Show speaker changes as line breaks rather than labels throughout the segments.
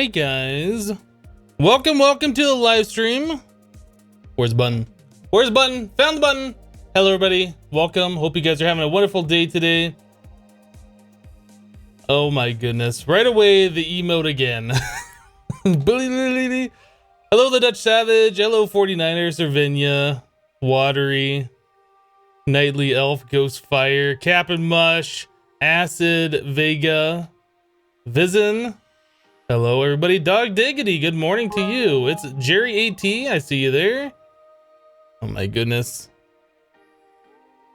Hi guys, welcome to the live stream. Where's the button? Where's the button? Found the button. Hello everybody, welcome. Hope you guys are having a wonderful day today. Oh my goodness, right away the emote again. Hello the Dutch Savage, hello 49er, Cervinia, Watery, Nightly Elf, Ghost Fire, Cap'n Mush, Acid, Vega, Vizen. Hello everybody, Dog Diggity, good morning to you. It's Jerry AT, I see you there. Oh my goodness.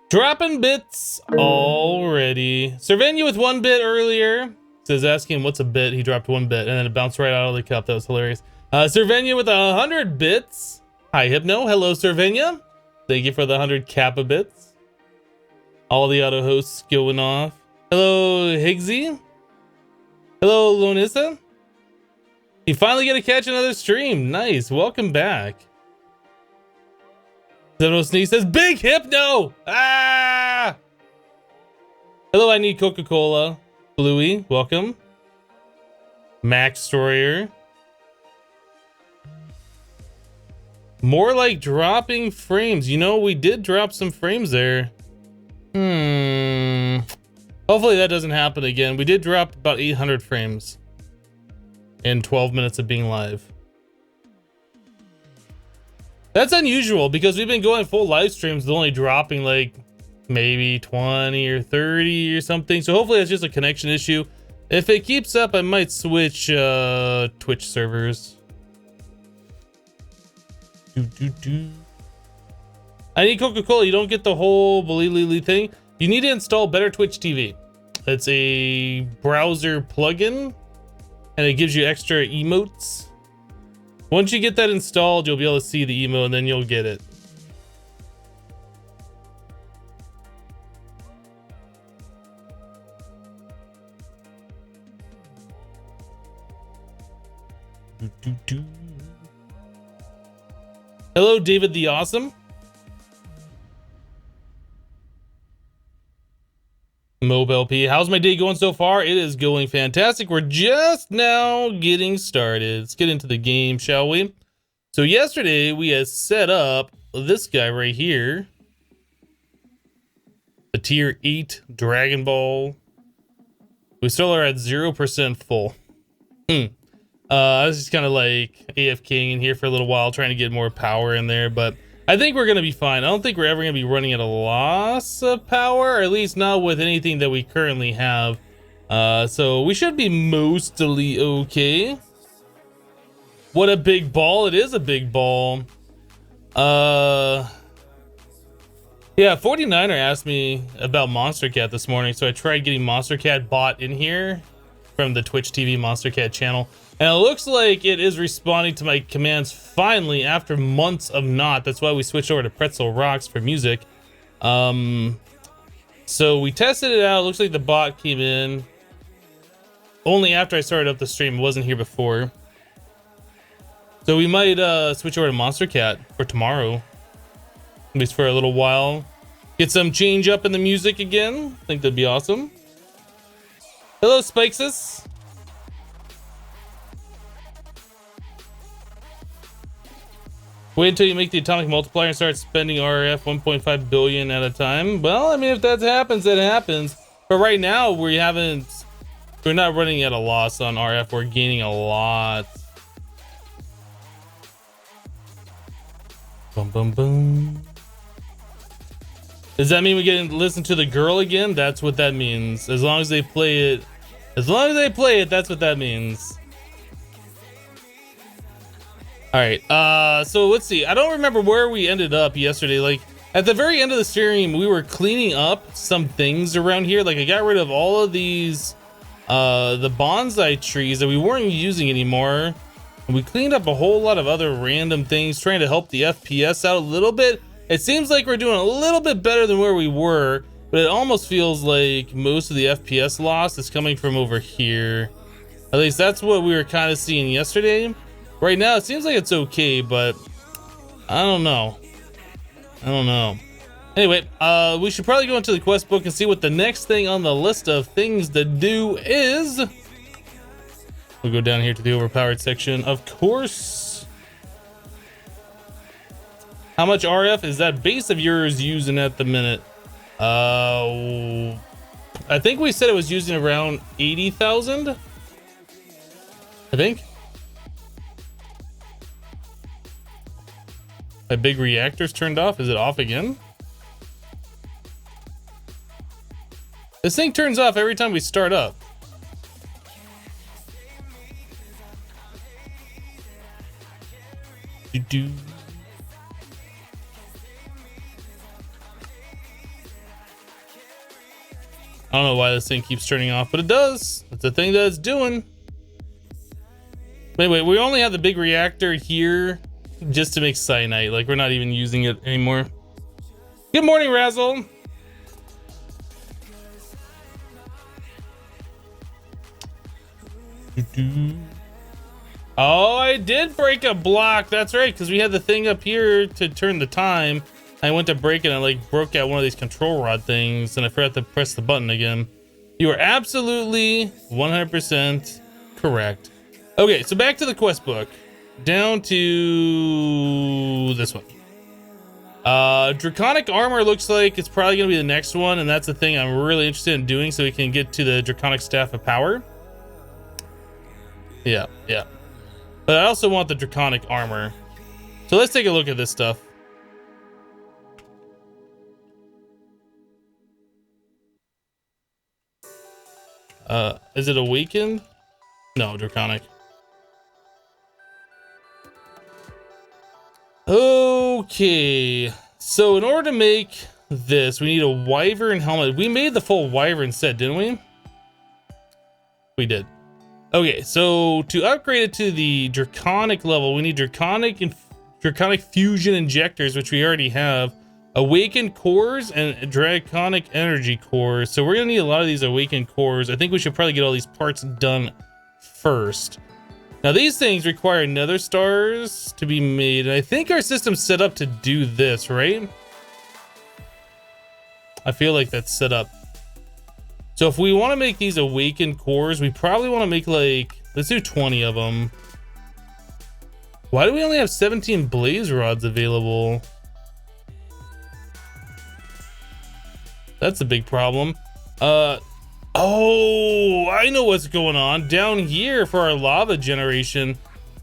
Dropping bits already. Cervinia with 1 bit earlier. Says asking what's a bit, he dropped 1 bit and then it bounced right out of the cup. That was hilarious. Cervinia with 100 bits. Hi Hypno, hello Cervinia. Thank you for the 100 Kappa bits. All the auto hosts going off. Hello Higgsy. Hello Lonissa. You finally get to catch another stream. Nice, welcome back. Zeno Sneeze says big Hypno. Ah! Hello, I need Coca-Cola. Bluey, welcome. Max Destroyer. More like dropping frames. You know, we did drop some frames there. Hopefully that doesn't happen again. We did drop about 800 frames in 12 minutes of being live. That's unusual because we've been going full live streams with only dropping like maybe 20 or 30 or something. So hopefully that's just a connection issue. If it keeps up, I might switch Twitch servers. I need Coca-Cola. You don't get the whole Balili thing. You need to install Better Twitch TV. It's a browser plugin and it gives you extra emotes. Once you get that installed, you'll be able to see the emote and then you'll get it. Hello, David the Awesome. MobileP, how's my day going so far? It is going fantastic. We're just now getting started. Let's get into the game, shall we? So yesterday we had set up this guy right here. The tier 8 Dragon Ball. We still are at 0% full. I was just kind of like AFKing in here for a little while, trying to get more power in there, but I think we're going to be fine. I don't think we're ever going to be running at a loss of power, or at least not with anything that we currently have. So we should be mostly okay. What a big ball. It is a big ball. Yeah, 49er asked me about Monster Cat this morning, so I tried getting Monster Cat bot in here from the Twitch TV Monster Cat channel. And it looks like it is responding to my commands finally after months of not. That's why we switched over to pretzel.rocks for music. So we tested it out. It looks like the bot came in only after I started up the stream. It wasn't here before. So we might switch over to Monster Cat for tomorrow. At least for a little while. Get some change up in the music again. I think that'd be awesome. Hello, Spikesus. Wait until you make the atomic multiplier and start spending RF 1.5 billion at a time. Well, I mean, if that happens, it happens. But right now, we're not running at a loss on RF. We're gaining a lot. Boom, boom, boom. Does that mean we get to listen to the girl again? That's what that means. As long as they play it, that's what that means. All right, so let's see. I don't remember where we ended up yesterday. Like at the very end of the stream, we were cleaning up some things around here. Like I got rid of all of these, the bonsai trees that we weren't using anymore. And we cleaned up a whole lot of other random things, trying to help the FPS out a little bit. It seems like we're doing a little bit better than where we were, but it almost feels like most of the FPS loss is coming from over here. At least that's what we were kind of seeing yesterday. Right now, it seems like it's okay, but I don't know. Anyway, we should probably go into the quest book and see what the next thing on the list of things to do is. We'll go down here to the overpowered section, of course. How much RF is that base of yours using at the minute? I think we said it was using around 80,000. I think. My big reactor's turned off. Is it off again? This thing turns off every time we start up. Do-do. I don't know why this thing keeps turning off, but it does. It's the thing that it's doing. Anyway, we only have the big reactor here just to make cyanite. Like, we're not even using it anymore. Good morning, Razzle. Oh, I did break a block. That's right, because we had the thing up here to turn the time. I went to break it and I like broke out one of these control rod things and I forgot to press the button again. You are absolutely 100% correct. Okay, so back to the quest book. Down to this one. Draconic armor looks like it's probably gonna be the next one, and that's the thing I'm really interested in doing so we can get to the Draconic Staff of Power. Yeah. But I also want the Draconic armor. So let's take a look at this stuff. Is it awakened? No, Draconic. Okay, so in order to make this, we need a wyvern helmet. We made the full wyvern set, didn't we? We did. Okay, so to upgrade it to the Draconic level, we need Draconic and Draconic fusion injectors, which we already have, awakened cores, and Draconic energy cores. So we're gonna need a lot of these awakened cores. I think we should probably get all these parts done first. Now these things require nether stars to be made, and I think our system's set up to do this, right? I feel like that's set up. So if we want to make these awakened cores, we probably want to make like, let's do 20 of them. Why do we only have 17 blaze rods available? That's a big problem. Oh, I know what's going on. Down here for our lava generation,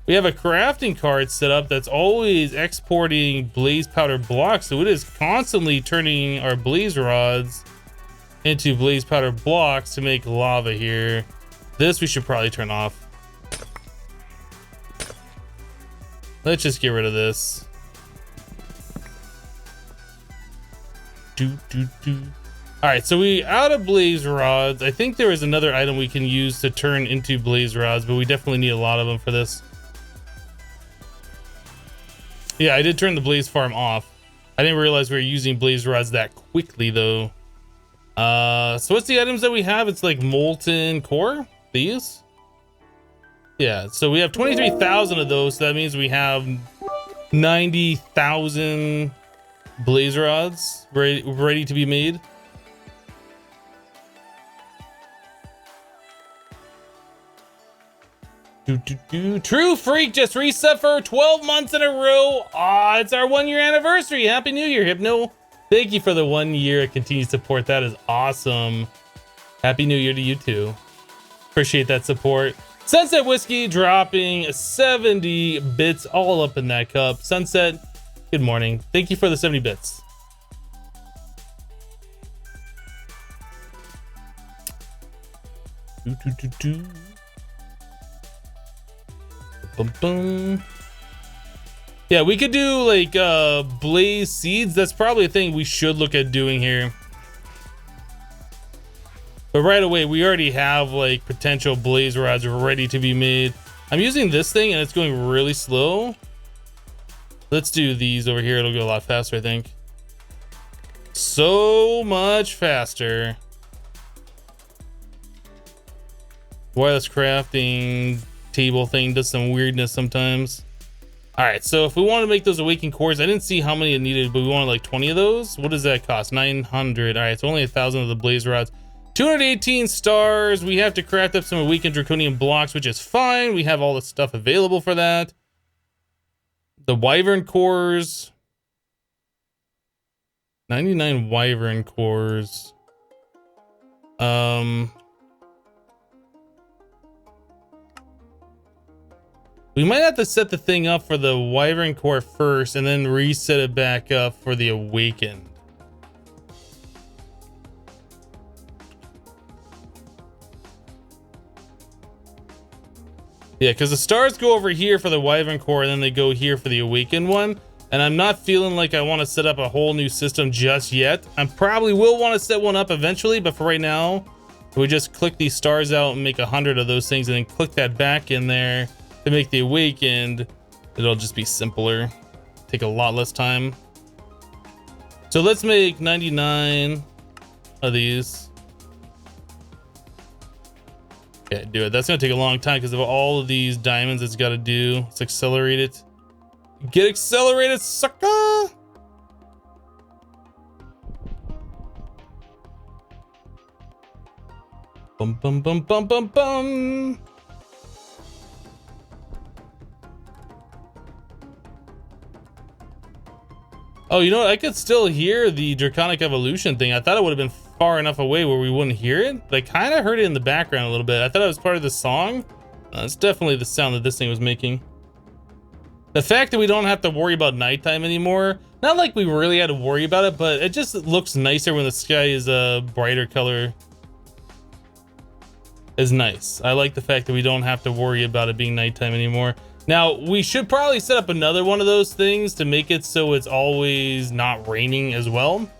we have a crafting card set up that's always exporting blaze powder blocks. So it is constantly turning our blaze rods into blaze powder blocks to make lava here. This we should probably turn off. Let's just get rid of this. All right, so we out of blaze rods. I think there is another item we can use to turn into blaze rods, but we definitely need a lot of them for this. Yeah, I did turn the blaze farm off. I didn't realize we were using blaze rods that quickly though. So what's the items that we have? It's like molten core, these. Yeah, so we have 23,000 of those. So that means we have 90,000 blaze rods ready to be made. True Freak just reset for 12 months in a row. Ah, it's our 1 year anniversary. Happy New Year, Hypno. Thank you for the 1 year continued support. That is awesome. Happy New Year to you too. Appreciate that support. Sunset Whiskey dropping 70 bits all up in that cup. Sunset, good morning. Thank you for the 70 bits. Boom, boom. Yeah, we could do like blaze seeds. That's probably a thing we should look at doing here. But right away, we already have like potential blaze rods ready to be made. I'm using this thing and it's going really slow. Let's do these over here. It'll go a lot faster, I think. So much faster. Wireless crafting table thing does some weirdness sometimes. All right, so if we want to make those awakened cores, I didn't see how many it needed, but we wanted like 20 of those. What does that cost? 900. All right, it's only 1,000 of the blaze rods. 218 stars. We have to craft up some awakened draconian blocks, which is fine. We have all the stuff available for that. The wyvern cores. 99 wyvern cores. We might have to set the thing up for the wyvern core first and then reset it back up for the awakened. Yeah, because the stars go over here for the wyvern core and then they go here for the awakened one. And I'm not feeling like I want to set up a whole new system just yet. I probably will want to set one up eventually, but for right now, we just click these stars out and make 100 of those things and then click that back in there to make the awakened. It'll just be simpler, take a lot less time. So let's make 99 of these. Yeah, do it. That's gonna take a long time because of all of these diamonds it's got to do. Let's accelerate it. Get accelerated, sucker! Bum bum bum bum bum bum. Oh, you know what? I could still hear the Draconic evolution thing. I thought it would have been far enough away where we wouldn't hear it, but I kind of heard it in the background a little bit. I thought it was part of the song. It's definitely the sound that this thing was making. The fact that we don't have to worry about nighttime anymore, not like we really had to worry about it, but it just looks nicer when the sky is a brighter color. Is nice. I like the fact that we don't have to worry about it being nighttime anymore. Now, we should probably set up another one of those things to make it so it's always not raining as well.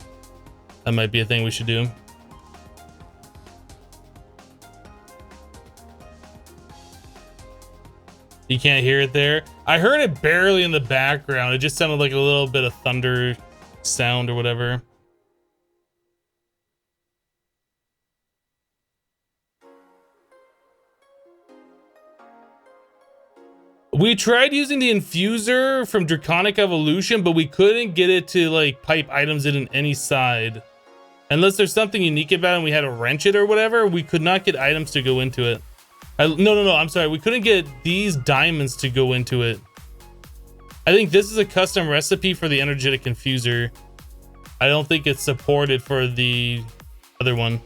That might be a thing we should do. You can't hear it there? I heard it barely in the background. It just sounded like a little bit of thunder sound or whatever. We tried using the infuser from Draconic Evolution, but we couldn't get it to like pipe items in any side. Unless there's something unique about it and we had to wrench it or whatever, we could not get items to go into it. No, I'm sorry. We couldn't get these diamonds to go into it. I think this is a custom recipe for the energetic infuser. I don't think it's supported for the other one.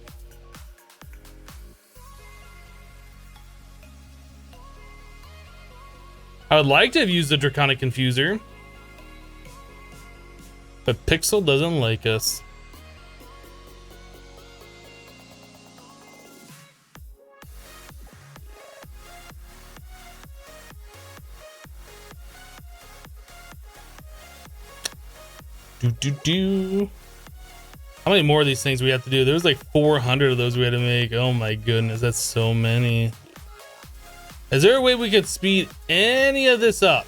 I would like to have used the Draconic infuser, but Pixel doesn't like us. How many more of these things we have to do? There was like 400 of those we had to make. Oh my goodness, that's so many. Is there a way we could speed any of this up?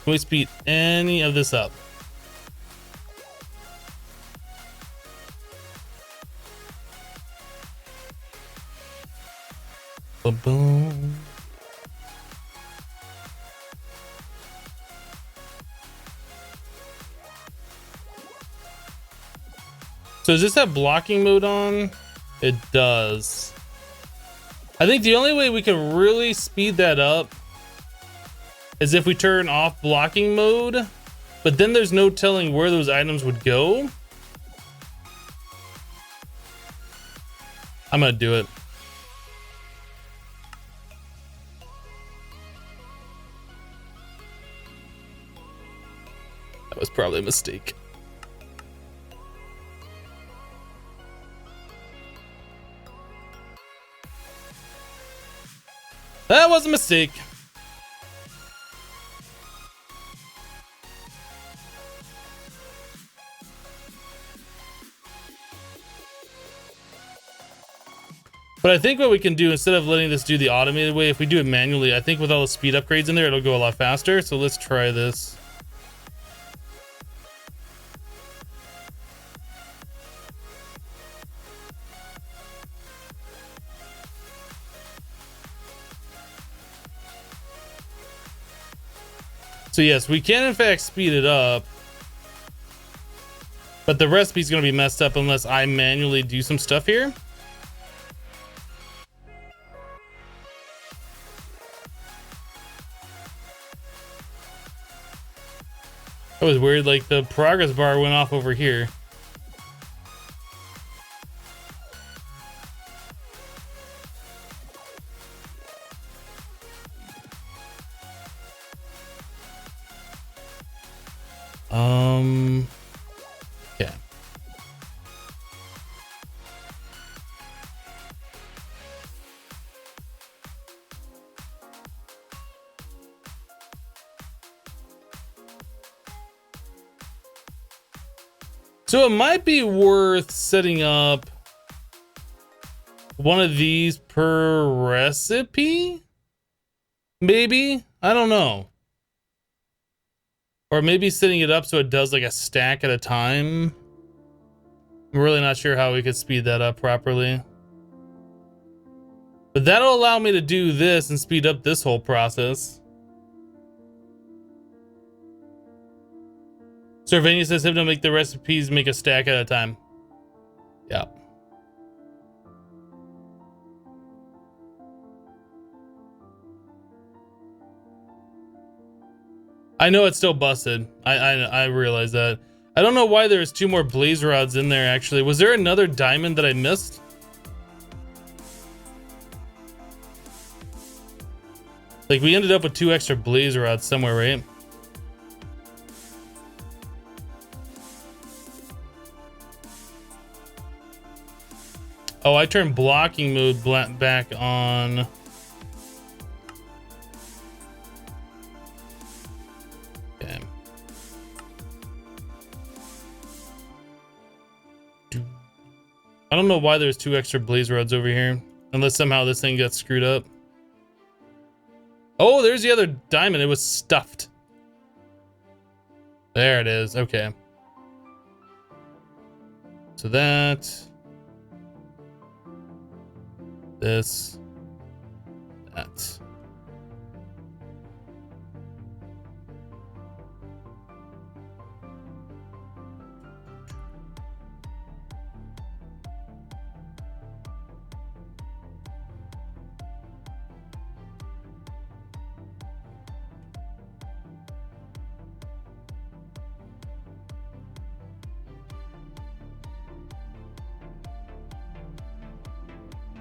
Can we speed any of this up? Ba-boom. So does this have blocking mode on? It does. I think the only way we can really speed that up is if we turn off blocking mode, but then there's no telling where those items would go. I'm gonna do it. That was probably a mistake. That was a mistake. But I think what we can do, instead of letting this do the automated way, if we do it manually, I think with all the speed upgrades in there, it'll go a lot faster. So let's try this. So yes, we can in fact speed it up, but the recipe's gonna be messed up unless I manually do some stuff here. That was weird, like the progress bar went off over here. Okay. So it might be worth setting up one of these per recipe? Maybe? I don't know. Or maybe setting it up so it does like a stack at a time. I'm really not sure how we could speed that up properly. But that'll allow me to do this and speed up this whole process. Sylvania says him to make the recipes make a stack at a time. Yeah. I know it's still busted. I realize that. I don't know why there's 2 more blaze rods in there actually. Was there another diamond that I missed? Like we ended up with 2 extra blaze rods somewhere, right? Oh, I turned blocking mode back on. Okay. I don't know why there's 2 extra blaze rods over here, unless somehow this thing got screwed up. Oh, there's the other diamond. It was stuffed. There it is. Okay. So that. This. That.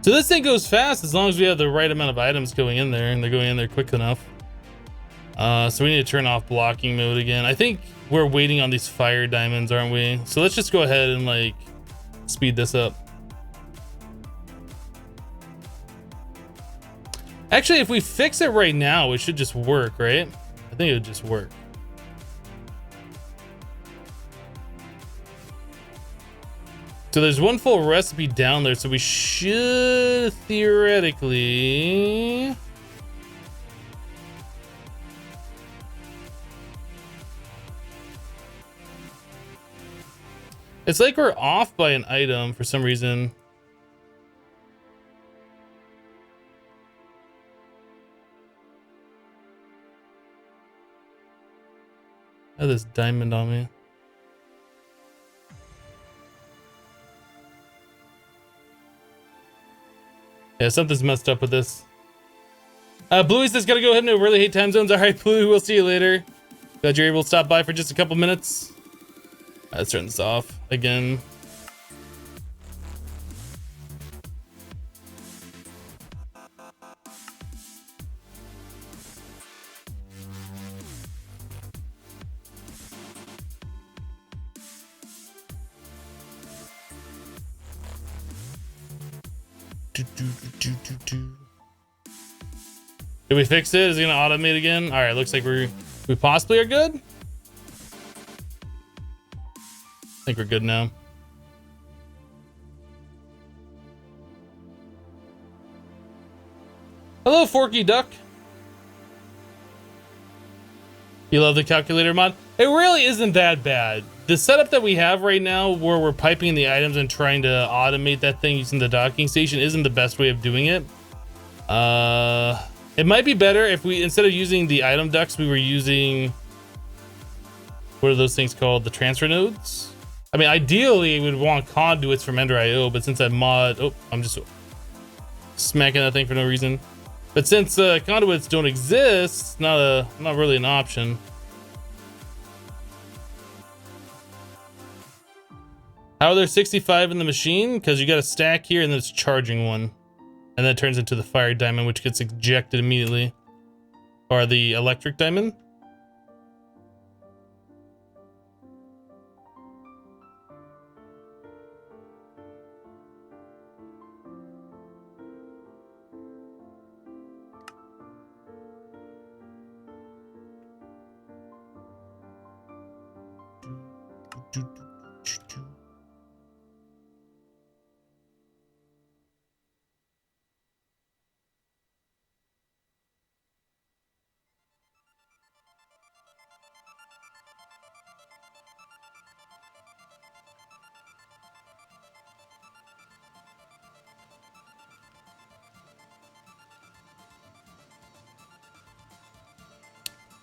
So this thing goes fast as long as we have the right amount of items going in there and they're going in there quick enough. So we need to turn off blocking mode again. I think we're waiting on these fire diamonds, aren't we? So let's just go ahead and like speed this up. Actually, if we fix it right now, it should just work, right? I think it would just work. So there's 1 full recipe down there, so we should theoretically... It's like we're off by an item for some reason. I have this diamond on me. Yeah, something's messed up with this. Bluey says, gotta go ahead and really hate time zones. All right, Bluey, we'll see you later. Glad you're able to stop by for just a couple minutes. Let's turn this off again. Did we fix it? Is it gonna automate again? All right, looks like we possibly are good. I think we're good now. Hello, Forky Duck. You love the calculator mod? It really isn't that bad. The setup that we have right now where we're piping the items and trying to automate that thing using the docking station isn't the best way of doing it. It might be better if we, instead of using the item ducts, we were using, what are those things called? The transfer nodes? I mean, ideally we would want conduits from Ender.io, but since I mod, oh, I'm just smacking that thing for no reason. But since conduits don't exist, it's not really an option. How are there 65 in the machine? Because you got a stack here and then it's charging one. And then it turns into the fire diamond, which gets ejected immediately. Or the electric diamond.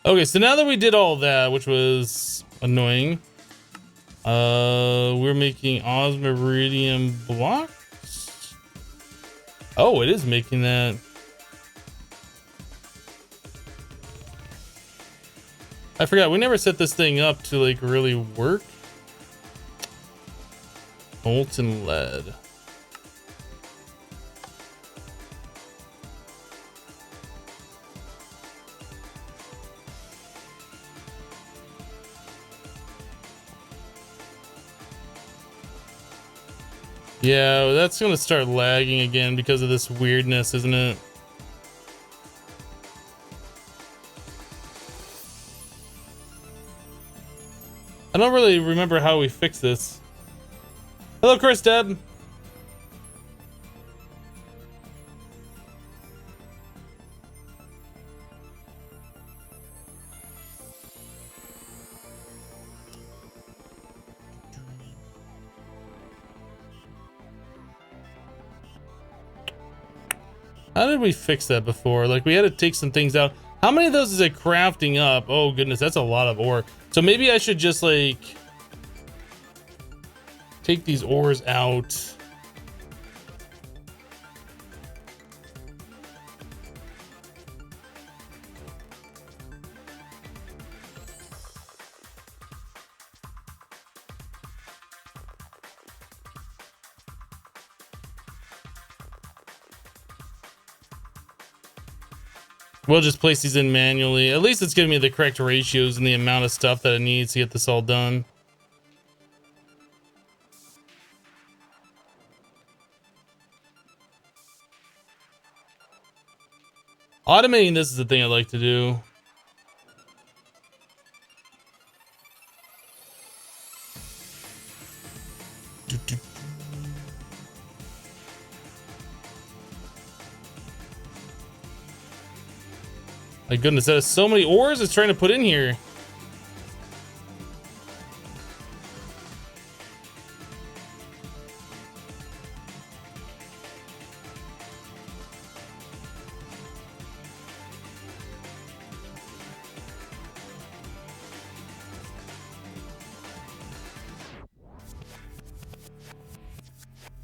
Okay, so now that we did all that, which was annoying, we're making osmiridium blocks. Oh, it is making that. I forgot, we never set this thing up to like really work. Molten lead. Yeah, that's gonna start lagging again because of this weirdness, isn't it? I don't really remember how we fixed this. Hello, Chris Deb. How did we fix that before? Like, we had to take some things out. How many of those is it crafting up? Oh, goodness, that's a lot of ore. So maybe I should just, like, take these ores out. We'll just place these in manually. At least it's giving me the correct ratios and the amount of stuff that it needs to get this all done. Automating this is the thing I like to do. My goodness, that is so many ores it's trying to put in here.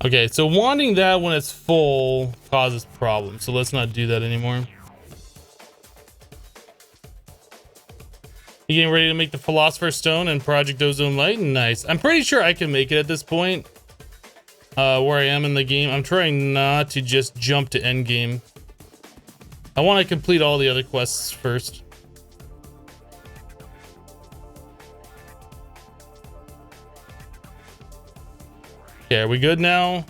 Okay, so wanting that when it's full causes problems, so let's not do that anymore. You getting ready to make the Philosopher's Stone and Project Ozone Light? Nice. I'm pretty sure I can make it at this point. Where I am in the game. I'm trying not to just jump to end game. I want to complete all the other quests first. Okay, are we good now?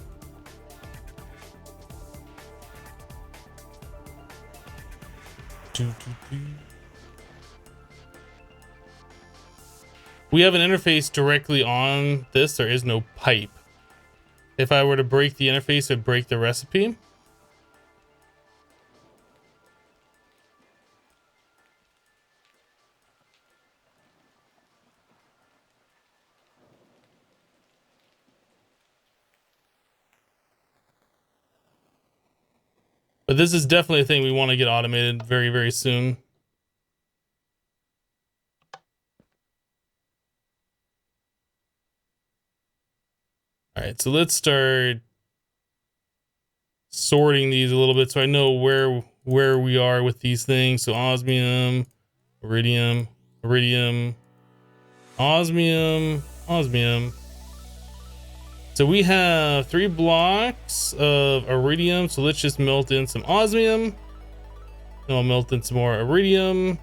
We have an interface directly on this. There is no pipe. If I were to break the interface, it'd break the recipe. But this is definitely a thing we want to get automated very, very soon. All right, so let's start sorting these a little bit so I know where we are with these things. So osmium, iridium, iridium, osmium, osmium. So we have 3 blocks of iridium. So let's just melt in some osmium. And I'll melt in some more iridium.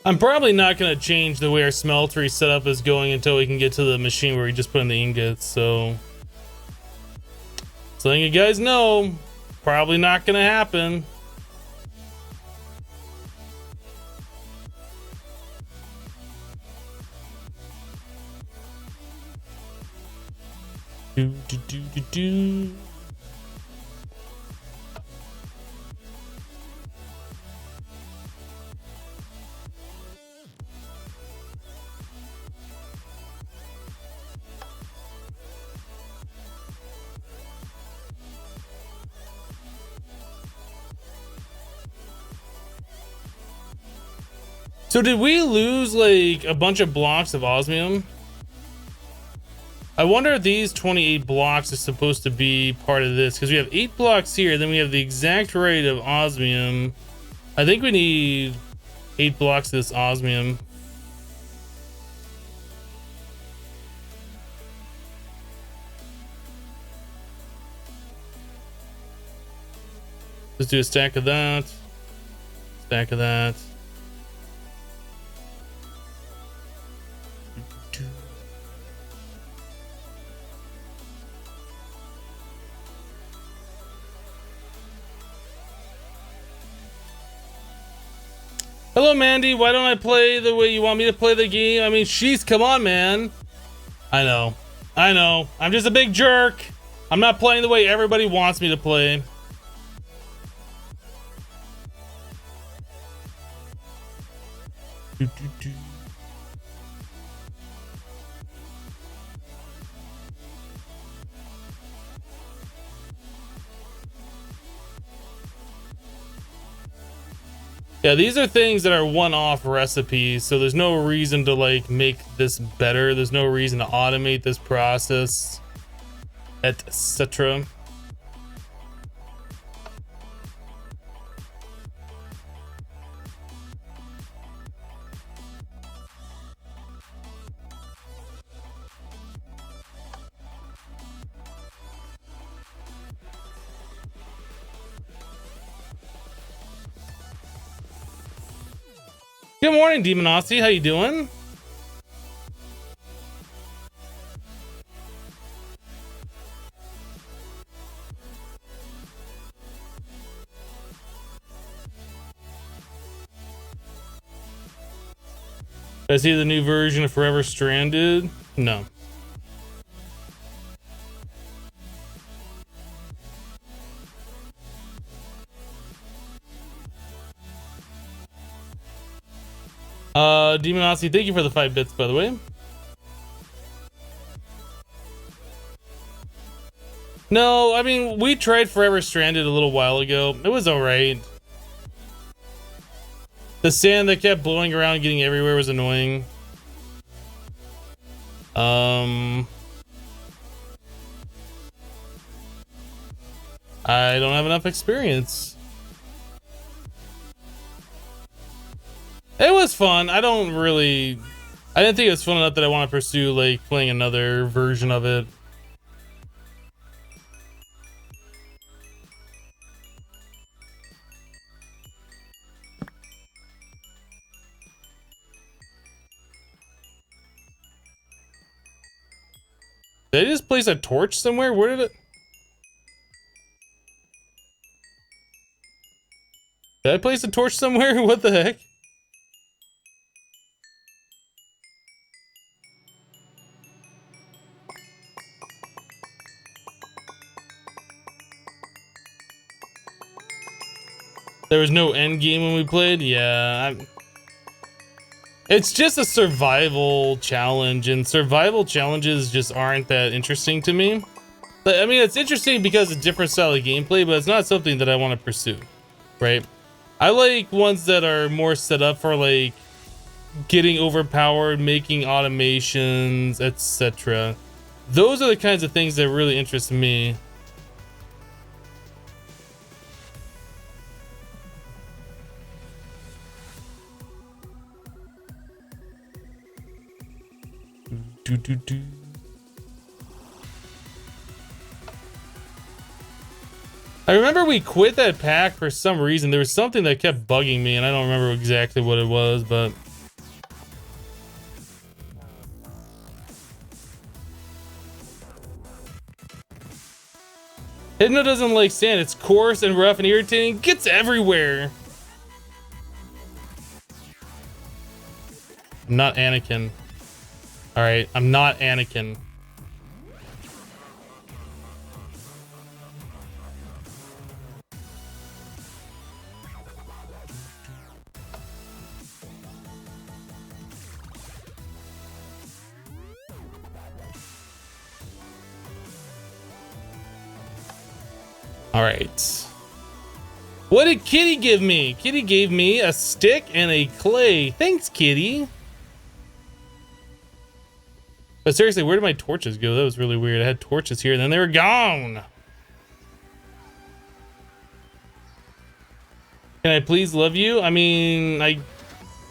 I'm probably not going to change the way our smeltery setup is going until we can get to the machine where we just put in the ingots. So letting you guys know, probably not going to happen. Do. So did we lose like a bunch of blocks of osmium? I wonder if these 28 blocks are supposed to be part of this, because we have 8 blocks here, then we have the exact rate of osmium. I think we need 8 blocks of this osmium. Let's do a stack of that. Stack of that. Hello, Mandy. Why don't I play the way you want me to play the game? I mean, she's, come on, man. I know. I know. I'm just a big jerk. I'm not playing the way everybody wants me to play. Yeah, these are things that are one-off recipes, so there's no reason to like make this better. There's no reason to automate this process, etc. Good morning, Demonosity. How you doing? Did I see the new version of Forever Stranded? No. Demonosity, thank you for the 5 bits, by the way. No, I mean, we tried Forever Stranded a little while ago. It was alright. The sand that kept blowing around and getting everywhere was annoying. I don't have enough experience. It was fun. I didn't think it was fun enough that I want to pursue like playing another version of it. Did I just place a torch somewhere? Where did it? Did I place a torch somewhere? What the heck? was no end game when we played. Yeah, it's just a survival challenge, and survival challenges just aren't that interesting to me. But, I mean, it's interesting because it's a different style of gameplay, but it's not something that I want to pursue, right? I like ones that are more set up for like getting overpowered, making automations, etc. Those are the kinds of things that really interest me. I remember we quit that pack for some reason. There was something that kept bugging me, and I don't remember exactly what it was, but Hypno doesn't like sand. It's coarse and rough and irritating. Gets everywhere. I'm not Anakin. All right, I'm not Anakin. All right. What did Kitty give me? Kitty gave me a stick and a clay. Thanks, Kitty. But seriously, where did my torches go? That was really weird. I had torches here and then they were gone. Can I please love you? I mean, I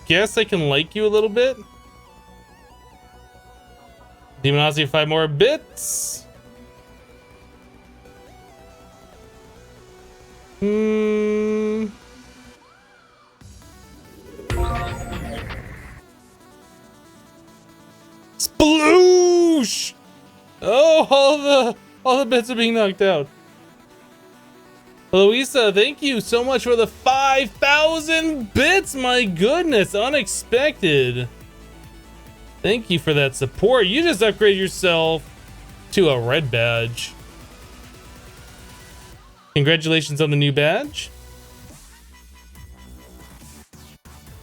guess I can like you a little bit. Demonosity 5 more bits. Sploosh! Oh, all the bits are being knocked out. Louisa, thank you so much for the 5,000 bits. My goodness, unexpected. Thank you for that support. You just upgraded yourself to a red badge. Congratulations on the new badge.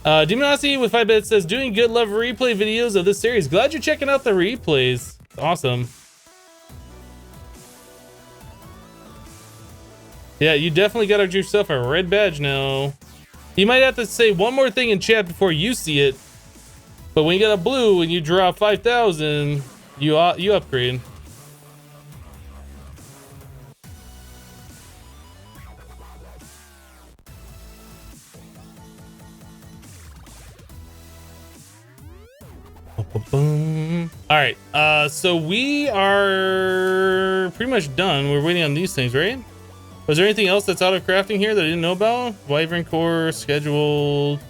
Demonosity with 5 bits says, doing good, love replay videos of this series. Glad you're checking out the replays. Awesome. Yeah, you definitely got yourself a red badge now. You might have to say one more thing in chat before you see it. But when you get a blue and you drop 5,000, you upgrade. All right, so we are pretty much done. We're waiting on these things, right? Was there anything else that's out of crafting here that I didn't know about? Wyvern core scheduled.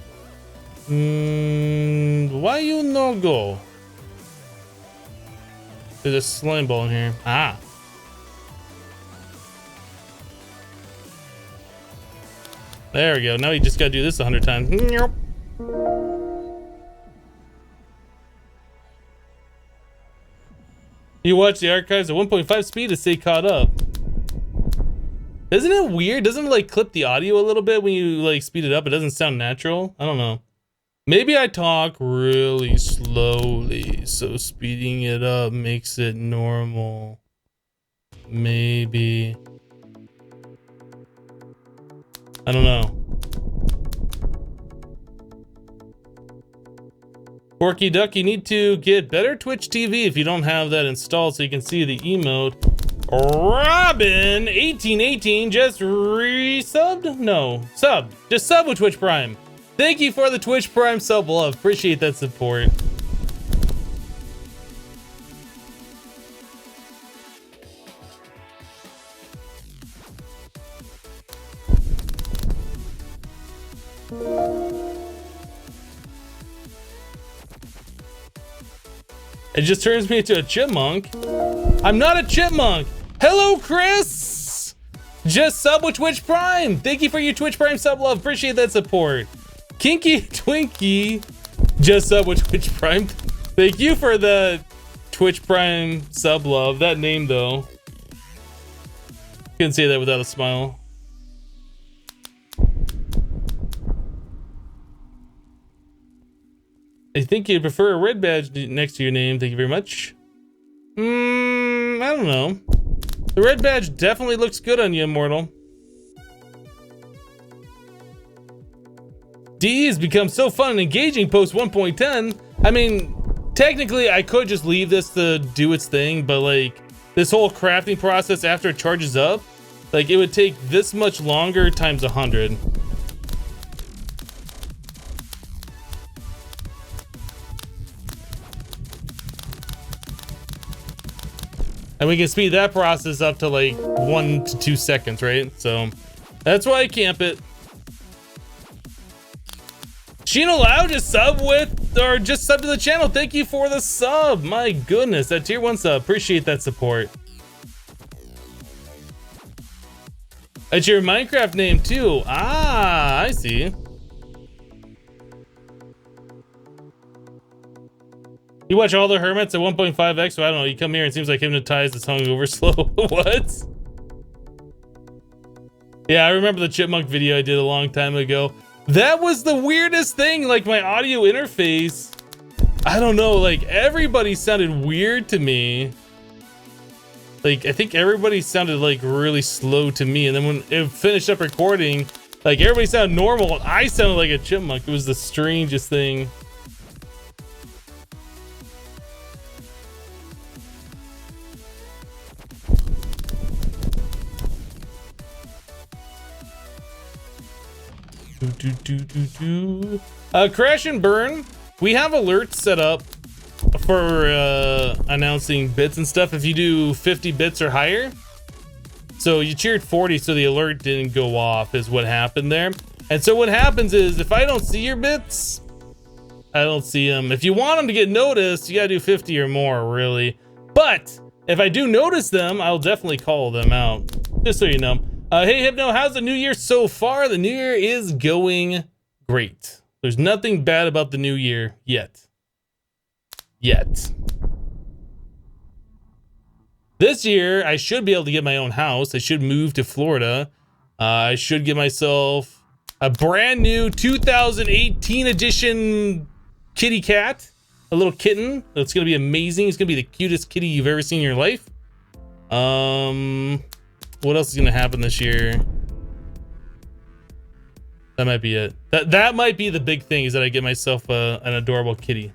Why you no go? There's a slime ball in here. Ah. There we go. Now you just gotta do this 100 times. You watch the archives at 1.5 speed to stay caught up. Isn't it weird? Doesn't it like clip the audio a little bit when you like speed it up? It doesn't sound natural. I don't know. Maybe I talk really slowly, so speeding it up makes it normal. Maybe. I don't know. Porky Duck, you need to get better Twitch TV if you don't have that installed so you can see the emote. Robin1818 just resubbed? No, subbed. Just sub with Twitch Prime. Thank you for the Twitch Prime sub love. Appreciate that support. It just turns me into a chipmunk. I'm not a chipmunk. Hello, Chris. Just sub with Twitch Prime. Thank you for your Twitch Prime sub love. Appreciate that support. Kinky Twinkie just sub with Twitch Prime. Thank you for the Twitch Prime sub love. That name though. Couldn't say that without a smile. I think you'd prefer a red badge next to your name. Thank you very much. I don't know. The red badge definitely looks good on you, Immortal. DE has become so fun and engaging post 1.10. I mean, technically I could just leave this to do its thing, but like this whole crafting process after it charges up, like it would take this much longer times 100. And we can speed that process up to like 1 to 2 seconds, right? So that's why I camp it. Sheena Lau just sub to the channel. Thank you for the sub. My goodness, that tier 1 sub. Appreciate that support. That's your Minecraft name too. Ah, I see. You watch all the hermits at 1.5x, so I don't know. You come here and it seems like hypnotized. It's hungover slow. What? Yeah, I remember the chipmunk video I did a long time ago. That was the weirdest thing. Like my audio interface, I don't know. Like everybody sounded weird to me. Like I think everybody sounded like really slow to me. And then when it finished up recording, like everybody sounded normal. And I sounded like a chipmunk. It was the strangest thing. Crash and burn. We have alerts set up for announcing bits and stuff if you do 50 bits or higher. So you cheered 40, so the alert didn't go off is what happened there. And so what happens is if I don't see your bits, I don't see them. If you want them to get noticed, you gotta do 50 or more, really. But if I do notice them, I'll definitely call them out, just so you know. Hey Hypno, how's the new year so far? The new year is going great. There's nothing bad about the new year yet. This year, I should be able to get my own house. I should move to Florida. I should get myself a brand new 2018 edition kitty cat. A little kitten. That's gonna be amazing. It's gonna be the cutest kitty you've ever seen in your life. What else is gonna happen this year? That might be it. That might be the big thing, is that I get myself an adorable kitty.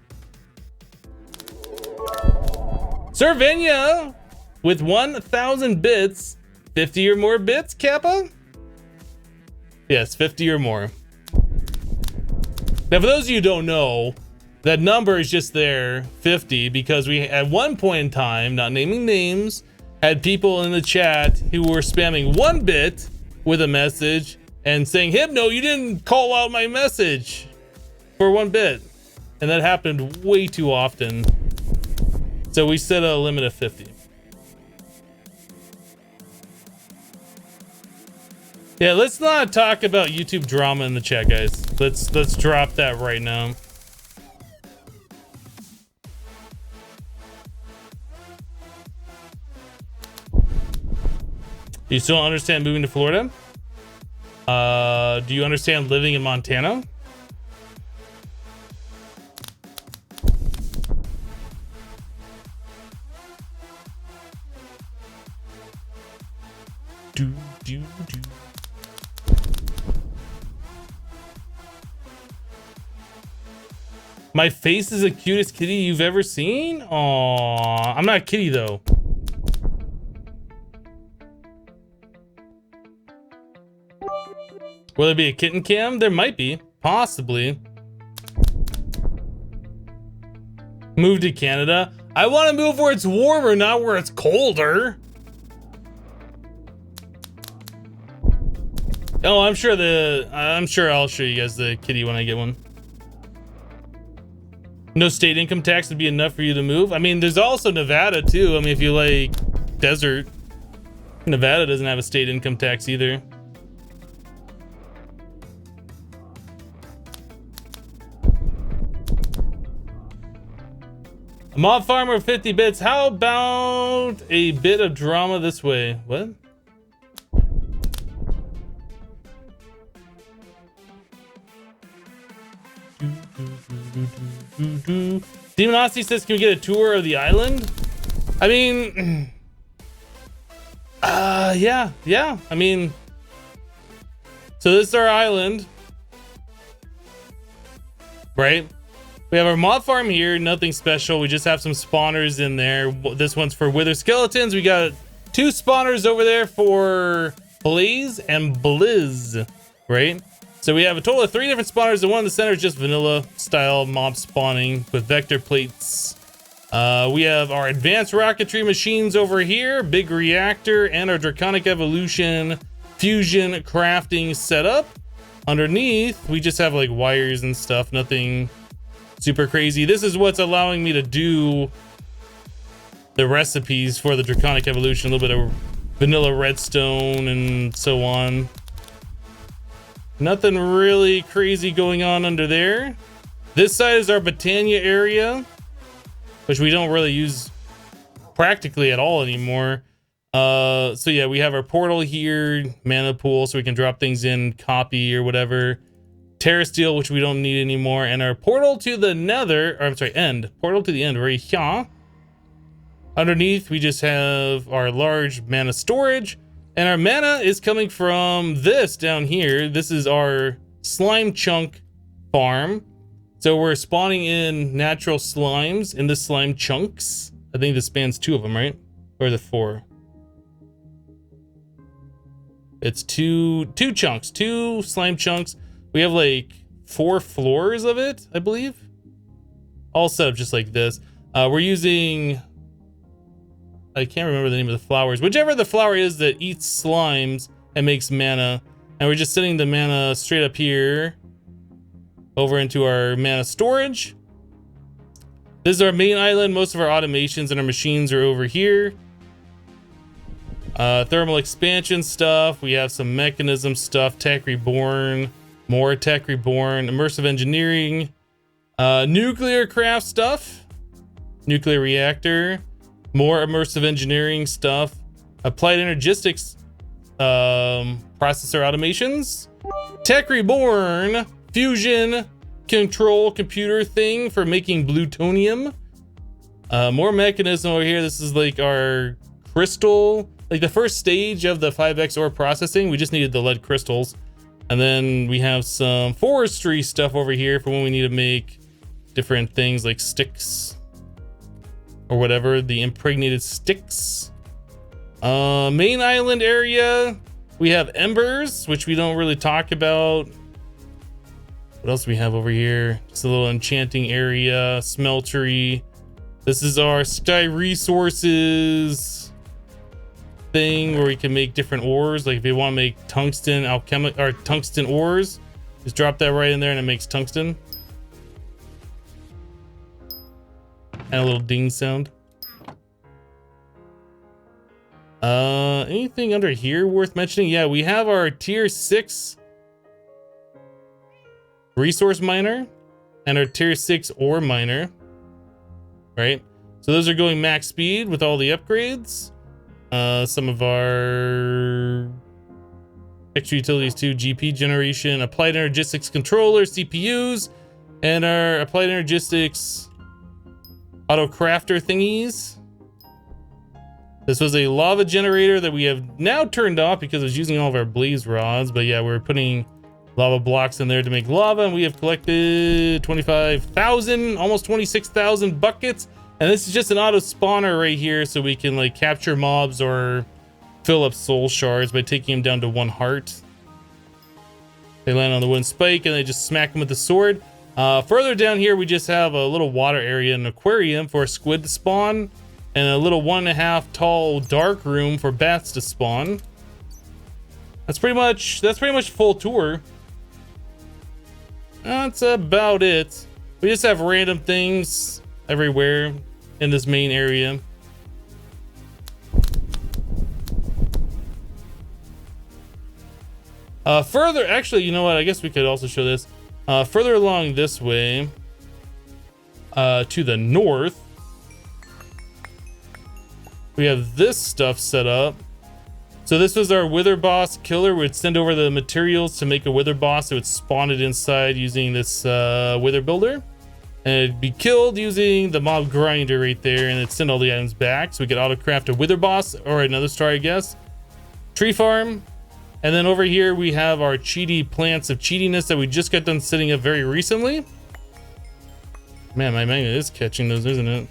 Servenia with 1,000 bits. 50 or more bits, Kappa? Yes, 50 or more. Now, for those of you who don't know, that number is just there, 50, because we, at one point in time, not naming names, had people in the chat who were spamming 1 bit with a message and saying, Hypno, you didn't call out my message for 1 bit. And that happened way too often. So we set a limit of 50. Yeah, let's not talk about YouTube drama in the chat, guys. Let's drop that right now. Do you still understand moving to Florida? Do you understand living in Montana? Do. My face is the cutest kitty you've ever seen? Aww, I'm not a kitty though. Will there be a kitten cam? There might be, possibly. Move to Canada? I want to move where it's warmer, not where it's colder. Oh, I'm sure I'll show you guys the kitty when I get one. No state income tax would be enough for you to move. I mean, there's also Nevada too. I mean, if you like desert, Nevada doesn't have a state income tax either. A mob farmer 50 bits. How about a bit of drama this way? What? Demonosity says, can we get a tour of the island? I mean, yeah. I mean, so this is our island, right? We have our mob farm here, nothing special. We just have some spawners in there. This one's for wither skeletons. We got 2 spawners over there for Blaze and Blizz, right? So we have a total of 3 different spawners. The one in the center is just vanilla style mob spawning with vector plates. We have our advanced rocketry machines over here, big reactor, and our Draconic evolution fusion crafting setup. Underneath, we just have like wires and stuff, nothing super crazy. This is what's allowing me to do the recipes for the Draconic evolution, a little bit of vanilla redstone and so on. Nothing really crazy going on under there. This side is our Botania area, which we don't really use practically at all anymore. So yeah, we have our portal here, mana pool, so we can drop things in, copy or whatever. Terra steel, which we don't need anymore, and our portal to the nether, or I'm sorry, portal to the end right here. Underneath, we just have our large mana storage, and our mana is coming from this down here. This is our slime chunk farm. So we're spawning in natural slimes in the slime chunks. I think this spans 2 of them, right? Or the 4? It's two chunks, 2 slime chunks. We have like 4 floors of it, I believe. All set up just like this. We're using, I can't remember the name of the flowers. Whichever the flower is that eats slimes and makes mana. And we're just sending the mana straight up here over into our mana storage. This is our main island. Most of our automations and our machines are over here. Thermal expansion stuff. We have some mechanism stuff, tech reborn, more tech reborn, immersive engineering, nuclear craft stuff, nuclear reactor, more immersive engineering stuff, applied energistics, processor automations, tech reborn, fusion control computer thing for making plutonium, more mechanism over here. This is like our crystal, like the first stage of the 5x ore processing. We just needed the lead crystals. And then we have some forestry stuff over here for when we need to make different things like sticks or whatever, the impregnated sticks. Main island area, we have embers, which we don't really talk about. What else do we have over here? Just a little enchanting area, smeltery. This is our sky resources thing where we can make different ores. Like if you want to make tungsten alchemic or tungsten ores, just drop that right in there and it makes tungsten. And a little ding sound. Anything under here worth mentioning? Yeah, we have our tier 6 resource miner and our tier 6 ore miner, right? So those are going max speed with all the upgrades. Some of our extra utilities too, GP generation, applied energistics controller, CPUs, and our applied energistics auto crafter thingies. This was a lava generator that we have now turned off because it was using all of our blaze rods. But yeah, we're putting lava blocks in there to make lava, and we have collected 25,000, almost 26,000 buckets. And this is just an auto spawner right here, so we can like capture mobs or fill up soul shards by taking them down to 1 heart. They land on the wooden spike and they just smack them with the sword. Further down here, we just have a little water area, an aquarium for a squid to spawn, and a little 1.5 tall dark room for bats to spawn. That's pretty much full tour. That's about it. We just have random things everywhere in this main area. Further, actually, you know what? I guess we could also show this. Further along this way, to the north, we have this stuff set up. So this was our wither boss killer. We'd send over the materials to make a wither boss. It would spawn it inside using this wither builder. And it'd be killed using the mob grinder right there, and it'd send all the items back. So we could auto-craft a wither boss or another star, I guess. Tree farm. And then over here we have our cheaty plants of cheatiness that we just got done setting up very recently. Man, my magnet is catching those, isn't it?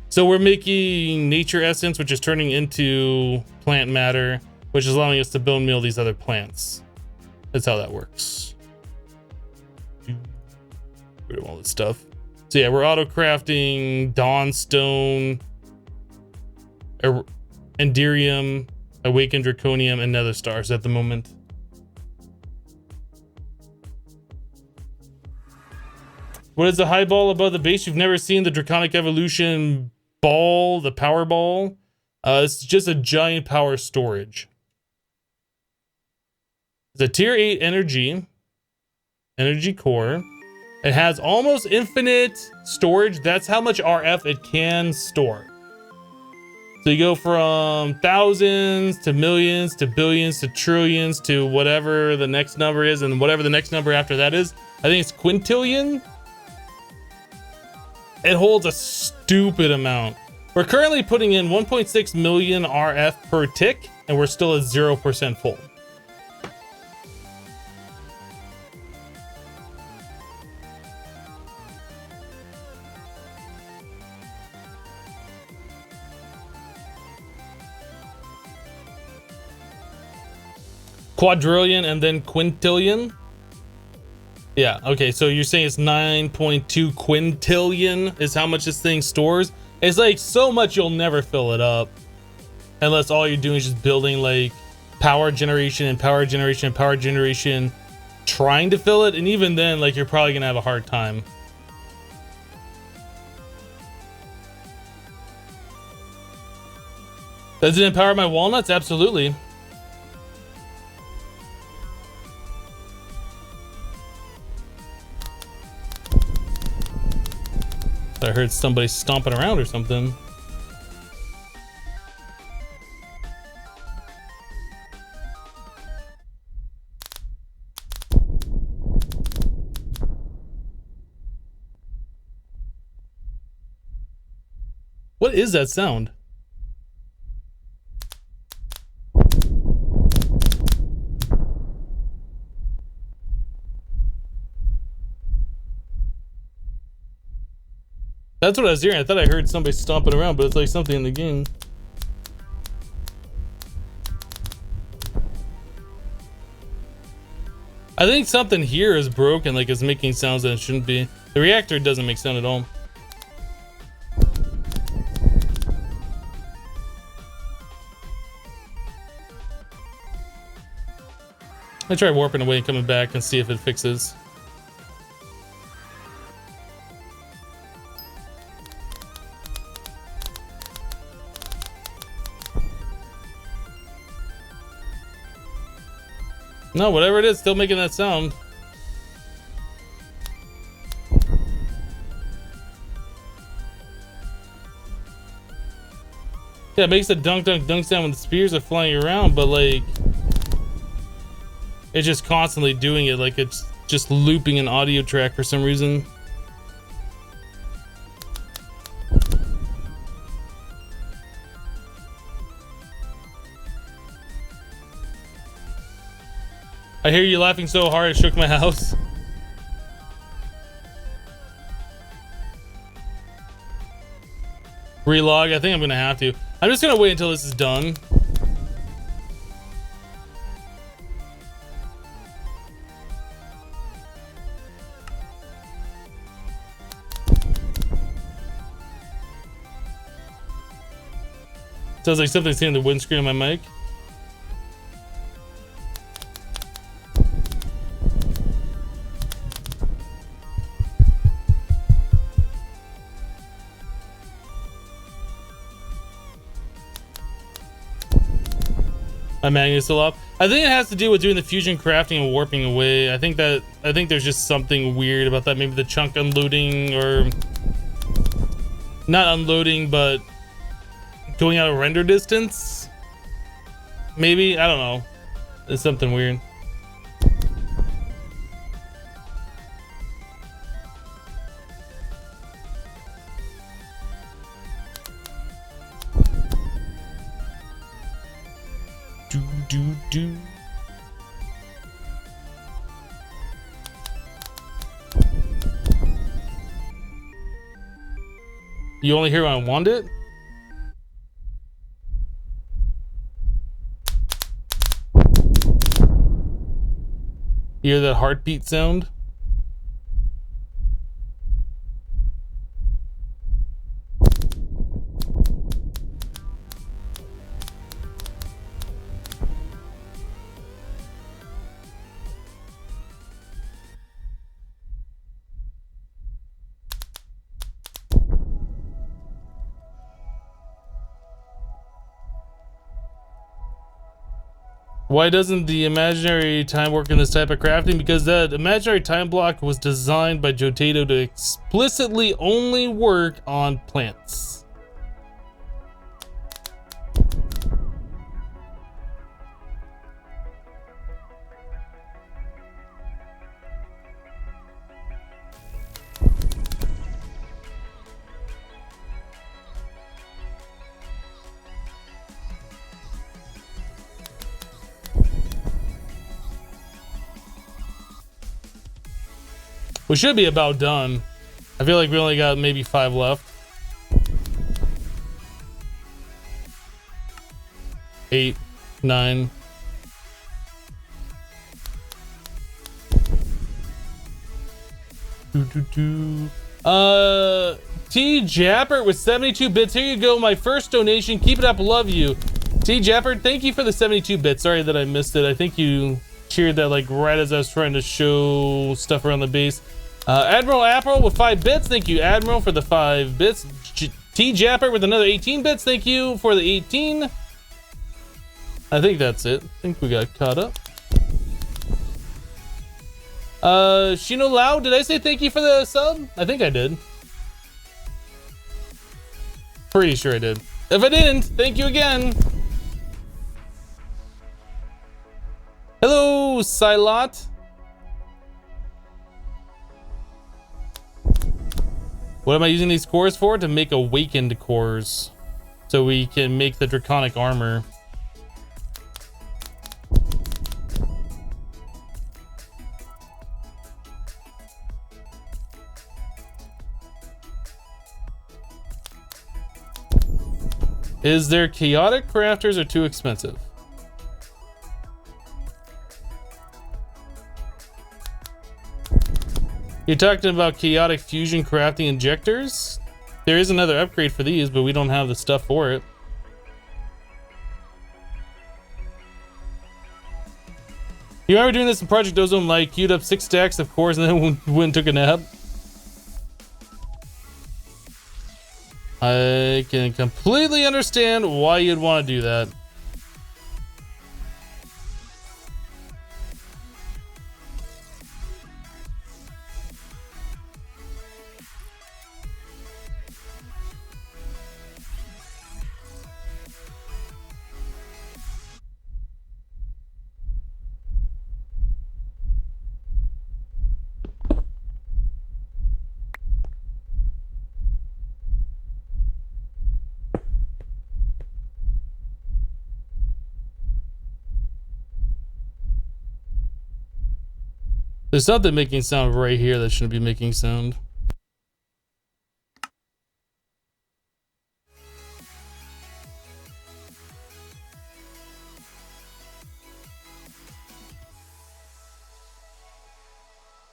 So we're making nature essence, which is turning into plant matter, which is allowing us to bone meal these other plants. That's how that works. Rid of all this stuff. So yeah, we're auto crafting Dawnstone, Enderium, Awakened Draconium, and Nether Stars at the moment. What is the high ball above the base? You've never seen the Draconic Evolution ball, the power ball? It's just a giant power storage. It's a tier 8 energy core. It has almost infinite storage. That's how much RF it can store. So you go from thousands to millions to billions to trillions to whatever the next number is, and whatever the next number after that is. I think it's quintillion. It holds a stupid amount. We're currently putting in 1.6 million RF per tick, and we're still at 0% full. Quadrillion and then quintillion. Yeah, okay, so you're saying it's 9.2 quintillion is how much this thing stores. It's like so much you'll never fill it up unless all you're doing is just building like power generation and power generation and power generation trying to fill it, and even then like you're probably gonna have a hard time. Does it empower my walnuts? Absolutely. I heard somebody stomping around or something. What is that sound? That's what I was hearing. I thought I heard somebody stomping around, but it's like something in the game. I think something here is broken, like it's making sounds that it shouldn't be. The reactor doesn't make sound at all. I try warping away and coming back and see if it fixes. No, whatever it is, still making that sound. Yeah, it makes a dunk dunk dunk sound when the spears are flying around, but like it's just constantly doing it, like it's just looping an audio track for some reason. I hear you laughing so hard it shook my house. Relog, I think I'm gonna have to. I'm just gonna wait until this is done. Sounds like something's hitting the windscreen of my mic. My magnet's still up. I think it has to do with doing the fusion crafting and warping away. I think there's just something weird about that. Maybe the chunk unloading, or not unloading, but going out of render distance. Maybe, I don't know. It's something weird. do. You only hear when I want it? You hear that heartbeat sound? Why doesn't the imaginary time work in this type of crafting? Because that imaginary time block was designed by Jotato to explicitly only work on plants. We should be about done. I feel like we only got maybe 5 left. 8, 9. T Japper with 72 bits. Here you go, my first donation. Keep it up, love you. T Japper, thank you for the 72 bits. Sorry that I missed it. I think you cheered that like right as I was trying to show stuff around the base. Admiral April with 5 bits. Thank you, Admiral, for the 5 bits. T Japper with another 18 bits. Thank you for the 18. I think that's it. I think we got caught up. Shino Lau, did I say thank you for the sub? I think I did. Pretty sure I did. If I didn't, thank you again. Hello, Silot. What am I using these cores for? To make awakened cores. So we can make the Draconic armor. Is there chaotic crafters or too expensive? You're talking about chaotic fusion crafting injectors? There is another upgrade for these, but we don't have the stuff for it. You remember doing this in Project Ozone, like queued up 6 stacks of cores and then went and took a nap? I can completely understand why you'd want to do that. There's something making sound right here that shouldn't be making sound.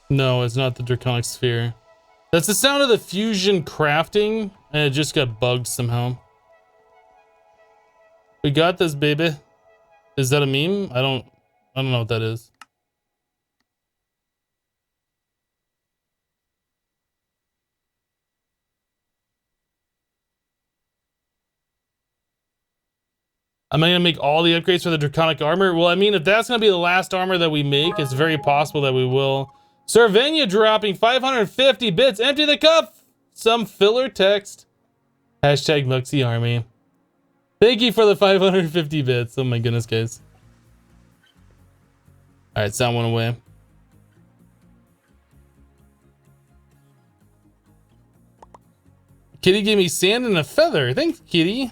No, it's not the Draconic sphere. That's the sound of the fusion crafting, and it just got bugged somehow. We got this, baby. Is that a meme? I don't know what that is. Am I gonna make all the upgrades for the Draconic armor? Well, I mean, if that's gonna be the last armor that we make, it's very possible that we will. Cervenia dropping 550 bits. Empty the cup. Some filler text. Hashtag Muxy Army. Thank you for the 550 bits. Oh my goodness, guys. All right, sound went away. Kitty gave me sand and a feather. Thanks, Kitty.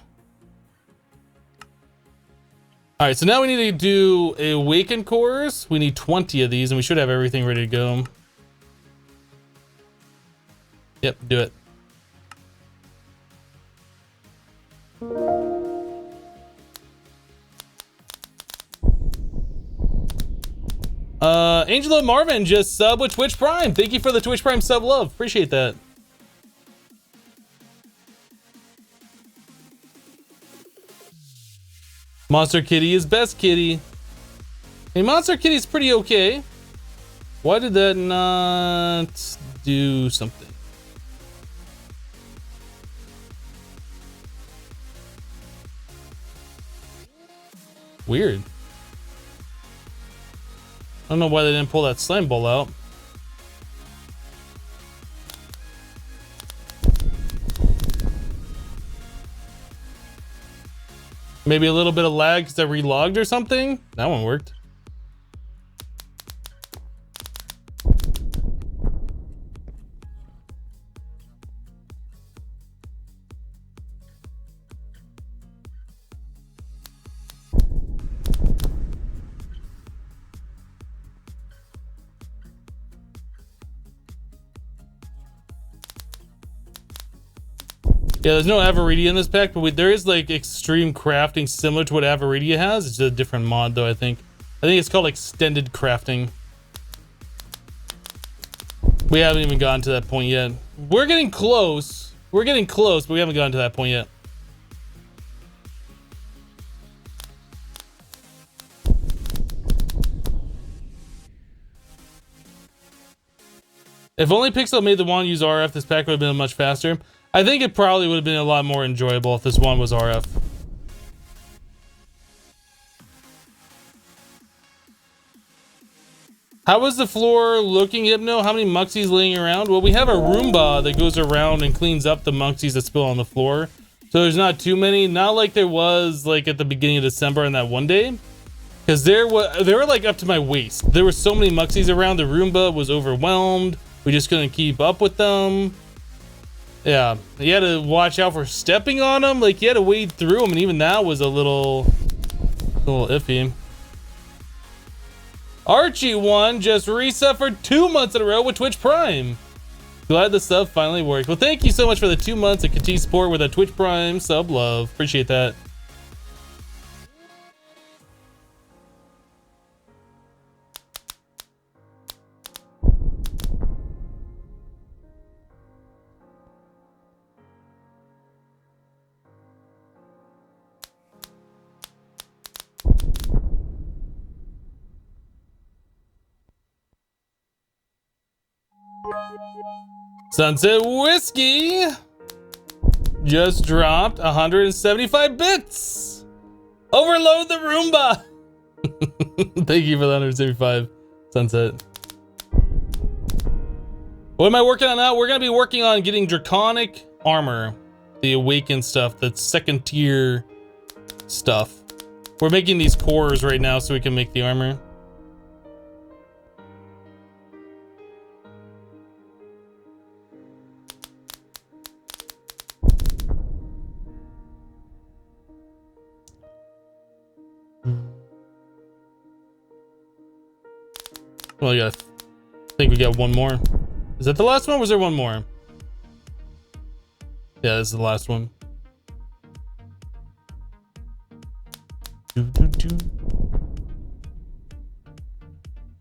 All right, so now we need to do awaken cores. We need 20 of these, and we should have everything ready to go. Yep, do it. Angela Marvin just sub with Twitch Prime. Thank you for the Twitch Prime sub love. Appreciate that. Monster Kitty is best kitty. Hey, Monster Kitty's pretty okay. Why did that not do something? Weird. I don't know why they didn't pull that slime ball out. Maybe a little bit of lag because I relogged or something. That one worked. Yeah, there's no Avaridia in this pack, but there is like extreme crafting similar to what Avaridia has. It's just a different mod though, I think. I think it's called extended crafting. We haven't even gotten to that point yet. We're getting close. We're getting close, but we haven't gotten to that point yet. If only Pixel made the one use RF, this pack would have been much faster. I think it probably would have been a lot more enjoyable if this one was RF. How is the floor looking, Hypno? How many Muxies laying around? Well, we have a Roomba that goes around and cleans up the Muxies that spill on the floor. So there's not too many. Not like there was like at the beginning of December on that one day. Because they were like up to my waist. There were so many Muxies around. The Roomba was overwhelmed. We just couldn't keep up with them. Yeah, you had to watch out for stepping on them. Like you had to wade through them, and even that was a little iffy. Archie won just reset for 2 months in a row with Twitch Prime. Glad the sub finally worked. Well, thank you so much for the 2 months of continued support with a Twitch Prime sub love. Appreciate that. Sunset Whiskey just dropped 175 bits. Overload the Roomba. Thank you for the 175, Sunset. What am I working on now? We're going to be working on getting Draconic armor, the awakened stuff, the second tier stuff. We're making these cores right now so we can make the armor. Well, yeah, I think we got one more. Is that the last one, or was there one more? Yeah, this is the last one.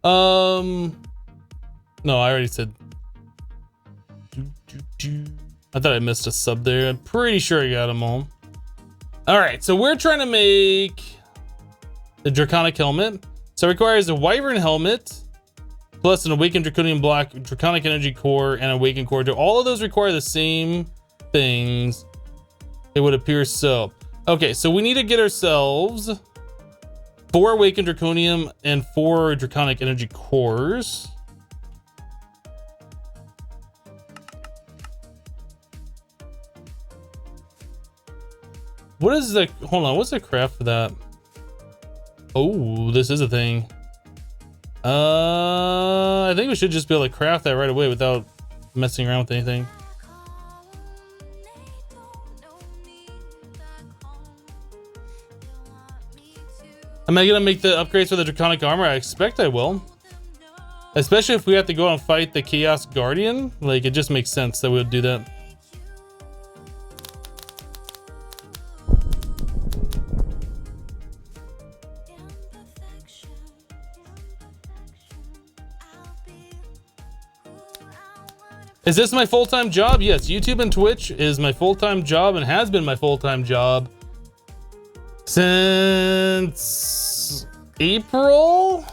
No, I already said. I thought I missed a sub there. I'm pretty sure I got them all. All right, so we're trying to make the Draconic helmet. So it requires a Wyvern helmet, plus an Awakened Draconian block, Draconic Energy Core, and Awakened Core. Do all of those require the same things? It would appear so. Okay, so we need to get ourselves 4 Awakened Draconium and 4 Draconic Energy Cores. What is the, hold on, what's the craft for that? Oh, this is a thing. I think we should just be able to craft that right away without messing around with anything. Am I gonna make the upgrades for the Draconic armor? I expect I will. Especially if we have to go and fight the Chaos Guardian. Like, it just makes sense that we would do that. Is this my full-time job? Yes, YouTube and Twitch is my full-time job and has been my full-time job since April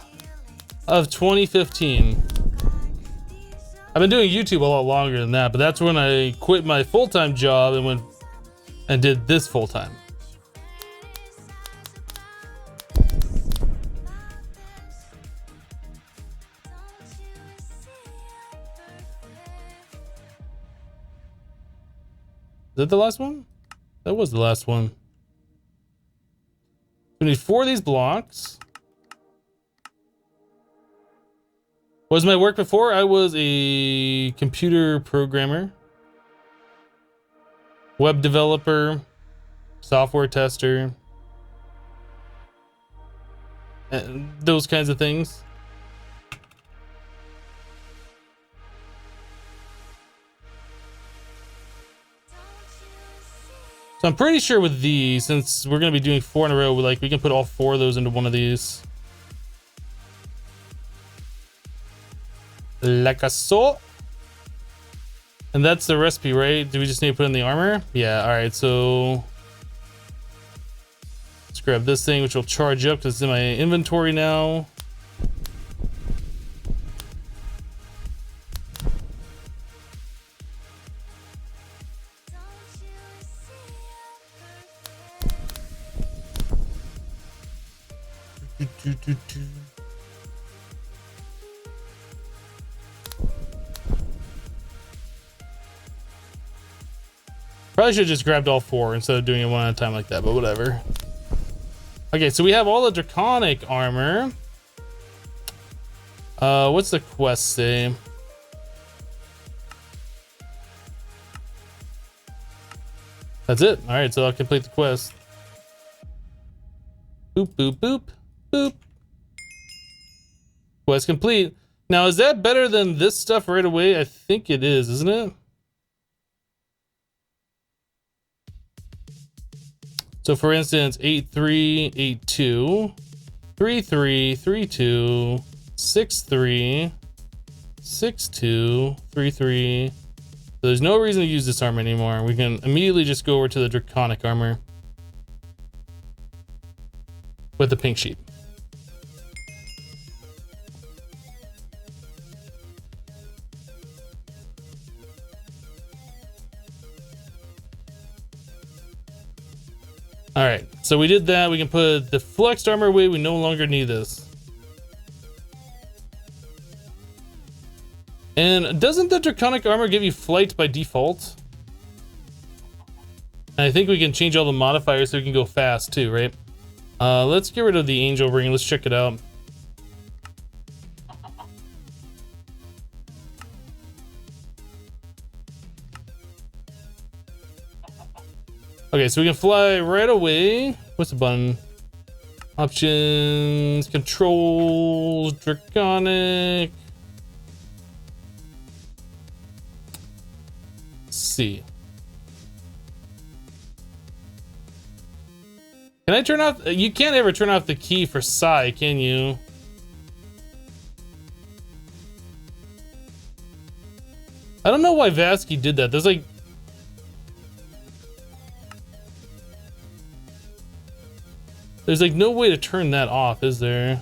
of 2015. I've been doing YouTube a lot longer than that, but that's when I quit my full-time job and went and did this full-time. Is that the last one? That was the last one. We need 4 of these blocks. What was my work before? I was a computer programmer, web developer, software tester, and those kinds of things. So I'm pretty sure with these, since we're going to be doing 4 in a row, like we can put all 4 of those into one of these. Like a so. And that's the recipe, right? Do we just need to put in the armor? Yeah, all right, so let's grab this thing, which will charge up because it's in my inventory now. Probably should have just grabbed all 4 instead of doing it one at a time like that, but whatever. Okay, so we have all the Draconic armor. What's the quest say? That's it. All right, so I'll complete the quest. Boop, boop, boop, boop. Quest complete. Now, is that better than this stuff right away? I think it is, isn't it? So for instance, 8382, 3332, 63, 62, 33. So there's no reason to use this armor anymore. We can immediately just go over to the Draconic armor with the pink sheep. All right, so we did that. We can put the flexed armor away. We no longer need this. And doesn't the Draconic armor give you flight by default? And I think we can change all the modifiers so we can go fast too, right? Let's get rid of the angel ring. Let's check it out. Okay, so we can fly right away. What's the button? Options, controls, Draconic. Let's see. Can I turn off? You can't ever turn off the key for Psy, can you? I don't know why Vasky did that. There's like... There's like no way to turn that off, is there?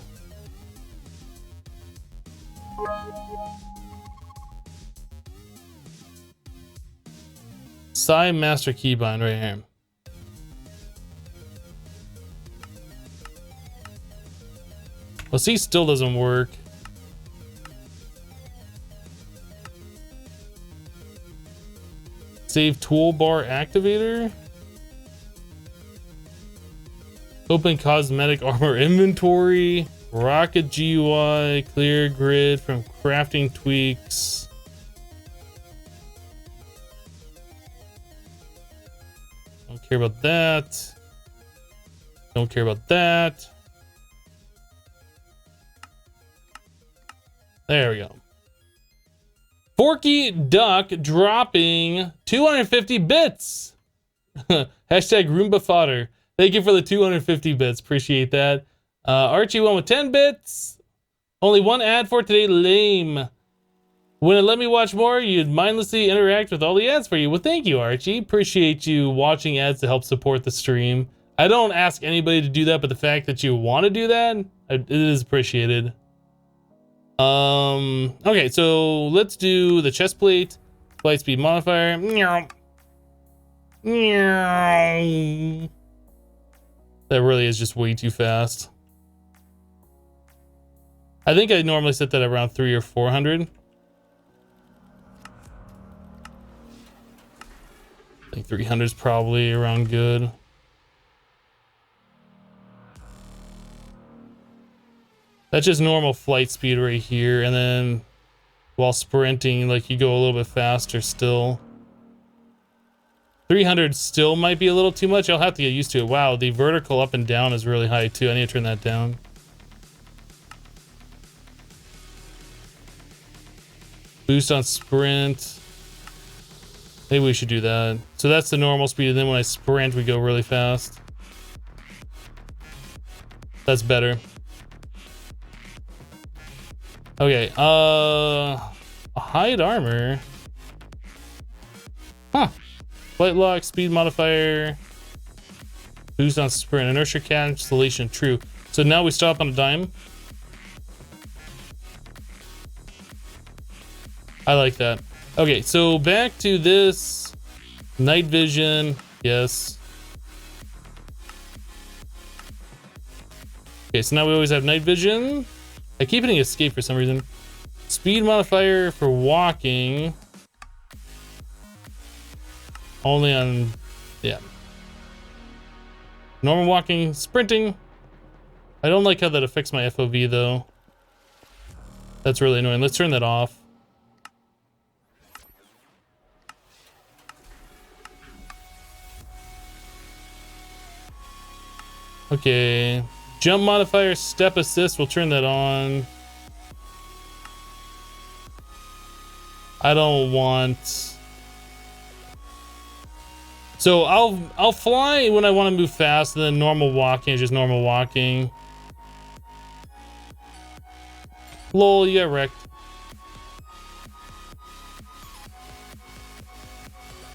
Psy Master Keybind right here. Well, see, still doesn't work. Save toolbar activator. Open cosmetic armor inventory. Rocket GUI. Clear grid from crafting tweaks. Don't care about that. Don't care about that. There we go. Forky Duck dropping 250 bits. Hashtag Roomba fodder. Thank you for the 250 bits. Appreciate that. Archie won with 10 bits. Only one ad for today. Lame. When it let me watch more, you'd mindlessly interact with all the ads for you. Well, thank you, Archie. Appreciate you watching ads to help support the stream. I don't ask anybody to do that, but the fact that you want to do that, it is appreciated. Okay, so let's do the chest plate, flight speed modifier. That really is just way too fast. I think I normally set that around 300 or 400. I think 300 is probably around good. That's just normal flight speed right here, and then while sprinting, like, you go a little bit faster still. 300 still might be a little too much. I'll have to get used to it. Wow, the vertical up and down is really high too. I need to turn that down. Boost on sprint. Maybe we should do that. So that's the normal speed, and then when I sprint, we go really fast. That's better. Okay, hide armor. Huh. Flight lock, speed modifier, boost on sprint, inertia cancellation, true. So now we stop on a dime. I like that. Okay, so back to this. Night vision, yes. Okay, so now we always have night vision. I keep hitting escape for some reason. Speed modifier for walking. Only on, yeah. Normal walking, sprinting. I don't like how that affects my FOV though. That's really annoying. Let's turn that off. Okay. Jump modifier, step assist, we'll turn that on. I don't want... So I'll fly when I want to move fast, and then normal walking is just normal walking. Lol, you got wrecked.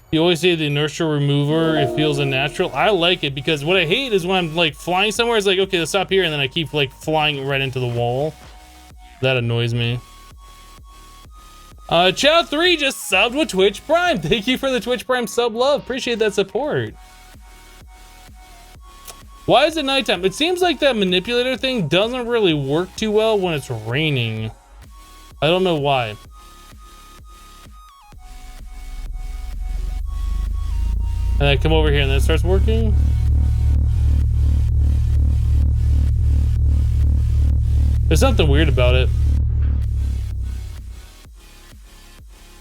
You always say the inertia remover, it feels unnatural. I like it because what I hate is when I'm like flying somewhere, it's like, okay, let's stop here, and then I keep like flying right into the wall. That annoys me. Chow3 just subbed with Twitch Prime. Thank you for the Twitch Prime sub love. Appreciate that support. Why is it nighttime? It seems like that manipulator thing doesn't really work too well when it's raining. I don't know why. And I come over here and then it starts working. There's something weird about it.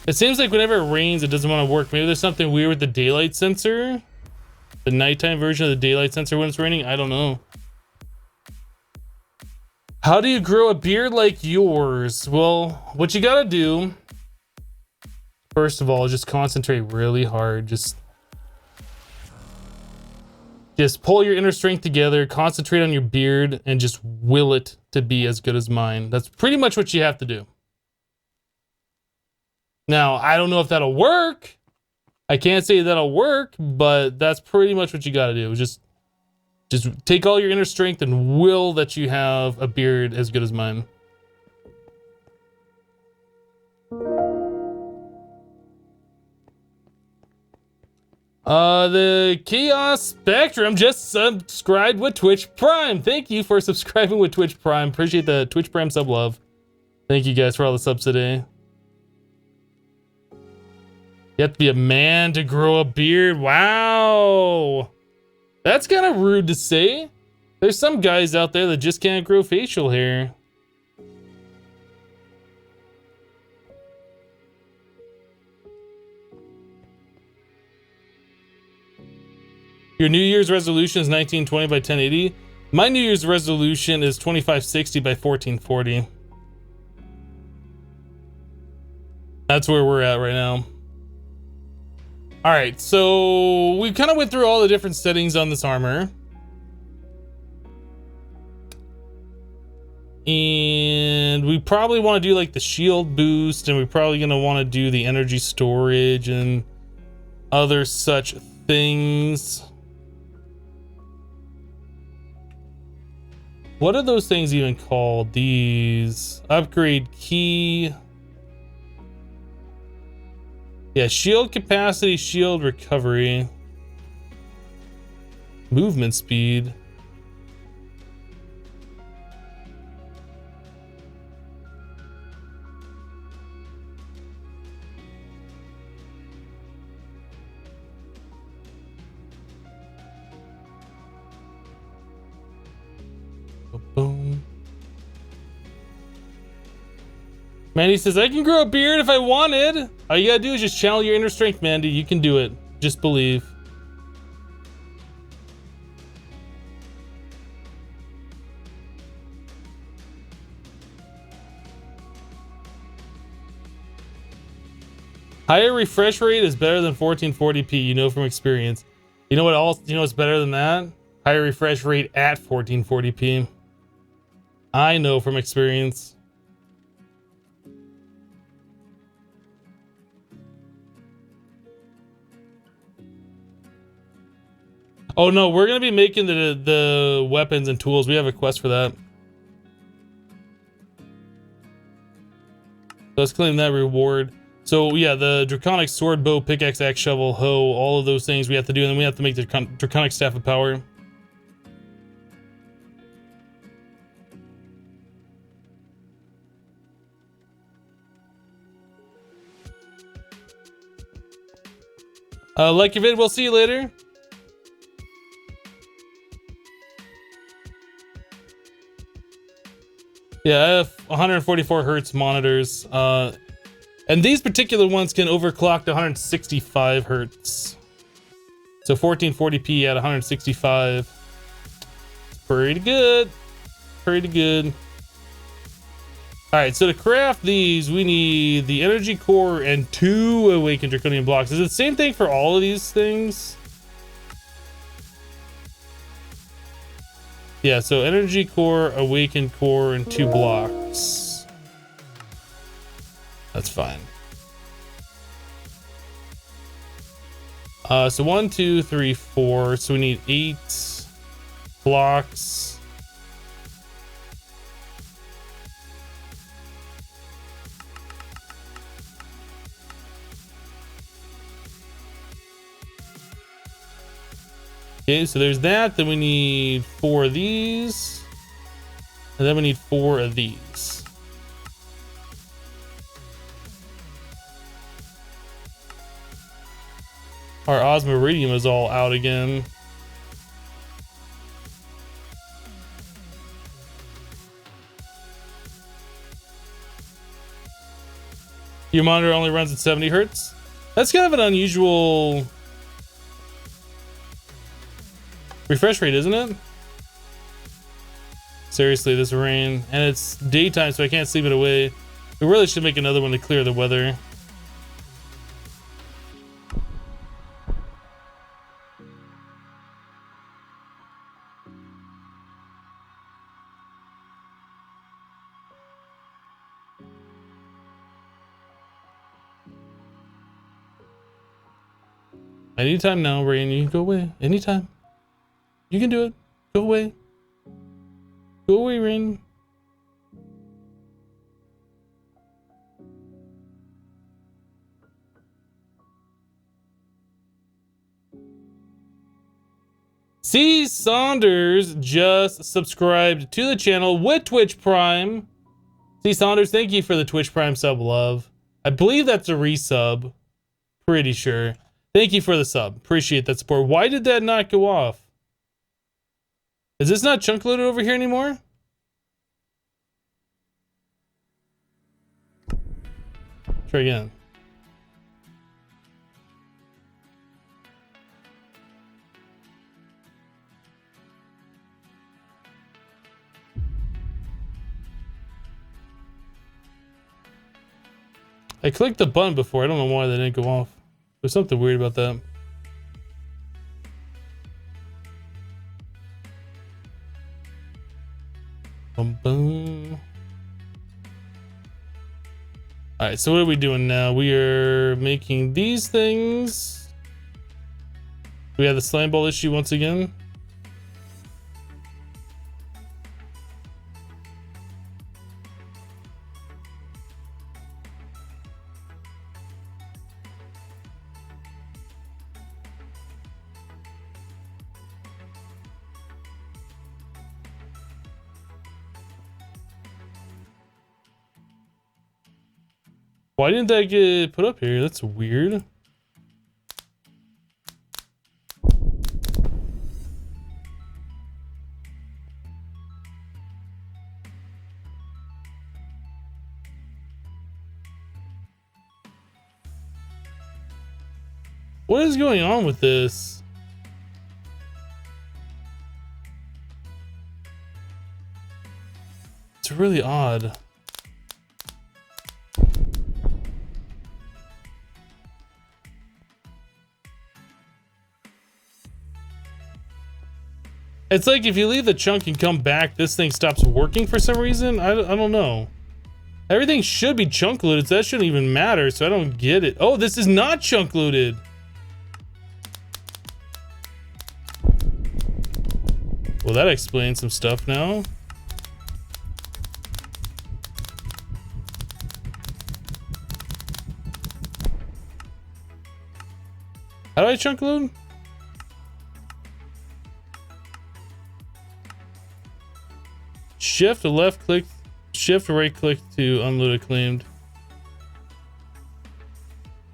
It seems like whenever it rains, it doesn't want to work. Maybe there's something weird with the daylight sensor. The nighttime version of the daylight sensor when it's raining. I don't know. How do you grow a beard like yours? Well, what you gotta do, first of all, is just concentrate really hard. Just pull your inner strength together, concentrate on your beard, and just will it to be as good as mine. That's pretty much what you have to do. Now, I don't know if that'll work. I can't say that'll work, but that's pretty much what you gotta do. Just take all your inner strength and will that you have a beard as good as mine. The Chaos Spectrum just subscribed with Twitch Prime. Thank you for subscribing with Twitch Prime. Appreciate the Twitch Prime sub love. Thank you guys for all the subs today. You have to be a man to grow a beard. Wow. That's kind of rude to say. There's some guys out there that just can't grow facial hair. Your New Year's resolution is 1920 by 1080. My New Year's resolution is 2560 by 1440. That's where we're at right now. All right, so we kind of went through all the different settings on this armor. And we probably want to do like the shield boost, and we're probably going to want to do the energy storage and other such things. What are those things even called? These upgrade key. Yeah, shield capacity, shield recovery, movement speed. Boom. Mandy says, I can grow a beard if I wanted. All you gotta do is just channel your inner strength, Mandy. You can do it. Just believe. Higher refresh rate is better than 1440p, you know from experience. You know what else? You know what's better than that? Higher refresh rate at 1440p. I know from experience. Oh no, we're gonna be making the weapons and tools. We have a quest for that. Let's claim that reward. So yeah, the Draconic sword, bow, pickaxe, axe, shovel, hoe, all of those things we have to do, and then we have to make the Draconic staff of power. Like your vid, we'll see you later. Yeah, I have 144 hertz monitors, and these particular ones can overclock to 165 hertz. So 1440p at 165. Pretty good. Pretty good. All right, so to craft these, we need the energy core and 2 awakened draconian blocks. Is it the same thing for all of these things? Yeah, so energy core, awakened core, and 2 blocks. That's fine. So 1, 2, 3, 4. So we need 8 blocks. Okay, so there's that. Then we need 4 of these. And then we need 4 of these. Our osmiridium is all out again. Your monitor only runs at 70 hertz. That's kind of an unusual refresh rate, isn't it? Seriously, this rain. And it's daytime, so I can't sleep it away. We really should make another one to clear the weather. Anytime now, Rain. You can go away. Anytime. You can do it. Go away. Go away, Rain. C. Saunders just subscribed to the channel with Twitch Prime. C. Saunders, thank you for the Twitch Prime sub, love. I believe that's a resub. Pretty sure. Thank you for the sub. Appreciate that support. Why did that not go off? Is this not chunk loaded over here anymore? Try again. I clicked the button before. I don't know why they didn't go off. There's something weird about that. Boom, boom. All right, so what are we doing now? We are making these things. We have the slime ball issue once again. Why didn't that get put up here? That's weird. What is going on with this? It's really odd. It's like if you leave the chunk and come back, this thing stops working for some reason. I don't know. Everything should be chunk looted, so that shouldn't even matter, so I don't get it. Oh, this is not chunk looted. Well, that explains some stuff now. How do I chunk load? Shift left click, shift right click to unload a claimed.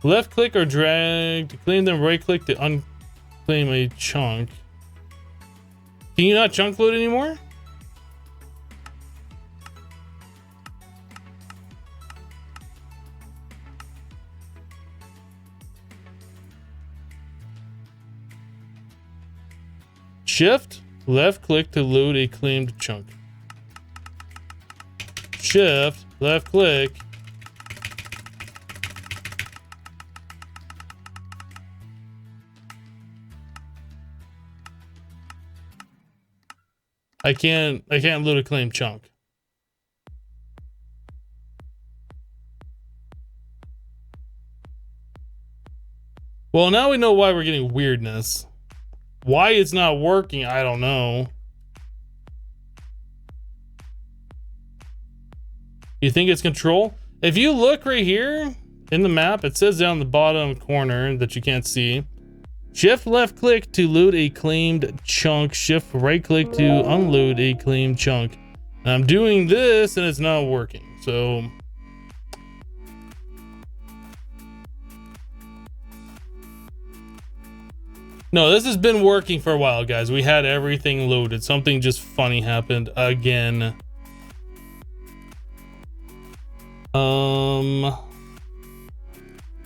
Left click or drag to claim them, right click to unclaim a chunk. Can you not chunk load anymore? Shift left click to load a claimed chunk. Shift left click. I can't load a claim chunk. Well, now we know why we're getting weirdness. Why it's not working, I don't know. You think it's control? If you look right here in the map, it says down the bottom corner that you can't see. Shift left click to load a claimed chunk. Shift right click to unload a claimed chunk. And I'm doing this and it's not working. So no, this has been working for a while, guys. We had everything loaded. Something just funny happened again.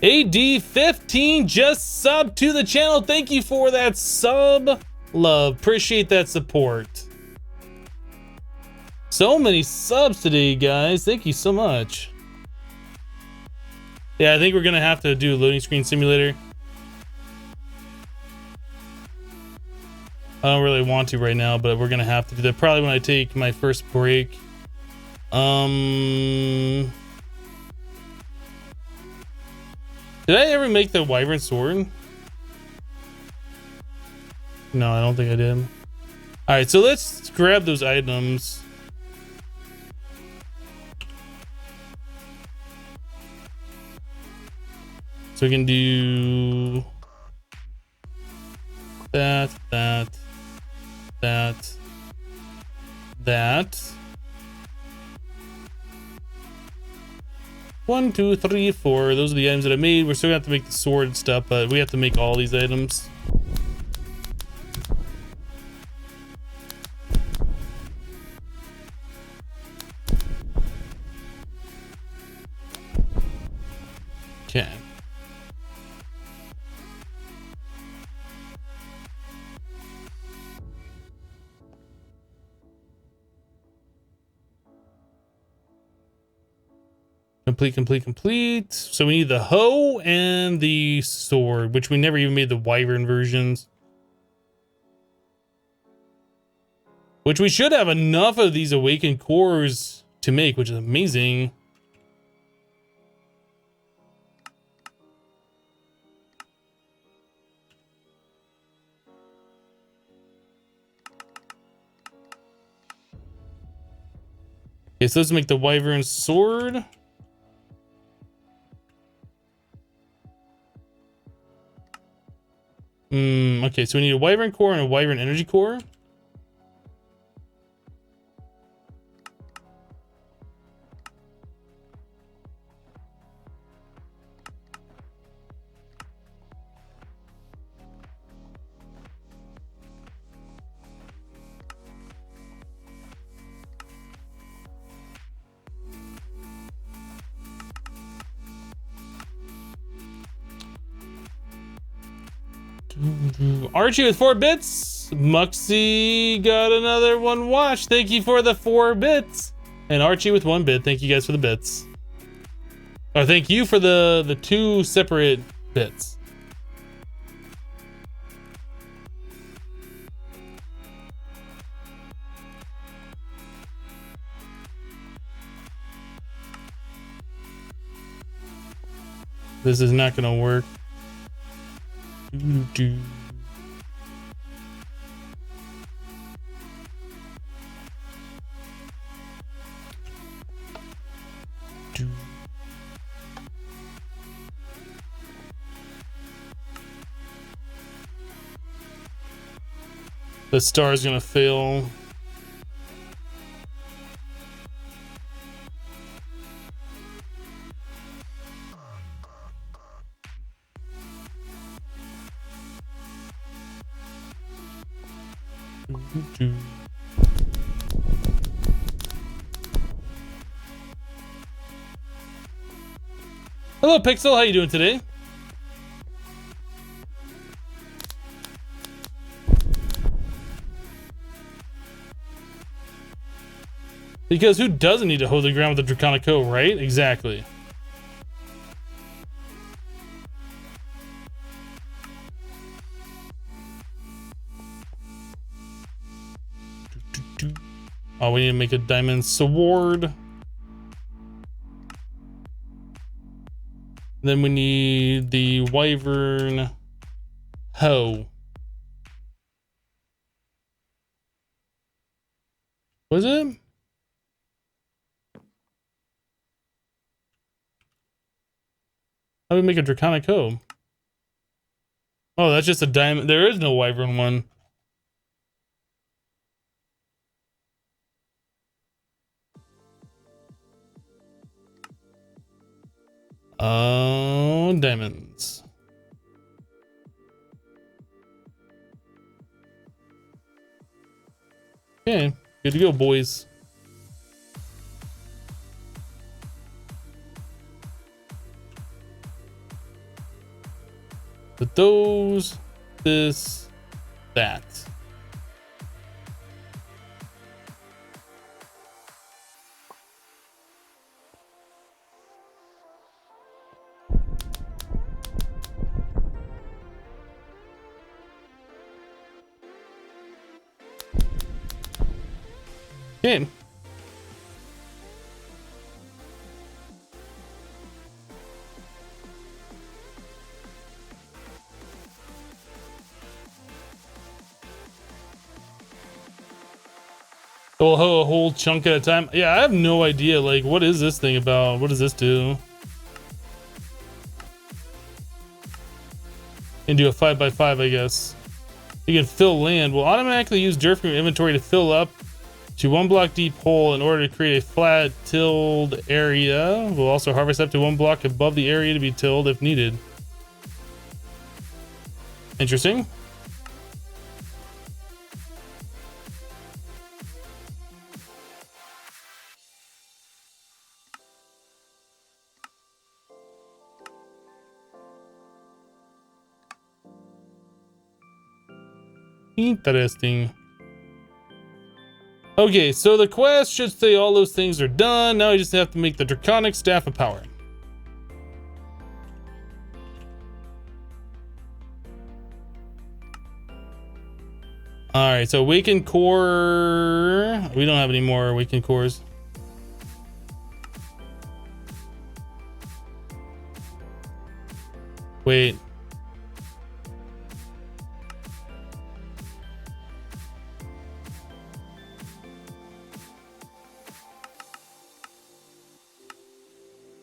AD15 just subbed to the channel. Thank you for that sub. Love. Appreciate that support. So many subs today, guys. Thank you so much. Yeah, I think we're gonna have to do a loading screen simulator. I don't really want to right now, but we're gonna have to do that probably when I take my first break. Did I ever make the wyvern sword? No, I don't think I did. All right, so let's grab those items. So we can do that. 1, 2, 3, 4. Those are the items that I made. We're still gonna have to make the sword and stuff, but we have to make all these items. Okay. Complete. So we need the hoe and the sword, which we never even made the wyvern versions. Which we should have enough of these awakened cores to make, which is amazing. Okay, so let's make the wyvern sword. Okay, so we need a wyvern core and a wyvern energy core. Archie with 4 bits. Muxie got another one watch. Thank you for the 4 bits. And Archie with 1 bit. Thank you guys for the bits. Or thank you for the 2 separate bits. This is not gonna work. The star is gonna fail. Hello Pixel, how you doing today? Because who doesn't need to hold the ground with the Draconic Code, right? Exactly. Oh, we need to make a diamond sword. Then we need the wyvern hoe. Was it? How do we make a Draconic hoe? Oh, that's just a diamond. There is no wyvern one. Oh, diamonds. Okay, good to go, boys. But those, this, that. Okay. Oh, a whole chunk at a time. Yeah, I have no idea. Like, what is this thing about? What does this do? And do a 5x5, I guess. You can fill land. Will automatically use dirt from your inventory to fill up to 1 block deep hole in order to create a flat tilled area. We'll also harvest up to 1 block above the area to be tilled if needed. Interesting. Interesting. Okay, so the quest should say all those things are done. Now I just have to make the Draconic Staff of Power. Alright, so Awakened Core. We don't have any more Awakened Cores. Wait.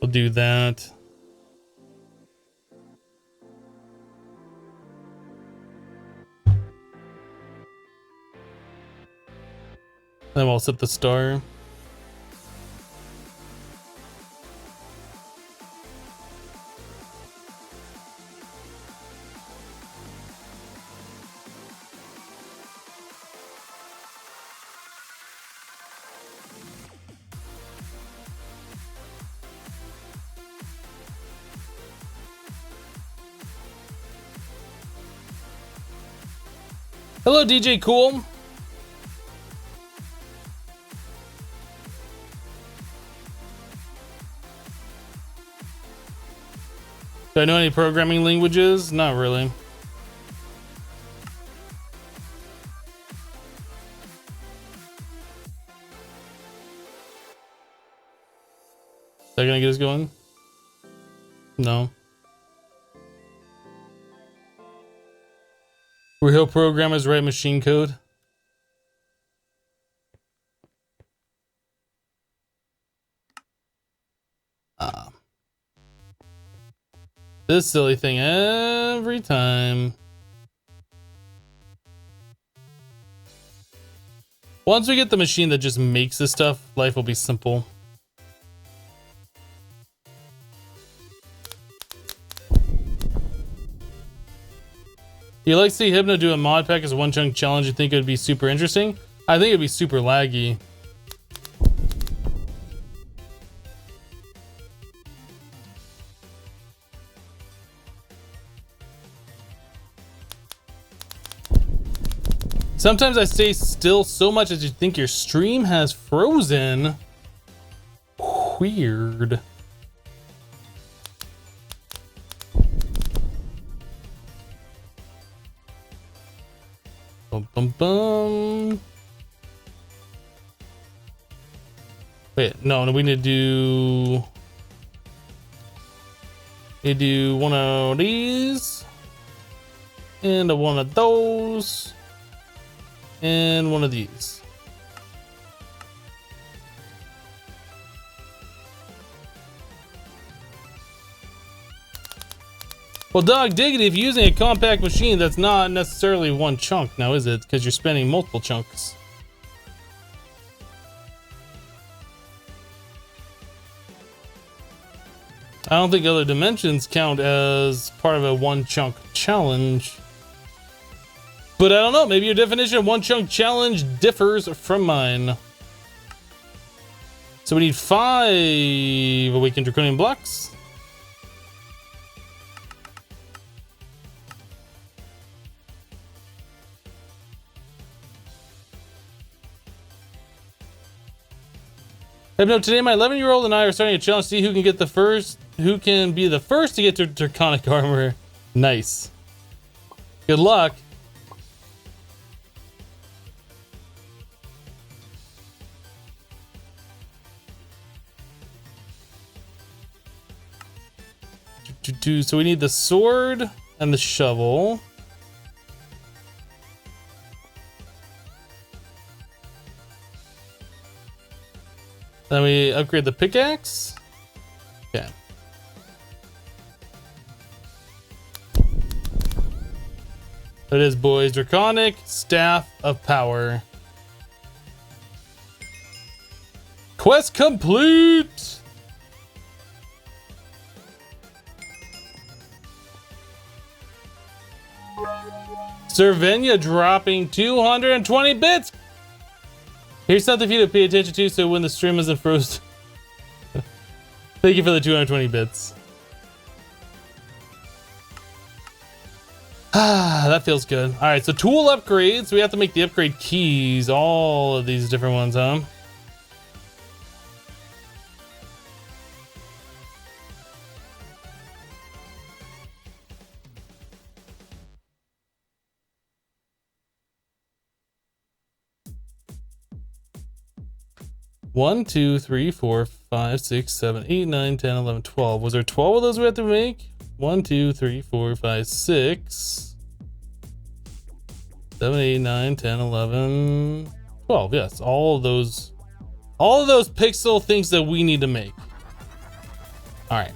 We'll do that. Then we'll set the star. Hello, DJ Cool. Do I know any programming languages? Not really. Is that gonna get us going? No. Real programmers write machine code. This silly thing every time. Once we get the machine that just makes this stuff, life will be simple. You like to see Hypno do a mod pack as a one chunk challenge? You think it would be super interesting? I think it'd be super laggy. Sometimes I stay still so much as you think your stream has frozen. Weird. Bum, bum, bum. Wait, no, we need to do one of these and one of those and one of these. Well, dog diggity, if you're using a compact machine, that's not necessarily one chunk now, is it? Because you're spending multiple chunks. I don't think other dimensions count as part of a one chunk challenge. But I don't know, maybe your definition of one chunk challenge differs from mine. So we need 5 awakened draconian blocks. No, today my 11-year-old and I are starting a challenge to see who can be the first to get to Draconic armor. Nice. Good luck. So we need the sword and the shovel. Then we upgrade the pickaxe. Okay. There it is, boys. Draconic Staff of Power. Quest complete! Cervenia dropping 220 bits. Here's something for you to pay attention to so when the stream isn't frozen. Thank you for the 220 bits. Ah, that feels good. All right, so tool upgrades. We have to make the upgrade keys. All of these different ones, huh? One, two, three, four, 5, 6, 7, 8, 9, 10, 11, 12. Was there 12 of those we have to make? 1, 2, 3, 4, 5, 6. 7, 8, 9, 10, 11, 12. Yes, all of those pixel things that we need to make. All right.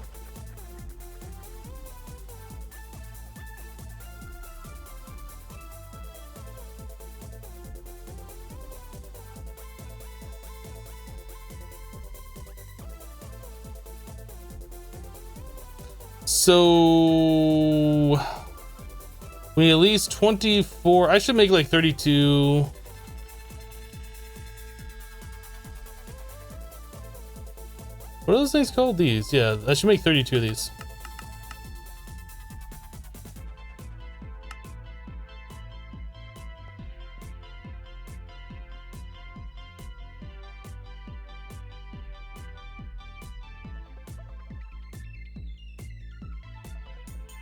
So we need at least 24. I should make like 32. What are those things called? These. Yeah, I should make 32 of these.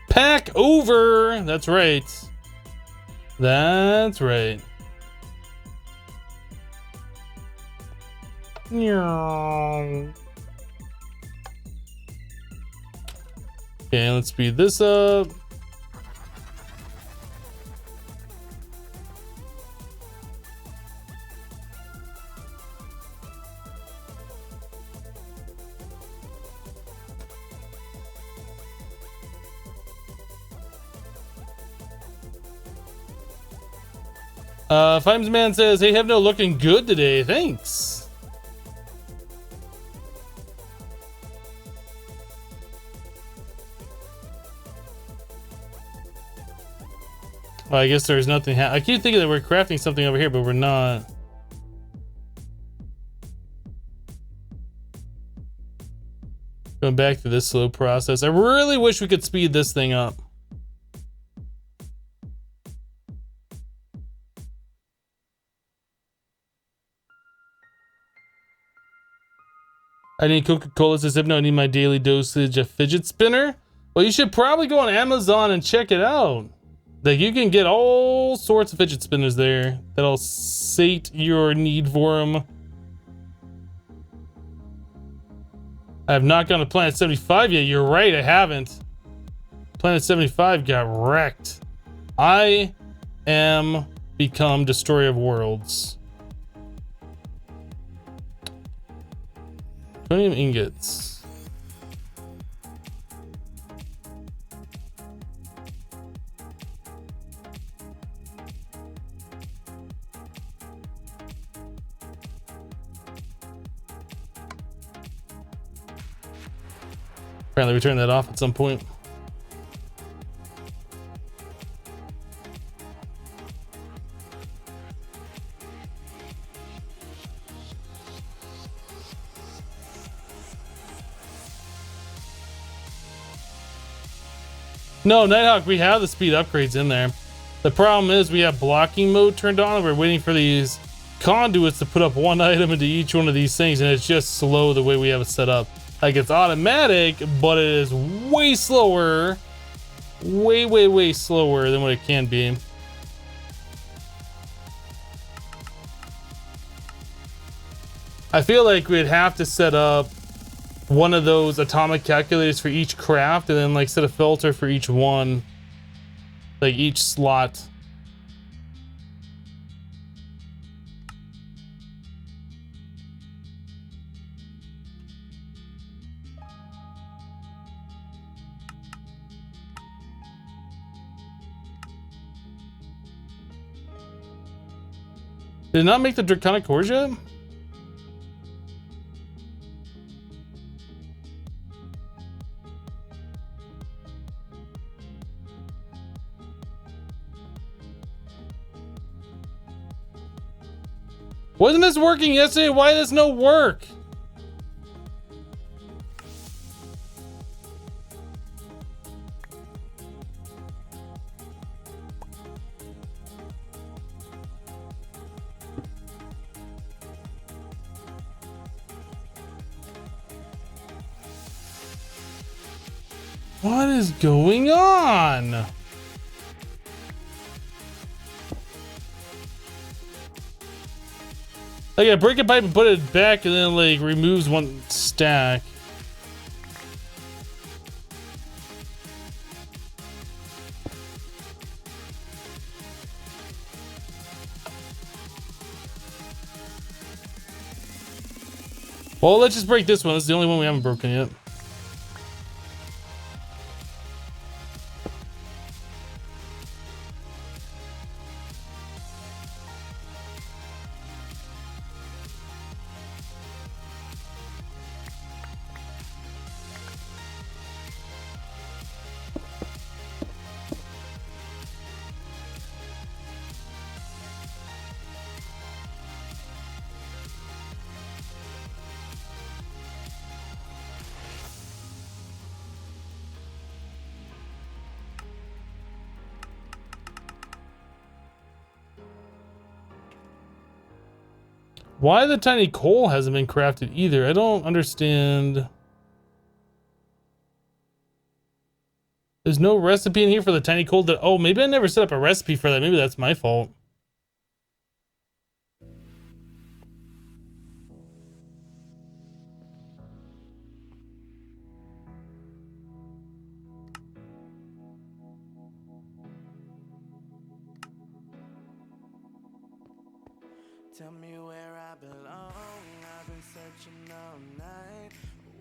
Pack over. That's right. That's right. Okay, let's speed this up. Fimes Man says, hey, have no looking good today. Thanks. Well, I guess there's nothing. I keep thinking that we're crafting something over here, but we're not. Going back to this slow process. I really wish we could speed this thing up. I need Coca-Cola. Says Hypno, I need my daily dosage of fidget spinner. Well, you should probably go on Amazon and check it out. Like, you can get all sorts of fidget spinners there that'll sate your need for them. I have not gone to Planet 75 yet. You're right, I haven't. Planet 75 got wrecked. I am become Destroyer of Worlds. 20 ingots. Apparently we turned that off at some point. No, Nighthawk, we have the speed upgrades in there. The problem is we have blocking mode turned on and we're waiting for these conduits to put up one item into each one of these things, and it's just slow the way we have it set up. Like, it's automatic, but it is way slower. Way slower than what it can be. I feel like we'd have to set up one of those atomic calculators for each craft and then like set a filter for each one, like each slot. Did it not make the Draconic cores yet? Wasn't this working yesterday? Why does no work? What is going on? Like, I break a pipe and put it back and then like removes one stack. Well, let's just break this one. It's the only one we haven't broken yet. Why the tiny coal hasn't been crafted either? I don't understand. There's no recipe in here for the tiny coal that... Oh, maybe I never set up a recipe for that. Maybe that's my fault.
Tell me where I belong. I've been searching all night.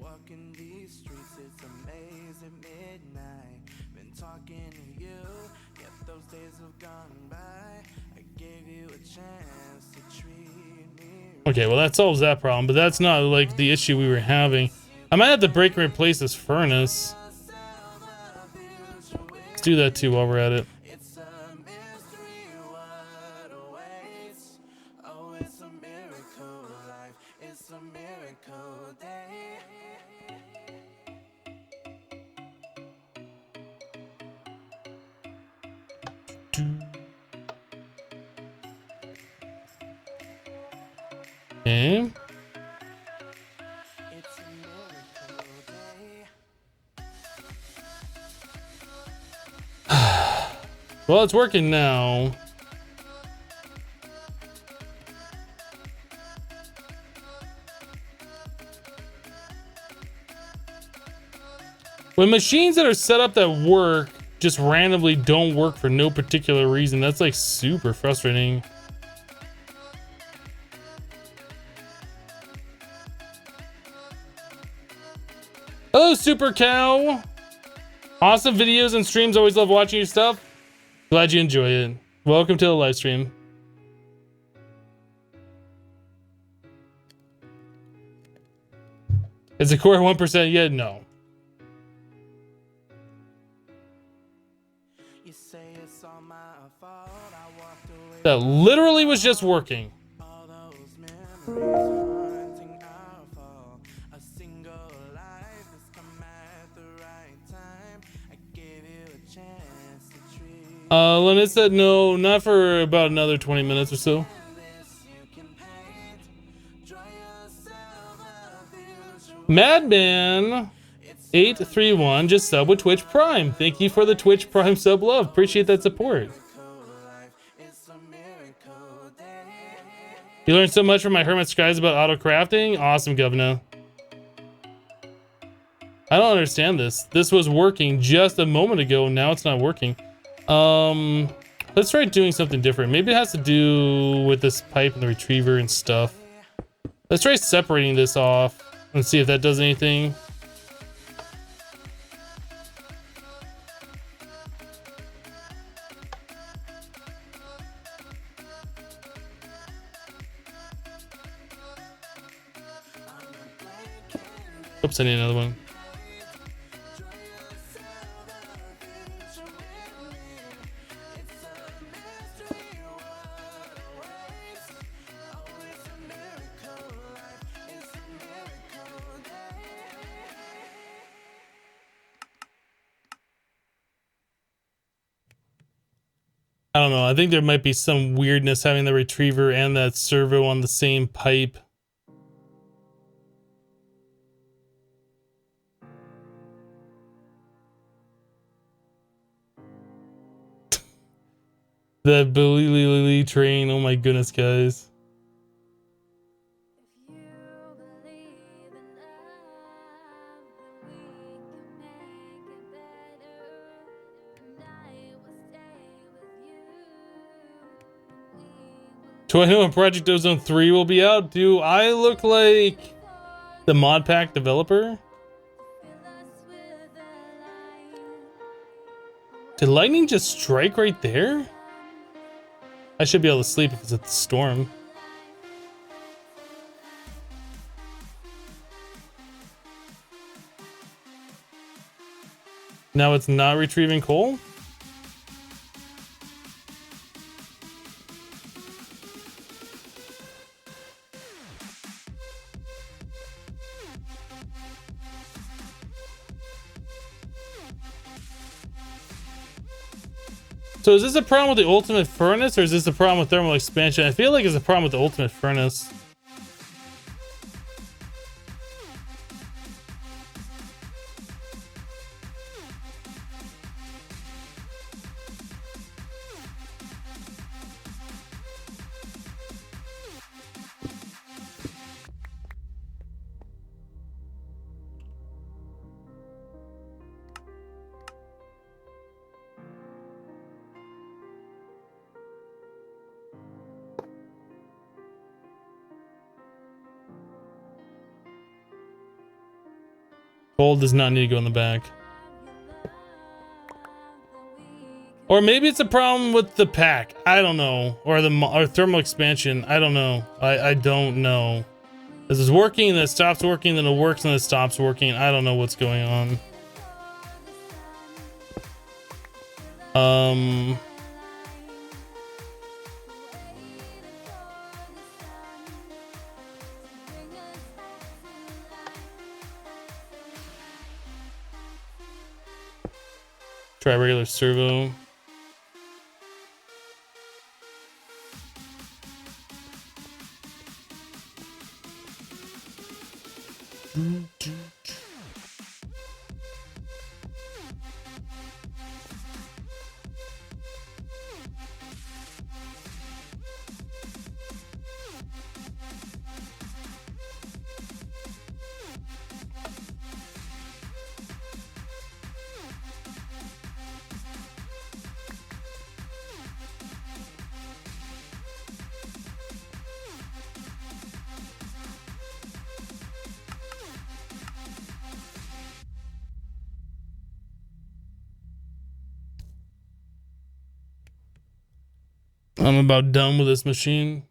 Walking these streets, it's amazing midnight. Been talking to you, yet those days have gone by. I gave you a chance to treat me.
Okay, well that solves that problem, but that's not like the issue we were having. I might have to break and replace this furnace. Let's do that too while we're at it. Okay. Well, it's working now. When machines that are set up that work just randomly don't work for no particular reason, that's like super frustrating. Hello, Super Cow. Awesome videos and streams. Always love watching your stuff. Glad you enjoy it. Welcome to the live stream. Is the core 1% yet? No. That literally was just working. Lynette said no, not for about another 20 minutes or so. Madman 831 just sub with Twitch Prime. Thank you for the Twitch Prime sub love. Appreciate that support. You learned so much from my Hermit Skies about auto crafting. Awesome, Governor. I don't understand this. This was working just a moment ago. Now it's not working. Let's try doing something different. Maybe it has to do with this pipe and the retriever and stuff. Let's try separating this off and see if that does anything. Oops, I need another one. I don't know. I think there might be some weirdness having the retriever and that servo on the same pipe. That Billy train. Oh my goodness, guys. Do I know when Project Ozone 3 will be out? Do I look like the MODPACK developer? Did lightning just strike right there? I should be able to sleep if it's a storm. Now it's not retrieving coal? So is this a problem with the ultimate furnace, or is this a problem with thermal expansion? I feel like it's a problem with the ultimate furnace. Coal does not need to go in the back. Or maybe it's a problem with the pack. I don't know. Or the thermal expansion. I don't know. I don't know. This is working, then it stops working, then it works, and then it stops working. I don't know what's going on. Try regular servo. I'm about done with this machine.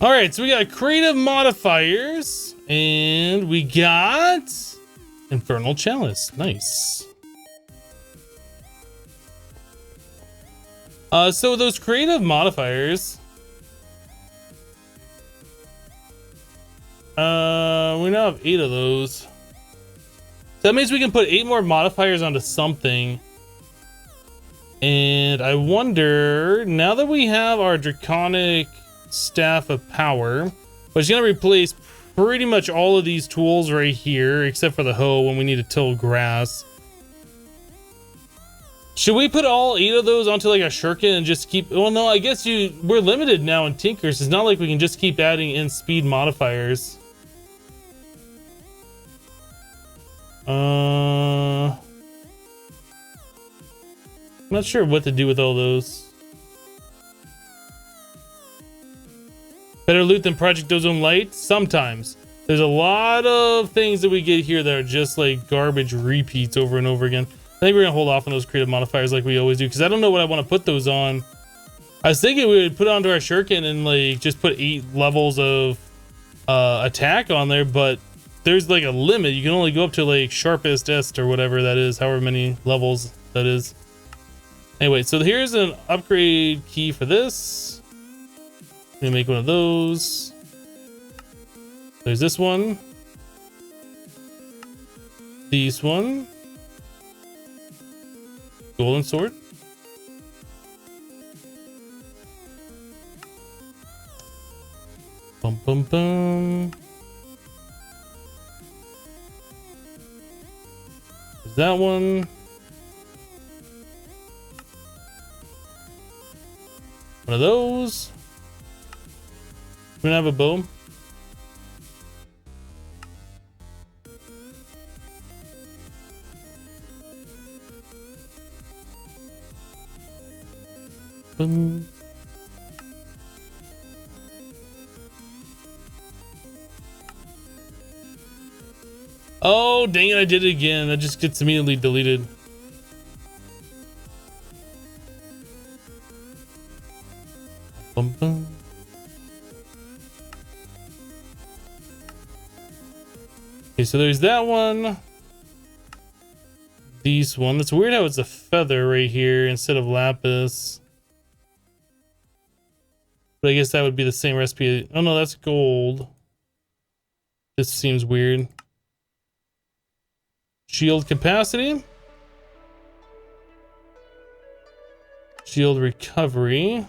All right, so we got creative modifiers, and we got infernal chalice. Nice. So those creative modifiers, we now have 8 of those. So that means we can put 8 more modifiers onto something. And I wonder, now that we have our Draconic Staff of Power, which is going to replace pretty much all of these tools right here, except for the hoe when we need to till grass. Should we put all 8 of those onto like a shuriken and just keep... Well, no, I guess we're limited now in Tinkers. It's not like we can just keep adding in speed modifiers. I'm not sure what to do with all those. Better loot than Project Ozone Light? Sometimes. There's a lot of things that we get here that are just like garbage repeats over and over again. I think we're going to hold off on those creative modifiers like we always do, because I don't know what I want to put those on. I was thinking we would put it onto our shuriken and like just put 8 levels of attack on there, but there's like a limit. You can only go up to like sharpest est or whatever that is, however many levels that is. Anyway, so here's an upgrade key for this. I'm gonna make one of those. There's this one. This one. Golden sword. Bum bum bum. There's that one. One of those. We don't have a bow. Boom. Oh, dang it, I did it again. That just gets immediately deleted. Bum, bum. Okay, so there's that one. This one. That's weird how it's a feather right here instead of lapis. But I guess that would be the same recipe. Oh no, that's gold. This seems weird. Shield capacity. Shield recovery.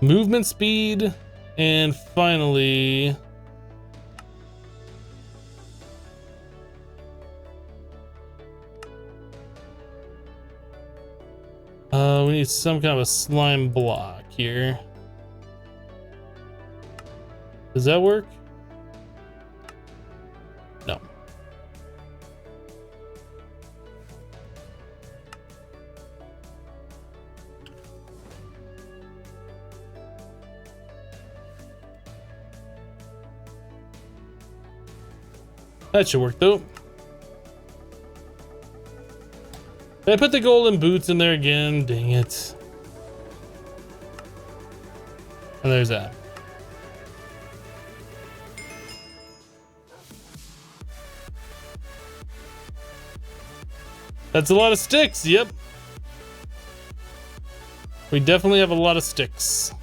Movement speed, and finally we need some kind of a slime block here. Does that work? No. That should work though. I put the golden boots in there again. Dang it. And there's that. That's a lot of sticks. Yep. We definitely have a lot of sticks.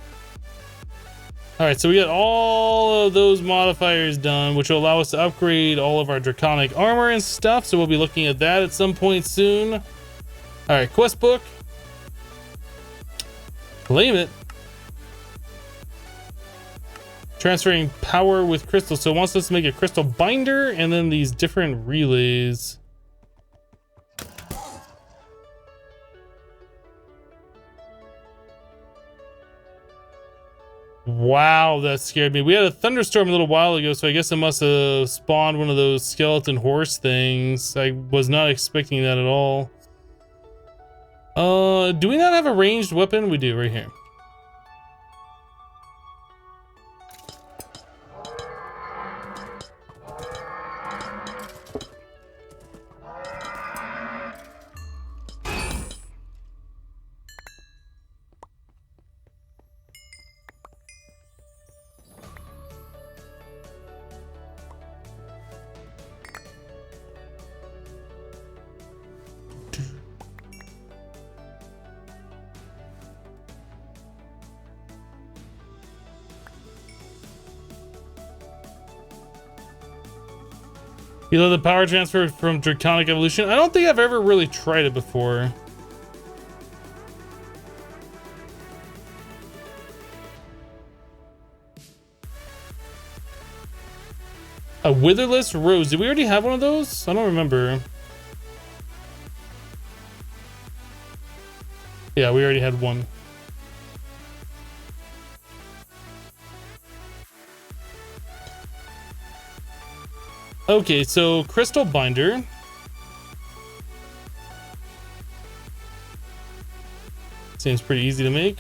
All right, so we got all of those modifiers done, which will allow us to upgrade all of our Draconic armor and stuff. So we'll be looking at that at some point soon. All right, quest book. Claim it. Transferring power with crystals. So it wants us to make a crystal binder and then these different relays. Wow, that scared me. We had a thunderstorm a little while ago, so I guess it must have spawned one of those skeleton horse things. I was not expecting that at all. Do we not have a ranged weapon? We do, right here. You know the power transfer from Draconic Evolution? I don't think I've ever really tried it before. A witherless rose. Did we already have one of those? I don't remember. Yeah, we already had one. Okay, so crystal binder. Seems pretty easy to make.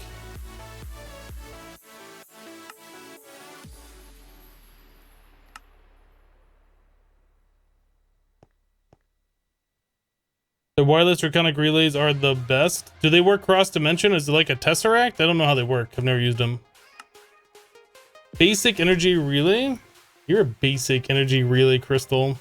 The wireless Draconic relays are the best. Do they work cross-dimension? Is it like a tesseract? I don't know how they work. I've never used them. Basic energy relay? You're a basic energy relay crystal.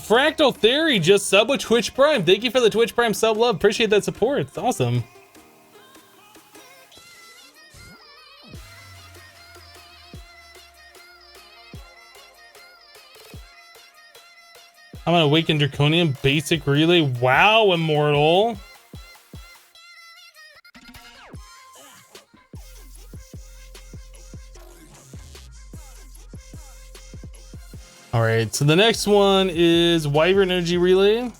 Fractal Theory just sub with Twitch Prime. Thank you for the Twitch Prime sub, love. Appreciate that support. It's awesome. I'm gonna awaken Draconian basic relay. Wow, Immortal. All right, so the next one is Wyvern Energy Relay.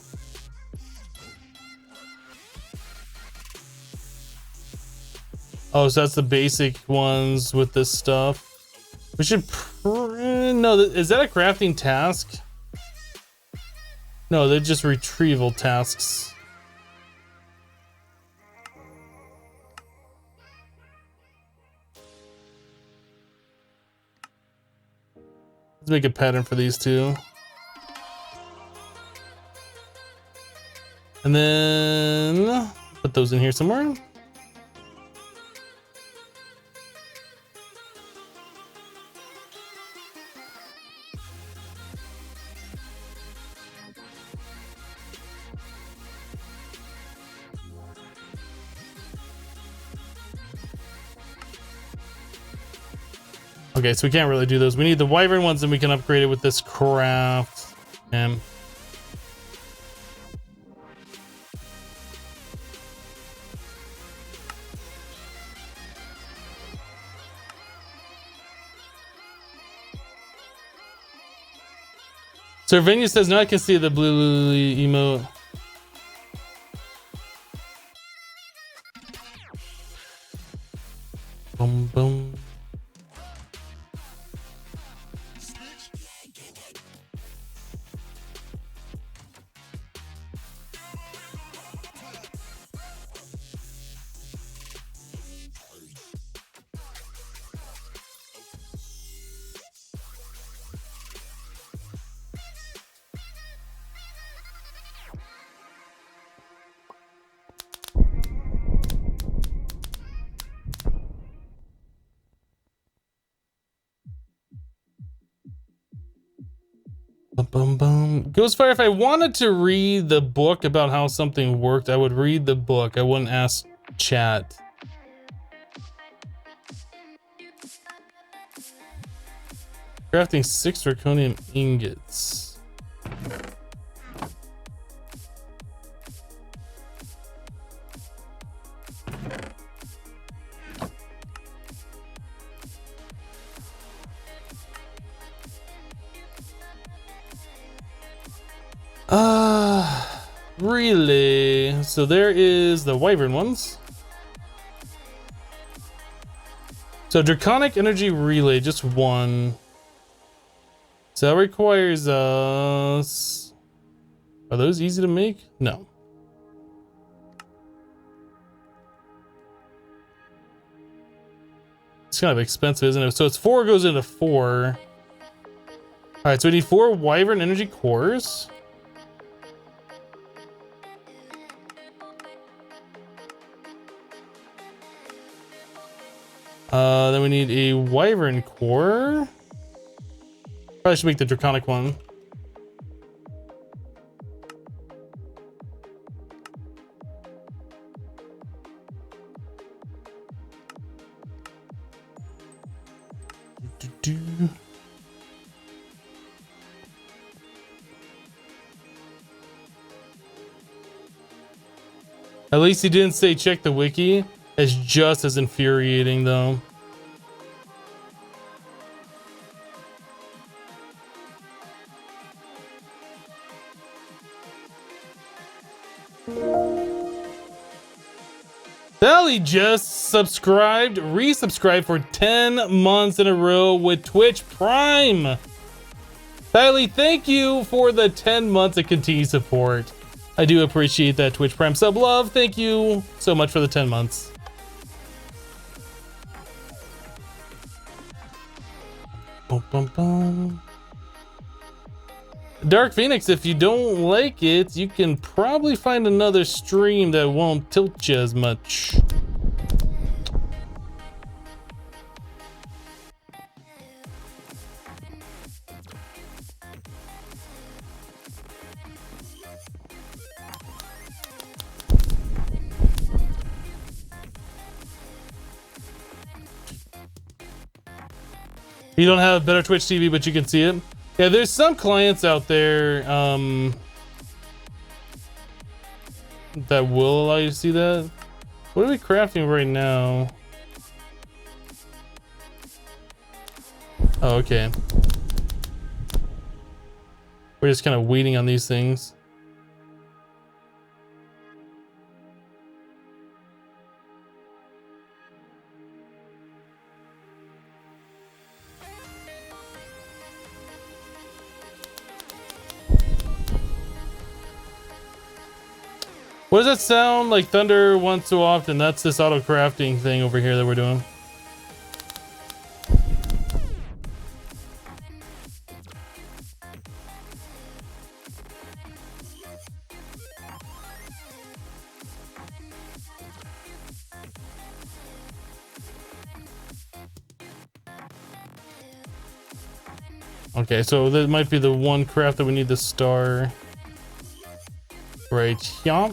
Oh, so that's the basic ones with this stuff. We should, no, is that a crafting task? No, they're just retrieval tasks. Let's make a pattern for these two. And then put those in here somewhere. Okay, so we can't really do those. We need the wyvern ones, and we can upgrade it with this craft. So Venya says, now I can see the blue lily emote. Boom, boom. Boom, boom. Ghostfire, if I wanted to read the book about how something worked, I would read the book. I wouldn't ask chat. Crafting 6 Draconium ingots. Really? So there is the wyvern ones. So Draconic Energy Relay, just one. So that requires us... Are those easy to make? No. It's kind of expensive, isn't it? So it's 4 goes into 4. All right, so we need 4 wyvern energy cores. Then we need a wyvern core. Probably should make the draconic one. At least he didn't say check the wiki. It's just as infuriating though. Sally just subscribed, resubscribed for 10 months in a row with Twitch Prime. Kylie, thank you for the 10 months of continued support. I do appreciate that Twitch Prime sub love. Thank you so much for the 10 months. Bum, bum, bum. Dark Phoenix, if you don't like it, you can probably find another stream that won't tilt you as much. You don't have a better Twitch TV, but you can see it. Yeah, there's some clients out there that will allow you to see that. What are we crafting right now? Oh, okay. We're just kind of waiting on these things. What does that sound like? Thunder once so often. That's this auto crafting thing over here that we're doing. Okay, so that might be the one craft that we need the star right here.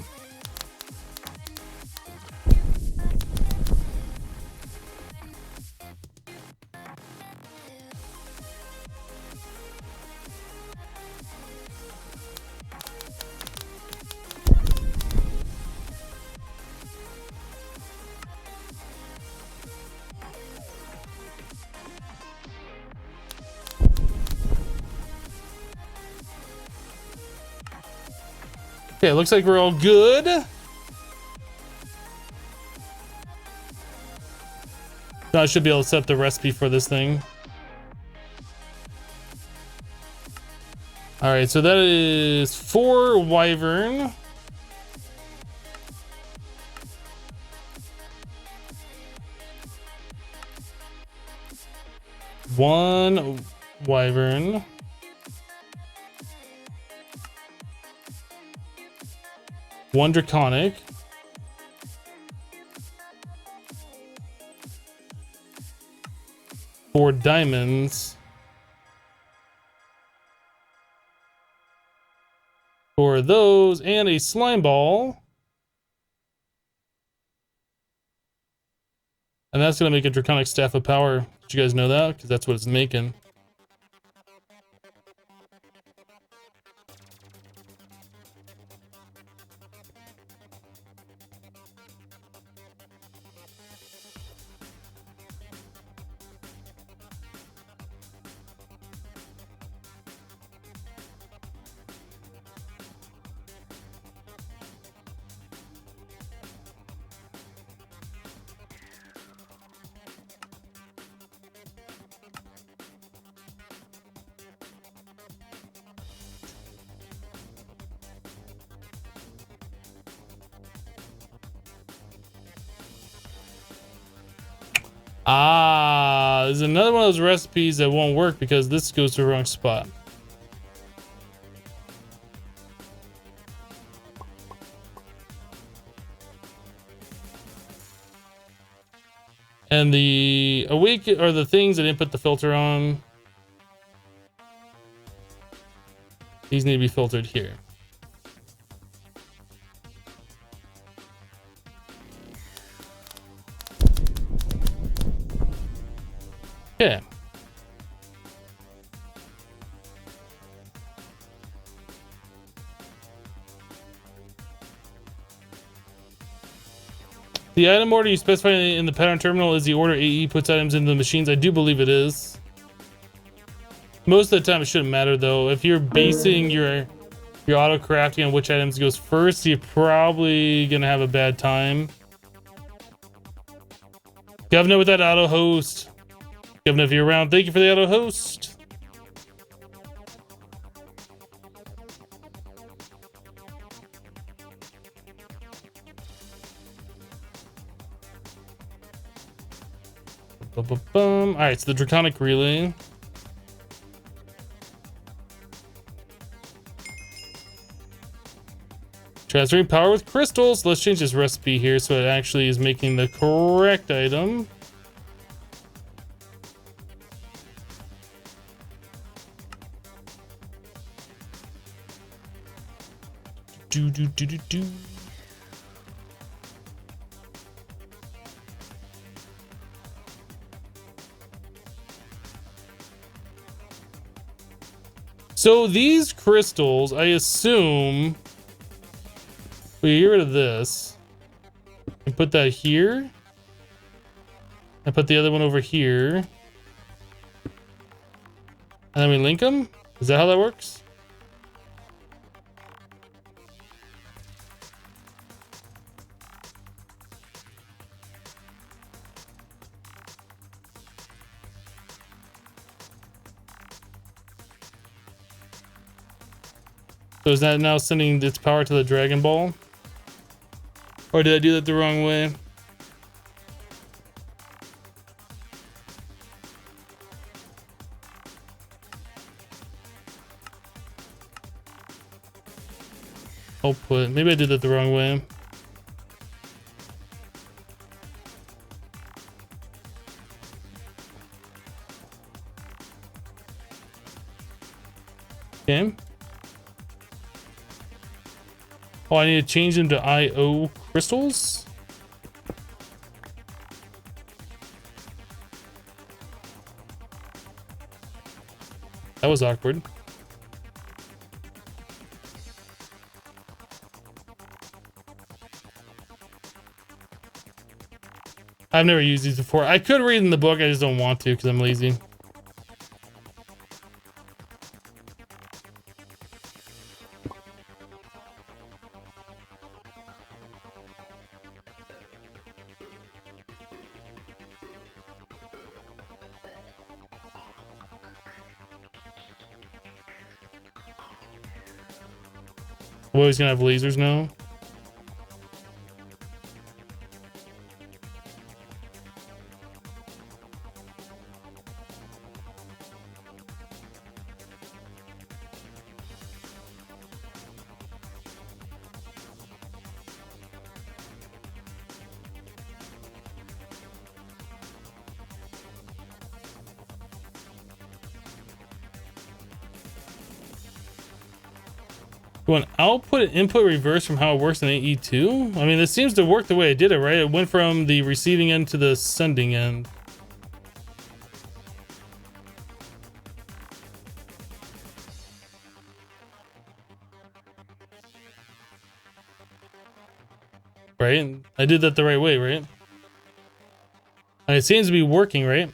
Okay, it looks like we're all good. Now I should be able to set the recipe for this thing. All right, so that is 4 wyvern. One wyvern. One draconic. Four diamonds. For those, and a slime ball. And that's gonna make a draconic staff of power. Did you guys know that? Because that's what it's making. Ah, there's another one of those recipes that won't work because this goes to the wrong spot. And the awake or the things that didn't put the filter on, these need to be filtered here. Okay. The item order you specify in the pattern terminal is the order AE puts items into the machines. I do believe it is. Most of the time it shouldn't matter though. If you're basing your auto crafting on which items goes first, you're probably gonna have a bad time. Governor with that auto host. Governor, if you're around, thank you for the auto host. All right, so the Draconic relay. Transferring power with crystals. Let's change this recipe here so it actually is making the correct item. Do. So these crystals, I assume we get rid of this and put that here. I put the other one over here. And then we link them? Is that how that works? So is that now sending its power to the Dragon Ball? Or did I do that the wrong way? Output. Maybe I did that the wrong way. Okay. Oh, I need to change them to IO crystals? That was awkward. I've never used these before. I could read in the book, I just don't want to because I'm lazy. Well, he's gonna have lasers now. You want output and input reverse from how it works in AE2? I mean, this seems to work the way I did it, right? It went from the receiving end to the sending end. Right? I did that the right way, right? And it seems to be working, right?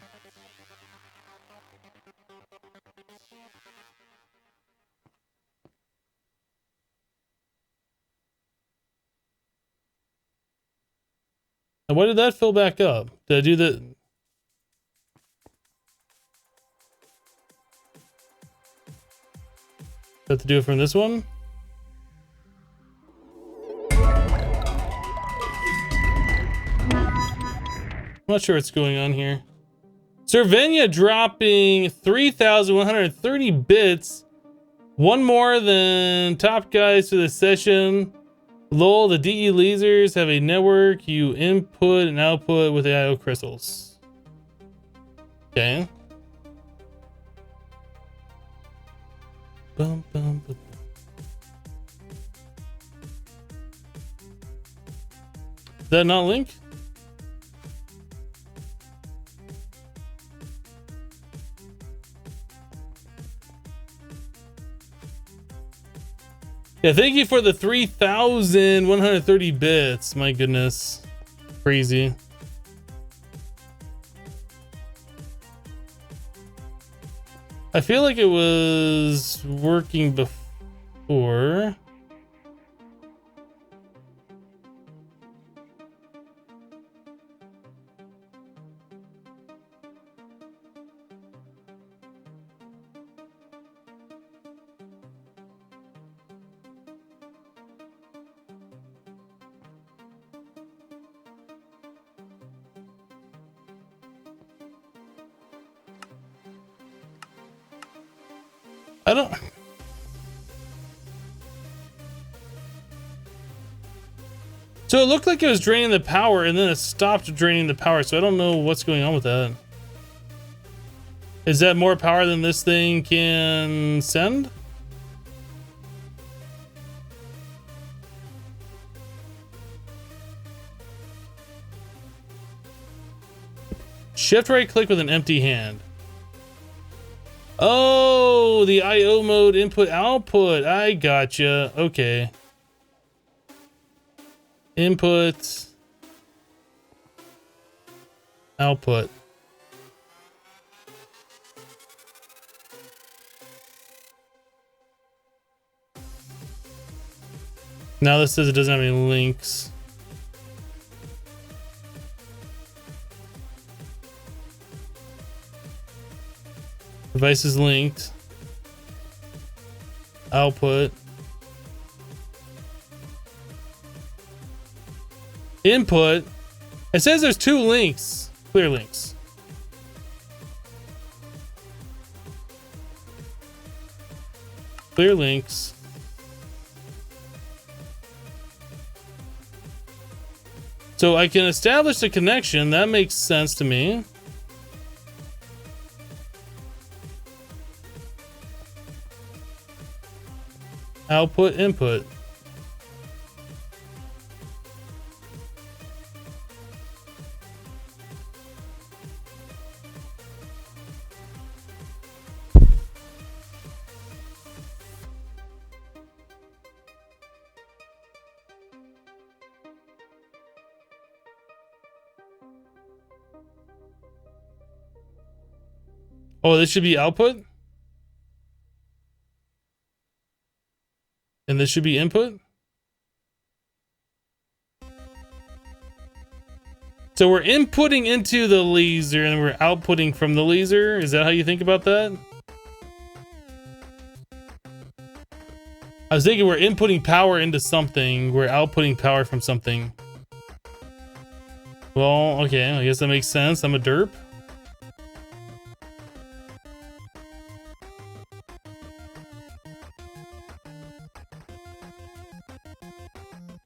Now, why did that fill back up? Did I do the... Have to do it from this one? I'm not sure what's going on here. Cervenia dropping 3,130 bits. One more than top guys to the session. Lol, the DE lasers have a network. You input and output with the IO crystals. Okay. Bum, bum, bum. Is that not link? Yeah, thank you for the 3,130 bits. My goodness. Crazy. I feel like it was working before. I don't. So it looked like it was draining the power and then it stopped draining the power. So I don't know what's going on with that. Is that more power than this thing can send? Shift right click with an empty hand. Oh, the IO mode input output. I gotcha. Okay. Input. Output. Now this says it doesn't have any links. Device is linked. Output. Input. It says there's 2 links. Clear links. Clear links. So I can establish the connection. That makes sense to me. Output, input. Oh, this should be output? And this should be input? So we're inputting into the laser and we're outputting from the laser? Is that how you think about that? I was thinking we're inputting power into something, we're outputting power from something. Well, okay, I guess that makes sense. I'm a derp.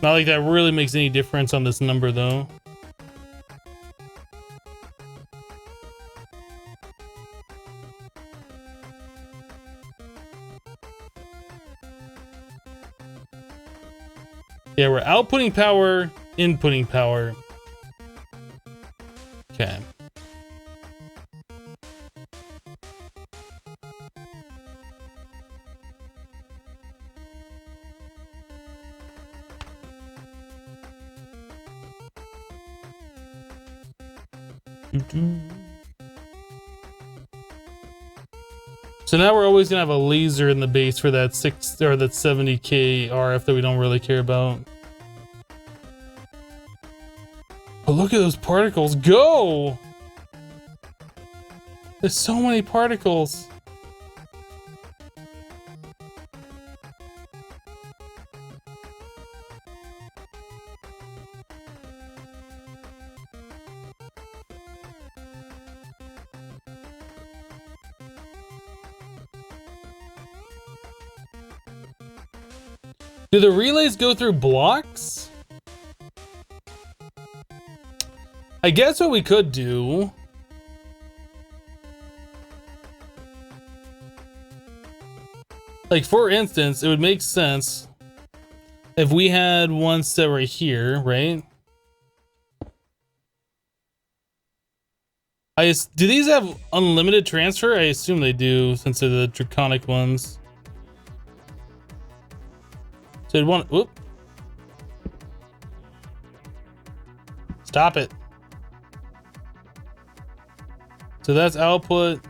Not like that really makes any difference on this number though. Yeah, we're outputting power, inputting power. Okay. So now we're always gonna have a laser in the base for that 6 or that 70k RF that we don't really care about. Oh, look at those particles go! There's so many particles. Do the relays go through blocks? I guess what we could do like for instance, it would make sense if we had one set right here, right? Do these have unlimited transfer? I assume they do since they're the Draconic ones. So I'd want, whoop. Stop it. So that's output.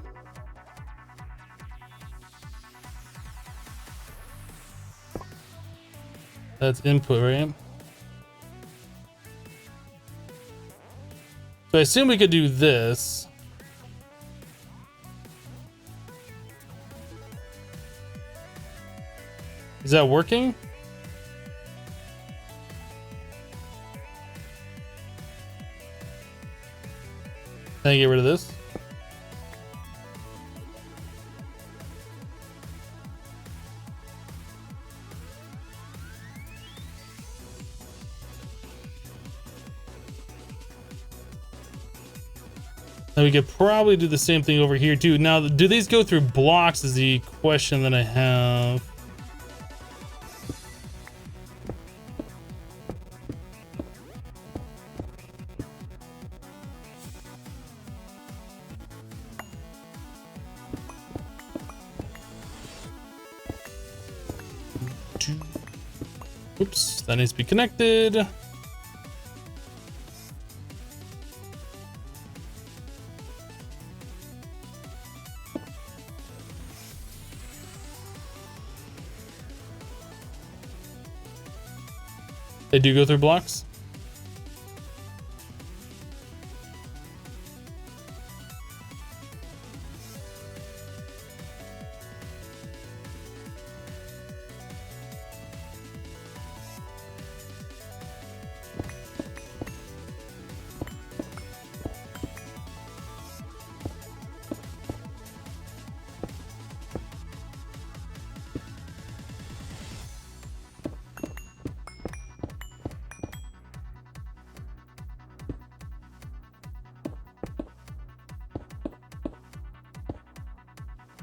That's input, right? So I assume we could do this. Is that working? Can I get rid of this? And we could probably do the same thing over here too. Now, do these go through blocks is the question that I have. Oops, that needs to be connected. They do go through blocks?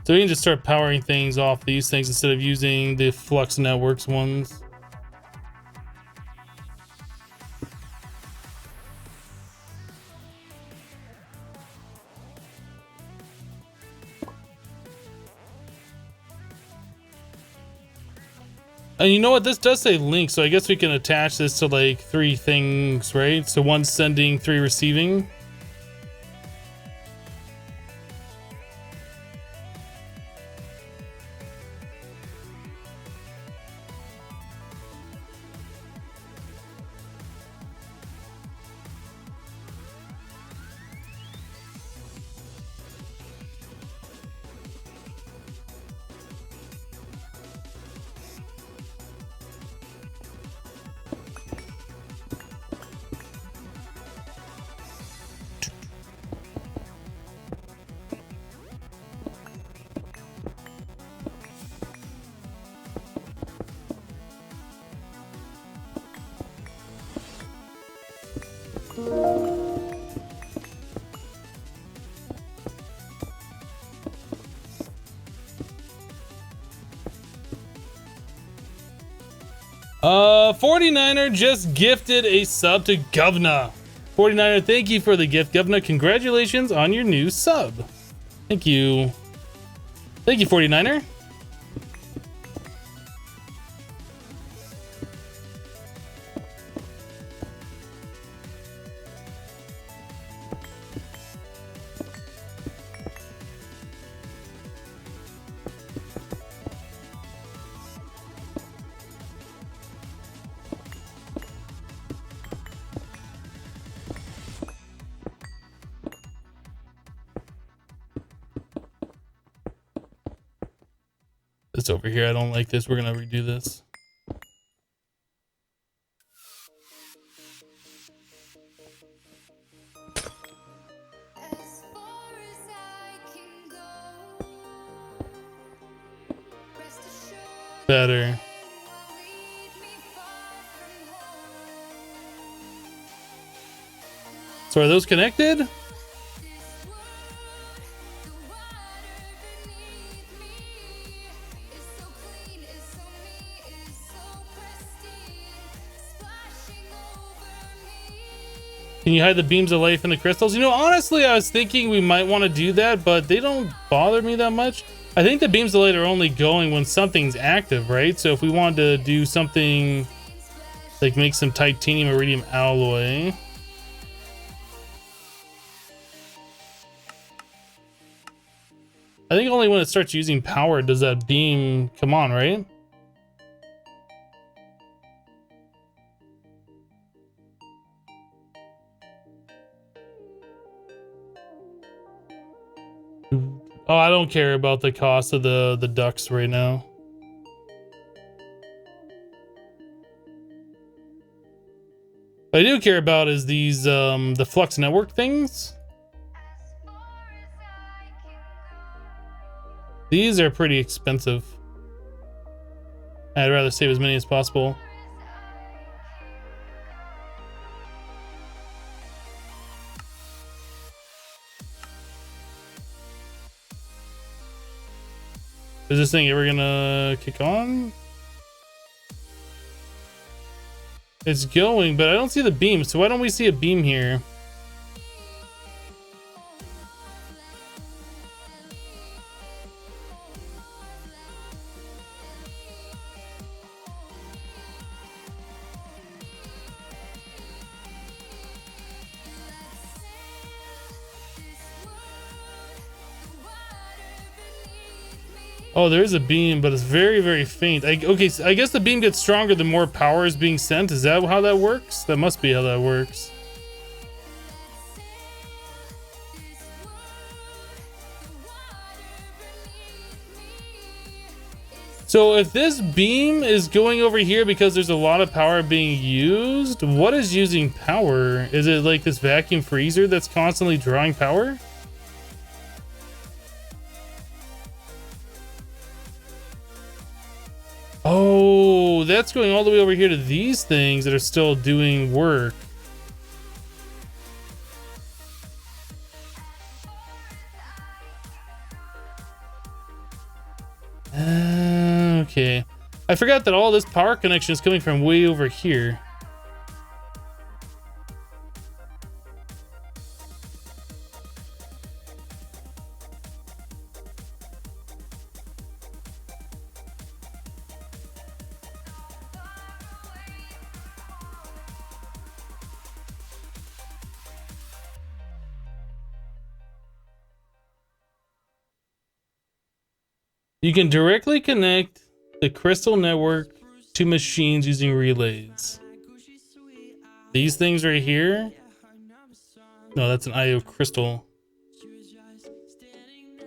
So we can just start powering things off these things instead of using the Flux Networks ones. And you know what? This does say link, so I guess we can attach this to like 3 things, right? So 1 sending, 3 receiving. Uh, 49er just gifted a sub to Govna. 49er, thank you for the gift, Govna. Congratulations on your new sub. Thank you. Thank you, 49er. It's over here. I don't like this. We're gonna redo this. Better. So are those connected? Can you hide the beams of life in the crystals? You know, honestly, I was thinking we might want to do that, but they don't bother me that much. I think the beams of light are only going when something's active, right? So if we wanted to do something like make some titanium iridium alloy. I think only when it starts using power does that beam come on, right? Oh, I don't care about the cost of the ducks right now. What I do care about is these the Flux Network things. These are pretty expensive. I'd rather save as many as possible. Is this thing ever gonna kick on? It's going, but I don't see the beam. So why don't we see a beam here? Oh, there is a beam, but it's very, very faint. Okay, so I guess the beam gets stronger the more power is being sent. Is that how that works? That must be how that works. So if this beam is going over here because there's a lot of power being used, what is using power? Is it like this vacuum freezer that's constantly drawing power? Oh, that's going all the way over here to these things that are still doing work. Okay. I forgot that all this power connection is coming from way over here. You can directly connect the crystal network to machines using relays. These things right here. No, that's an IO crystal.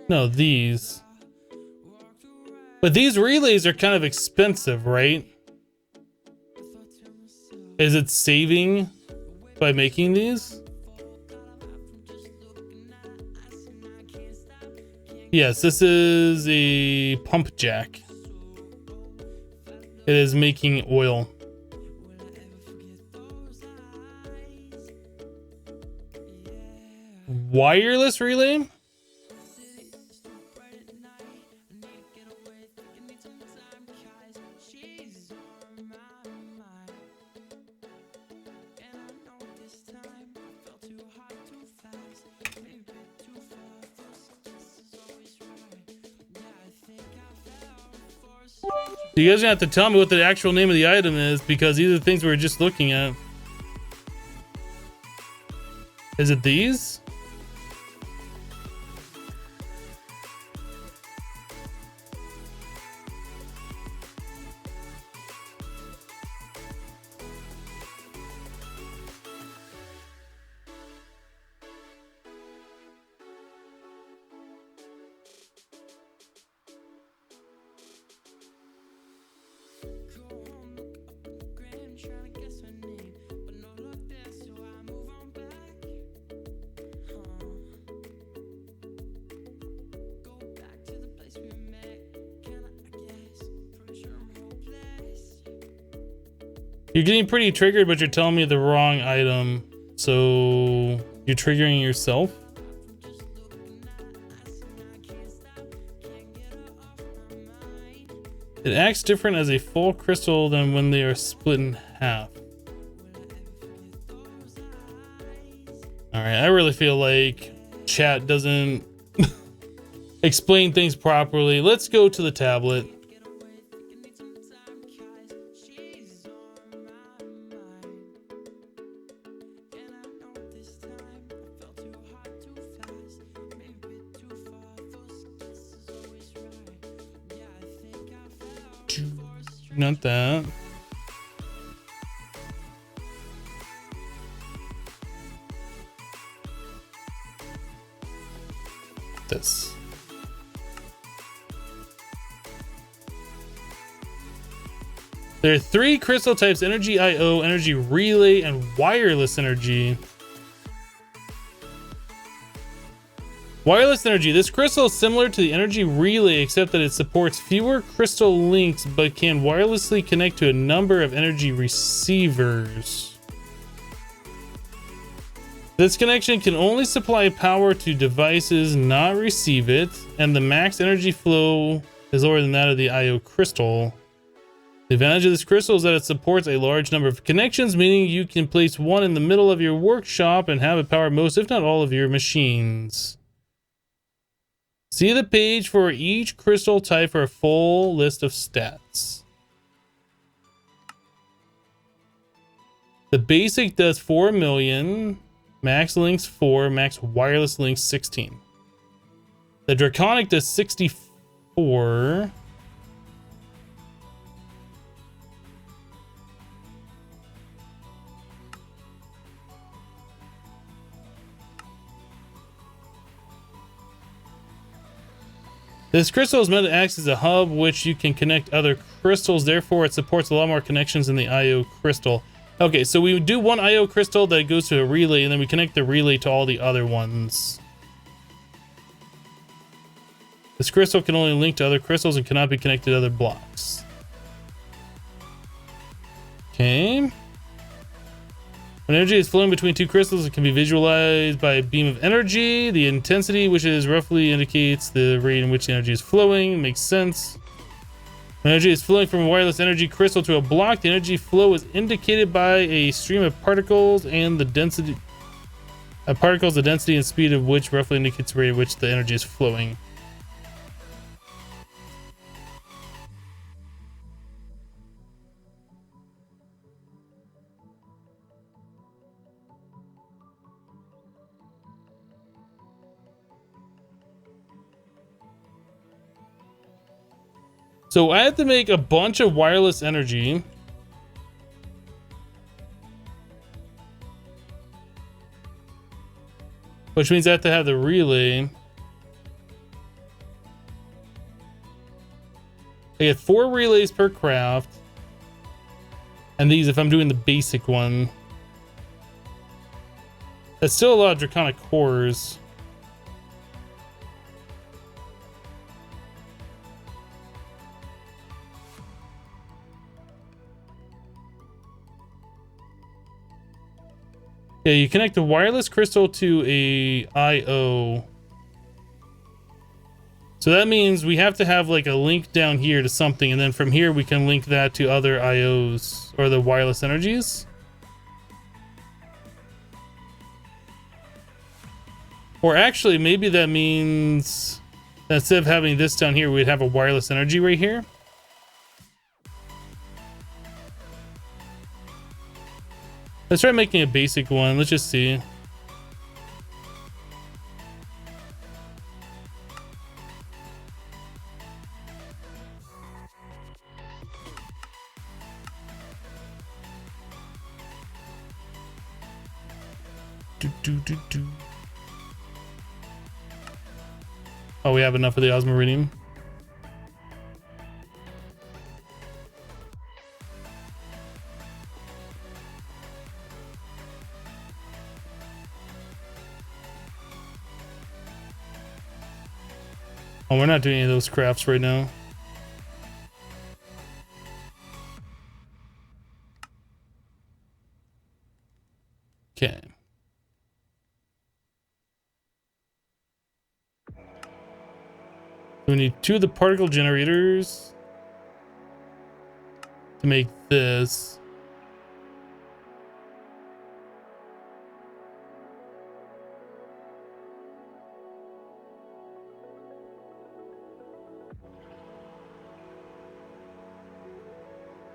No, these. But these relays are kind of expensive, right? Is it saving by making these? Yes, this is a pump jack. It is making oil. Wireless relay? You guys are gonna have to tell me what the actual name of the item is, because these are the things we were just looking at. Is it these? You're getting pretty triggered, but you're telling me the wrong item. So you're triggering yourself? It acts different as a full crystal than when they are split in half. All right, I really feel like chat doesn't explain things properly. Let's go to the tablet. Not that. This. There are 3 crystal types: energy IO, energy relay, and wireless energy. Wireless energy. This crystal is similar to the energy relay, except that it supports fewer crystal links but can wirelessly connect to a number of energy receivers. This connection can only supply power to devices, not receive it, and the max energy flow is lower than that of the IO crystal. The advantage of this crystal is that it supports a large number of connections, meaning you can place one in the middle of your workshop and have it power most, if not all, of your machines. See the page for each crystal type for a full list of stats. The basic does 4 million, max links 4, max wireless links 16. The Draconic does 64. This crystal is meant to act as a hub which you can connect other crystals, therefore it supports a lot more connections than the IO crystal. Okay, so we do one IO crystal that goes to a relay, and then we connect the relay to all the other ones. This crystal can only link to other crystals and cannot be connected to other blocks. Okay. When energy is flowing between two crystals, it can be visualized by a beam of energy. The intensity, which is roughly indicates the rate in which the energy is flowing, makes sense. When energy is flowing from a wireless energy crystal to a block, the energy flow is indicated by a stream of particles and the density of particles, the density and speed of which roughly indicates the rate at which the energy is flowing. So I have to make a bunch of wireless energy. Which means I have to have the relay. I get 4 relays per craft. And these if I'm doing the basic one. That's still a lot of Draconic cores. Yeah, you connect the wireless crystal to a IO. So that means we have to have like a link down here to something, and then from here we can link that to other IOs or the wireless energies. Or actually, maybe that means that instead of having this down here, we'd have a wireless energy right here. Let's try making a basic one. Let's just see. Oh, we have enough of the osmiridium. Oh, we're not doing any of those crafts right now. Okay. We need 2 of the particle generators to make this.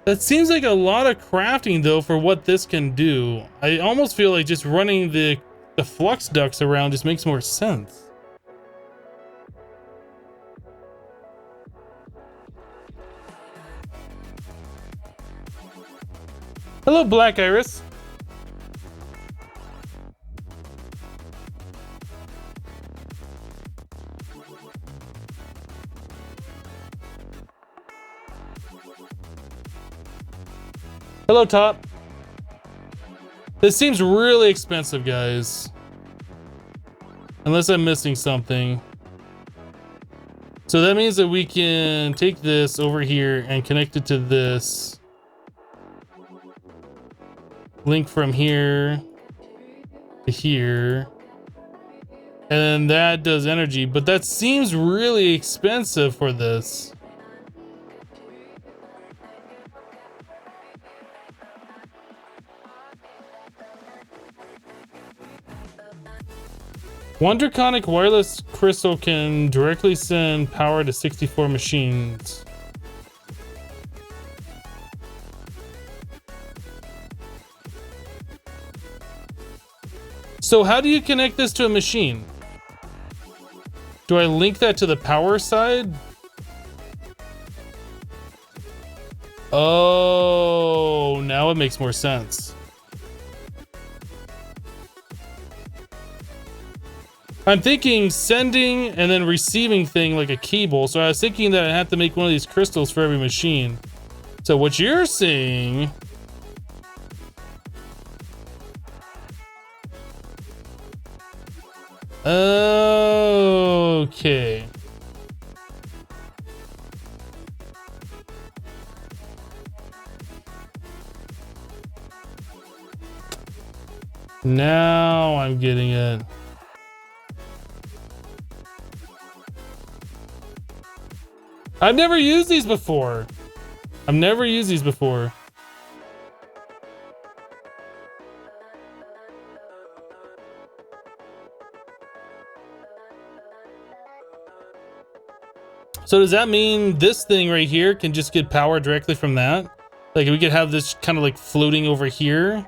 That seems like a lot of crafting though for what this can do. I almost feel like just running the flux ducts around just makes more sense. Hello, Black Iris. Hello, Top. This seems really expensive, guys. Unless I'm missing something. So that means that we can take this over here and connect it to this. Link from here to here. And then that does energy, but that seems really expensive for this. One Draconic wireless crystal can directly send power to 64 machines. So how do you connect this to a machine? Do I link that to the power side? Oh, now it makes more sense. I'm thinking sending and then receiving thing like a cable. So I was thinking that I have to make one of these crystals for every machine. So what you're saying... Okay. Now I'm getting it. I've never used these before. I've never used these before. So does that mean this thing right here can just get power directly from that? Like we could have this kind of like floating over here.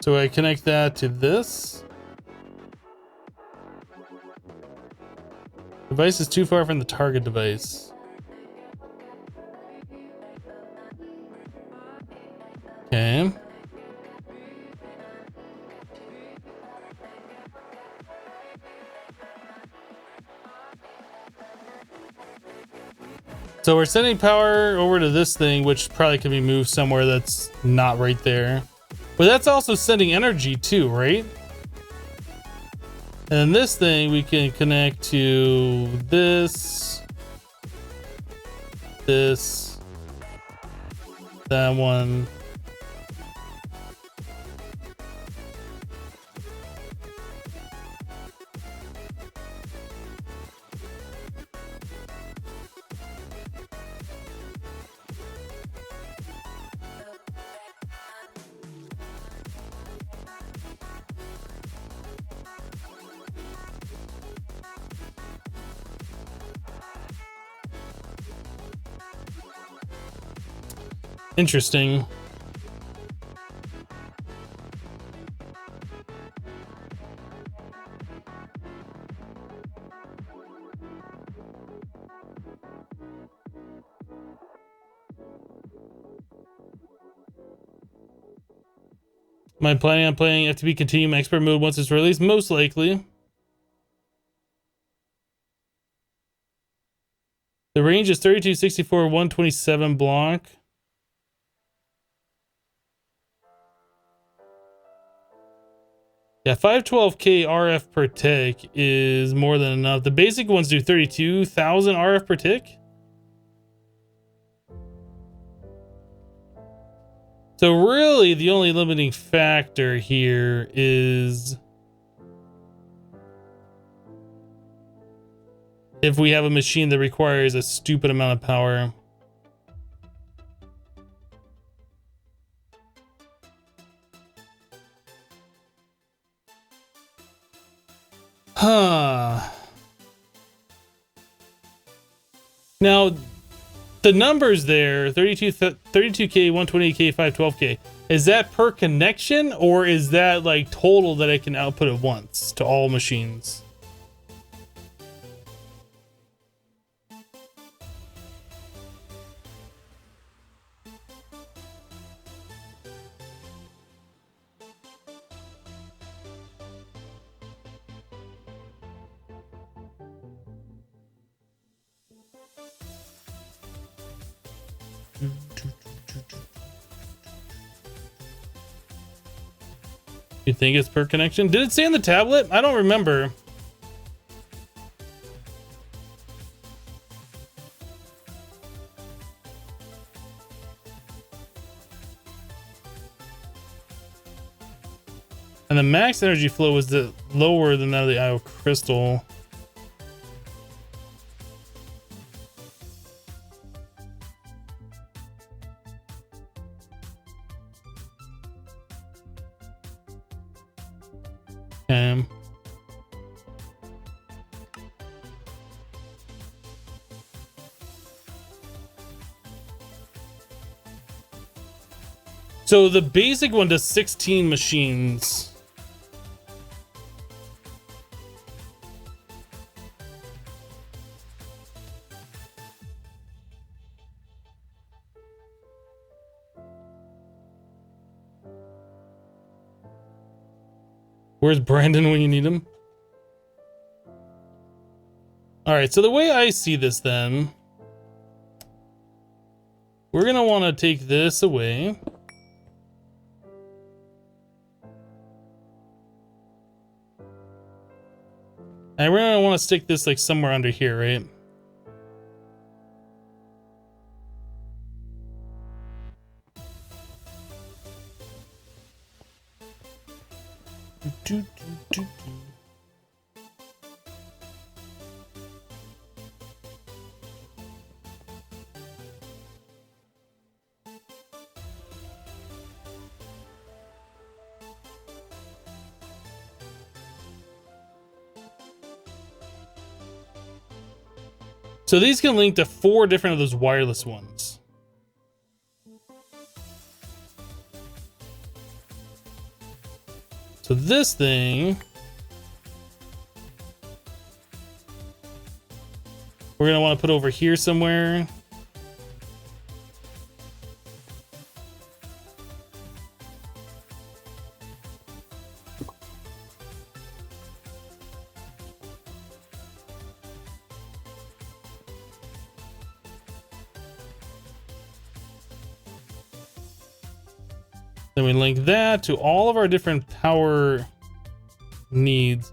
So I connect that to this. Device is too far from the target device. Okay. So we're sending power over to this thing, which probably can be moved somewhere that's not right there. But that's also sending energy too, right? And then this thing we can connect to this, that one. Interesting. Am I planning on playing FTB Continuum Expert Mode once it's released? Most likely. The range is 32, 64, 127 block. Yeah, 512k RF per tick is more than enough. The basic ones do 32,000 RF per tick. So really the only limiting factor here is if we have a machine that requires a stupid amount of power. Huh. Now, the numbers there, 32K, 128K, 512K, is that per connection or is that like total that I can output at once to all machines? You think it's per connection? Did it say on the tablet? I don't remember. And the max energy flow is lower than that of the IO crystal. Okay. So the basic one does 16 machines. Where's Brandon when you need him? All right, so the way I see this then, we're gonna want to take this away. And we're gonna want to stick this like somewhere under here, right? So these can link to 4 different of those wireless ones. So this thing, we're gonna want to put over here somewhere. Then we link that to all of our different power needs.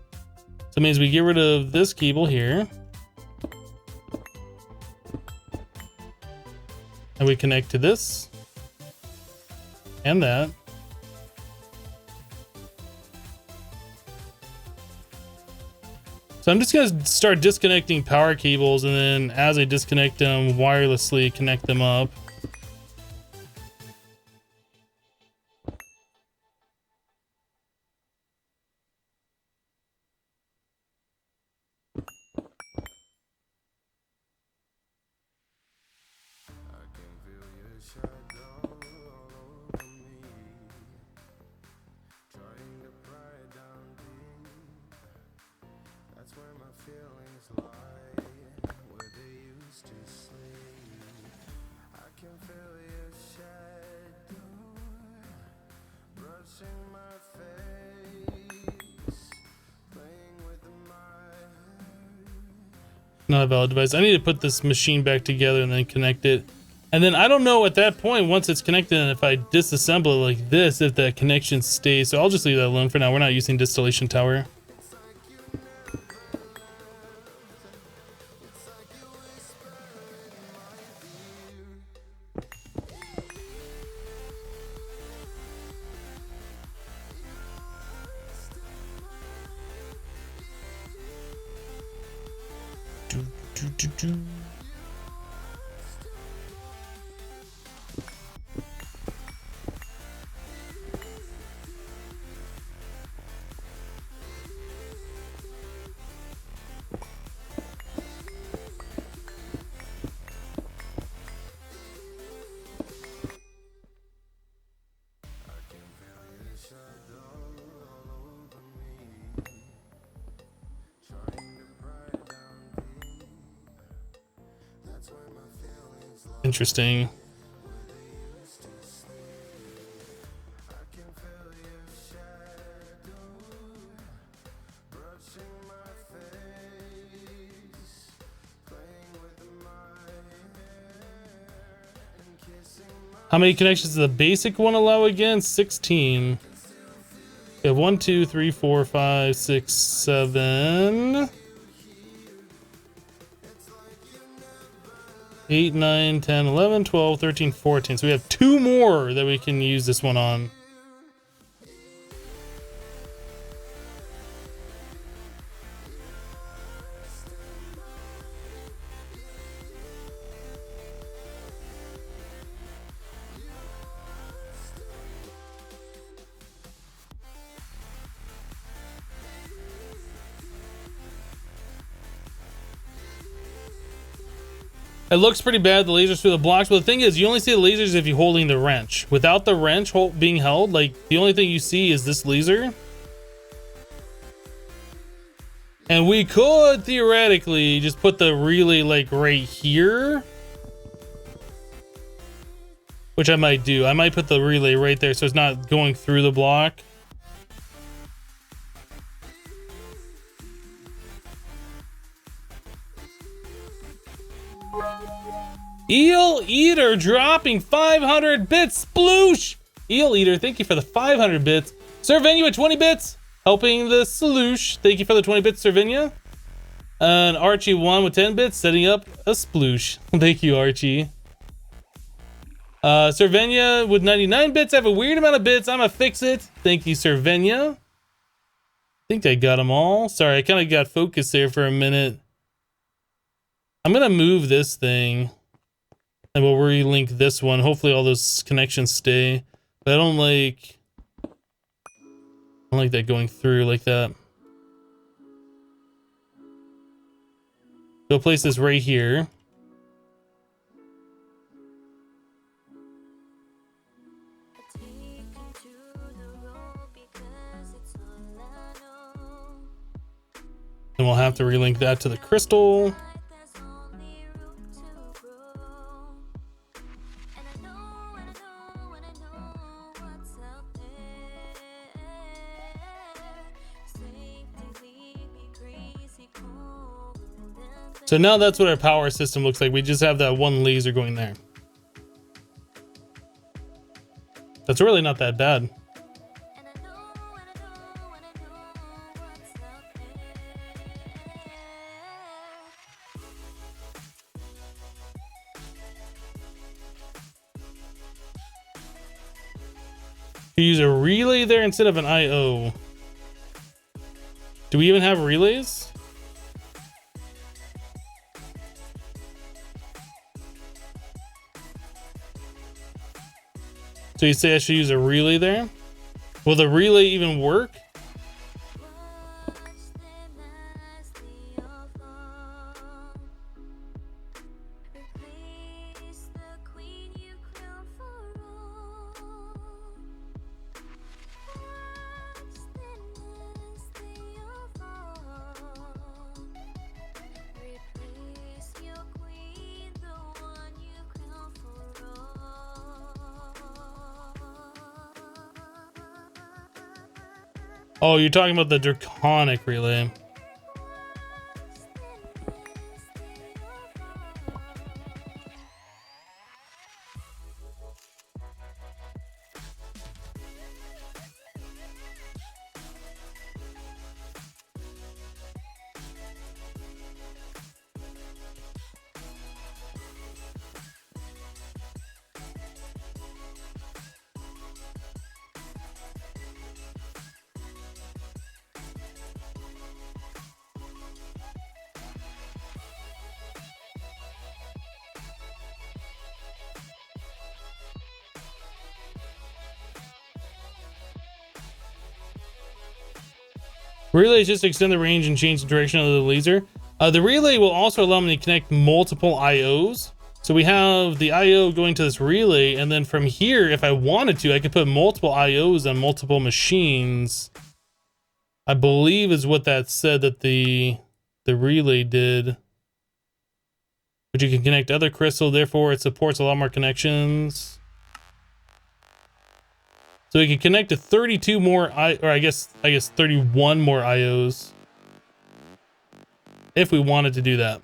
So it means we get rid of this cable here. And we connect to this. And that. So I'm just gonna start disconnecting power cables, and then as I disconnect them, wirelessly connect them up. Not a valid device. I need to put this machine back together and then connect it. And then I don't know at that point, once it's connected, and if I disassemble it like this, if the connection stays. So I'll just leave that alone for now. We're not using distillation tower. Interesting. How many connections does the basic one allow again? 16. We have 1, 2, 3, 4, 5, 6, 7, 8, 9, 10, 11, 12, 13, 14. So we have 2 more that we can use this one on. It looks pretty bad, the lasers through the blocks, but the thing is, you only see the lasers if you're holding the wrench. Without the wrench being held, like, the only thing you see is this laser. And we could, theoretically, just put the relay, like, right here. Which I might do. I might put the relay right there so it's not going through the block. Eel Eater dropping 500 bits. Sploosh! Eel Eater, thank you for the 500 bits. Servenia with 20 bits. Helping the Sloosh. Thank you for the 20 bits, Servenia. And Archie1 with 10 bits, setting up a sploosh. Thank you, Archie. Servenia with 99 bits. I have a weird amount of bits. I'm gonna fix it. Thank you, Servenia. I think I got them all. Sorry, I kind of got focused there for a minute. I'm gonna move this thing. And we'll relink this one. Hopefully all those connections stay. But I don't like that going through like that. So place this right here. And we'll have to relink that to the crystal. So now that's what our power system looks like. We just have that one laser going there. That's really not that bad. You use a relay there instead of an IO. Do we even have relays? So you say I should use a relay there? Will the relay even work? Oh, you're talking about the Draconic relay. Relays just extend the range and change the direction of the laser. The relay will also allow me to connect multiple IOs. So we have the IO going to this relay, and then from here, if I wanted to, I could put multiple IOs on multiple machines. I believe is what that said that the relay did. But you can connect other crystal, therefore it supports a lot more connections. So we can connect to 32 more, or I guess 31 more IOs. If we wanted to do that.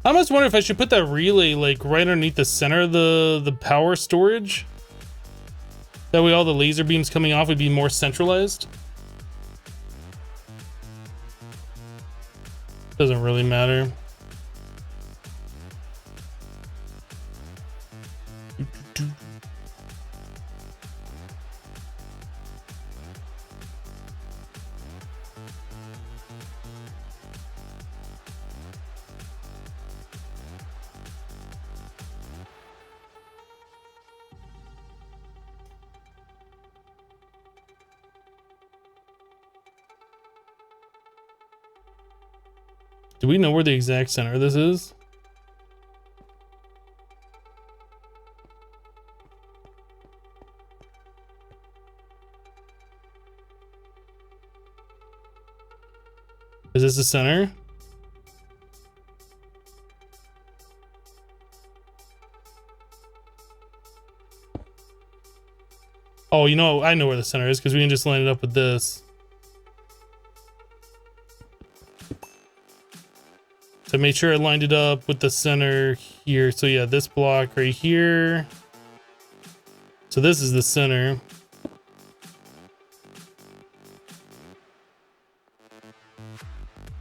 I almost wonder if I should put that relay like right underneath the center of the power storage. That way all the laser beams coming off would be more centralized. Doesn't really matter. we know where the exact center of this is? Is this the center? Oh, you know, I know where the center is because we can just line it up with this. So I made sure I lined it up with the center here. So yeah, this block right here. So this is the center.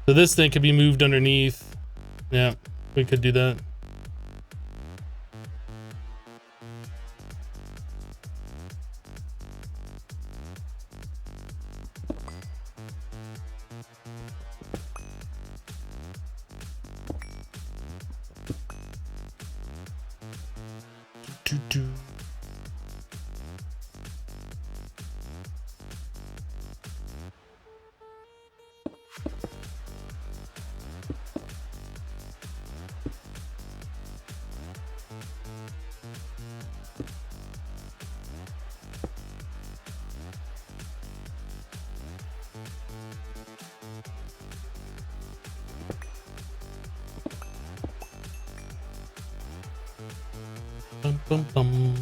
So this thing could be moved underneath. Yeah, we could do that. Bum, bum, bum.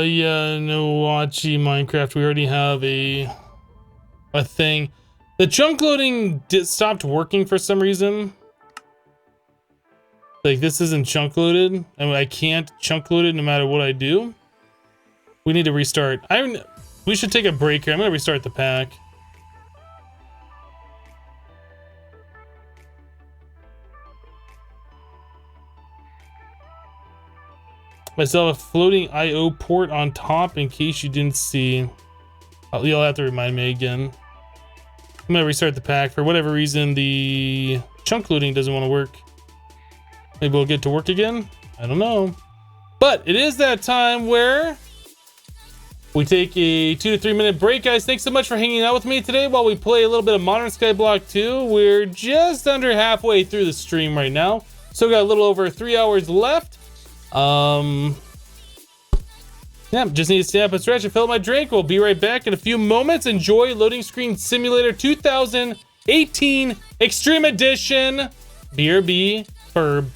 Yeah, no watchy Minecraft. We already have a thing. The chunk loading stopped working for some reason. Like this isn't chunk loaded. I mean, I can't chunk load it no matter what I do. We need to restart. We should take a break here. I'm gonna restart the pack. I still have a floating IO port on top in case you didn't see. You'll have to remind me again. I'm gonna restart the pack. For whatever reason, the chunk loading doesn't want to work. Maybe we'll get to work again. I don't know. But it is that time where we take a 2 to 3 minute break, guys. Thanks so much for hanging out with me today while we play a little bit of Modern Skyblock 2. We're just under halfway through the stream right now. So we got a little over 3 hours left. Yeah, just need to stay up and stretch and fill up my drink. We'll be right back in a few moments. Enjoy Loading Screen Simulator 2018 Extreme Edition. BRB Ferb.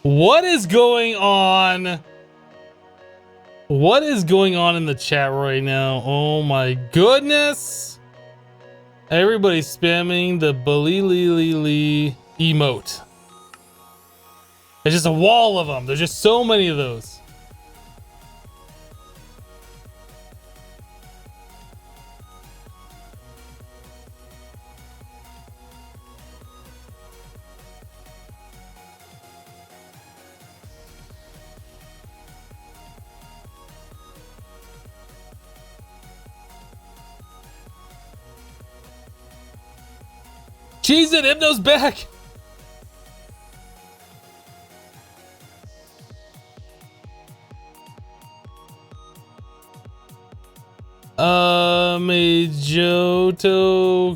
What is going on? What is going on in the chat right now? Oh my goodness. Everybody's spamming the balili emote. There's just a wall of them. There's just so many of those. Cheese it, Hypno's back. Mijoto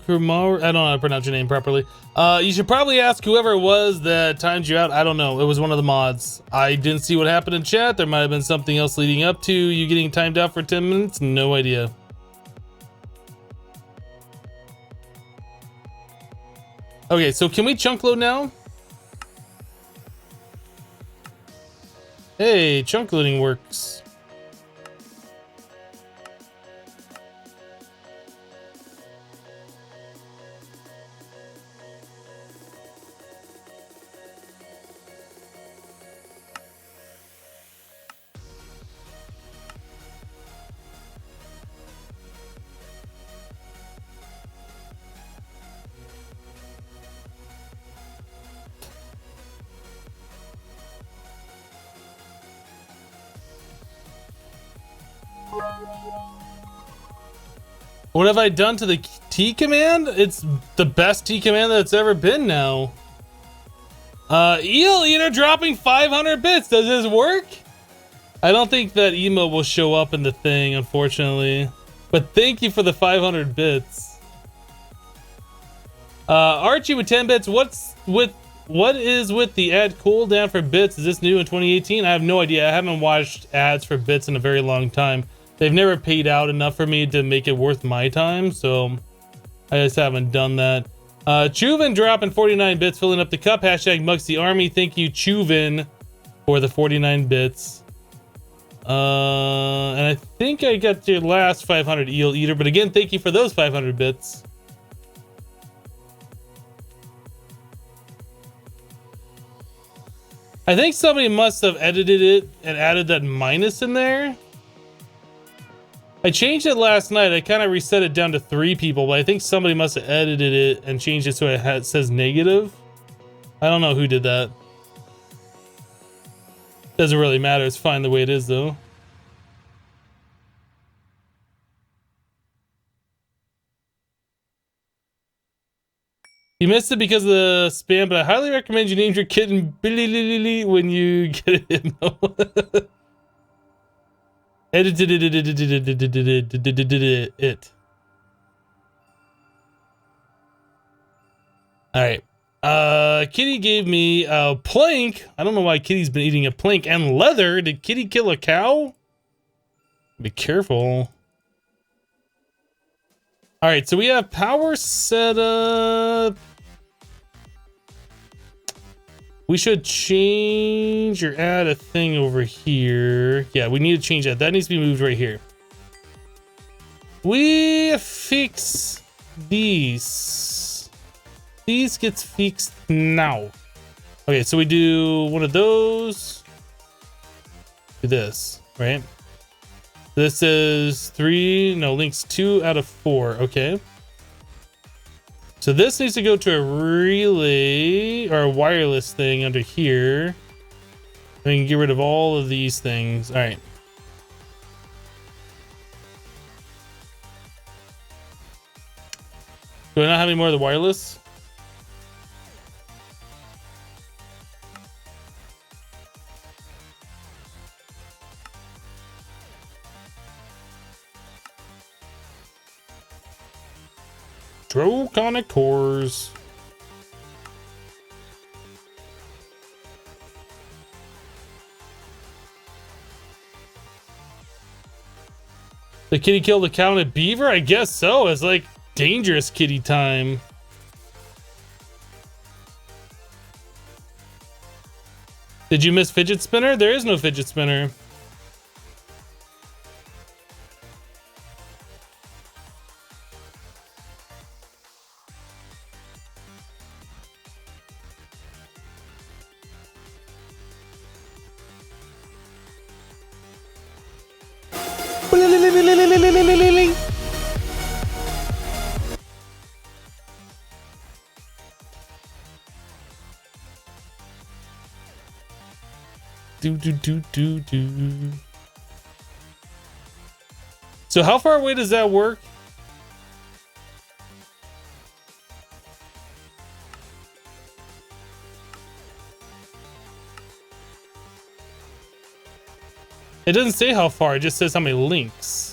Kumaru. I don't know how to pronounce your name properly. You should probably ask whoever it was that timed you out. I don't know. It was one of the mods. I didn't see what happened in chat. There might have been something else leading up to you getting timed out for 10 minutes. No idea. Okay, so can we chunk load now? Hey, chunk loading works. What have I done to the T command? It's the best T command that's ever been now. Eel Eater dropping 500 bits. Does this work? I don't think that emo will show up in the thing, unfortunately. But thank you for the 500 bits. Archie with 10 bits. What is with the ad cooldown for bits? Is this new in 2018? I have no idea. I haven't watched ads for bits in a very long time. They've never paid out enough for me to make it worth my time, so I just haven't done that. Chuvin dropping 49 bits, filling up the cup. Hashtag Muxy Army. Thank you, Chuvin, for the 49 bits. And I think I got your last 500 Eel Eater, but again, thank you for those 500 bits. I think somebody must have edited it and added that minus in there. I changed it last night. I kind of reset it down to 3 people, but I think somebody must have edited it and changed it so it says negative. I don't know who did that. Doesn't really matter. It's fine the way it is, though. You missed it because of the spam, but I highly recommend you name your kitten Billy when you get it. Edited it. All right. Kitty gave me a plank. I don't know why Kitty's been eating a plank and leather. Did Kitty kill a cow? Be careful. All right, so we have power set up. We should change or add a thing over here. Yeah, we need to change that. That needs to be moved right here. We fix these. These gets fixed now. Okay, so we do one of those. Do this, right? This is 3, no, links 2 out of 4. Okay. So this needs to go to a relay or a wireless thing under here. We can get rid of all of these things. All right. Do I not have any more of the wireless? Draconic cores. The kitty killed the cow and a beaver? I guess so. It's like dangerous kitty time. Did you miss fidget spinner? There is no fidget spinner. Do. So how far away does that work? It doesn't say how far, it just says how many links.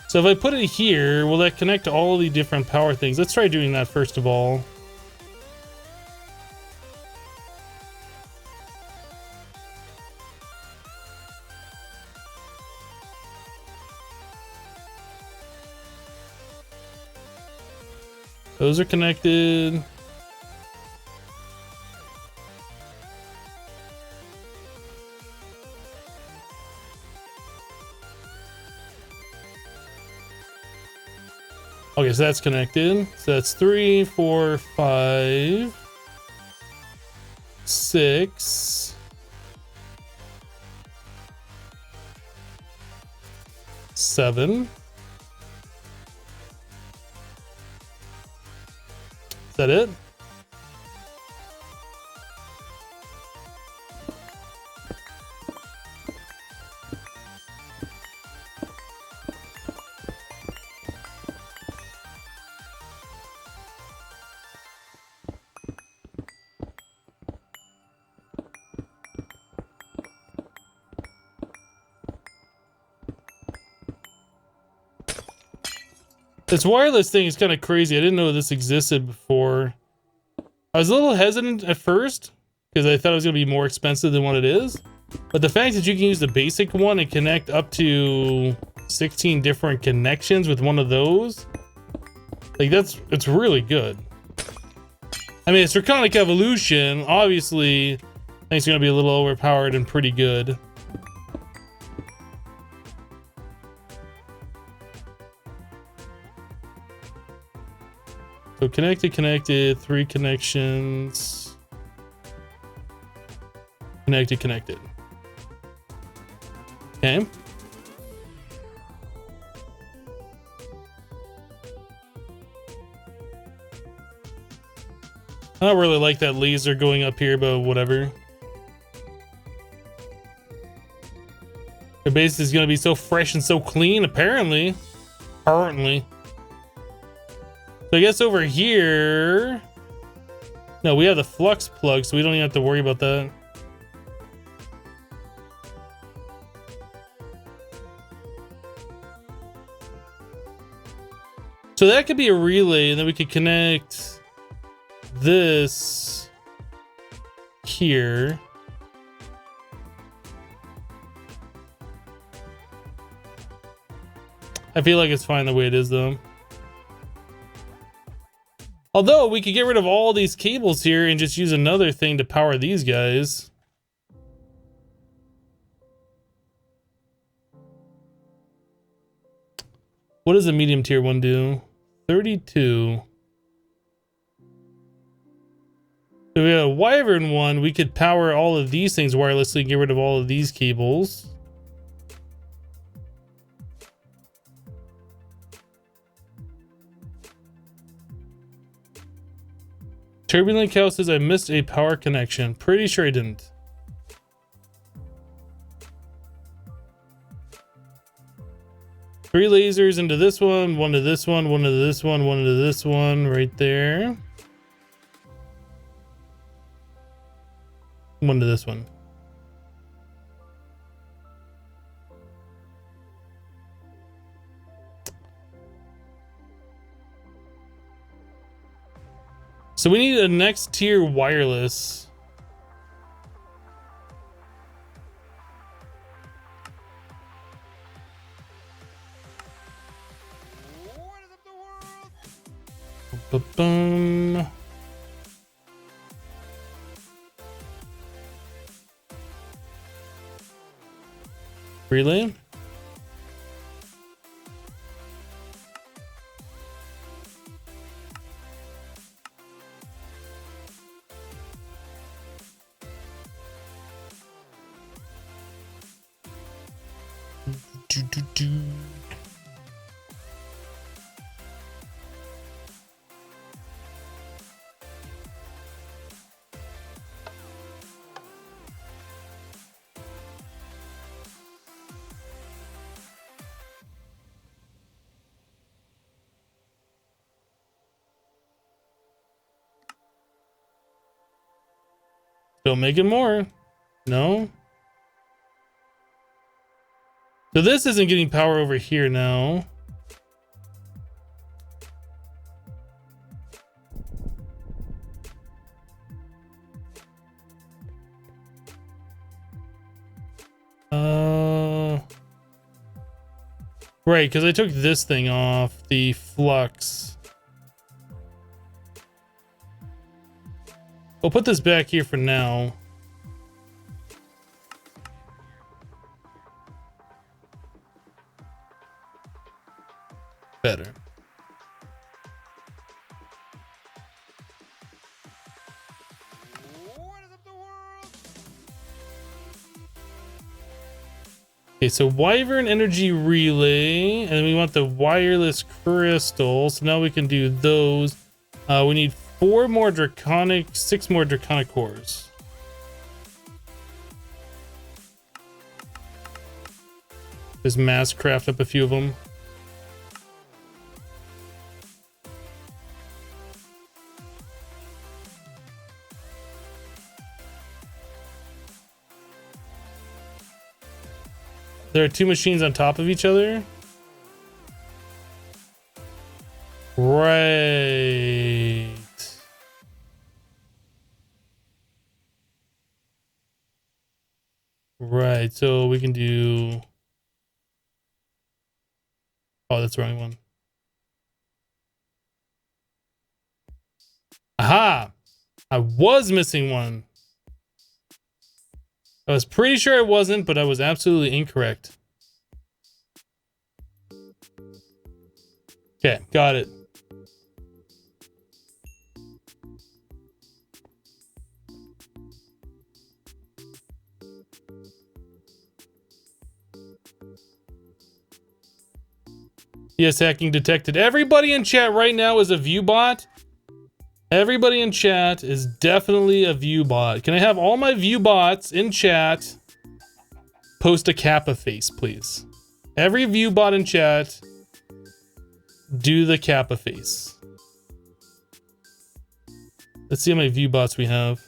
So if I put it here, will that connect to all the different power things? Let's try doing that first of all. Those are connected. Okay, so that's connected. So that's 3, 4, 5, 6, 7. Is that it? This wireless thing is kind of crazy. I didn't know this existed before. I was a little hesitant at first because I thought it was going to be more expensive than what it is. But the fact that you can use the basic one and connect up to 16 different connections with one of those, like it's really good. I mean, it's Draconic Evolution. Obviously, I think it's going to be a little overpowered and pretty good. So connected, 3 connections. Connected. Okay. I don't really like that laser going up here, but whatever. The base is going to be so fresh and so clean, apparently. So I guess over here... No, we have the flux plug, so we don't even have to worry about that. So that could be a relay, and then we could connect this here. I feel like it's fine the way it is, though. Although we could get rid of all these cables here and just use another thing to power these guys. What does the medium tier one do? 32. So we have a Wyvern one. We could power all of these things wirelessly and get rid of all of these cables. Turbulent Cow says I missed a power connection. Pretty sure I didn't. Three lasers into this one to this one, one to this one, one to this one, right there. One to this one. So we need a next tier wireless. Ba-bum. Relay. Do. Still making more. No. So this isn't getting power over here now. Right, because I took this thing off, the flux. We'll put this back here for now. Better. Okay, so Wyvern energy relay, and we want the wireless crystal. So now we can do those. We need 4 more draconic, 6 more draconic cores. Just mass craft up a few of them. There are 2 machines on top of each other. Right. Right, so we can do... Oh, that's the wrong one. Aha! I was missing one. I was pretty sure I wasn't, but I was absolutely incorrect. Okay, got it. Yes, hacking detected. Everybody in chat right now is a view bot. Everybody in chat is definitely a view bot. Can I have all my view bots in chat post a Kappa face, please? Every view bot in chat, do the Kappa face. Let's see how many view bots we have.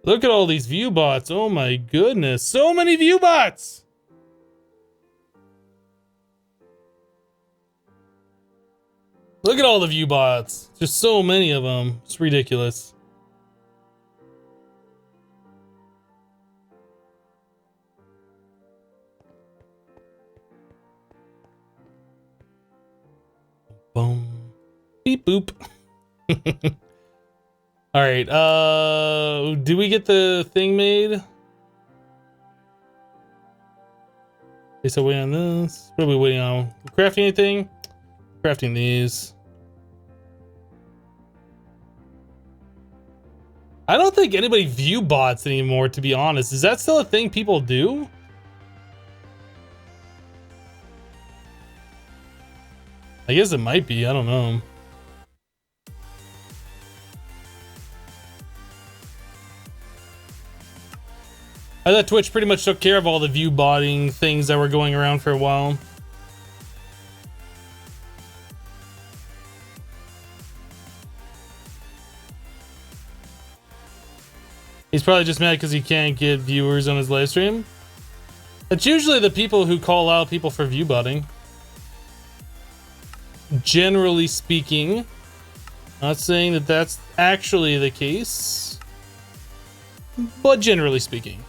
Look at all these view bots. Oh my goodness. So many view bots. Look at all the view bots. Just so many of them. It's ridiculous. Boom. Beep boop. All right. Do we get the thing made? Okay, so wait on this. What are we waiting on? Crafting anything? Crafting these. I don't think anybody view bots anymore, to be honest. Is that still a thing people do? I guess it might be. I don't know. I thought Twitch pretty much took care of all the view botting things that were going around for a while. He's probably just mad because he can't get viewers on his live stream. It's usually the people who call out people for view botting. Generally speaking. Not saying that that's actually the case, but generally speaking.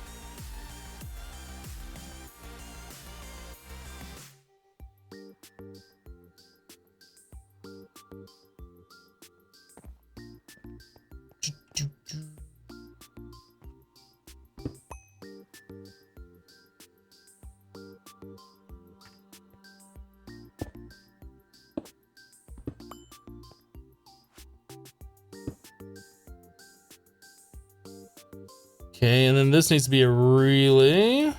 Okay, and then this needs to be a relay.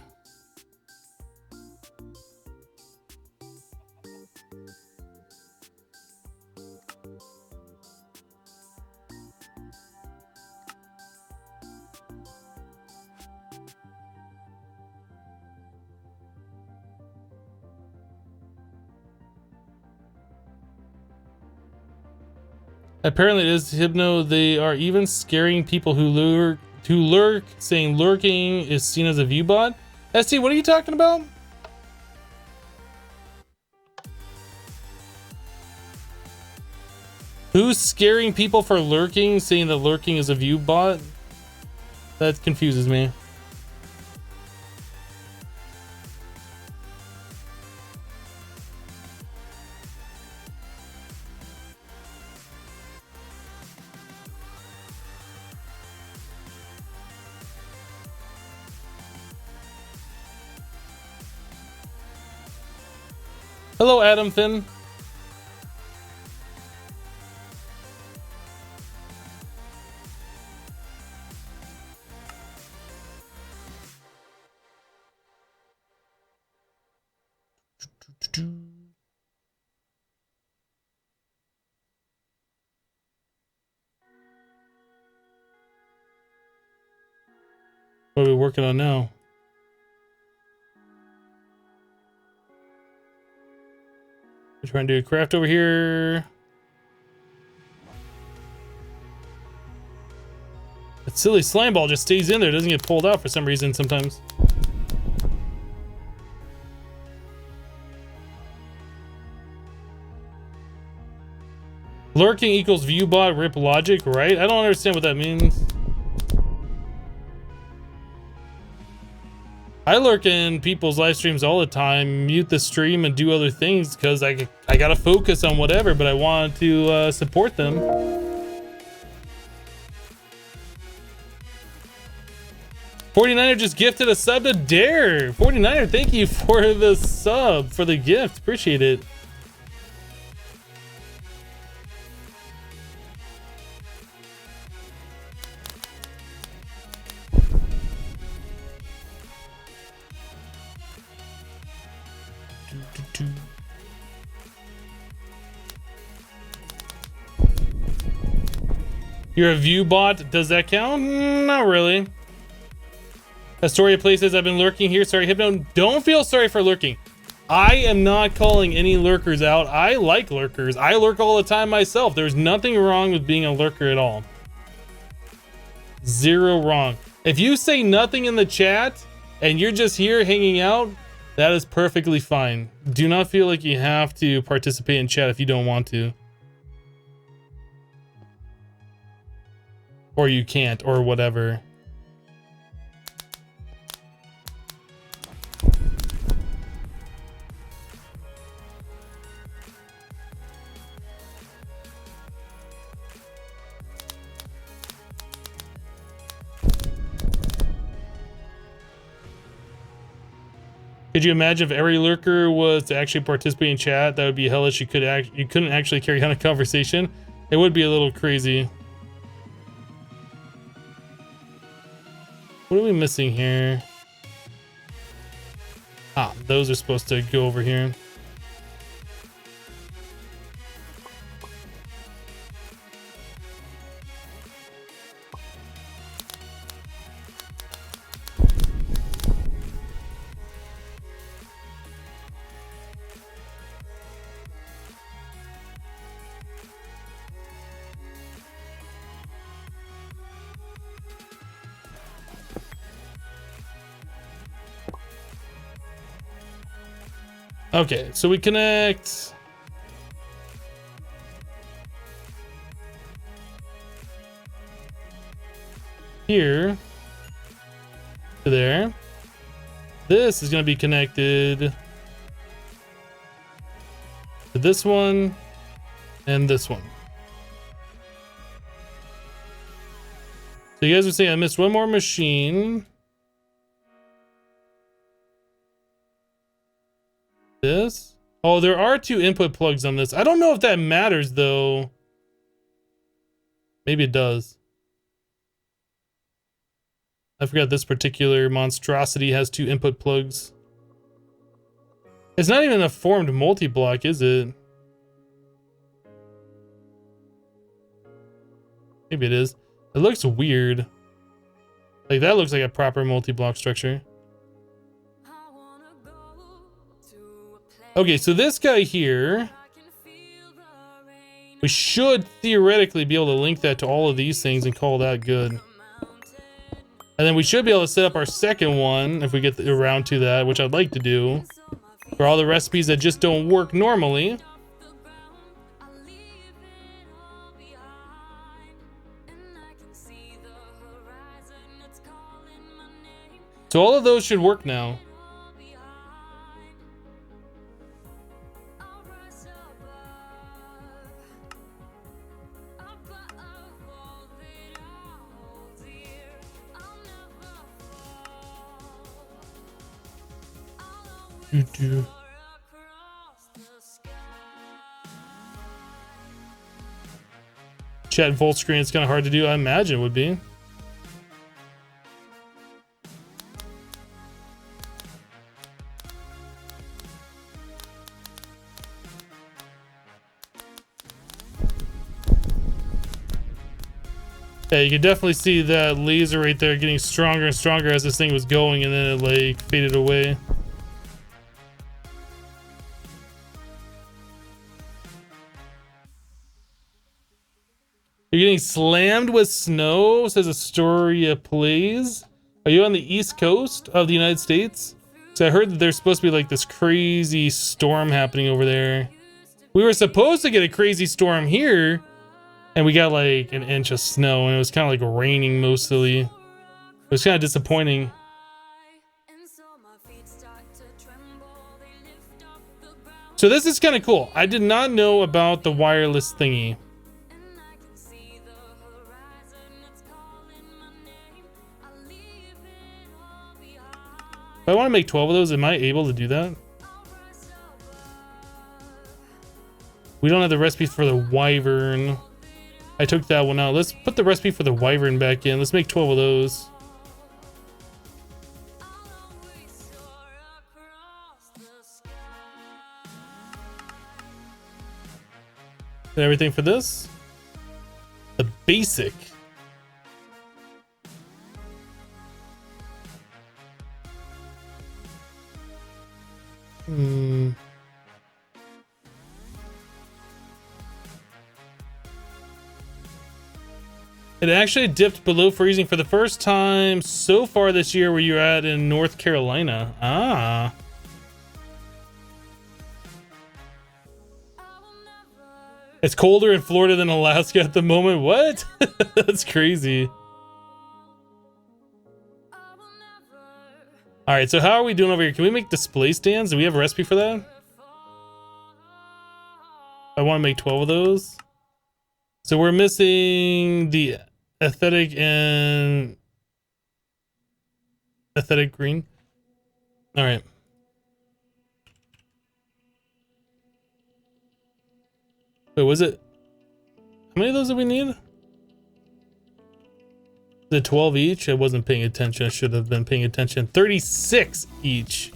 Apparently it is Hypno. They are even scaring people who lurk, saying lurking is seen as a view bot. ST, what are you talking about? Who's scaring people for lurking, saying that lurking is a view bot? That confuses me. Hello, Adam Finn. What are we working on now? We're trying to do a craft over here. That silly slime ball just stays in there, doesn't get pulled out for some reason sometimes. Lurking equals viewbot rip logic, right? I don't understand what that means. I lurk in people's live streams all the time, mute the stream and do other things because I gotta focus on whatever, but I want to support them. $49er just gifted a sub to Dare. $49er, thank you for the sub, for the gift. Appreciate it. You're a view bot. Does that count? Not really. Astoria Play says, I've been lurking here. Sorry, Hypno. Don't feel sorry for lurking. I am not calling any lurkers out. I like lurkers. I lurk all the time myself. There's nothing wrong with being a lurker at all. Zero wrong. If you say nothing in the chat and you're just here hanging out, that is perfectly fine. Do not feel like you have to participate in chat if you don't want to. Or you can't, or whatever. Could you imagine if every lurker was to actually participate in chat? That would be hellish. You couldn't actually carry on a conversation. It would be a little crazy. What are we missing here? Ah, those are supposed to go over here. Okay, so we connect here to there. This is going to be connected to this one and this one. So you guys are saying I missed one more machine. This? Oh, there are 2 input plugs on this. I don't know if that matters though. Maybe it does. I forgot this particular monstrosity has 2 input plugs. It's not even a formed multi-block, is it? Maybe it is. It looks weird. Like that looks like a proper multi-block structure. Okay, so this guy here, we should theoretically be able to link that to all of these things and call that good. And then we should be able to set up our second one if we get around to that, which I'd like to do, for all the recipes that just don't work normally. So all of those should work now. Chat full screen, it's kind of hard to do. I imagine it would be. Yeah, you can definitely see that laser right there getting stronger and stronger as this thing was going, and then it like faded away. You're getting slammed with snow, says Astoria Plays. Are you on the East Coast of the United States? So I heard that there's supposed to be like this crazy storm happening over there. We were supposed to get a crazy storm here, and we got like an inch of snow, and it was kind of like raining mostly. It was kind of disappointing. So this is kind of cool. I did not know about the wireless thingy. If I want to make 12 of those, am I able to do that? We don't have the recipe for the wyvern. I took that one out. Let's put the recipe for the wyvern back in. Let's make 12 of those. And everything for this? The basic. It actually dipped below freezing for the first time so far this year. Where you're at in North Carolina. Ah. It's colder in Florida than Alaska at the moment. What? That's crazy. All right, so how are we doing over here? Can we make display stands? Do we have a recipe for that? I want to make 12 of those. So we're missing the aesthetic and aesthetic green. All right. Wait, was it? How many of those do we need? The 12 each? I wasn't paying attention. I should have been paying attention. 36 each.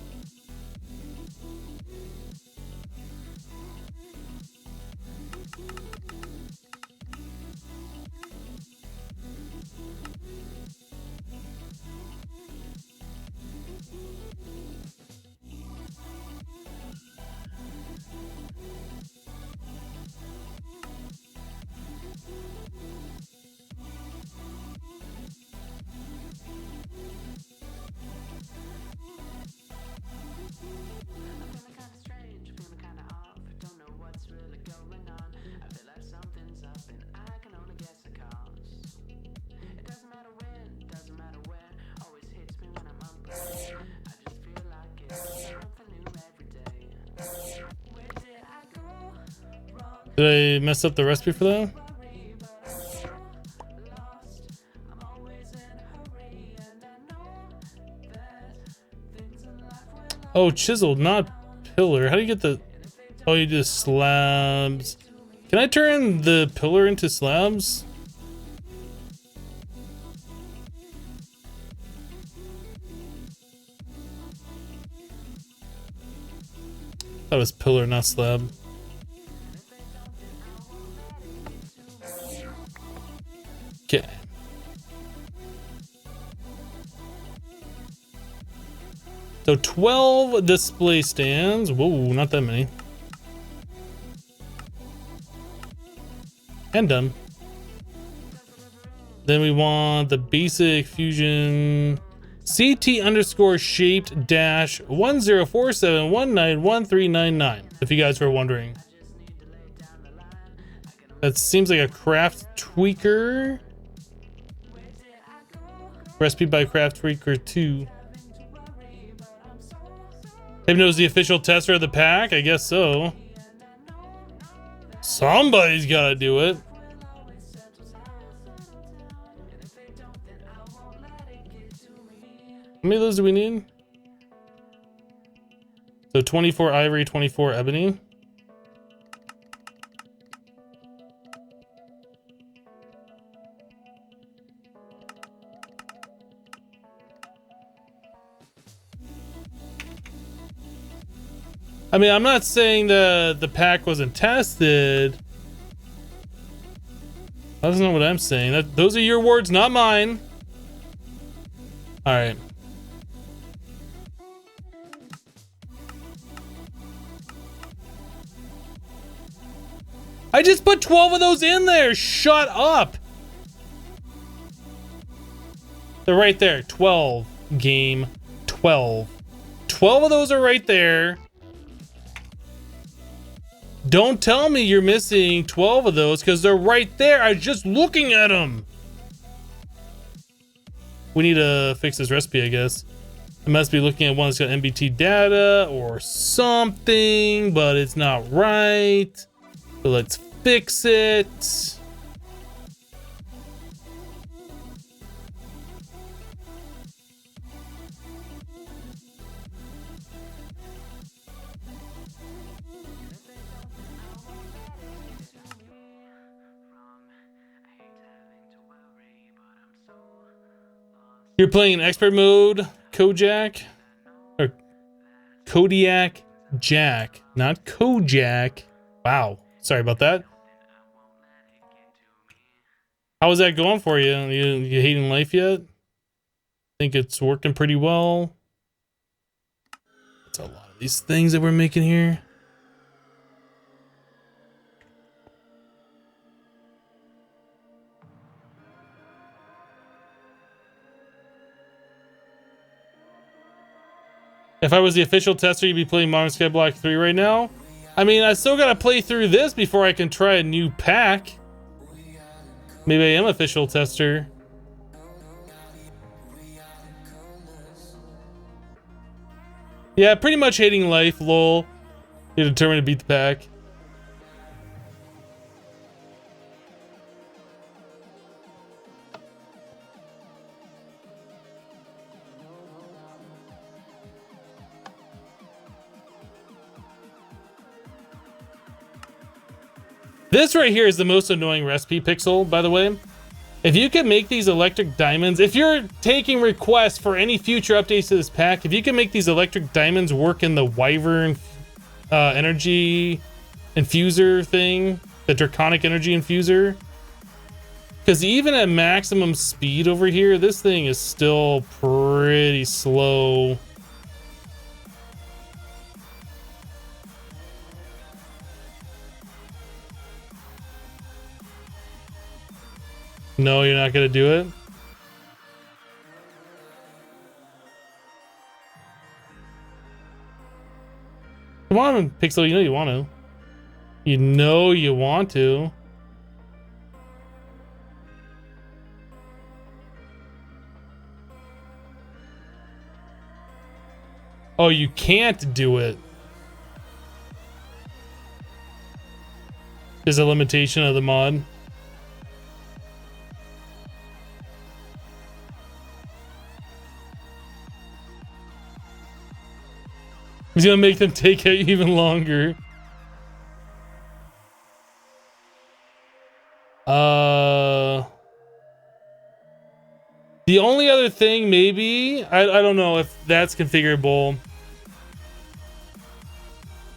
Did I mess up the recipe for that? Oh, chiseled, not pillar. How do you get the... Oh, you do slabs. Can I turn the pillar into slabs? That was pillar, not slab. Okay. So 12 display stands. Whoa, not that many. And done. Then we want the basic fusion CT underscore shaped dash 1047191399. If you guys were wondering. That seems like a craft tweaker. Recipe by craft tweaker 2. Hypno's the official tester of the pack? I guess so. Somebody's gotta do it. How many of those do we need? So 24 ivory, 24 ebony. I mean, I'm not saying the pack wasn't tested. That's not what I'm saying. Those are your words, not mine. All right. I just put 12 of those in there. Shut up. They're right there. 12. Game. 12. 12 of those are right there. Don't tell me you're missing 12 of those because they're right there. I was just looking at them. We need to fix this recipe, I guess. I must be looking at one that's got MBT data or something, but it's not right. So let's fix it. You're playing expert mode, Kojak, or Kodiak Jack, not Kojak. Wow, sorry about that. How is that going for you? You hating life yet? Think it's working pretty well? It's a lot of these things that we're making here. If I was the official tester, you'd be playing Modern Skyblock 3 right now. I mean, I still gotta play through this before I can try a new pack. Maybe I am official tester. Yeah, pretty much hating life, lol. You're determined to beat the pack. This right here is the most annoying recipe, Pixel, by the way. If you can make these electric diamonds, if you're taking requests for any future updates to this pack, if you can make these electric diamonds work in the Wyvern energy infuser thing, the Draconic energy infuser, because even at maximum speed over here, this thing is still pretty slow. No, you're not gonna do it? Come on, Pixel, you know you want to. You know you want to. Oh, you can't do it. is a limitation of the mod. He's gonna make them take out even longer. The only other thing, maybe, I don't know if that's configurable.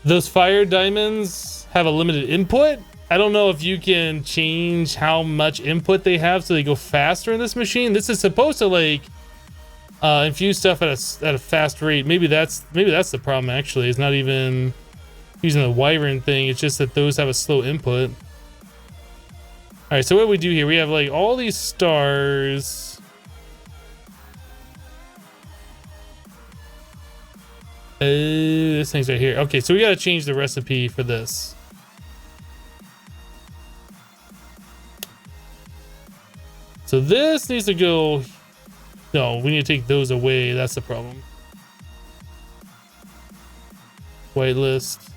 Those fire diamonds have a limited input. I don't know if you can change how much input they have so they go faster in this machine. This is supposed to like infuse stuff at a fast rate. Maybe that's the problem actually. It's not even using the wyvern thing. It's just that those have a slow input. All right, so what do we do here? We have like all these stars. This thing's right here. Okay, so we gotta change the recipe for this. So this needs to go. No, we need to take those away. That's the problem. Whitelist.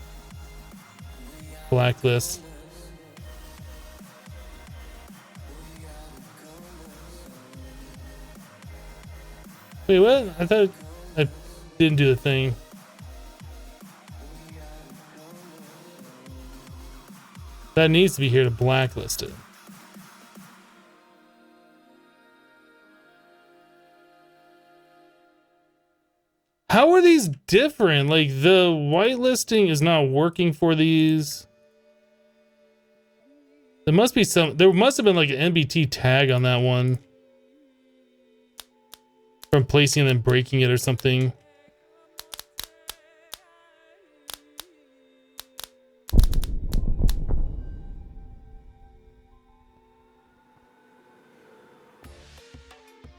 Blacklist. Wait, what? I thought I didn't do the thing. That needs to be here to blacklist it. How are these different? Like the whitelisting is not working for these. There must have been like an NBT tag on that one. From placing and then breaking it or something.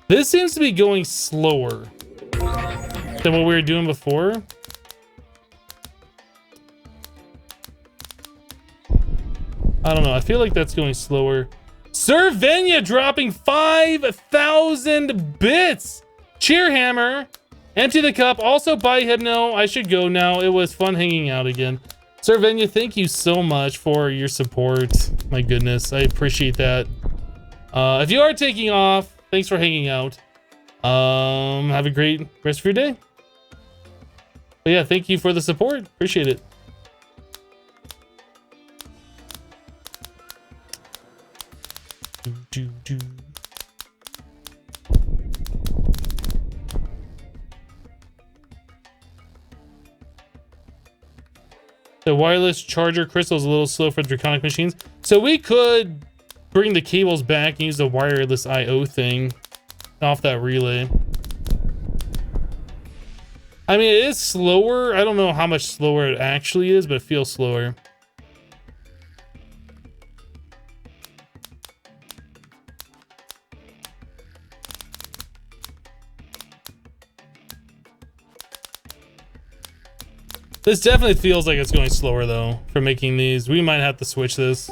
This seems to be going slower than what we were doing before. I don't know. I feel like that's going slower. Sir Venya dropping 5,000 bits. Cheerhammer. Empty the cup. Also buy Hypno. I should go now. It was fun hanging out again. Sir Venya, thank you so much for your support. My goodness. I appreciate that. If you are taking off, thanks for hanging out. Have a great rest of your day. But yeah, thank you for the support. Appreciate it. The wireless charger crystal is a little slow for Draconic machines. So we could bring the cables back and use the wireless IO thing off that relay. I mean, it is slower. I don't know how much slower it actually is, but it feels slower. This definitely feels like it's going slower though for making these. We might have to switch this.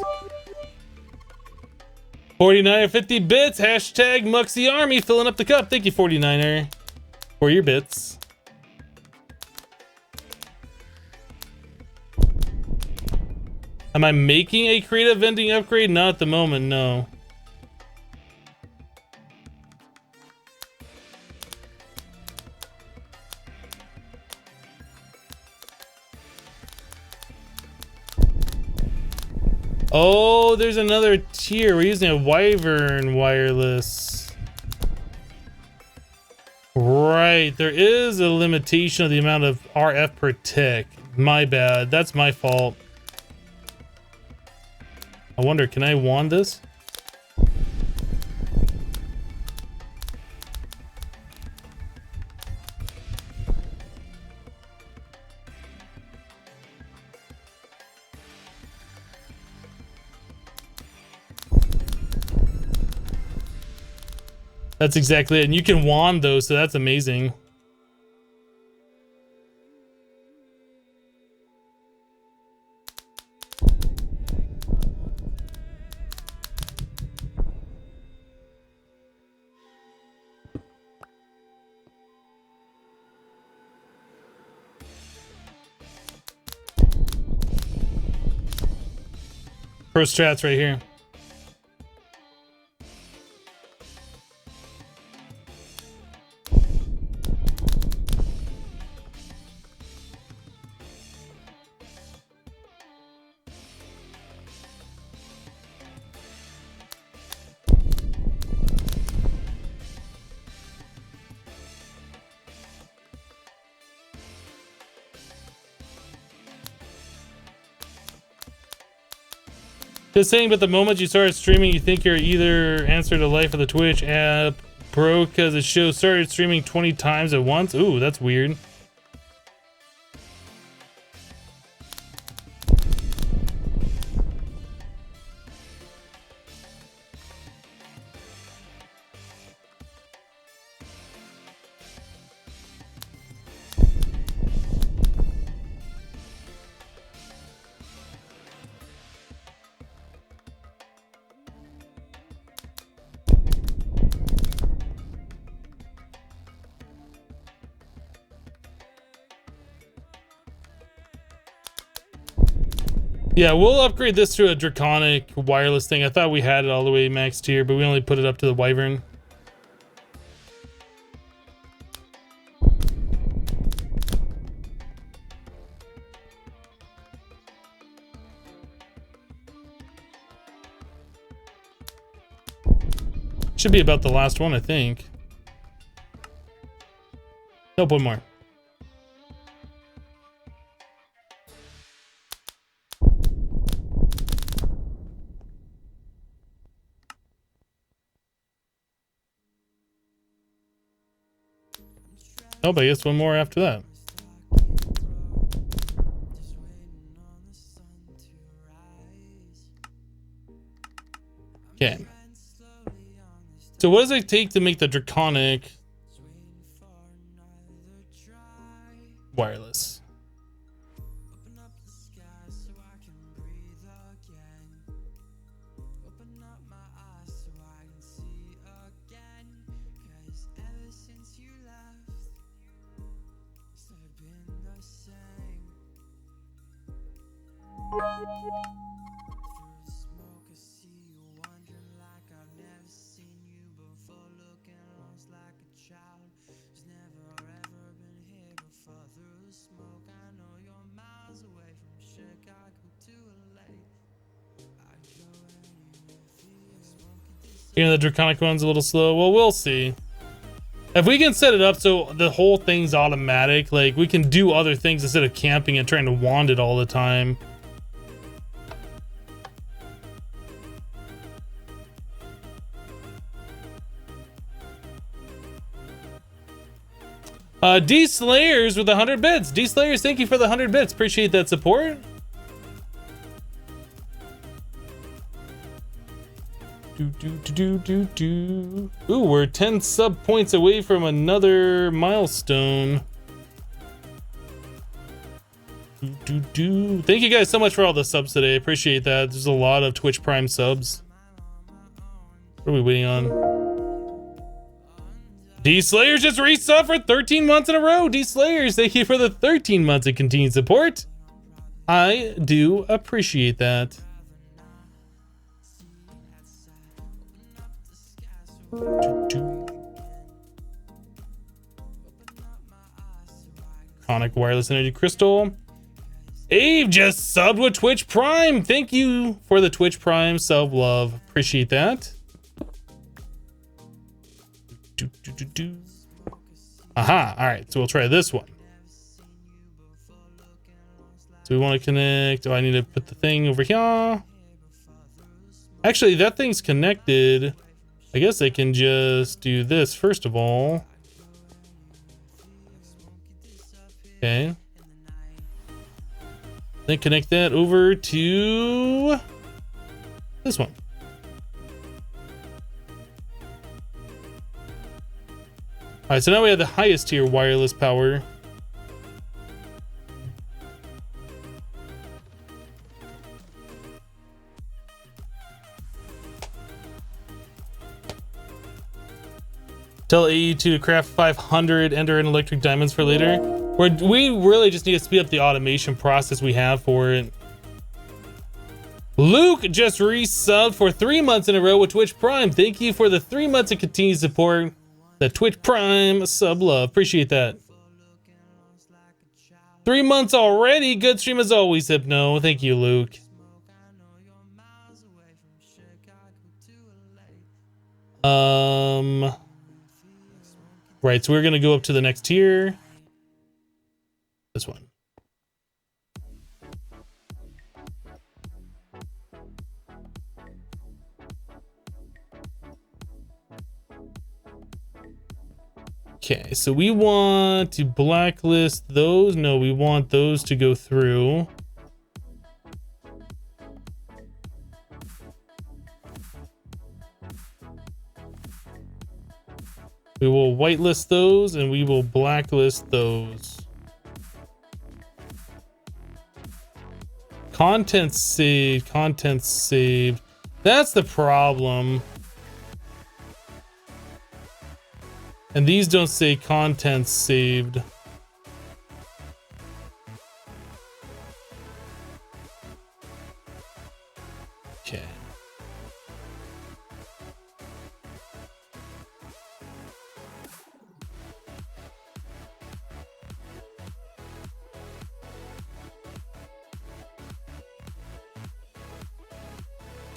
49er 50 bits. Hashtag Muxy Army filling up the cup. Thank you, 49er, for your bits. Am I making a creative vending upgrade? Not at the moment, no. Oh, there's another tier. We're using a wyvern wireless. Right, there is a limitation of the amount of RF per tick. My bad, that's my fault. I wonder, can I wand this? That's exactly it. And you can wand those, so that's amazing. Pro strats right here. Just saying, but the moment you started streaming, you think your either answer to life of the Twitch app broke because the show started streaming 20 times at once. Ooh, that's weird. Yeah, we'll upgrade this to a Draconic wireless thing. I thought we had it all the way max tier, but we only put it up to the Wyvern. Should be about the last one, I think. Nope, one more. Oh, but I guess one more after that. Okay. So what does it take to make the Draconic wireless? You know, the Draconic one's a little slow. Well, we'll see. If we can set it up so the whole thing's automatic, like we can do other things instead of camping and trying to wand it all the time. D Slayers with 100 bits. D Slayers, thank you for the 100 bits. Appreciate that support. Ooh, we're 10 sub points away from another milestone. Thank you guys so much for all the subs today. Appreciate that. There's a lot of Twitch Prime subs. What are we waiting on? D Slayers just resub for 13 months in a row. D Slayers, thank you for the 13 months of continued support. I do appreciate that. Chronic wireless energy crystal. Ave just subbed with Twitch Prime. Thank you for the Twitch Prime sub love. Appreciate that. Aha. All right. So we'll try this one. So we want to connect. Oh, I need to put the thing over here. Actually, that thing's connected. I guess I can just do this first of all. Okay. Then connect that over to this one. All right, so now we have the highest tier wireless power. Tell AE to craft 500 ender and electric diamonds for later. We really just need to speed up the automation process we have for it. Luke just resubbed for 3 months in a row with Twitch Prime. Thank you for the 3 months of continued support. The Twitch Prime sub love. Appreciate that. 3 months already. Good stream as always, Hypno. Thank you, Luke. Right, so we're gonna go up to the next tier. This one. Okay, so we want to blacklist those. No, we want those to go through. We will whitelist those and we will blacklist those. Content saved, content saved. That's the problem. And these don't say content saved. Okay.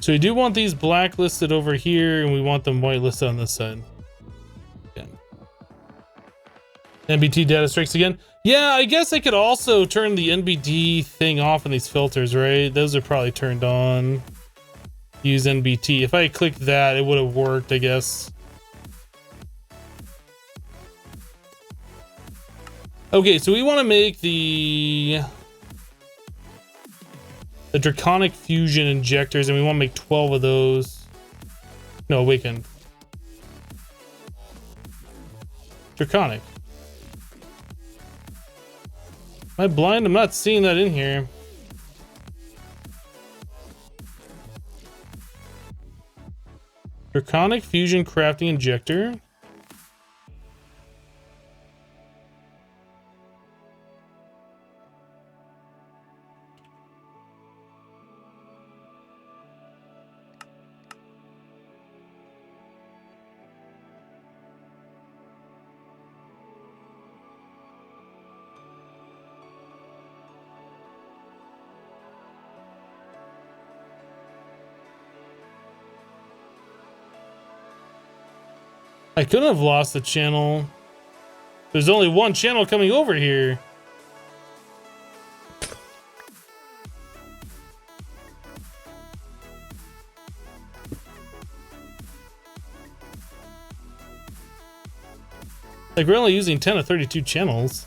So we do want these blacklisted over here, and we want them whitelisted on this side. Okay. NBT data strikes again. Yeah, I guess I could also turn the NBD thing off in these filters, right? Those are probably turned on. Use NBT. If I clicked that, it would have worked, I guess. Okay, so we want to make the Draconic fusion injectors, and we want to make 12 of those. No, awakened. Draconic. Am I blind? I'm not seeing that in here. Draconic fusion crafting injector. I couldn't have lost the channel. There's only one channel coming over here. Like, we're only using 10 of 32 channels.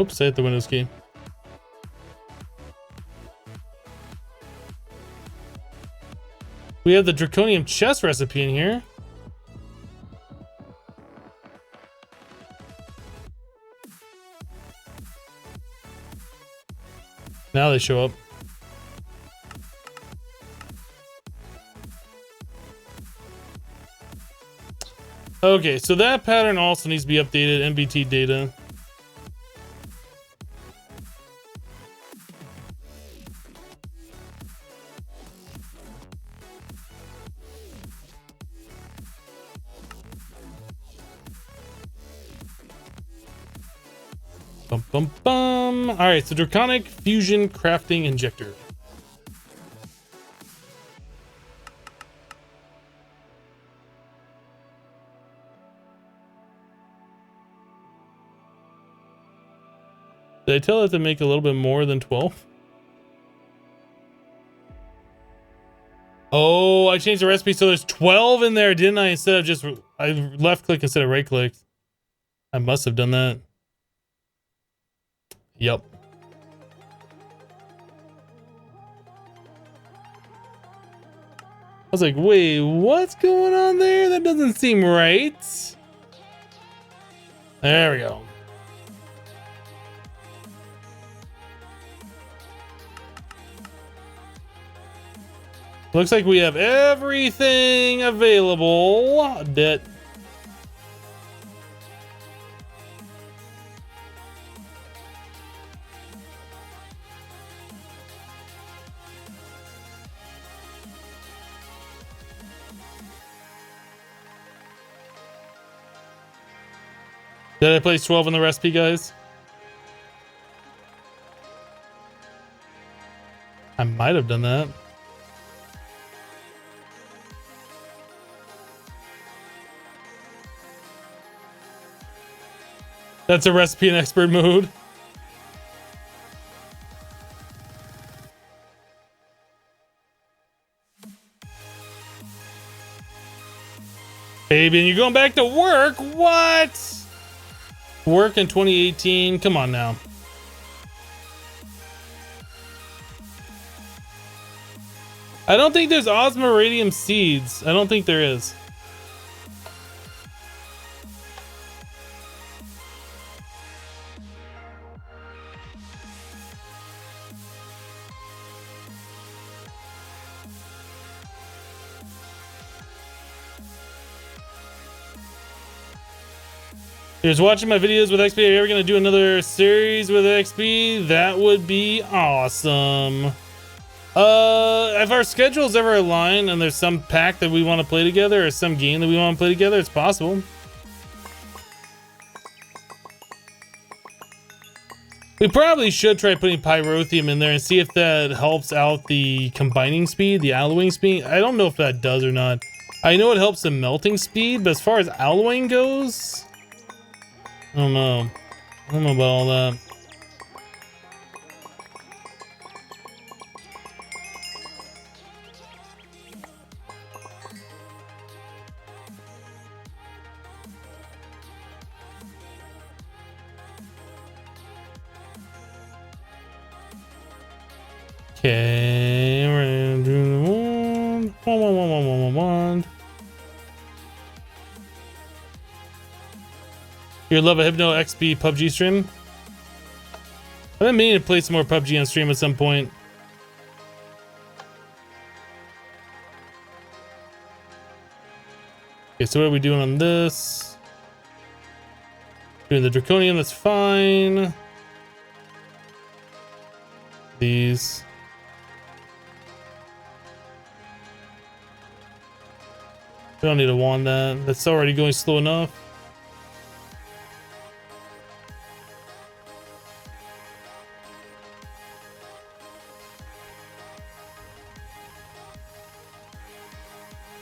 Oops, I hit the Windows key. We have the Draconium chest recipe in here. Now they show up. Okay, so that pattern also needs to be updated. NBT data. Bum, bum, bum. All right, so Draconic fusion crafting injector. Did I tell it to make a little bit more than 12? Oh, I changed the recipe so there's 12 in there, didn't I? Instead of just, I left click instead of right click. I must have done that. Yep. was like, wait, what's going on there? That doesn't seem right. There we go. Looks like we have everything available. Did I place 12 in the recipe, guys? I might have done that. That's a recipe in expert mode. Baby, and you're going back to work? What? Work in 2018? Come on now. I don't think there's osmoradium seeds. I don't think there is. Here's watching my videos with XP. Are you ever going to do another series with XP? That would be awesome. If our schedules ever align and there's some pack that we want to play together or some game that we want to play together, it's possible. We probably should try putting pyrotheum in there and see if that helps out the combining speed, the alloying speed. I don't know if that does or not. I know it helps the melting speed, but as far as alloying goes, I don't know. I don't know about all that. Okay, we're gonna do one. You love a Hypno XP PUBG stream? I've been meaning to play some more PUBG on stream at some point. Okay, so what are we doing on this? Doing the Draconium, that's fine. These. We don't need to wand that. That's already going slow enough.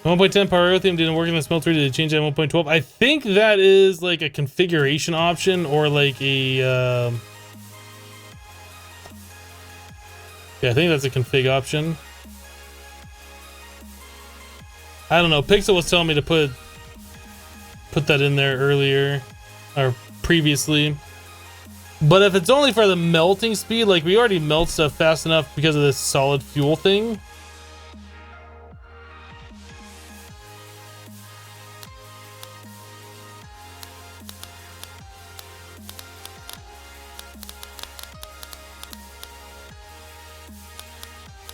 One 1.10 pyrotheum didn't work in the smeltery. Did it change that 1.12? I think that is like a configuration option or like a yeah, I think that's a config option. I don't know. Pixel was telling me to put that in there earlier or previously. But if it's only for the melting speed, like we already melt stuff fast enough because of this solid fuel thing.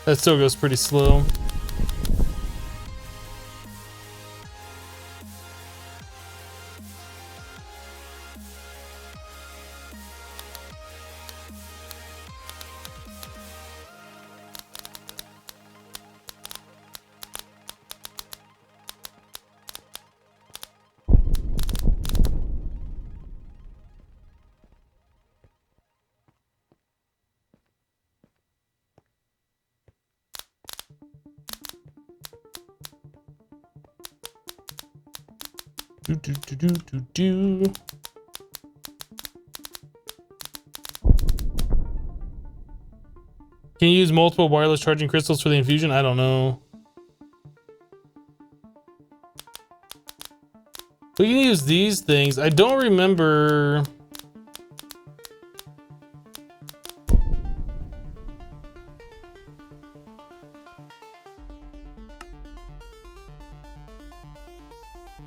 That still goes pretty slow. Do. Can you use multiple wireless charging crystals for the infusion? I don't know. We can use these things. I don't remember.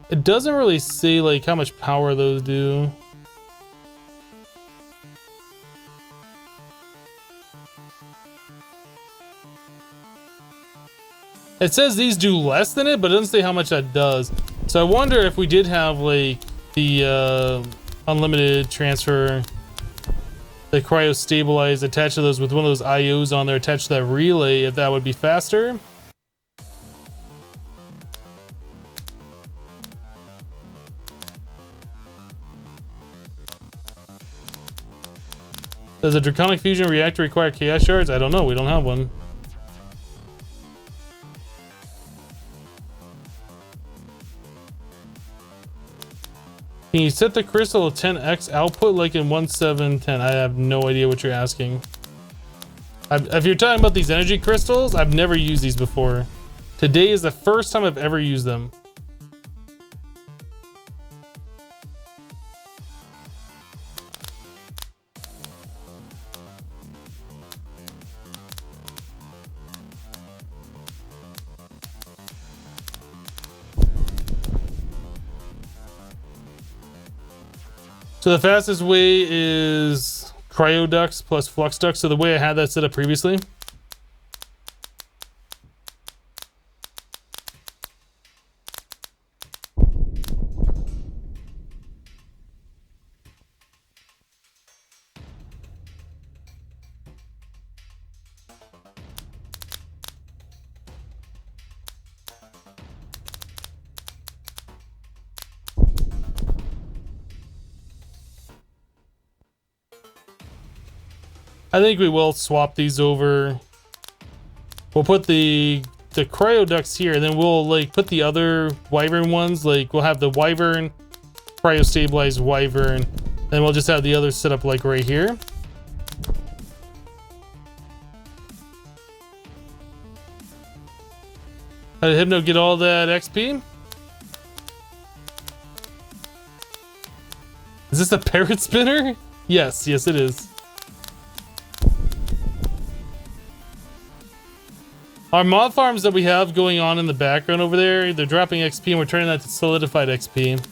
It doesn't really say like how much power those do. It says these do less than it, but it doesn't say how much that does. So I wonder if we did have like the unlimited transfer, the cryo stabilize attached to those with one of those IOs on there attached to that relay, if that would be faster. Does a Draconic fusion reactor require chaos shards? I don't know, we don't have one. Can you set the crystal to 10x output like in 1.7.10? I have no idea what you're asking. If you're talking about these energy crystals, I've never used these before. Today is the first time I've ever used them. So the fastest way is cryo ducts plus flux ducts. So the way I had that set up previously. I think we will swap these over. We'll put the cryo ducts here, and then we'll like put the other wyvern ones. Like we'll have the wyvern, cryo stabilized wyvern, then we'll just have the others set up like right here. How did Hypno get all that XP? Is this a parrot spinner? Yes, yes it is. Our mod farms that we have going on in the background over there, they're dropping XP and we're turning that to solidified XP.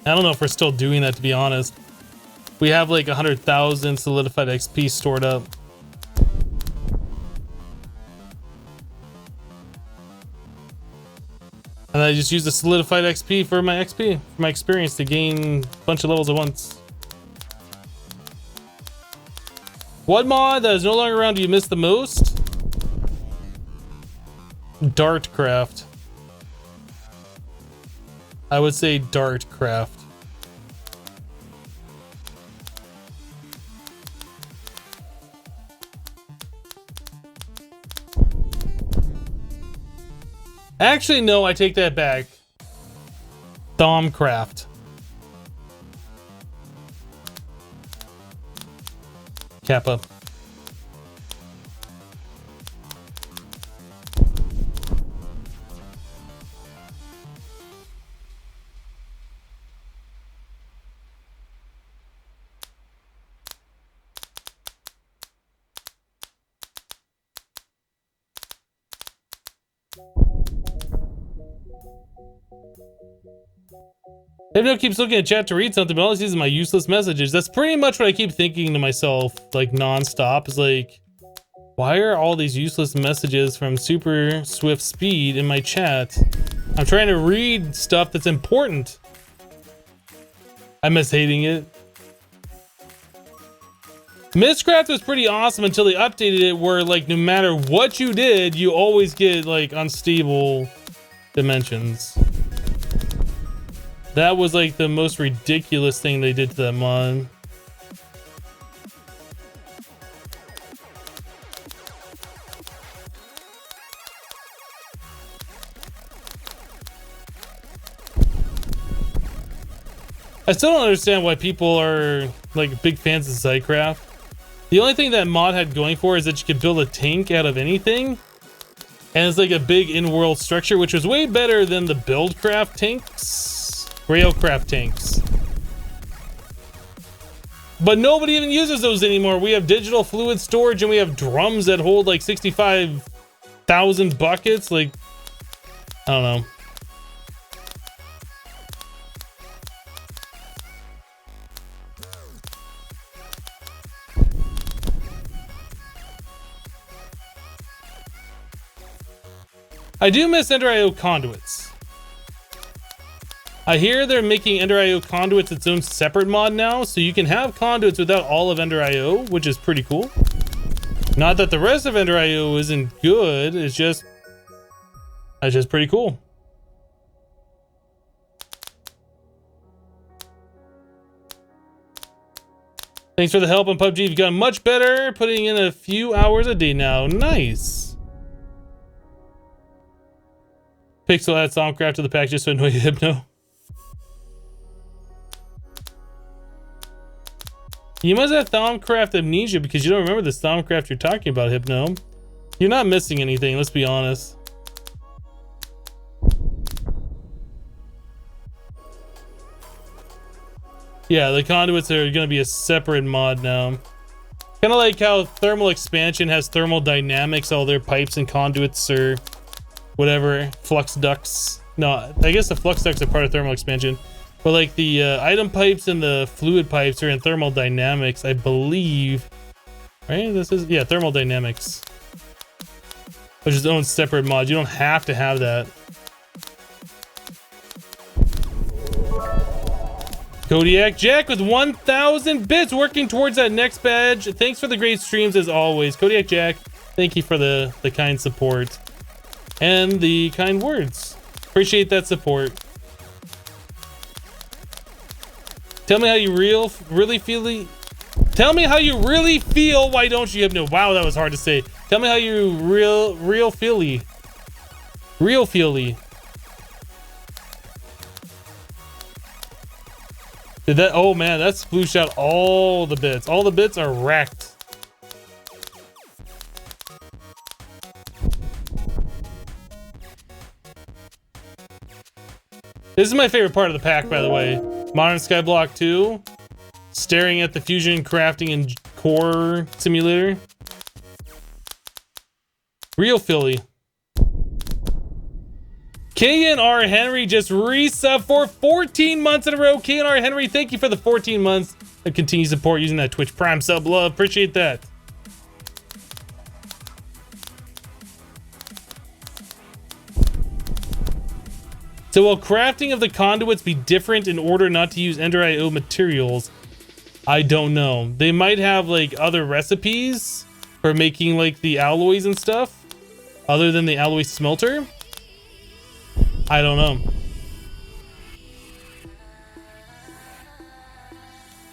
I don't know if we're still doing that, to be honest. We have like 100,000 solidified XP stored up. And I just use the solidified XP for my experience to gain a bunch of levels at once. What mod that is no longer around do you miss the most? Dartcraft. I would say Dartcraft. Actually, no, I take that back. Thaumcraft. Kappa. Hypno keeps looking at chat to read something, but all he sees is my useless messages. That's pretty much what I keep thinking to myself, like nonstop. Is like, why are all these useless messages from super swift speed in my chat? I'm trying to read stuff that's important. I miss hating it. Mistcraft was pretty awesome until they updated it where like no matter what you did, you always get like unstable dimensions. That was like the most ridiculous thing they did to that mod. I still don't understand why people are like big fans of Zycraft. The only thing that mod had going for is that you could build a tank out of anything. And it's like a big in-world structure, which was way better than the Buildcraft tanks, Railcraft tanks. But nobody even uses those anymore. We have digital fluid storage and we have drums that hold like 65,000 buckets. Like, I don't know. I do miss Ender IO conduits. I hear they're making Ender IO conduits its own separate mod now, so you can have conduits without all of Ender IO, which is pretty cool. Not that the rest of Ender IO isn't good, it's just pretty cool. Thanks for the help on PUBG. You've gotten much better, putting in a few hours a day now. Nice. Pixel add Thaumcraft to the pack just to annoy you, Hypno. You must have Thaumcraft amnesia because you don't remember this Thaumcraft you're talking about, Hypno. You're not missing anything, let's be honest. Yeah, the conduits are going to be a separate mod now. Kind of like how thermal expansion has thermal dynamics, all their pipes and conduits or whatever, flux ducts. No, I guess the flux ducts are part of thermal expansion. But like the item pipes and the fluid pipes are in thermal dynamics, I believe. Right? This is, yeah, thermal dynamics. Which is its own separate mod. You don't have to have that. Kodiak Jack with 1,000 bits, working towards that next badge. Thanks for the great streams as always. Kodiak Jack, thank you for the kind support and the kind words. Appreciate that support. Tell me how you really feel. Tell me how you really feel. Why don't you have no? Wow, that was hard to say. Tell me how you real feely. Did that? Oh man, that splooshed out all the bits. All the bits are wrecked. This is my favorite part of the pack, by the way. Modern Skyblock 2. Staring at the fusion, crafting, and core simulator. Real Philly. K&R Henry just resub for 14 months in a row. K&R Henry, thank you for the 14 months of continued support using that Twitch Prime sub love. Appreciate that. So will crafting of the conduits be different in order not to use Ender IO materials? I don't know. They might have like other recipes for making like the alloys and stuff other than the alloy smelter. I don't know.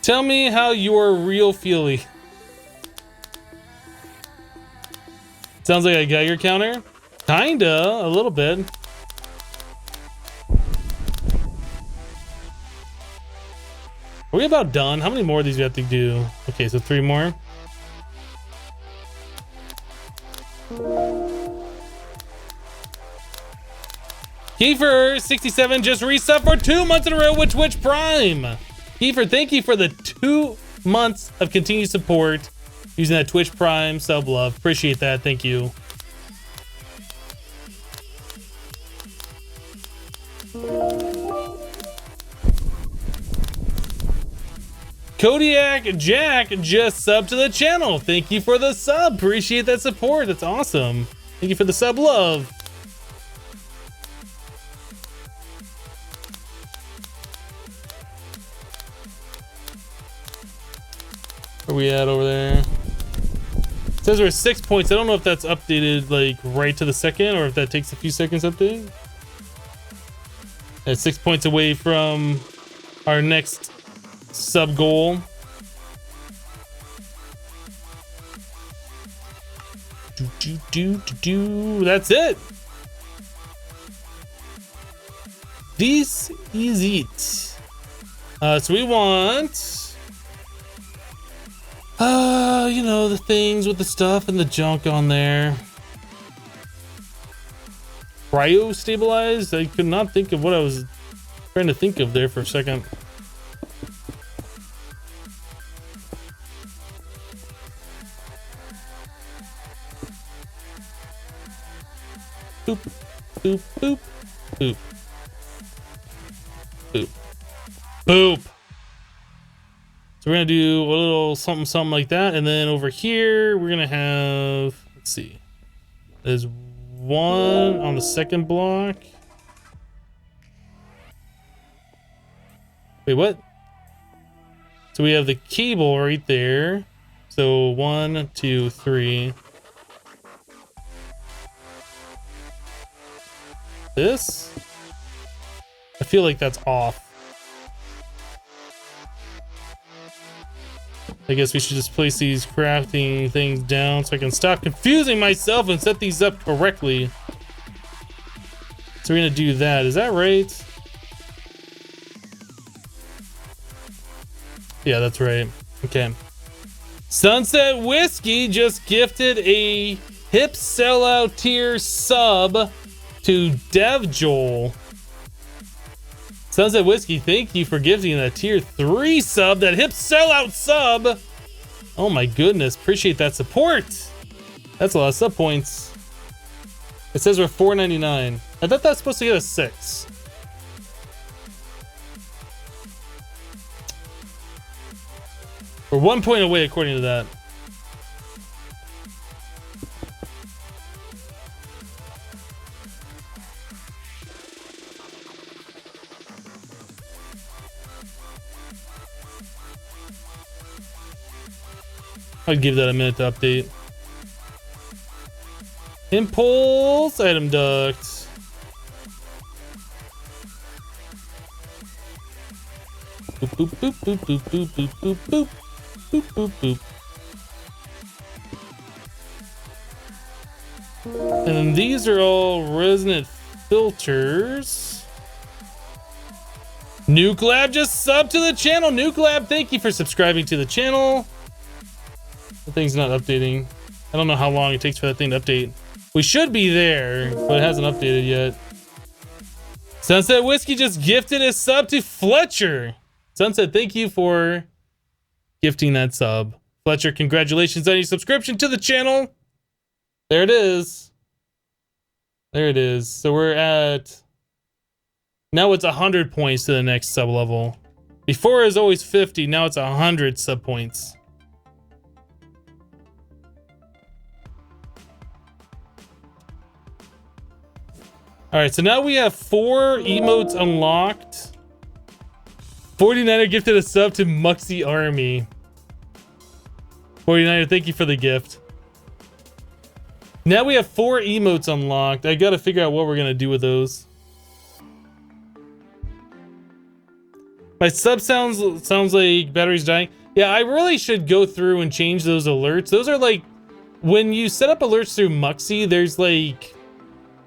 Tell me how you're real feely. Sounds like a Geiger counter. Kinda, a little bit. Are we about done? How many more of these do we have to do? Okay, so 3 more. Kiefer67 just resub for 2 months in a row with Twitch Prime. Kiefer, thank you for the 2 months of continued support using that Twitch Prime sub love. Appreciate that. Thank you. Kodiak Jack just subbed to the channel. Thank you for the sub. Appreciate that support. That's awesome. Thank you for the sub love. Where we at over there? It says we're at 6 points. I don't know if that's updated like right to the second or if that takes a few seconds to update. At 6 points away from our next sub goal. That's it. This is it. So we want you know, the things with the stuff and the junk on there. Cryo stabilized? I could not think of what I was trying to think of there for a second. Boop, boop, boop, boop. Boop. Boop. So we're gonna do a little something like that, and then over here we're gonna have, let's see, there's one on the second block. Wait, what? So we have the cable right there. So 1, 2, 3. This? I feel like that's off. I guess we should just place these crafting things down so I can stop confusing myself and set these up correctly. So we're gonna do that. Is that right? Yeah, that's right. Okay. Sunset Whiskey just gifted a hip sellout tier sub to Dev Joel. Sunset Whiskey, thank you for gifting a tier 3 sub, that hip sellout sub. Oh my goodness, appreciate that support. That's a lot of sub points. It says we're $4.99. I thought that's supposed to get us 6. We're 1 point away according to that. I'd give that a minute to update. Impulse item duct. Boop boop boop boop boop boop boop boop boop boop boop boop. And then these are all resonant filters. Nuke Lab just subbed to the channel. Nuke Lab, thank you for subscribing to the channel. The thing's not updating. I don't know how long it takes for that thing to update. We should be there, but it hasn't updated yet. Sunset Whiskey just gifted a sub to Fletcher. Sunset, thank you for gifting that sub. Fletcher, congratulations on your subscription to the channel. There it is. There it is. So we're at... Now it's 100 points to the next sub level. Before it was always 50, now it's 100 sub points. All right, so now we have 4 emotes unlocked. 49er gifted a sub to Muxy Army. 49er, thank you for the gift. Now we have 4 emotes unlocked. I gotta figure out what we're gonna do with those. My sub sounds like battery's dying. Yeah, I really should go through and change those alerts. Those are like, when you set up alerts through Muxy, there's like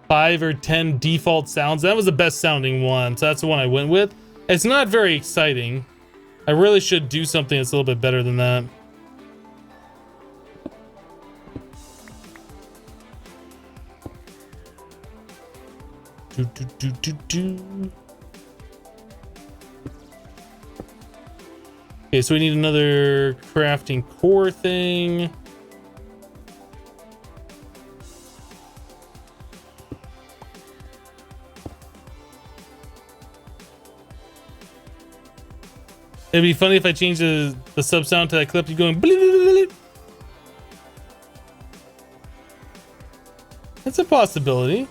5 or 10 default sounds. That was the best sounding one, so that's the one I went with. It's not very exciting. I really should do something that's a little bit better than that. Okay, so we need another crafting core thing. It'd be funny if I changed the sub sound to that clip. You going. That's a possibility.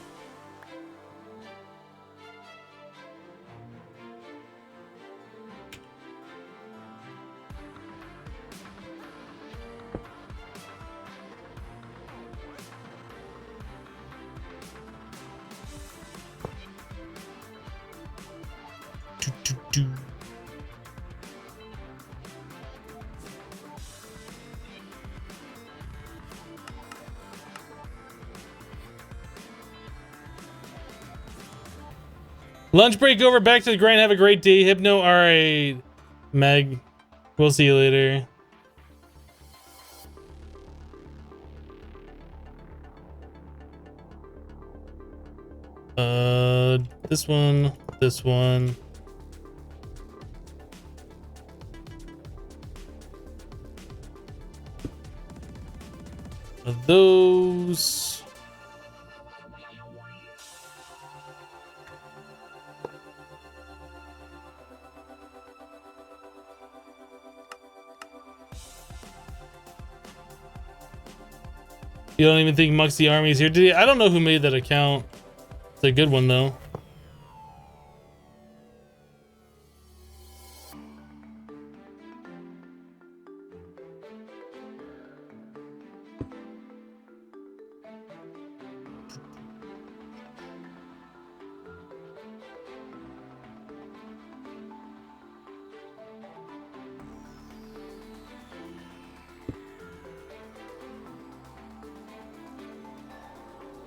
Lunch break over, back to the grind. Have a great day, Hypno. All right, Meg. We'll see you later. This one, this one. Of those. You don't even think Muxie Army is here today? I don't know who made that account. It's a good one though.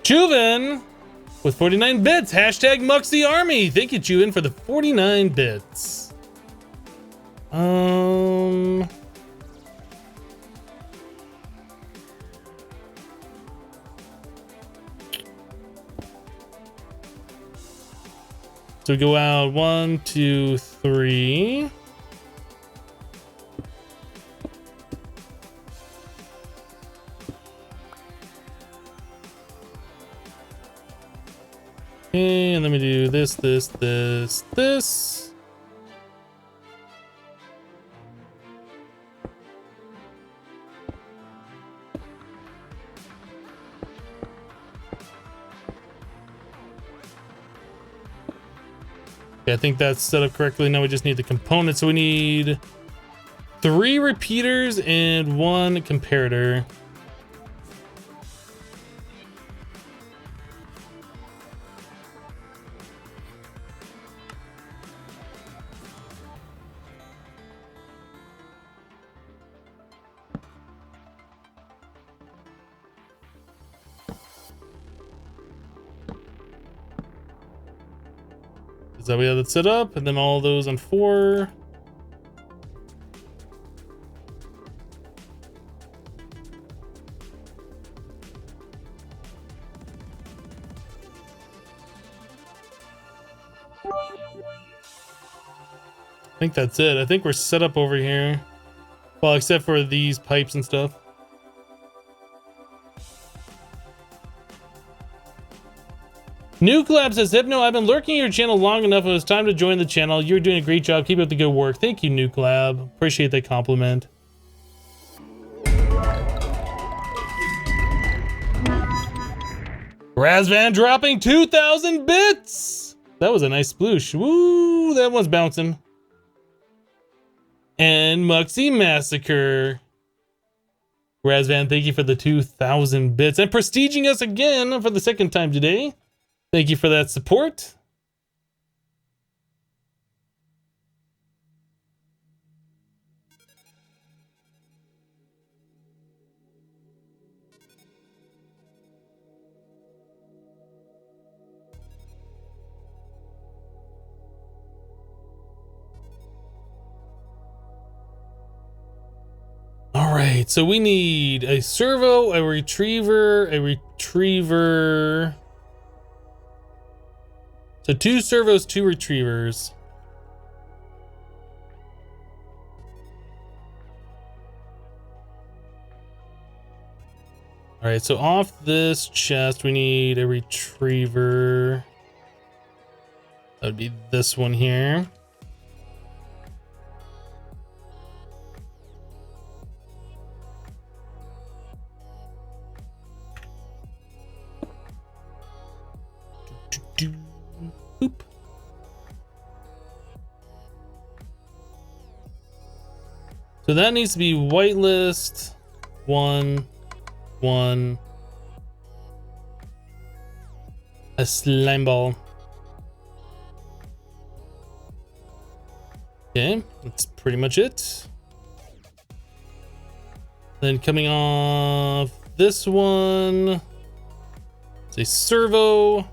Juven with 49 bits. Hashtag Muxie Army. Thank you, Juven, for the 49 bits. So we go out 1, 2, 3. Okay, and let me do this, this, this, this. Okay, I think that's set up correctly. Now we just need the components. So we need 3 repeaters and 1 comparator. Is that we have that set up? And then all those on 4. I think that's it. I think we're set up over here. Well, except for these pipes and stuff. Nuke Lab says, Hypno, I've been lurking your channel long enough. It was time to join the channel. You're doing a great job. Keep up the good work. Thank you, Nuke Lab. Appreciate that compliment. Razvan dropping 2,000 bits. That was a nice sploosh. Woo, that one's bouncing. And Muxie Massacre. Razvan, thank you for the 2,000 bits. And prestiging us again for the second time today. Thank you for that support. All right, so we need a servo, a retriever. So 2 servos, 2 retrievers. All right, so off this chest, we need a retriever. That would be this one here. Boop. So that needs to be whitelist 1, 1, a slime ball. Okay, that's pretty much it. Then coming off this one, it's a servo.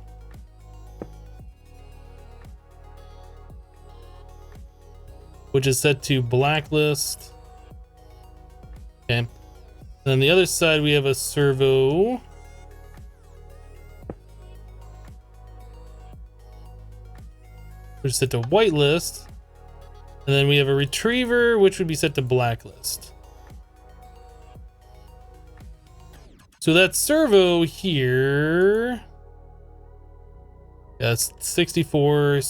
Which is set to blacklist. Okay. Then the other side, we have a servo. Which is set to whitelist. And then we have a retriever, which would be set to blacklist. So that servo here. Yeah, it's 64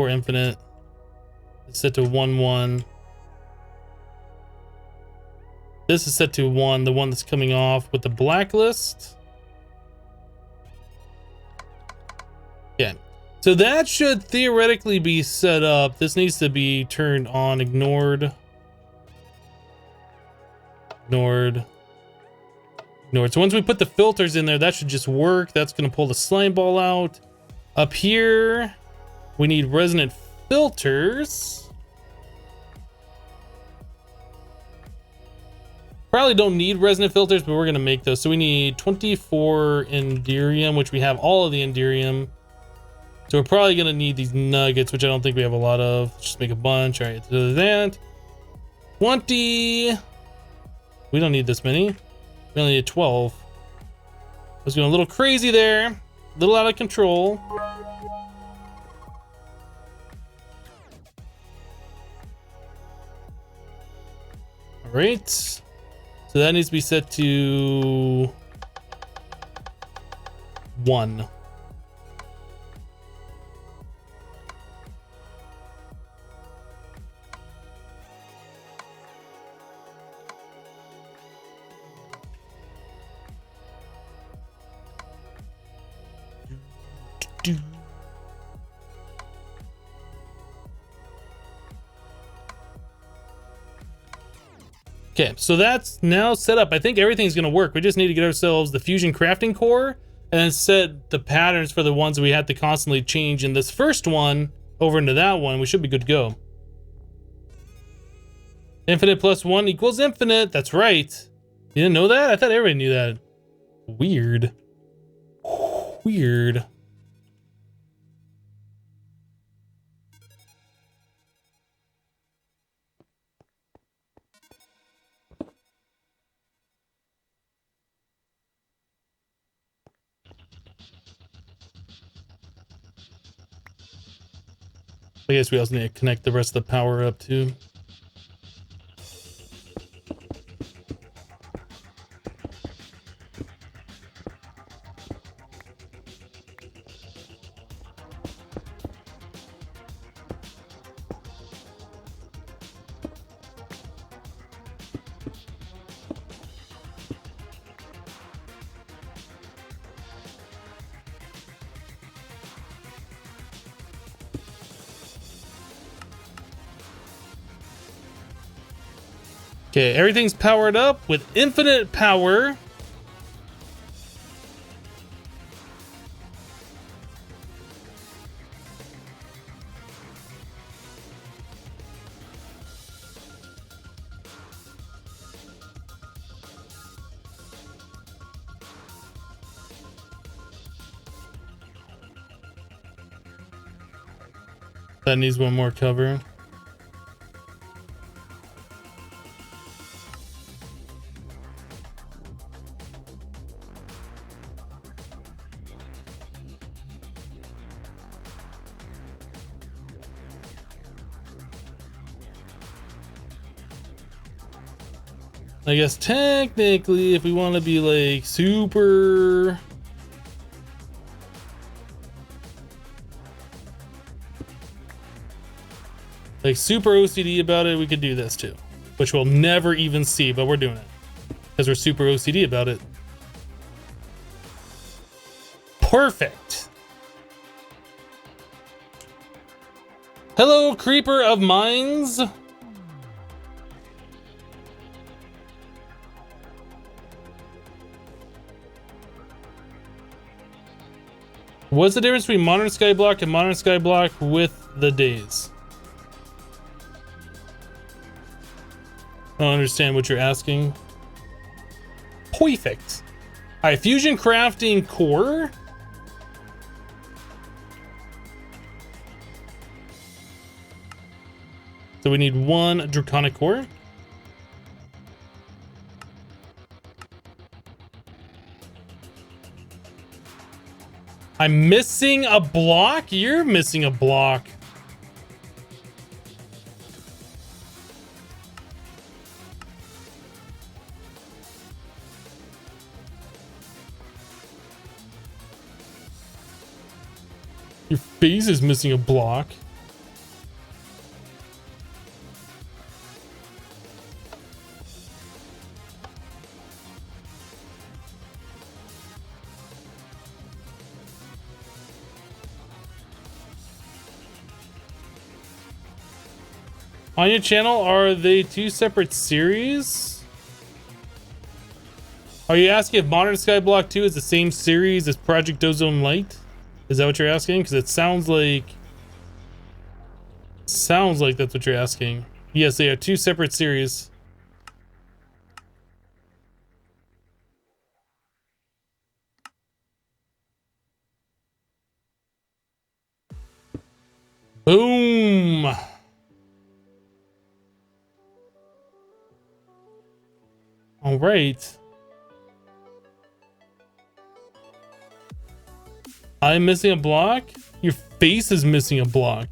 infinite. It's set to 1, 1. This is set to 1, the one that's coming off with the blacklist. Okay, so that should theoretically be set up. This needs to be turned on, ignored. Ignored. Ignored. So once we put the filters in there, that should just work. That's going to pull the slime ball out. Up here, we need resonant filters. Probably don't need resonant filters, but we're going to make those. So we need 24 Enderium, which we have all of the Enderium. So we're probably going to need these nuggets, which I don't think we have a lot of. Let's just make a bunch. All right, so that 20. We don't need this many. We only need 12. I was going a little crazy there. A little out of control. All right. So that needs to be set to 1. Okay, so that's now set up. I think everything's going to work. We just need to get ourselves the fusion crafting core and then set the patterns for the ones that we have to constantly change in this first one over into that one. We should be good to go. Infinite plus 1 equals infinite. That's right. You didn't know that? I thought everybody knew that. Weird. Weird. I guess we also need to connect the rest of the power up too. Okay, everything's powered up with infinite power. That needs one more cover. I guess technically, if we want to be like super OCD about it, we could do this too, which we'll never even see, but we're doing it because we're super OCD about it. Perfect. Hello, creeper of mines. What's the difference between Modern Skyblock and Modern Skyblock with the days? I don't understand what you're asking. Perfect. All right, fusion crafting core. So we need 1 Draconic core. I'm missing a block? You're missing a block. Your face is missing a block. On your channel, are they two separate series? Are you asking if Modern Skyblock 2 is the same series as Project Ozone Light? Is that what you're asking? Because it sounds like that's what you're asking. Yes, they are two separate series. Boom. All right. I'm missing a block? Your face is missing a block.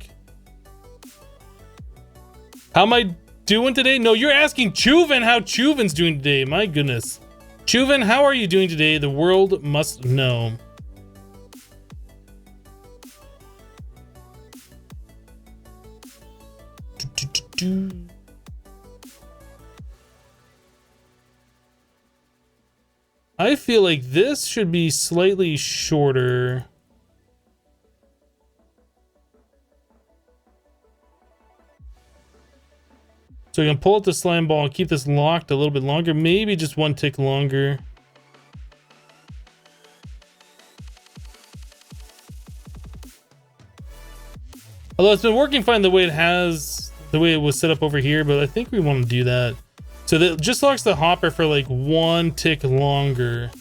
How am I doing today? No, you're asking Chuven how Chuven's doing today. My goodness. Chuven, how are you doing today? The world must know. I feel like this should be slightly shorter. So we can pull out the slime ball and keep this locked a little bit longer. Maybe just one tick longer. Although it's been working fine the way it has, the way it was set up over here, but I think we want to do that. So that just locks the hopper for like one tick longer.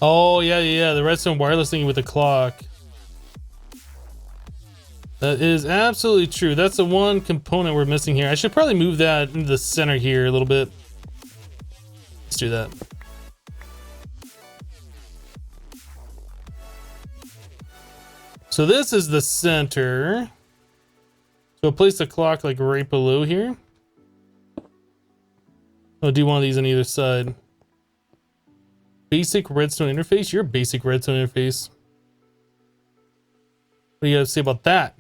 Oh, yeah, the redstone wireless thing with the clock. That is absolutely true. That's the one component we're missing here. I should probably move that into the center here a little bit. Let's do that. So this is the center. So place the clock like right below here. I'll do one of these on either side. Basic redstone interface? Your basic redstone interface. What do you got to say about that?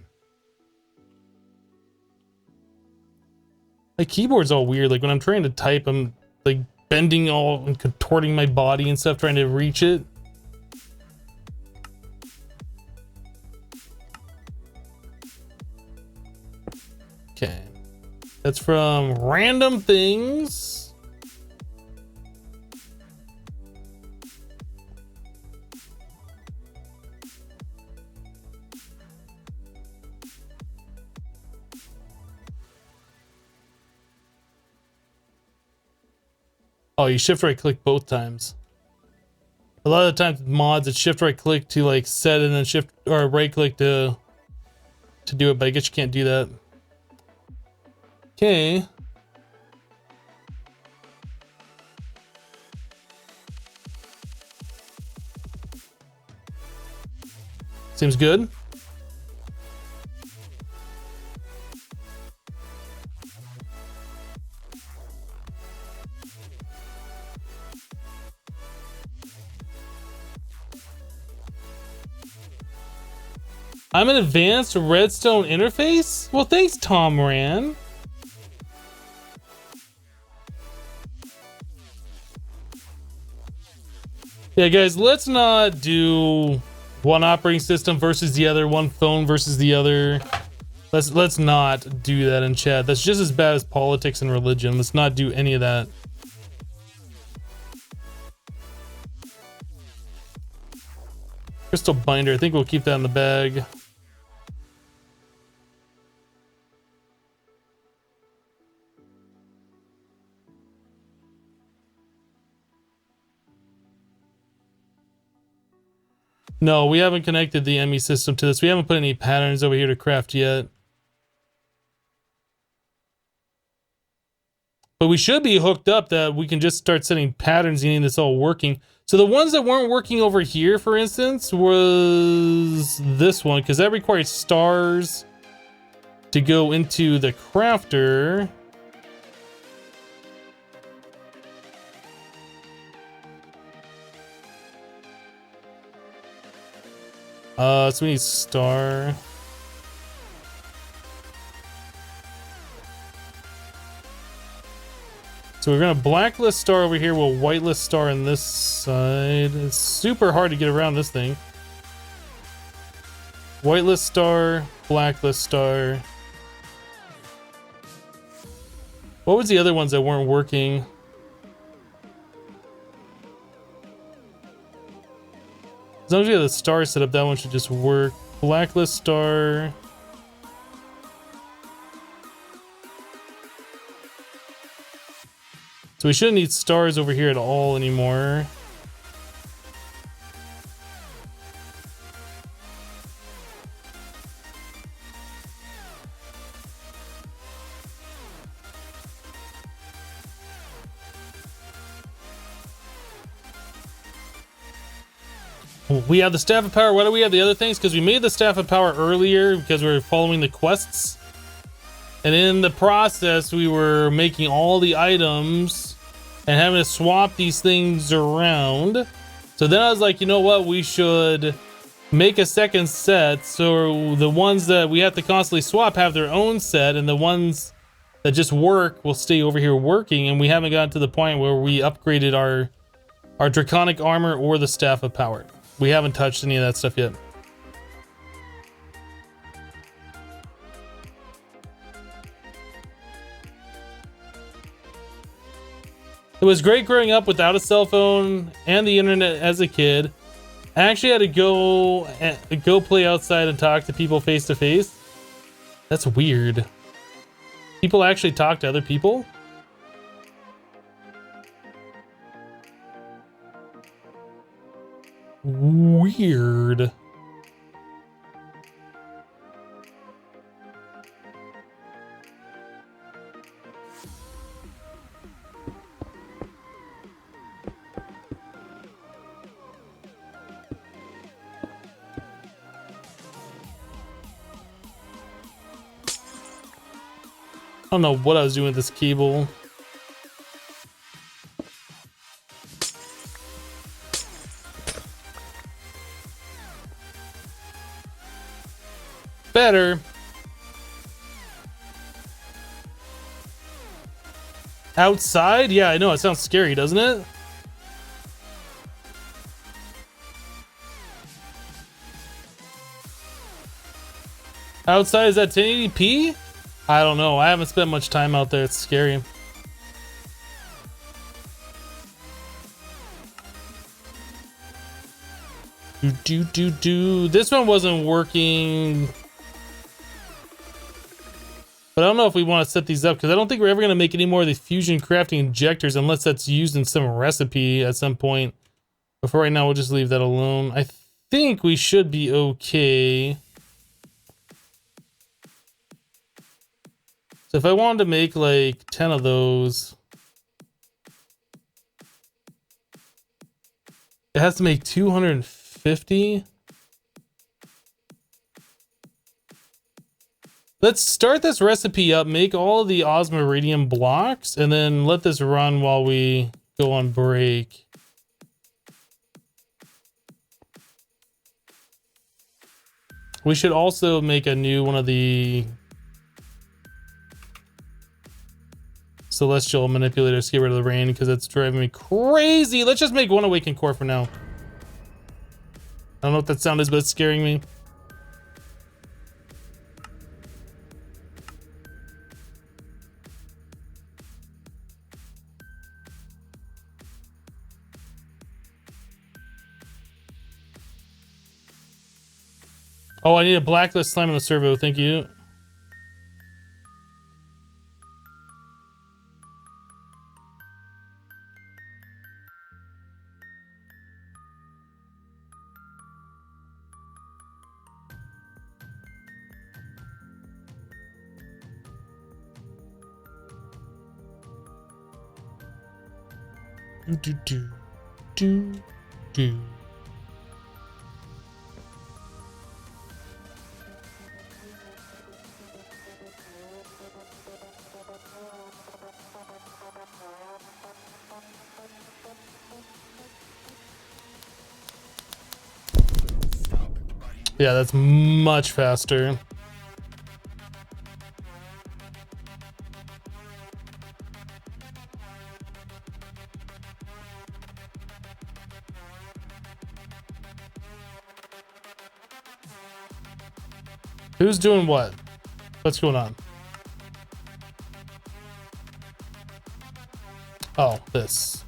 My keyboard's all weird. Like when I'm trying to type, I'm like bending all and contorting my body and stuff trying to reach it. Okay. That's from Random Things. Oh, you shift right click both times. A lot of the times with mods, it's shift right click to like set and then shift or right click to do it, but I guess you can't do that. Okay. Seems good. I'm an advanced redstone interface? Well, thanks, Tom Ran. Yeah, guys, let's not do one operating system versus the other, one phone versus the other. Let's not do that in chat. That's just as bad as politics and religion. Let's not do any of that. Crystal binder. I think we'll keep that in the bag. No, we haven't connected the ME system to this. We haven't put any patterns over here to craft yet. But we should be hooked up that we can just start setting patterns getting this all working. So the ones that weren't working over here, for instance, was this one, because that requires stars to go into the crafter. So we need star. So we're gonna blacklist star over here. We'll whitelist star on this side. It's super hard to get around this thing. Whitelist star, blacklist star. What was the other ones that weren't working? As long as we have the star set up, that one should just work. Blacklist star. So we shouldn't need stars over here at all anymore. We have the Staff of Power. Why do we have the other things? Because we made the Staff of Power earlier because we were following the quests. And in the process, we were making all the items and having to swap these things around. So then I was like, you know what? We should make a second set. So the ones that we have to constantly swap have their own set. And the ones that just work will stay over here working. And we haven't gotten to the point where we upgraded our Draconic armor or the Staff of Power. We haven't touched any of that stuff yet. It was great growing up without a cell phone and the internet as a kid. I actually had to go play outside and talk to people face to face. That's weird. People actually talk to other people? Weird. I don't know what I was doing with this cable. Better. Outside? Yeah, I know. It sounds scary, doesn't it? Outside, is that 1080p? I don't know. I haven't spent much time out there. It's scary. This one wasn't working. But I don't know if we want to set these up because I don't think we're ever going to make any more of the fusion crafting injectors unless that's used in some recipe at some point. But for right now, we'll just leave that alone. I think we should be okay. So if I wanted to make like 10 of those, it has to make 250. Let's start this recipe up, make all of the osmiridium blocks, and then let this run while we go on break. We should also make a new one of the celestial manipulators to get rid of the rain because it's driving me crazy. Let's just make one awakened core for now. I don't know what that sound is, but it's scaring me. Oh, I need a blacklist slime on the servo. Thank you. Do. Yeah, that's much faster. Who's doing what? What's going on? Oh, this.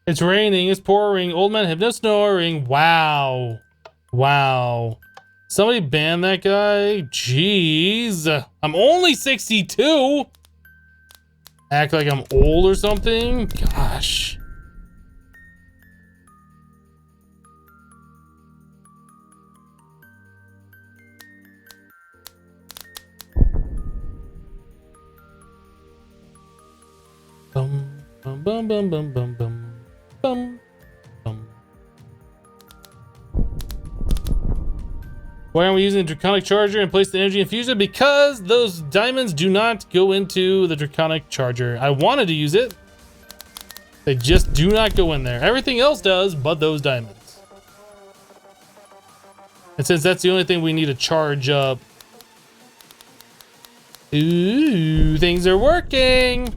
It's raining, it's pouring, old man hypno snoring. Wow. Wow. Somebody ban that guy? Jeez. I'm only 62. Act like I'm old or something? Gosh. Bum, bum, bum, bum, bum, bum, bum, bum, bum. Why aren't we using the Draconic Charger and place the energy infuser? Because those diamonds do not go into the Draconic Charger. I wanted to use it. They just do not go in there. Everything else does, but those diamonds. And since that's the only thing we need to charge up. Ooh, things are working.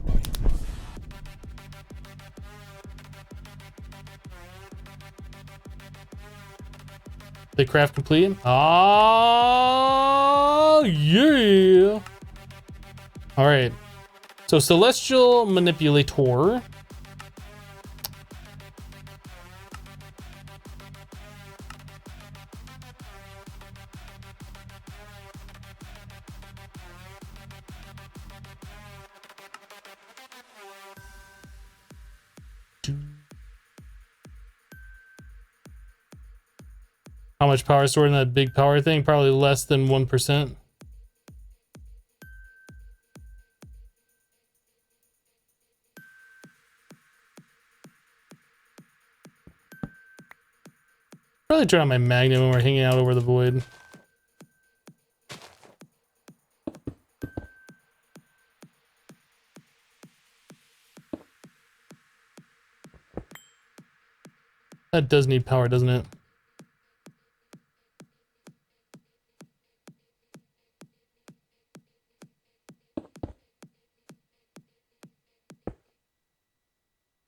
The craft complete. Oh yeah. All right. So celestial manipulator. How much power stored in that big power thing? Probably less than 1%. Probably turn on my magnet when we're hanging out over the void. That does need power, doesn't it?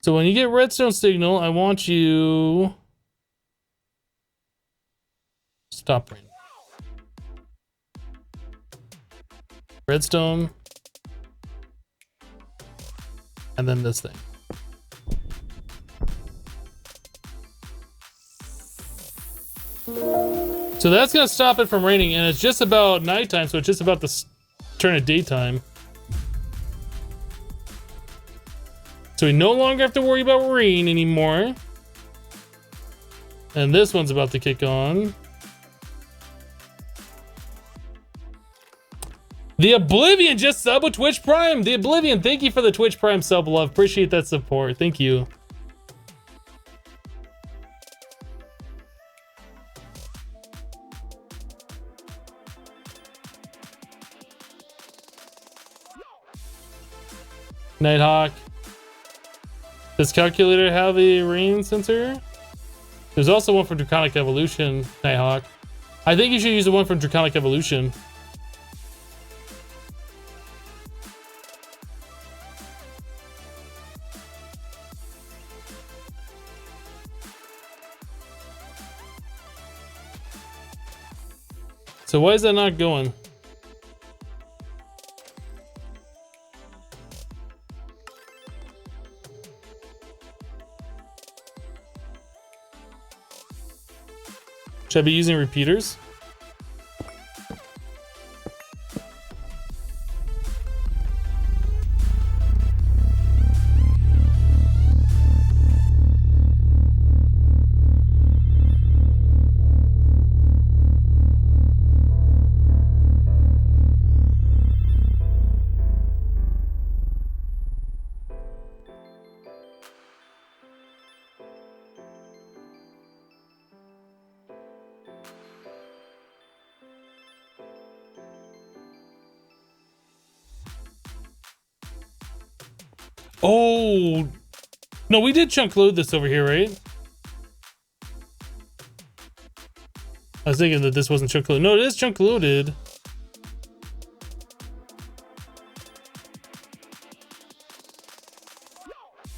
So when you get redstone signal, I want you... Stop rain. Redstone. And then this thing. So that's gonna stop it from raining, and it's just about nighttime, so it's just about to turn to daytime. So we no longer have to worry about rain anymore. And this one's about to kick on. The Oblivion just sub with Twitch Prime. The Oblivion, thank you for the Twitch Prime sub, love. Appreciate that support. Thank you. Nighthawk. Does calculator have a rain sensor? There's also one for Draconic Evolution, Nighthawk. I think you should use the one from Draconic Evolution. So why is that not going? Should I be using repeaters? Oh, no, we did chunk load this over here, right? I was thinking that this wasn't chunk loaded. No, it is chunk loaded.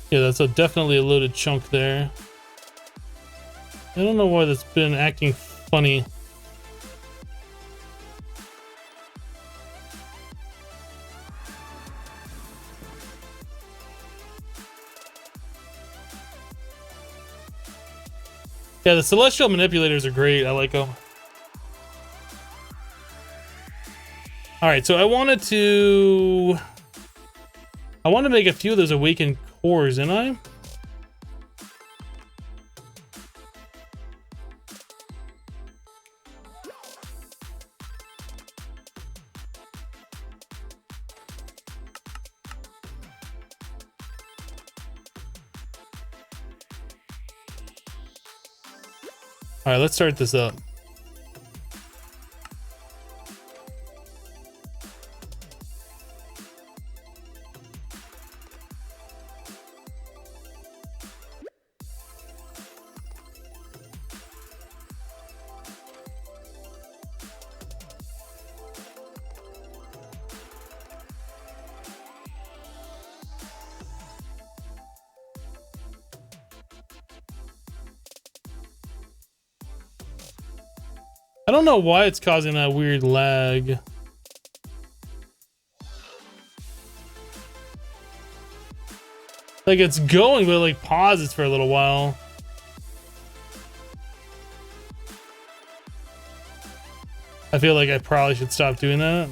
Yeah, that's definitely a loaded chunk there. I don't know why that's been acting funny. Yeah, the celestial manipulators are great. I like them. All right, so I wanted to make a few of those awakened cores, didn't I? All right, let's start this up. I don't know why it's causing that weird lag. Like it's going, but it like pauses for a little while. I feel like I probably should stop doing that.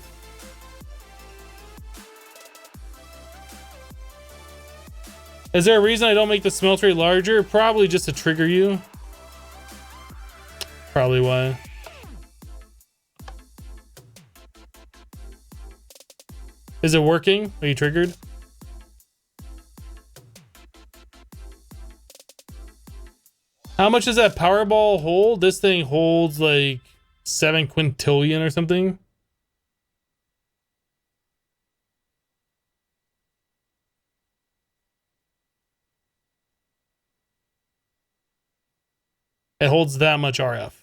Is there a reason I don't make the smeltery larger? Probably just to trigger you. Probably why. Is it working? Are you triggered? How much does that Powerball hold? This thing holds like 7 quintillion or something. It holds that much RF.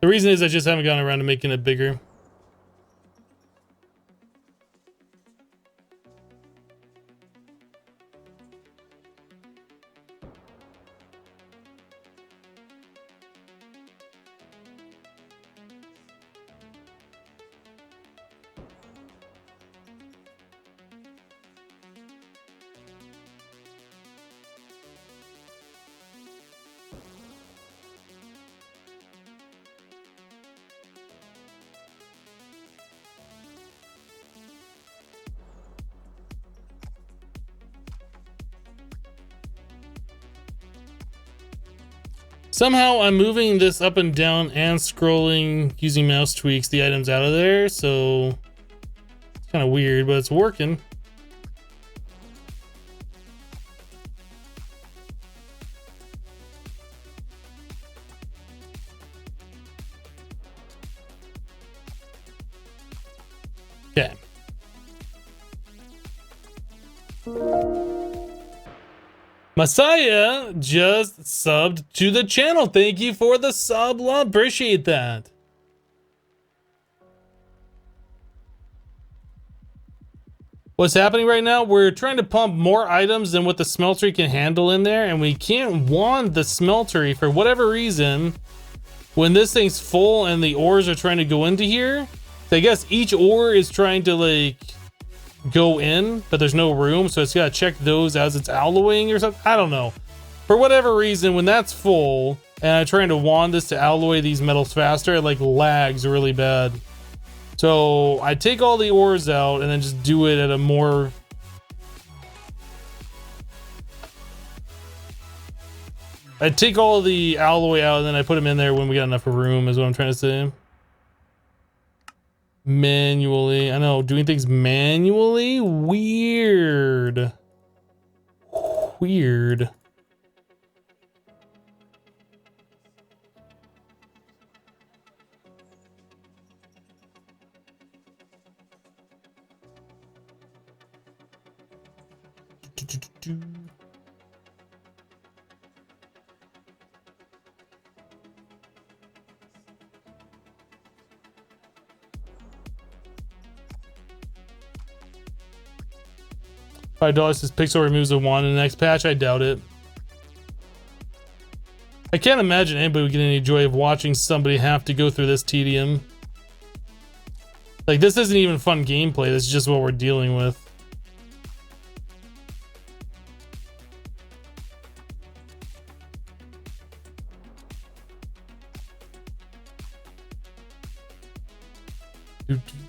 The reason is I just haven't gotten around to making it bigger. Somehow I'm moving this up and down and scrolling using mouse tweaks the items out of there, so it's kind of weird, but it's working. Okay. Messiah just subbed to the channel. Thank you for the sub, love. Appreciate that. What's happening right now? We're trying to pump more items than what the smeltery can handle in there, and we can't wand the smeltery for whatever reason when this thing's full and the ores are trying to go into here. So I guess each ore is trying to like go in, but there's no room, so it's got to check those as it's alloying or something. I don't know. For whatever reason, when that's full and I'm trying to wand this to alloy these metals faster, it like lags really bad. So I take all the ores out and then just do it at a more... I take all the alloy out and then I put them in there when we got enough room, is what I'm trying to say. Manually. I know, doing things manually? Weird. Weird. $5 says Pixel removes a wand in the next patch. I doubt it. I can't imagine anybody would get any joy of watching somebody have to go through this tedium. Like, this isn't even fun gameplay. This is just what we're dealing with.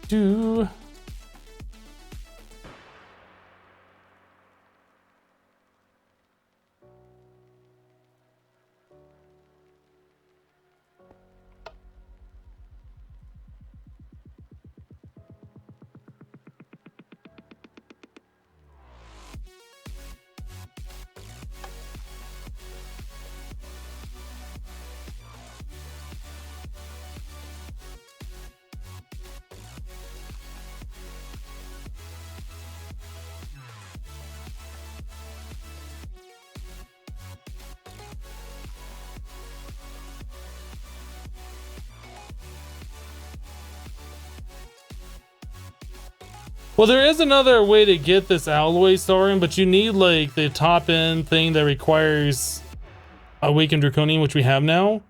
Do. Well, there is another way to get this alloy storing, but you need like the top end thing that requires Awakened Draconic, which we have now.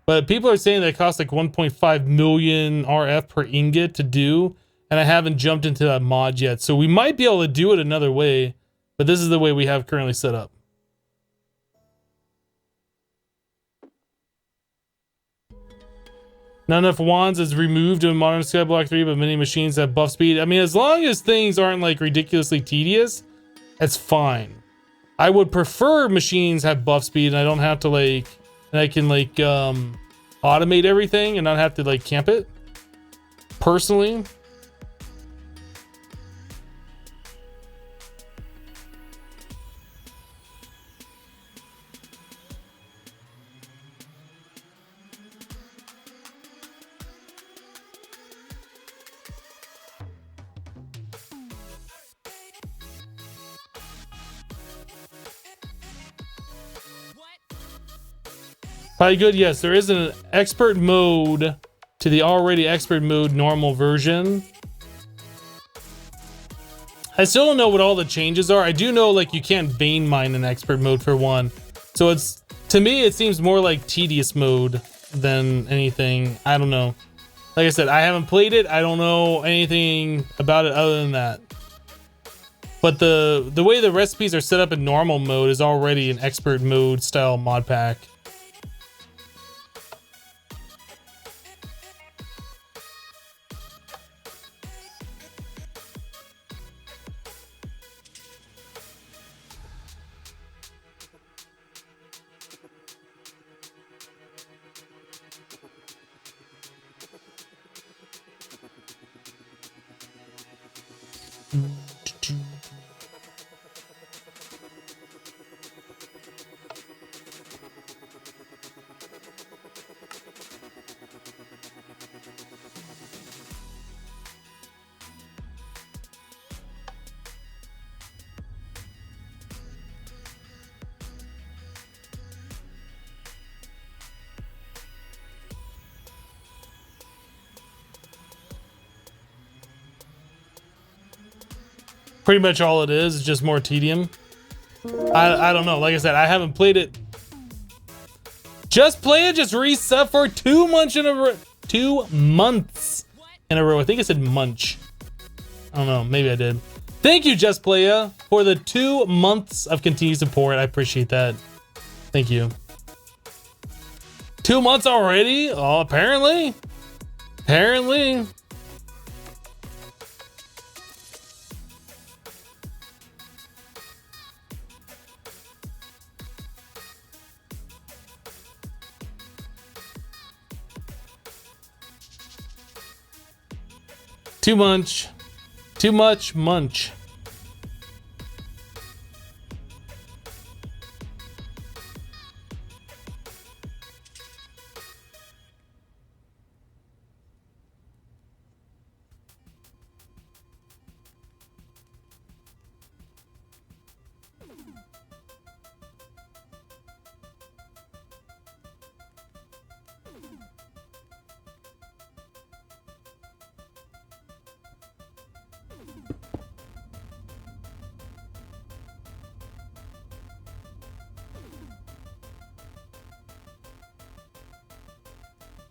But people are saying that it costs like 1.5 million RF per ingot to do, and I haven't jumped into that mod yet. So we might be able to do it another way, but this is the way we have currently set up. Not enough wands is removed in Modern Skyblock 3, but many machines have buff speed. I mean, as long as things aren't like ridiculously tedious, that's fine. I would prefer machines have buff speed and I don't have to like, and I can like automate everything and not have to like camp it. Personally. Probably good. Yes, there is an expert mode to the already expert mode normal version. I still don't know what all the changes are. I do know like you can't vein mine in expert mode for one. So it's, to me, it seems more like tedious mode than anything. I don't know. Like I said, I haven't played it. I don't know anything about it other than that. But the way the recipes are set up in normal mode is already an expert mode style mod pack. Pretty much all it is just more tedium. I don't know. Like I said, I haven't played it. Just play it. Just reset for 2 months in a row. 2 months in a row. I think I said munch. I don't know. Maybe I did. Thank you, Just Playa, for the 2 months of continued support. I appreciate that. Thank you. 2 months already? Oh, apparently. Apparently. Too much. Too much munch.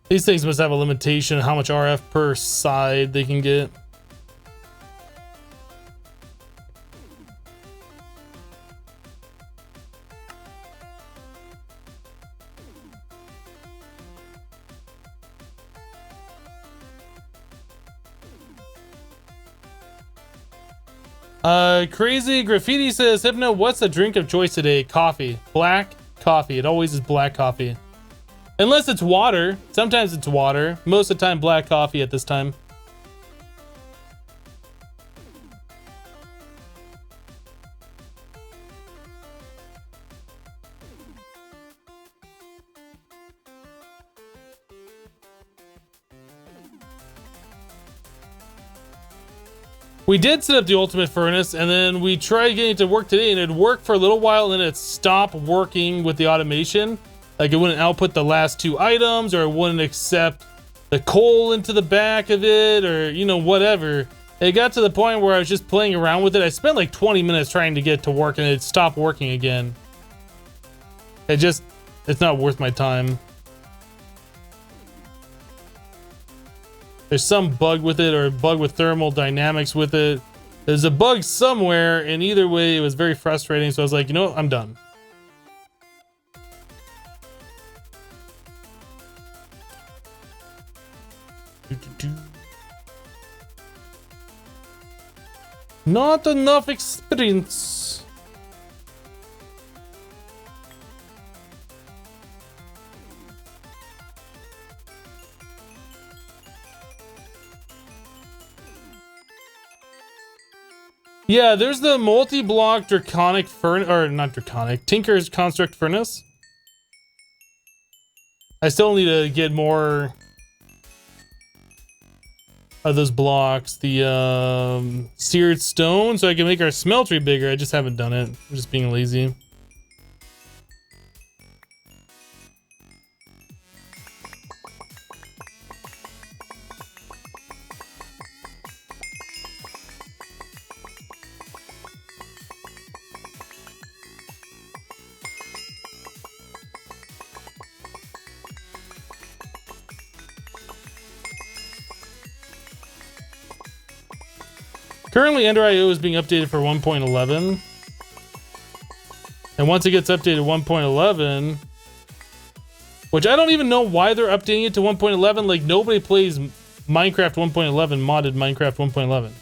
These things must have a limitation on how much RF per side they can get. Crazy Graffiti says, Hypno, what's the drink of choice today? Coffee. Black coffee. It always is black coffee. Unless it's water. Sometimes it's water. Most of the time, black coffee at this time. We did set up the ultimate furnace, and then we tried getting it to work today, and it worked for a little while, and then it stopped working with the automation. Like, it wouldn't output the last 2 items, or it wouldn't accept the coal into the back of it, or, you know, whatever. It got to the point where I was just playing around with it. I spent like 20 minutes trying to get it to work, and it stopped working again. It's not worth my time. There's some bug with it, or a bug with thermal dynamics with it. There's a bug somewhere, and either way, it was very frustrating. So I was like, you know what? I'm done. Not enough experience. Yeah, there's the multi-block Draconic furnace, or not Draconic, Tinker's Construct Furnace. I still need to get more of those blocks. The seared stone, so I can make our smeltery bigger. I just haven't done it. I'm just being lazy. Currently, Ender.io is being updated for 1.11. And once it gets updated to 1.11, which I don't even know why they're updating it to 1.11. Like, nobody plays Minecraft 1.11, modded Minecraft 1.11.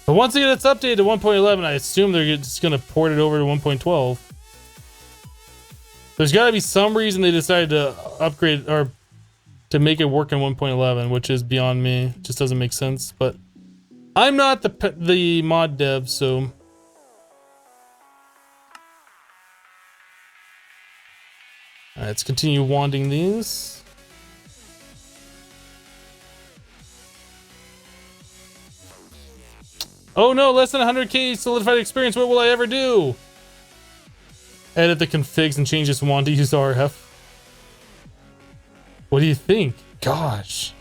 But once it gets updated to 1.11, I assume they're just going to port it over to 1.12. There's got to be some reason they decided to upgrade or to make it work in 1.11, which is beyond me. It just doesn't make sense, but I'm not the mod dev, so. All right, let's continue wanding these. Oh no, less than 100k solidified experience. What will I ever do? Edit the configs and change this wand to use RF. What do you think? Gosh.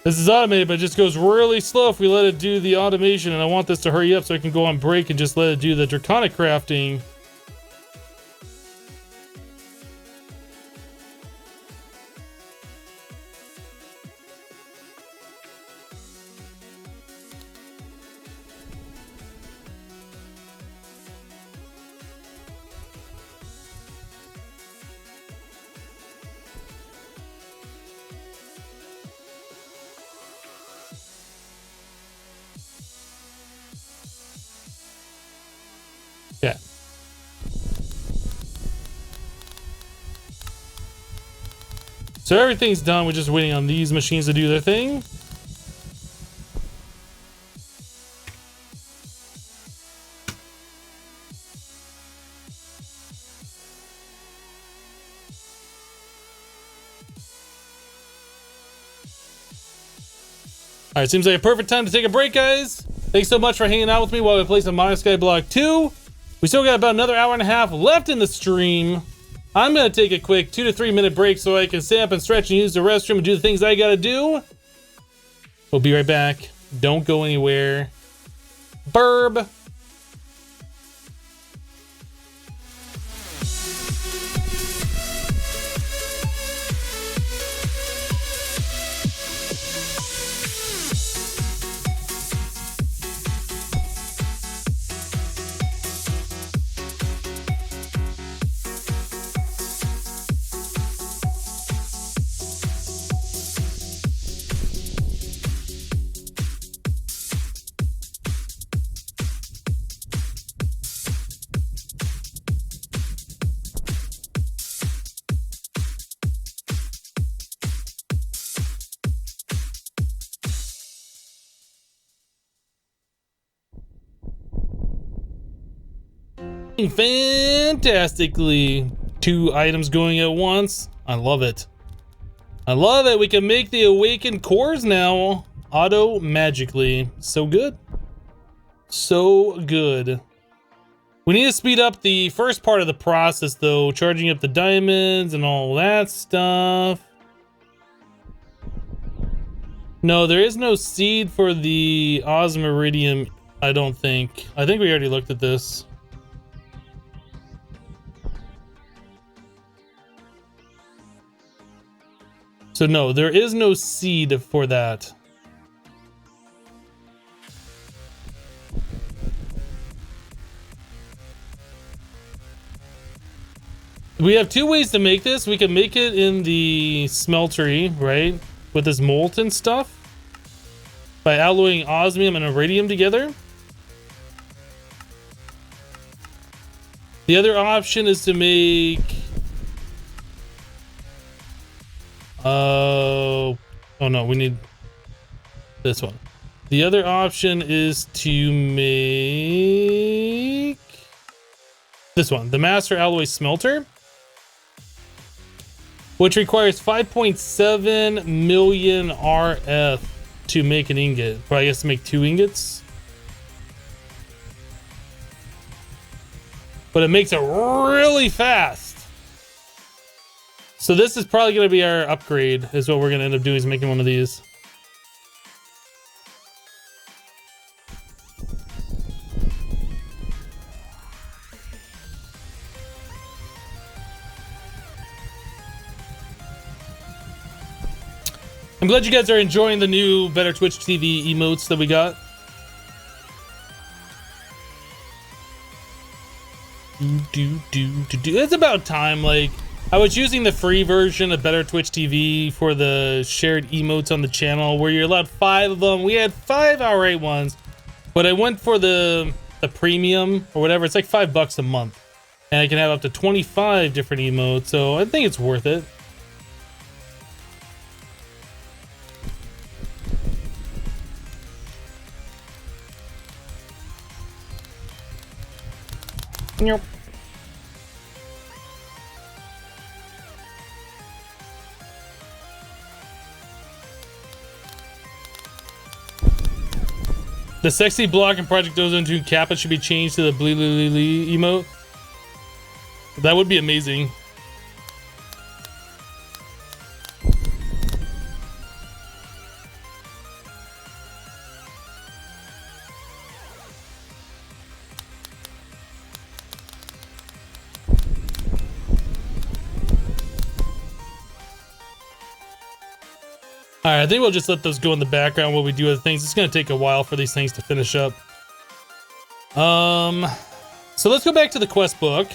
This is automated, but it just goes really slow if we let it do the automation, and I want this to hurry up so I can go on break and just let it do the Draconic crafting. Yeah. So everything's done. We're just waiting on these machines to do their thing. All right, seems like a perfect time to take a break, guys. Thanks so much for hanging out with me while we play some Modern Skyblock 2. We still got about another hour and a half left in the stream. I'm gonna take a quick 2 to 3 minute break so I can stand up and stretch and use the restroom and do the things I gotta do. We'll be right back. Don't go anywhere. Burb. Fantastically. 2 items going at once. I love it. I love it. We can make the awakened cores now auto magically. So good. So good. We need to speed up the first part of the process though, charging up the diamonds and all that stuff. No, there is no seed for the osmiridium, I don't think. I think we already looked at this. So no, there is no seed for that. We have 2 ways to make this. We can make it in the smeltery, right? With this molten stuff. By alloying osmium and iridium together. The other option is to make... oh no, we need this one. The other option is to make this one, the Master Alloy Smelter, which requires 5.7 million RF to make an ingot. Or I guess to make 2 ingots. But it makes it really fast. So this is probably going to be our upgrade, is what we're going to end up doing, is making one of these. I'm glad you guys are enjoying the new Better Twitch TV emotes that we got. It's about time. Like, I was using the free version of Better Twitch TV for the shared emotes on the channel, where you're allowed 5 of them. We had 5 outright ones, but I went for the premium or whatever. It's like $5 a month, and I can have up to 25 different emotes. So I think it's worth it. Nope. The sexy block in Project Ozone 2 Kappa should be changed to the Blee emote. That would be amazing. All right, I think we'll just let those go in the background while we do other things. It's going to take a while for these things to finish up. So let's go back to the quest book.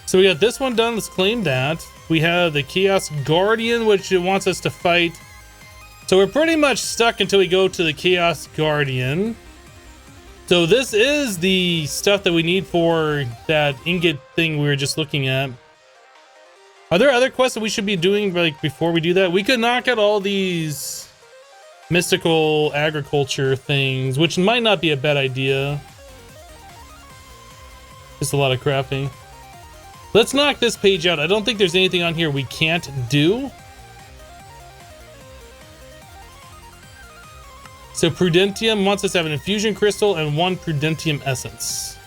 So we got this one done. Let's claim that. We have the Chaos Guardian, which it wants us to fight. So we're pretty much stuck until we go to the Chaos Guardian. So this is the stuff that we need for that ingot thing we were just looking at. Are there other quests that we should be doing like before we do that? We could knock out all these mystical agriculture things, which might not be a bad idea. Just a lot of crafting. Let's knock this page out. I don't think there's anything on here we can't do. So Prudentium wants us to have an infusion crystal and 1 Prudentium essence.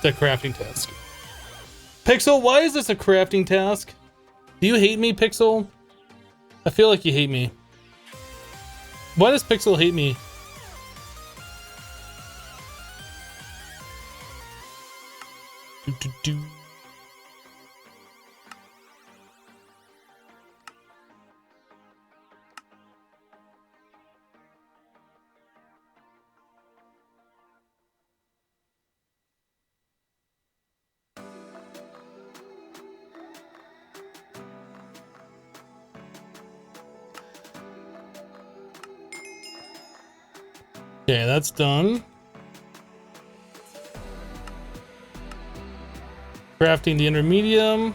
The crafting task. Pixel, why is this a crafting task? Do you hate me, Pixel? I feel like you hate me. Why does Pixel hate me? Okay, that's done. Crafting the intermedium.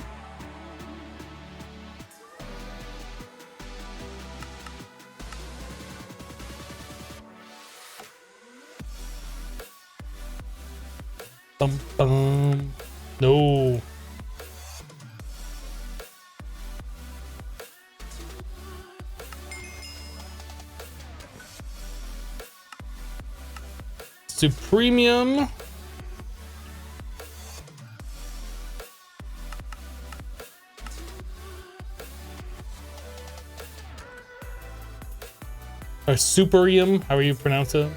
Bum, bum. No. Supremium. Or Superium, however you pronounce it.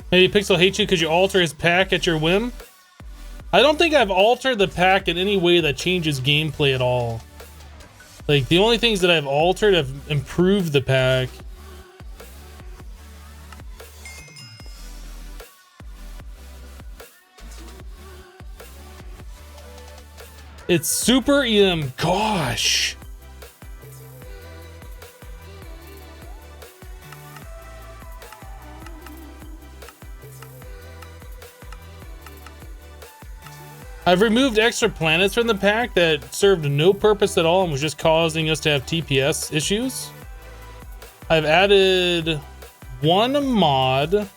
Maybe Pixel hates you because you alter his pack at your whim. I don't think I've altered the pack in any way that changes gameplay at all. Like, the only things that I've altered have improved the pack. It's Super EM. Gosh. I've removed extra planets from the pack that served no purpose at all and was just causing us to have TPS issues. I've added one mod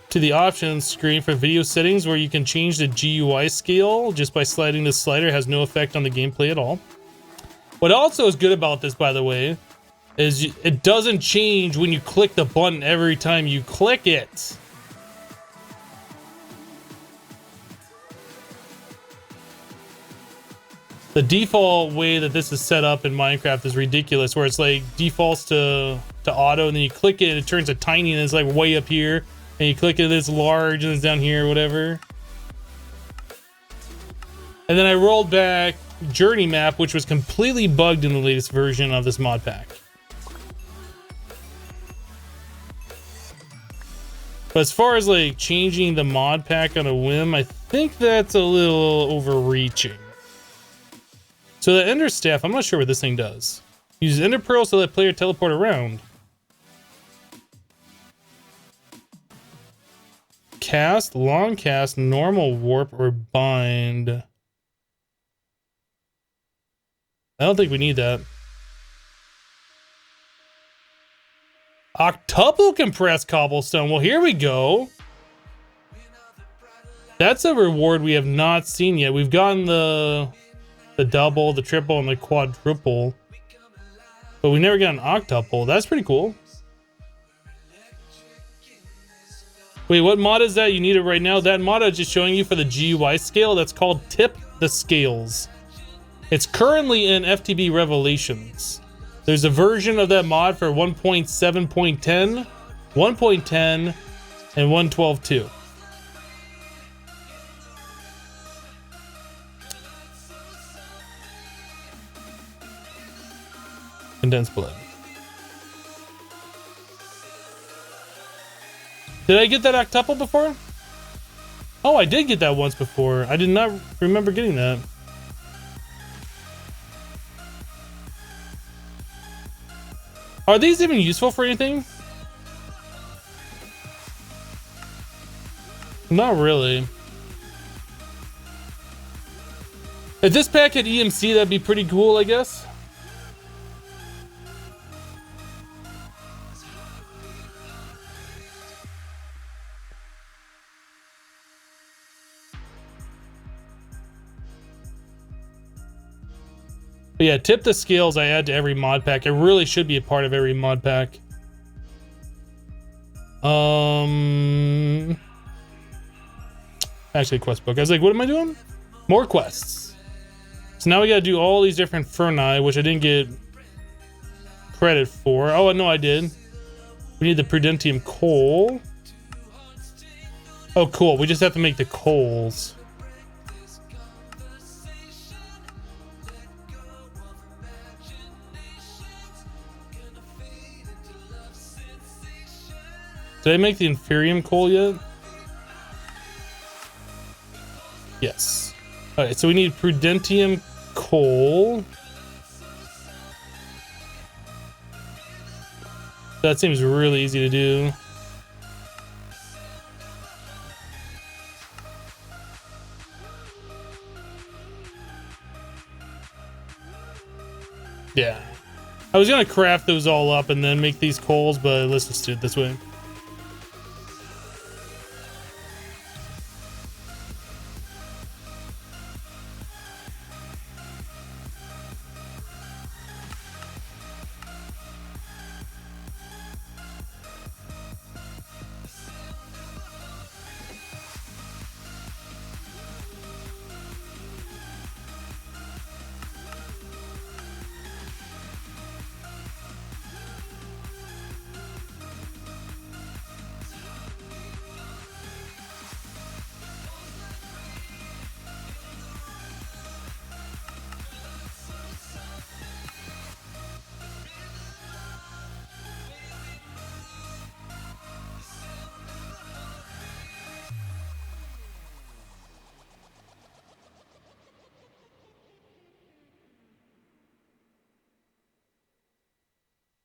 to the options screen for video settings where you can change the GUI scale just by sliding this slider. It has no effect on the gameplay at all. What also is good about this, by the way, is it doesn't change when you click the button every time you click it. The default way that this is set up in Minecraft is ridiculous, where it's like defaults to auto, and then you click it and it turns to tiny and it's like way up here, and you click it, it's large and it's down here, whatever. And then I rolled back Journey Map, which was completely bugged in the latest version of this mod pack. But as far as like changing the mod pack on a whim, I think that's a little overreaching. So the Ender Staff, I'm not sure what this thing does. Use Ender Pearls to let player teleport around. Cast, long cast, normal warp, or bind. I don't think we need that. Octuple compressed cobblestone. Well, here we go. That's a reward we have not seen yet. We've gotten the double, the triple, and the quadruple, but we never got an octuple. That's pretty cool. Wait, what mod is that? You need it right now? That mod I was just showing you for the GUI scale, that's called Tip the Scales. It's currently in FTB Revelations. There's a version of that mod for 1.7.10, 1.10, and 1.12.2. Condensed blood. Did I get that octuple before? Oh, I did get that once before. I did not remember getting that. Are these even useful for anything? Not really. If this pack had EMC, that'd be pretty cool, I guess. But yeah, Tip the Scales I add to every mod pack. It really should be a part of every mod pack. Actually, quest book. I was like, what am I doing? More quests. So now we gotta do all these different Ferni, which I didn't get credit for. Oh, no, I did. We need the Prudentium coal. Oh, cool. We just have to make the coals. Did I make the Inferium coal yet? Yes. Alright, so we need Prudentium coal. That seems really easy to do. Yeah. I was gonna craft those all up and then make these coals, but let's just do it this way.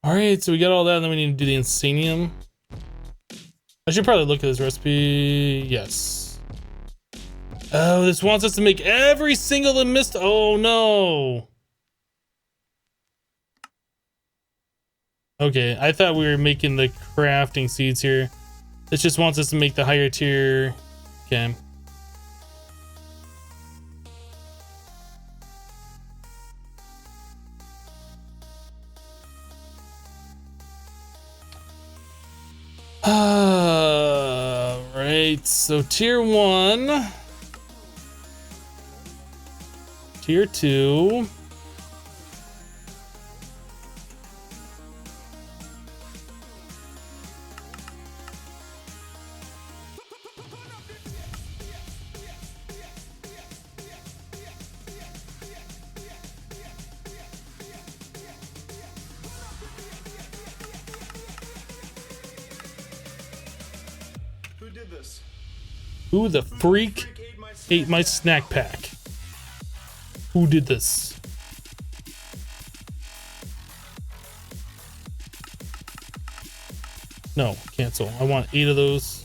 All right, so we got all that, and then we need to do the Insanium. I should probably look at this recipe. Yes. Oh, this wants us to make every single mist. Oh, no. Okay, I thought we were making the crafting seeds here. This just wants us to make the higher tier. Okay. Right, so tier 1, tier 2,
did this?
Who the freak ate my snack pack? Who did this? No, cancel. I want 8 of those.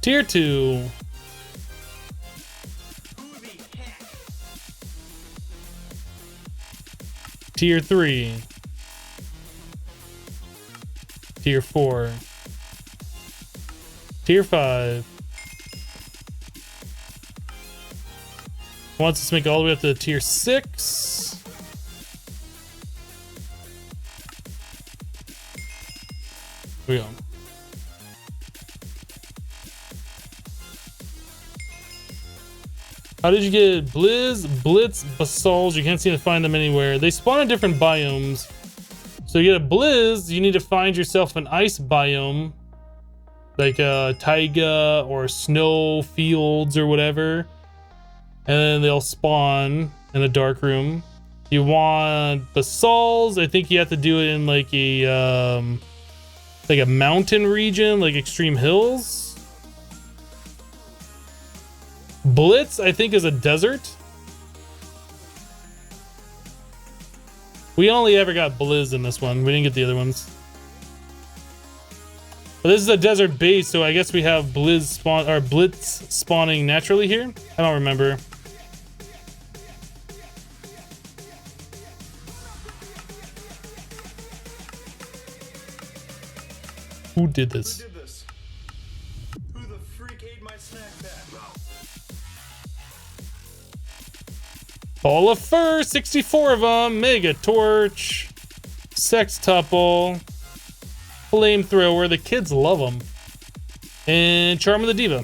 Tier 2. Tier 3. Tier 4. Tier 5. Wants us to make it all the way up to tier 6. Here we go. How did you get Blitz, Basalts? You can't seem to find them anywhere. They spawn in different biomes. So you get a Blizz, you need to find yourself an ice biome. Like a taiga or snow fields or whatever. And then they'll spawn in a dark room. You want Basalts, I think you have to do it in like a mountain region, like extreme hills. Blitz, I think, is a desert. We only ever got Blizz in this one. We didn't get the other ones. But this is a desert base, so I guess we have Blitz spawning naturally here. I don't remember. Who did this?
Who the freak ate my snack pack?
Ball of Fur, 64 of them. Mega Torch, Sextuple, Flamethrower. The kids love them. And Charm of the Diva.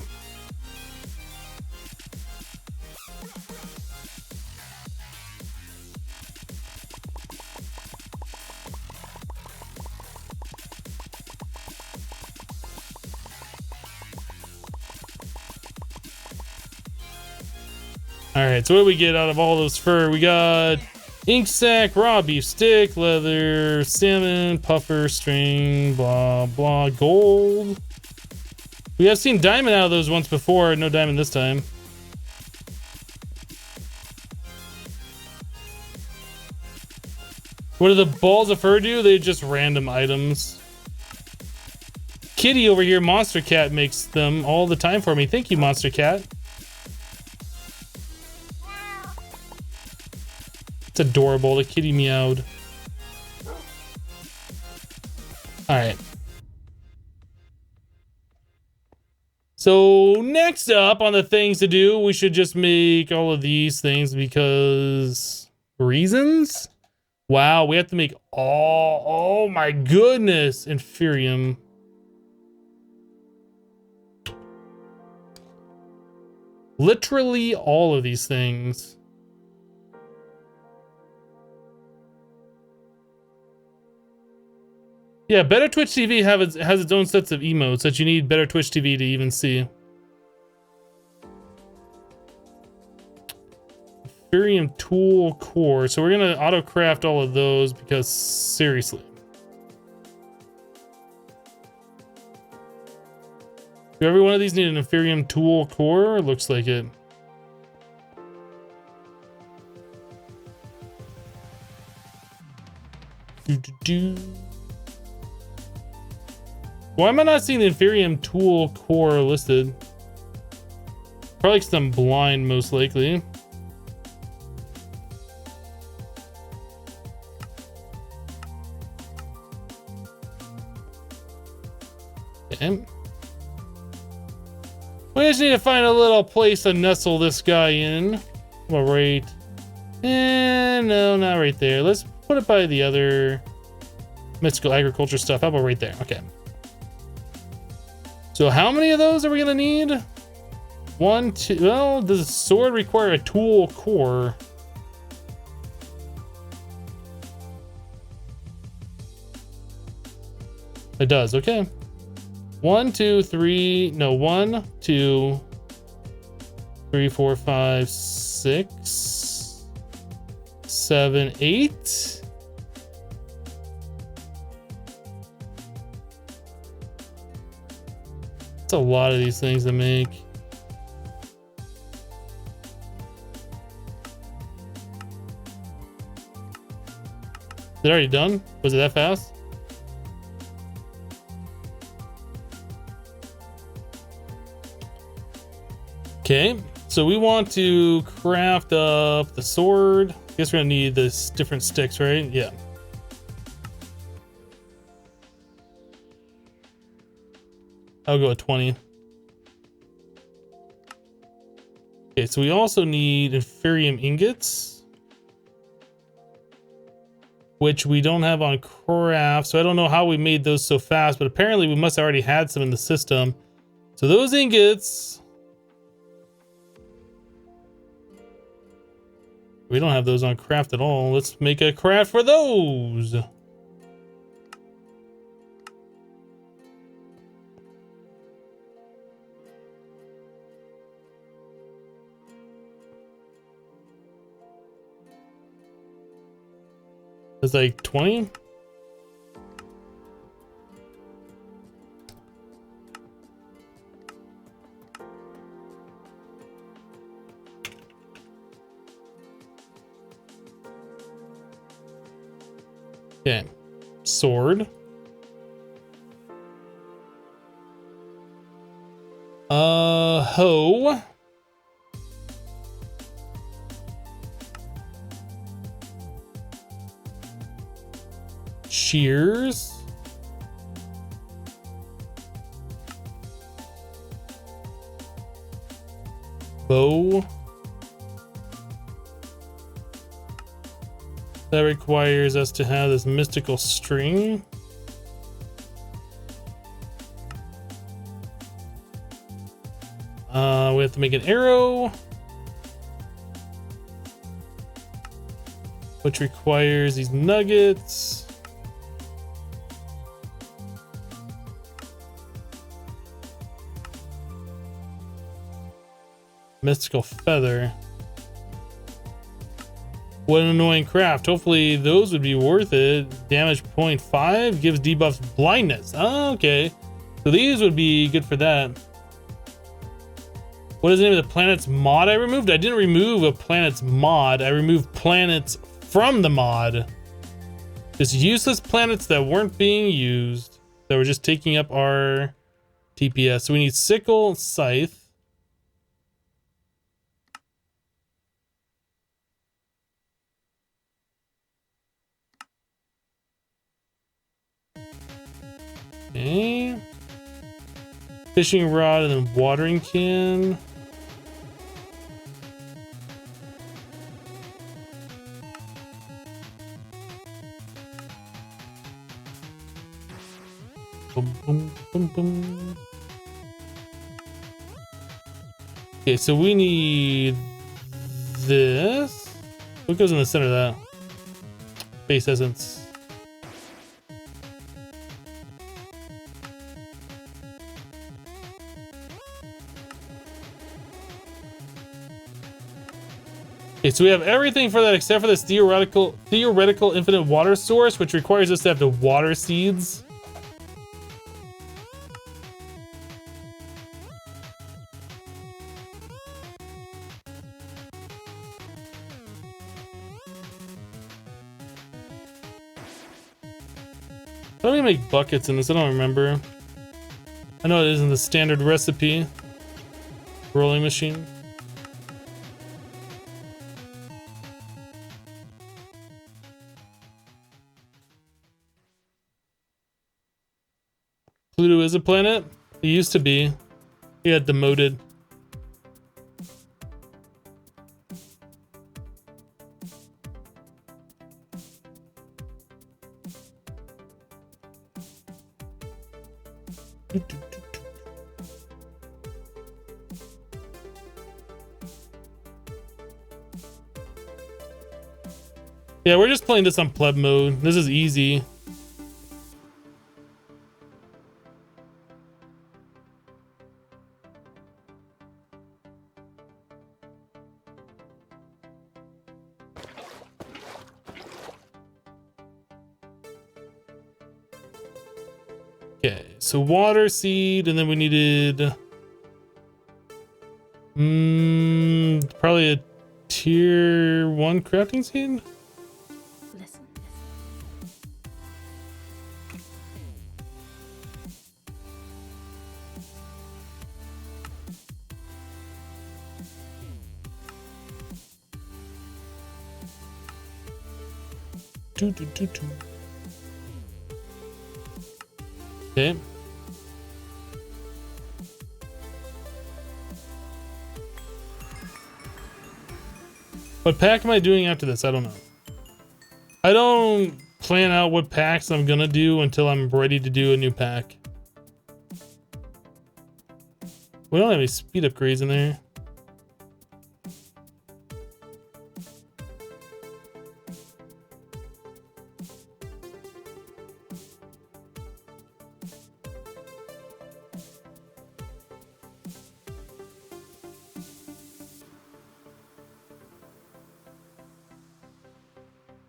Alright, so what do we get out of all those fur? We got ink sac, raw beef stick, leather, salmon, puffer, string, blah, blah, gold. We have seen diamond out of those once before. No diamond this time. What do the balls of fur do? They're just random items. Kitty over here, Monster Cat, makes them all the time for me. Thank you, Monster Cat. It's adorable. The kitty meowed. Alright. So next up on the things to do, we should just make all of these things because reasons? Wow, we have to make all, oh my goodness, Inferium. Literally all of these things. Yeah, Better Twitch TV has its own sets of emotes that you need Better Twitch TV to even see. Inferium Tool Core. So we're gonna auto craft all of those because seriously. Do every one of these need an Inferium Tool Core? Looks like it. Why am I not seeing the Inferium Tool Core listed? Probably because I'm blind, most likely. Okay. We just need to find a little place to nestle this guy in. Well, right. No, not right there. Let's put it by the other mystical agriculture stuff. How about right there? Okay. So how many of those are we gonna need? 1, 2. Well, does the sword require a tool core? It does, okay. 1, 2, 3, no, 1, 2, 3, 4, 5, 6, 7, 8. That's a lot of these things to make. Is it already done? Was it that fast? Okay, so we want to craft up the sword. I guess we're gonna need this different sticks, right? Yeah. I'll go with 20. Okay, so we also need inferium ingots, which we don't have on craft. So I don't know how we made those so fast, but apparently we must have already had some in the system. So those ingots, we don't have those on craft at all. Let's make a craft for those. It's like 20. Okay, sword. Hoe. Shears. Bow. That requires us to have this mystical string. We have to make an arrow, which requires these nuggets. Mystical feather. What an annoying craft. Hopefully those would be worth it. Damage 0.5 gives debuffs blindness. Oh, okay. So these would be good for that. What is the name of the planet's mod I removed? I didn't remove a planet's mod. I removed planets from the mod. Just useless planets that weren't being used, that were just taking up our TPS. So we need sickle, scythe. Okay. Fishing rod and then watering can. Boom, boom, boom, boom. Okay, so we need this. What goes in the center of that? Base essence. Okay, so we have everything for that except for this theoretical infinite water source, which requires us to have the water seeds. How do we make buckets in this? I don't remember. I know it isn't the standard recipe. Rolling machine. Pluto is a planet? It used to be. He got demoted. Yeah, we're just playing this on pleb mode. This is easy. so water seed, and then we needed probably a tier 1 crafting seed.
Listen.
Okay. What pack am I doing after this? I don't know. I don't plan out what packs I'm gonna do until I'm ready to do a new pack. We don't have any speed upgrades in there.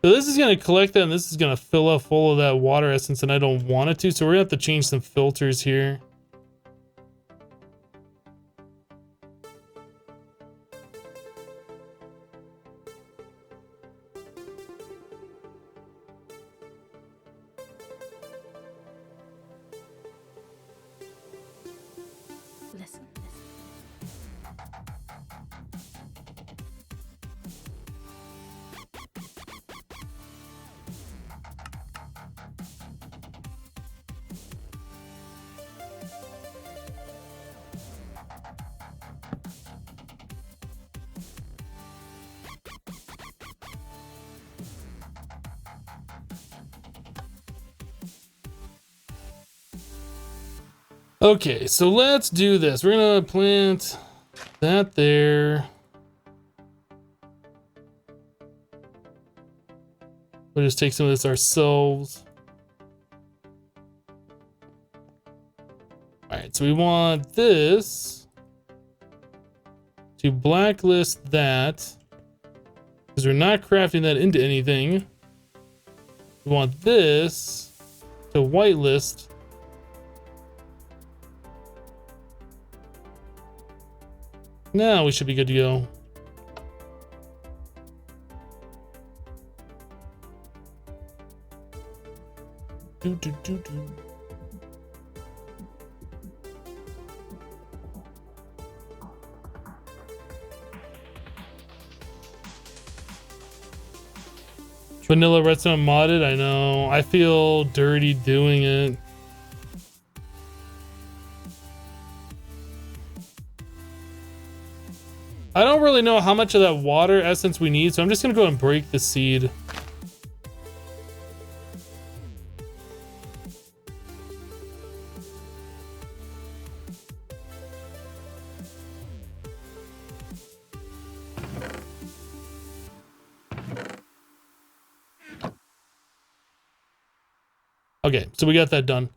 So this is going to collect that, and this is going to fill up full of that water essence, and I don't want it to. So we're going to have to change some filters here.
Listen.
Okay, so let's do this. We're gonna plant that there. We'll just take some of this ourselves. All right, so we want this to blacklist that because we're not crafting that into anything. We want this to whitelist. Now we should be good to go. Do. Vanilla redstone modded, I know. I feel dirty doing it. I don't really know how much of that water essence we need, so I'm just gonna go and break the seed. Okay, so we got that done.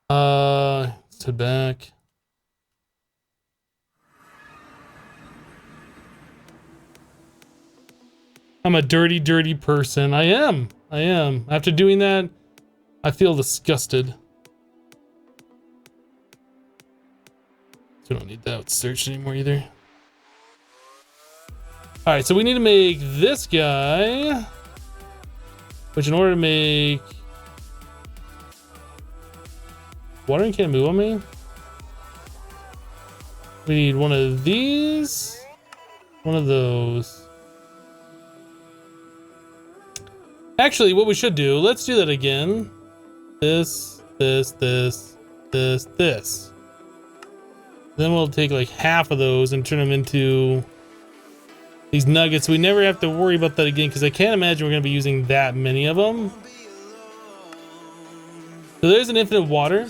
Let's head back. I'm a dirty, dirty person. I am. After doing that, I feel disgusted. So we don't need that search anymore either. All right, so we need to make this guy, which in order to make watering can't move on me. We need one of these, one of those. Actually, what we should do, let's do that again. This. Then we'll take like half of those and turn them into these nuggets. We never have to worry about that again because I can't imagine we're going to be using that many of them. So there's an infinite water.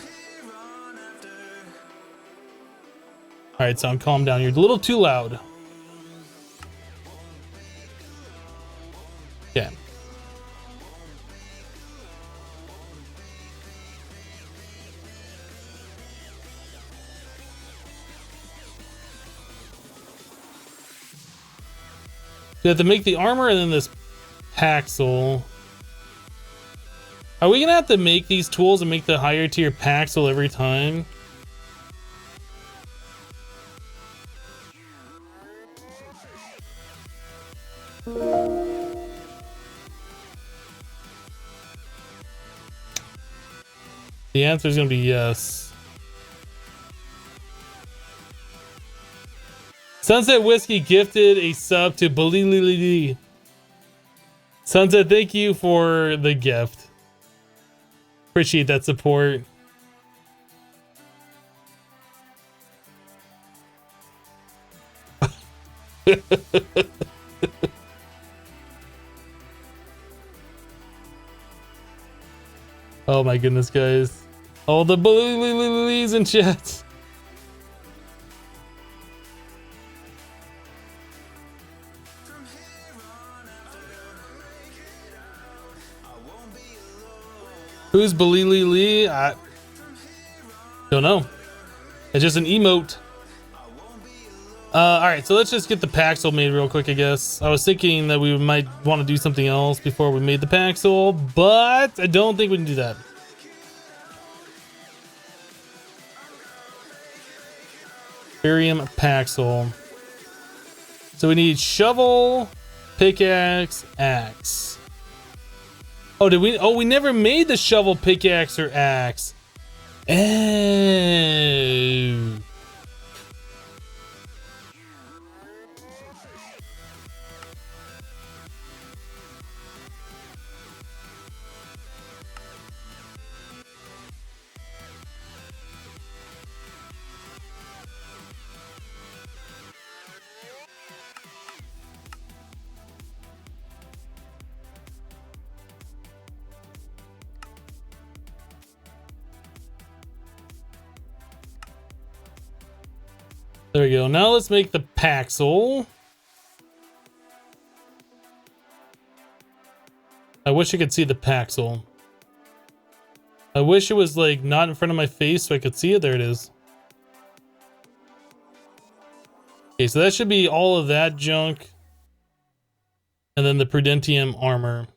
All right, Sound, calm down. You're a little too loud. Okay. You have to make the armor and then this Paxel. Are we gonna have to make these tools and make the higher tier Paxel every time? The answer is gonna be yes. Sunset Whiskey gifted a sub to Balilili. Sunset, thank you for the gift. Appreciate that support. Oh my goodness, guys. All the Balililis in chat. Who's Balili? I don't know. It's just an emote. Alright, so let's just get the Paxel made real quick, I guess. I was thinking that we might want to do something else before we made the Paxel, but I don't think we can do that. Barium Paxel. So we need shovel, pickaxe, axe. Oh, did we? Oh, we never made the shovel, pickaxe, or axe. Oh. There we go. Now let's make the Paxel. I wish I could see the Paxel. I wish it was like not in front of my face so I could see it. There it is. Okay, so that should be all of that junk. And then the Prudentium armor.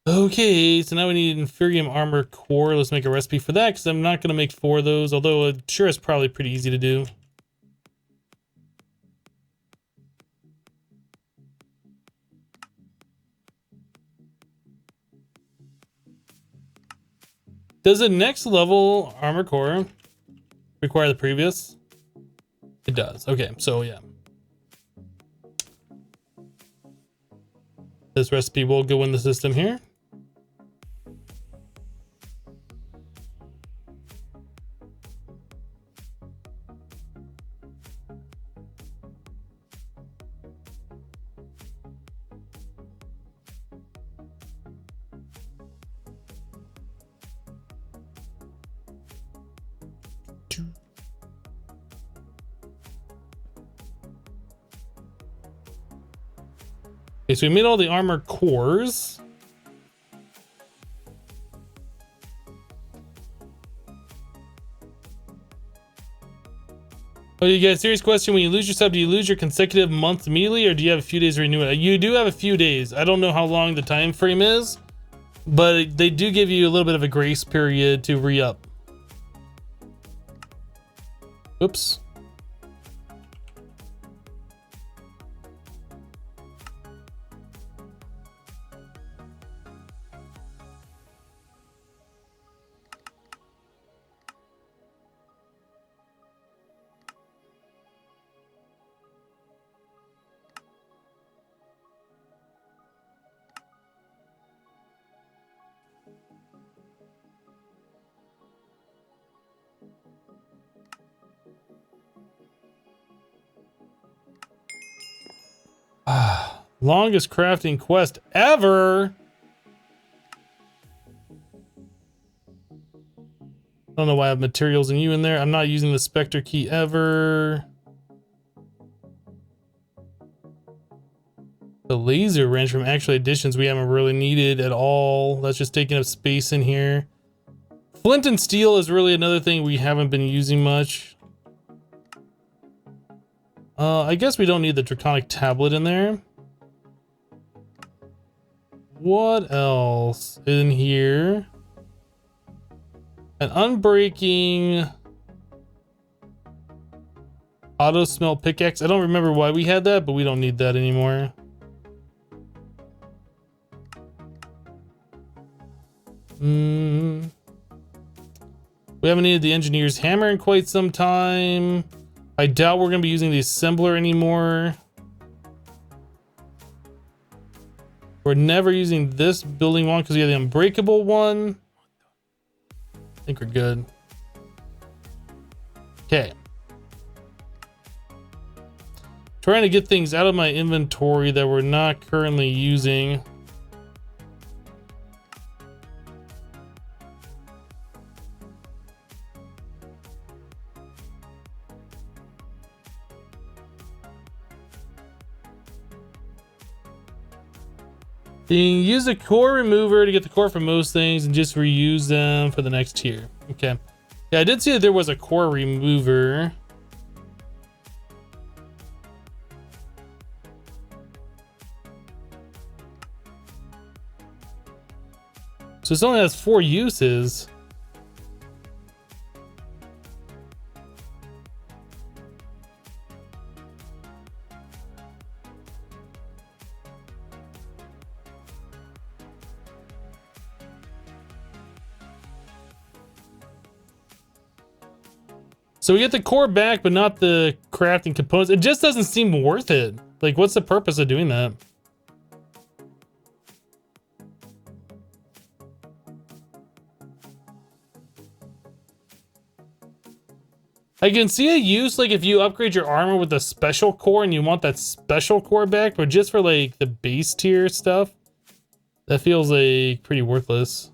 Okay, so now we need Inferium armor core. Let's make a recipe for that because I'm not going to make 4 of those, although I'm sure it's probably pretty easy to do. Does the next level armor core require the previous? It does. Okay, so yeah. This recipe will go in the system here. Okay, so we made all the armor cores. Oh, you guys, serious question. When you lose your sub, do you lose your consecutive month immediately or do you have a few days to renew it? You do have a few days. I don't know how long the time frame is, but they do give you a little bit of a grace period to re-up. Oops. Longest crafting quest ever. I don't know why I have materials and you in there. I'm not using the Spectre key ever. The laser wrench from actual additions we haven't really needed at all. That's just taking up space in here. Flint and steel is really another thing we haven't been using much. I guess we don't need the Draconic tablet in there. What else in here? An unbreaking auto smell pickaxe. I don't remember why we had that, but we don't need that anymore. We haven't needed the engineer's hammer in quite some time. I doubt we're going to be using the assembler anymore. We're never using this building one because we have the unbreakable one. I think we're good. Okay. Trying to get things out of my inventory that we're not currently using. You can use a core remover to get the core from most things and just reuse them for the next tier. Okay. Yeah, I did see that there was a core remover. So this only has 4 uses. So we get the core back, but not the crafting components. It just doesn't seem worth it. Like, what's the purpose of doing that? I can see a use, like, if you upgrade your armor with a special core and you want that special core back, but just for, like, the base tier stuff, that feels, like, pretty worthless.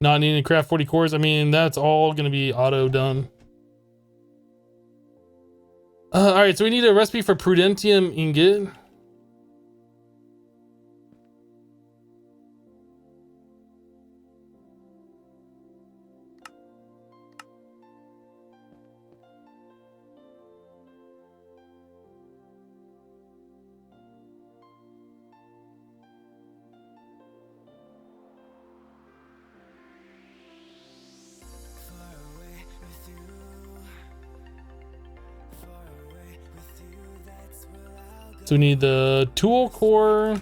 Not needing to craft 40 cores. I mean, that's all going to be auto done. All right, so we need a recipe for prudentium ingot. So we need the tool core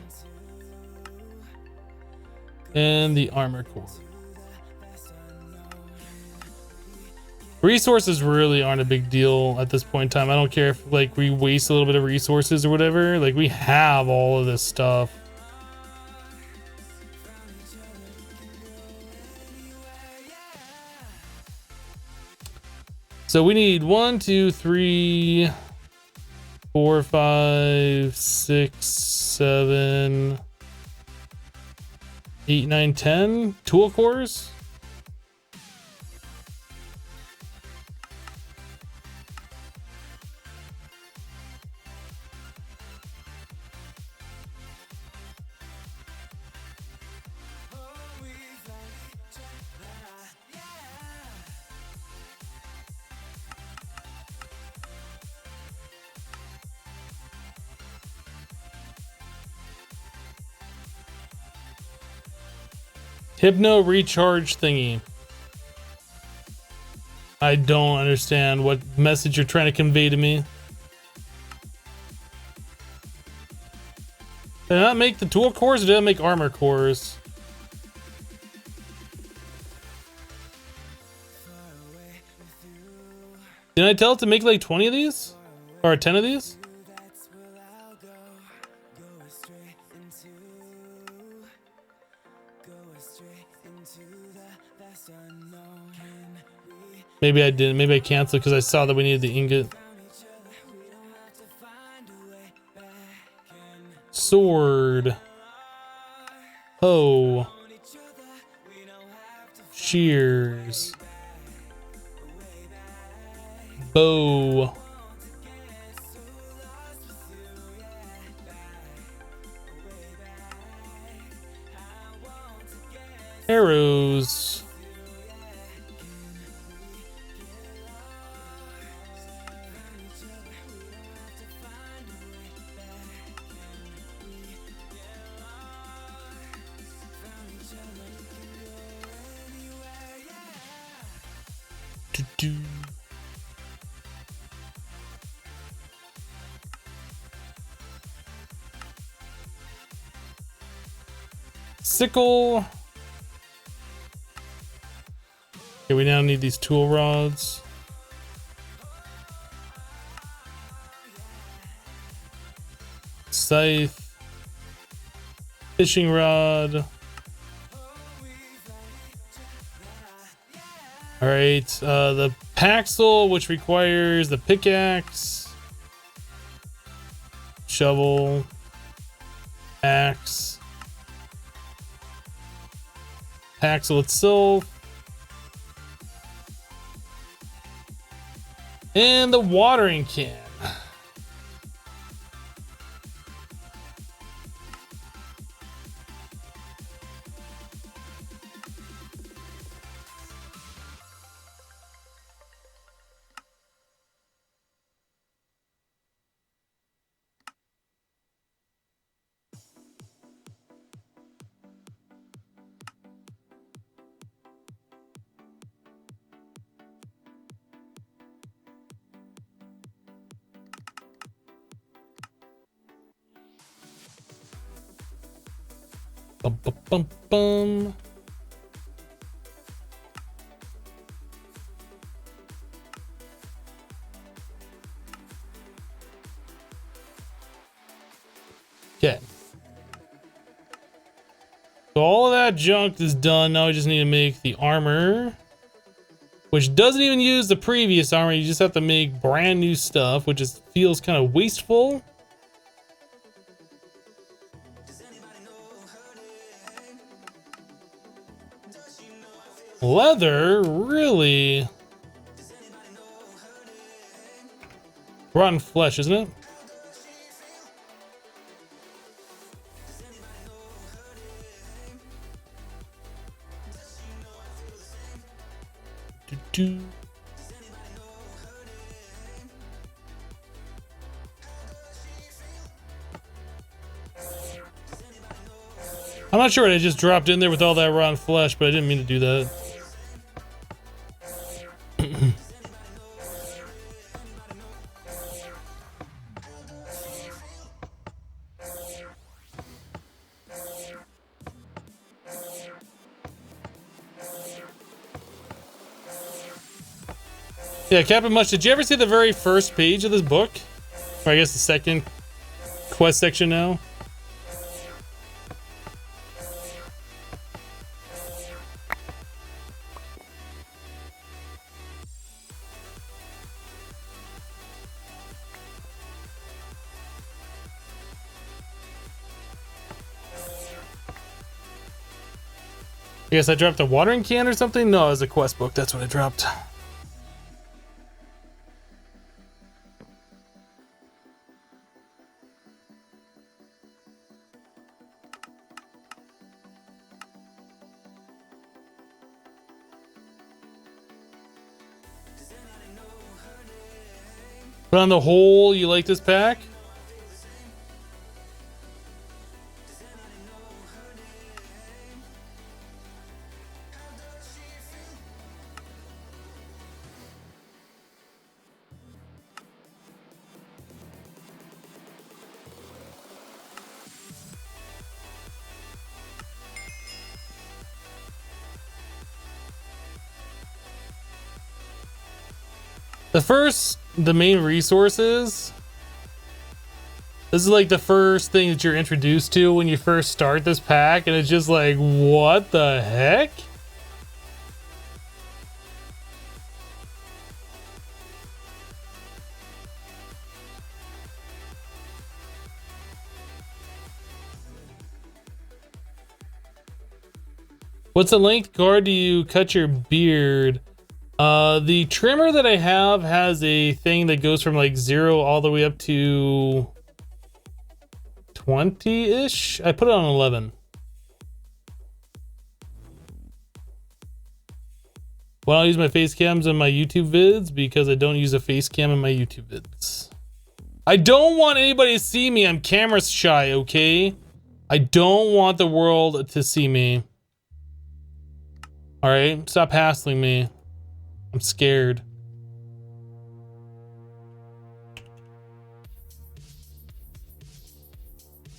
and the armor core. Resources really aren't a big deal at this point in time. I don't care if, like, we waste a little bit of resources or whatever. Like, we have all of this stuff. So we need 1, 2, 3, 4, 5, 6, 7, 8, 9, 10 tool cores. Hypno recharge thingy. I don't understand what message you're trying to convey to me. Did I not make the tool cores or did I make armor cores? Did I tell it to make like 20 of these? Or 10 of these? Maybe I didn't. Maybe I canceled because I saw that we needed the ingot. Sword. Hoe. Shears. Bow. Arrows. Do-do. Sickle. Okay, we now need these tool rods. Scythe. Fishing rod. All right, the paxel, which requires the pickaxe, shovel, axe, paxel itself, and the watering can. Bum, bum, bum, bum. Okay. So all of that junk is done. Now we just need to make the armor, which doesn't even use the previous armor. You just have to make brand new stuff, which is feels kind of wasteful. Leather, really? Rotten flesh, isn't it? Do-do. I'm not sure what I just dropped in there with all that rotten flesh, but I didn't mean to do that. Yeah, Captain Much, did you ever see the very first page of this book? Or I guess the second quest section now? I guess I dropped a watering can or something? No, it was a quest book. That's what I dropped. But on the whole, you like this pack? The main resources. This is like the first thing that you're introduced to when you first start this pack, and it's just like, what the heck? What's the length guard do you cut your beard? The trimmer that I have has a thing that goes from like 0 all the way up to 20-ish. I put it on 11. Well, I use my face cams in my YouTube vids because I don't use a face cam in my YouTube vids. I don't want anybody to see me. I'm camera shy, okay? I don't want the world to see me. All right, stop hassling me. I'm scared.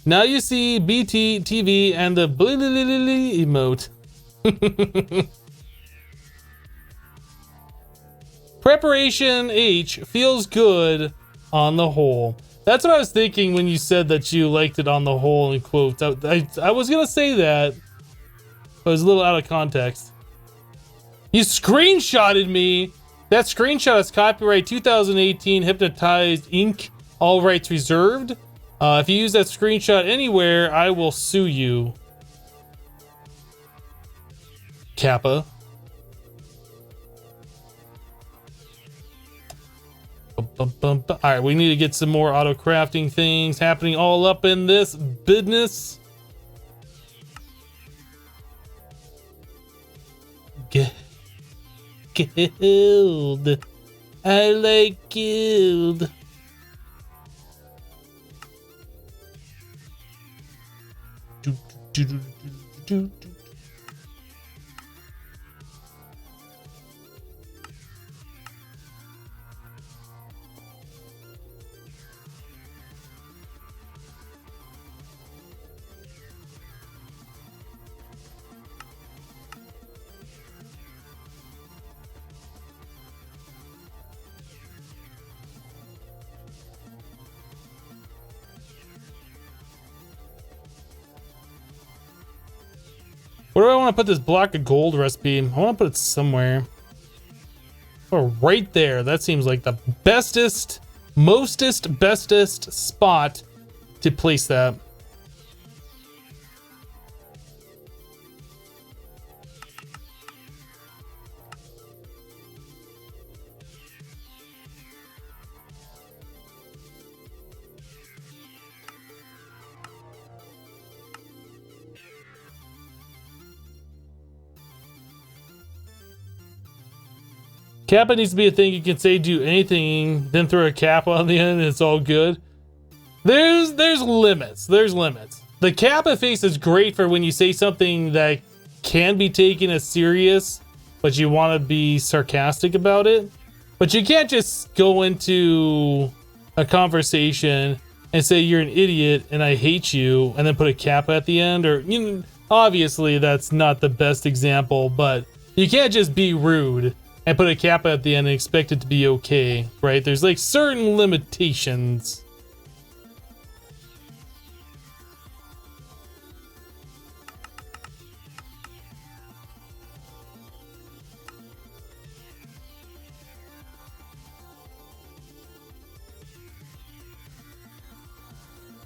Now you see BT, TV, and the emote. Preparation H feels good on the whole. That's what I was thinking when you said that you liked it on the whole in quotes. I was gonna say that, but it was a little out of context. You screenshotted me. That screenshot is copyright 2018 Hypnotized Inc. All rights reserved. If you use that screenshot anywhere, I will sue you. Kappa. Alright, we need to get some more auto crafting things happening all up in this business. Guild. I like guild. Where do I want to put this block of gold recipe? I want to put it somewhere. Oh, right there. That seems like the bestest, bestest spot to place that. Kappa needs to be a thing. You can say do anything, then throw a kappa on the end and it's all good. There's limits. There's limits. The kappa face is great for when you say something that can be taken as serious, but you want to be sarcastic about it. But you can't just go into a conversation and say you're an idiot and I hate you and then put a kappa at the end. Or, you know, obviously that's not the best example, but you can't just be rude and put a kappa at the end and expect it to be okay, right? There's like certain limitations.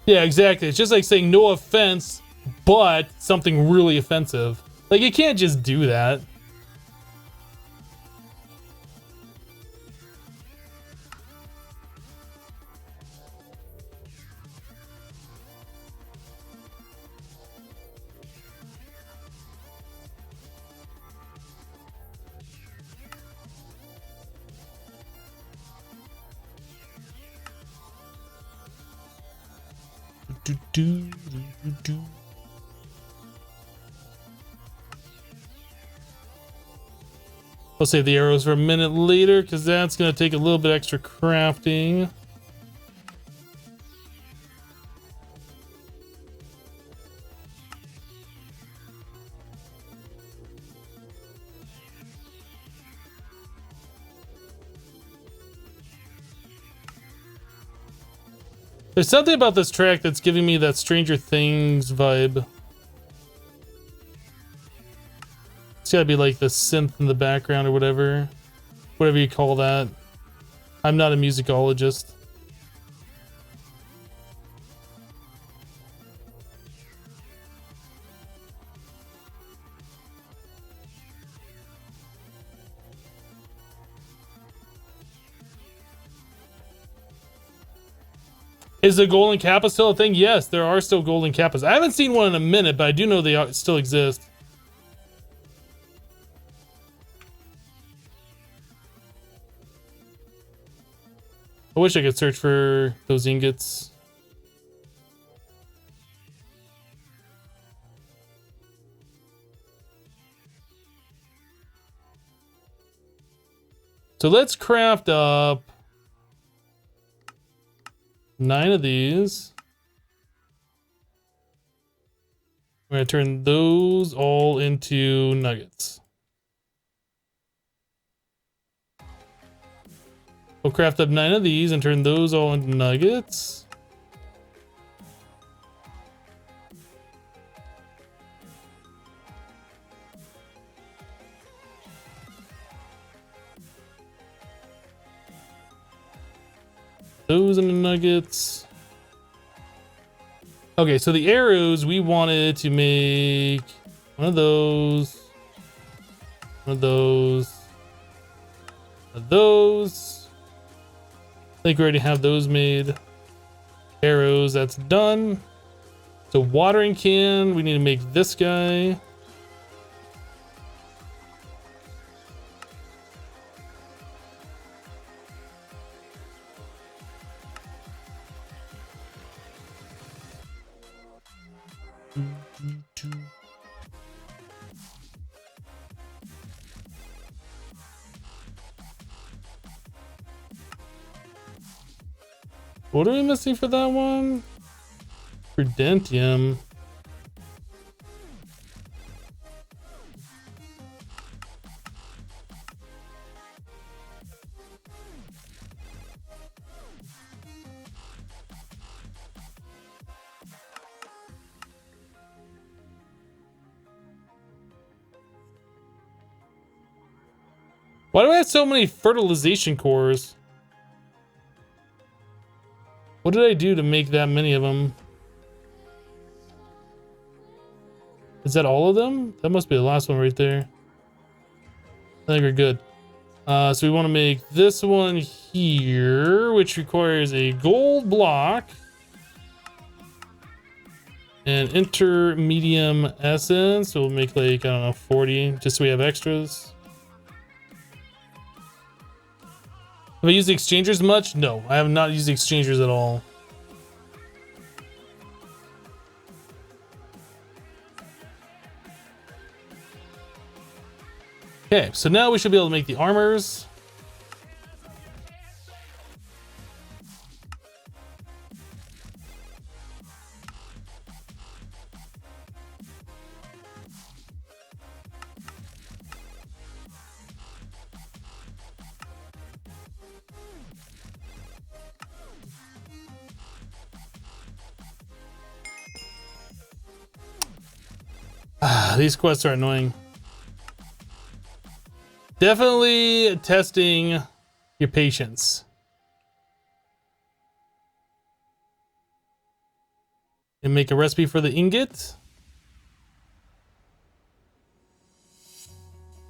Yeah, exactly. It's just like saying no offense, but something really offensive. Like, you can't just do that. I'll save the arrows for a minute later because that's going to take a little bit extra crafting. There's something about this track that's giving me that Stranger Things vibe. It's gotta be like the synth in the background or whatever. Whatever you call that. I'm not a musicologist. Is the golden kappa still a thing? Yes, there are still golden kappas. I haven't seen one in a minute, but I do know they still exist. I wish I could search for those ingots. So let's craft up 9 of these. We're gonna turn those all into nuggets. We'll craft up 9 of these and turn those all into nuggets. Those into nuggets. Okay, so the arrows, we wanted to make one of those, one of those, one of those. I think we already have those made. Arrows, that's done. So watering can, we need to make this guy. What are we missing for that one? Prudentium. Why do I have so many fertilization cores? What did I do to make that many of them? Is that all of them? That must be the last one right there. I think we're good. So we want to make this one here, which requires a gold block. And intermedium essence. So we'll make like, I don't know, 40, just so we have extras. Have I used the exchangers much? No, I have not used the exchangers at all. Okay, so now we should be able to make the armors. These quests are annoying. Definitely testing your patience. And make a recipe for the ingot.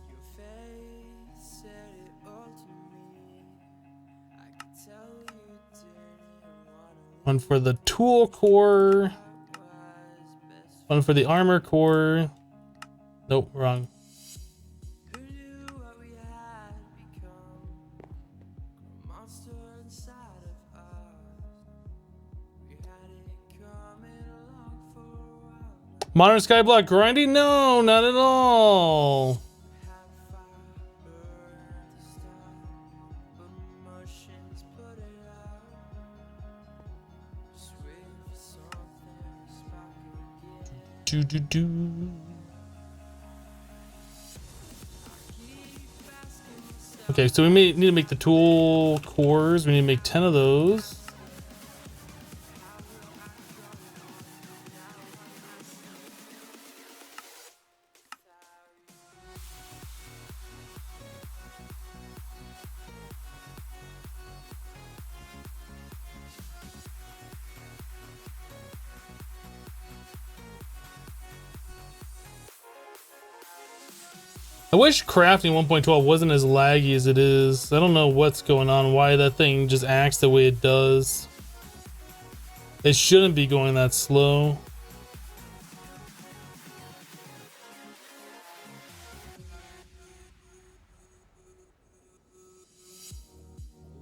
Your face said it all to me. I could tell you didn't wanna
One for the tool core.
was best.
One for the armor core. Nope, wrong.
Who knew what we had become? A monster inside of us. We had it coming along for a while.
Modern Skyblock grinding? No, not at all.
Had fire burn to start, but emotions put it out. Just wait for something to spark again.
Do. Okay, so we need to make the tool cores. We need to make 10 of those. I wish crafting 1.12 wasn't as laggy as it is. I don't know what's going on, why that thing just acts the way it does. It shouldn't be going that slow.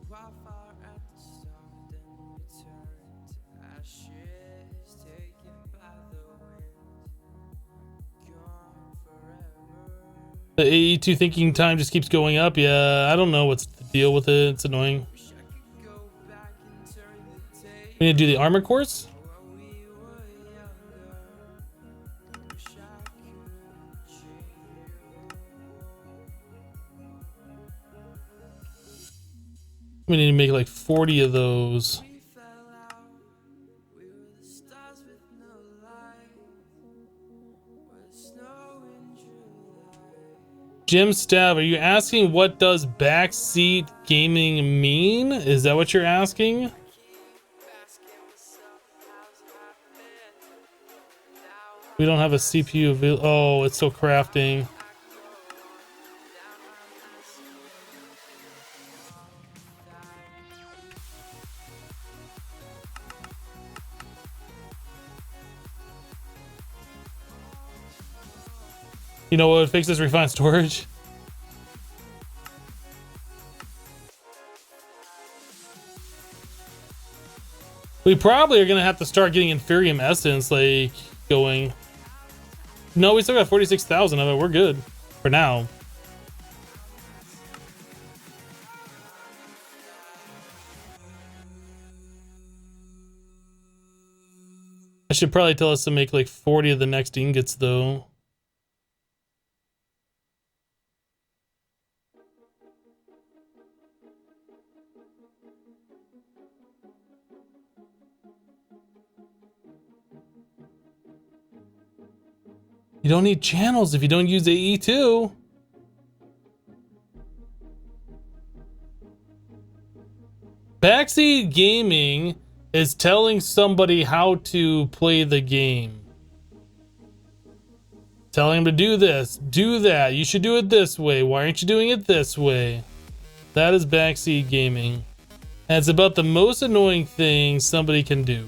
Wildfire at the
The AE2 thinking time just keeps going up. Yeah, I don't know what's the deal with it. It's annoying. We need to do the armor course? We need to make like 40 of those. Jim Stav, are you asking what does backseat gaming mean? Is that what you're asking? We don't have a CPU available. Oh, it's still crafting. You know what would fix this? Refined storage. We probably are gonna have to start getting Inferium Essence like going. No, we still got 46,000 of it. We're good for now. I should probably tell us to make like 40 of the next ingots though. You don't need channels if you don't use AE2. Backseat gaming is telling somebody how to play the game. Telling them to do this, do that. You should do it this way. Why aren't you doing it this way? That is backseat gaming. And it's about the most annoying thing somebody can do.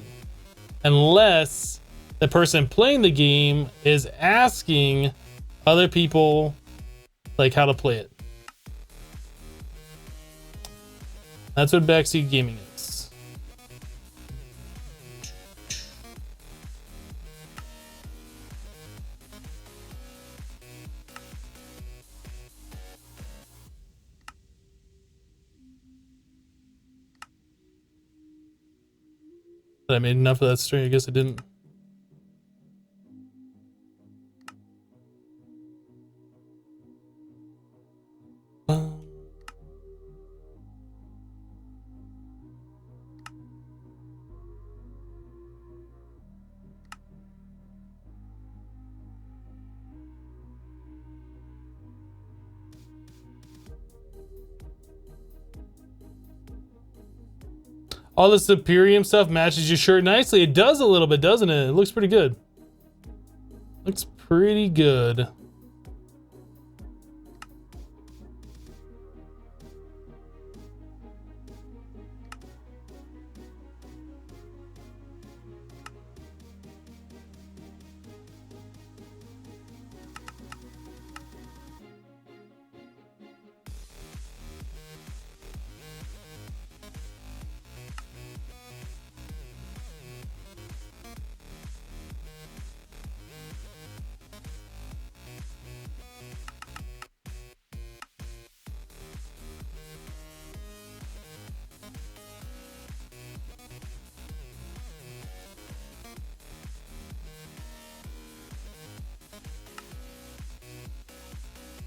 Unless the person playing the game is asking other people like how to play it. That's what backseat gaming is. Did I made enough of that string? I guess I didn't. All the Superium stuff matches your shirt nicely. It does a little bit, doesn't it? It looks pretty good. Looks pretty good.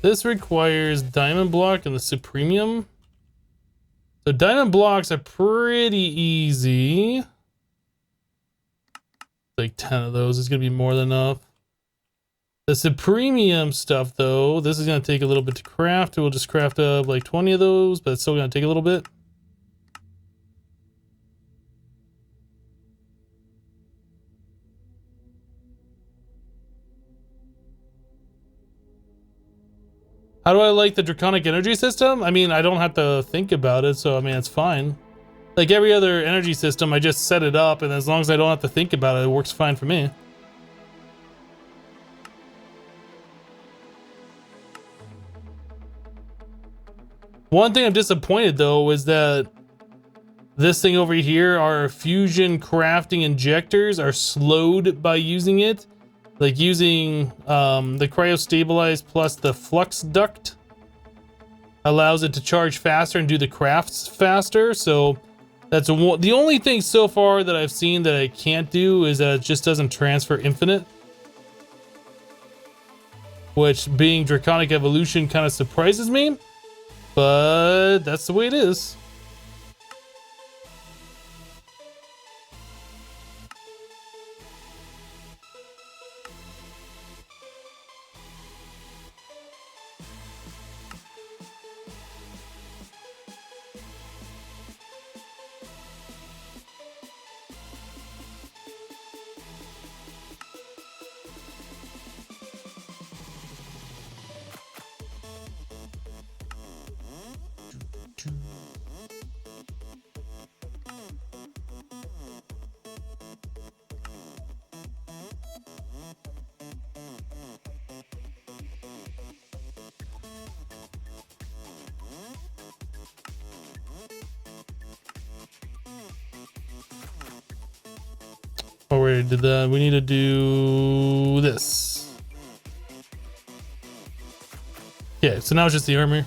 This requires diamond block and the supremium. So diamond blocks are pretty easy. Like 10 of those is gonna be more than enough. The supremium stuff though, this is gonna take a little bit to craft. We'll just craft up like 20 of those, but it's still gonna take a little bit. How do I like the Draconic energy system? I mean, I don't have to think about it, so I mean, it's fine. Like every other energy system, I just set it up, and as long as I don't have to think about it, it works fine for me. One thing I'm disappointed though is that this thing over here, our fusion crafting injectors are slowed by using it. like using the cryostabilize plus the flux duct allows it to charge faster and do the crafts faster. So that's the only thing so far that I've seen that I can't do is that it just doesn't transfer infinite, which being Draconic evolution kind of surprises me, but that's the way it is. Oh, we already did that. We need to do this. Okay, so now it's just the armor.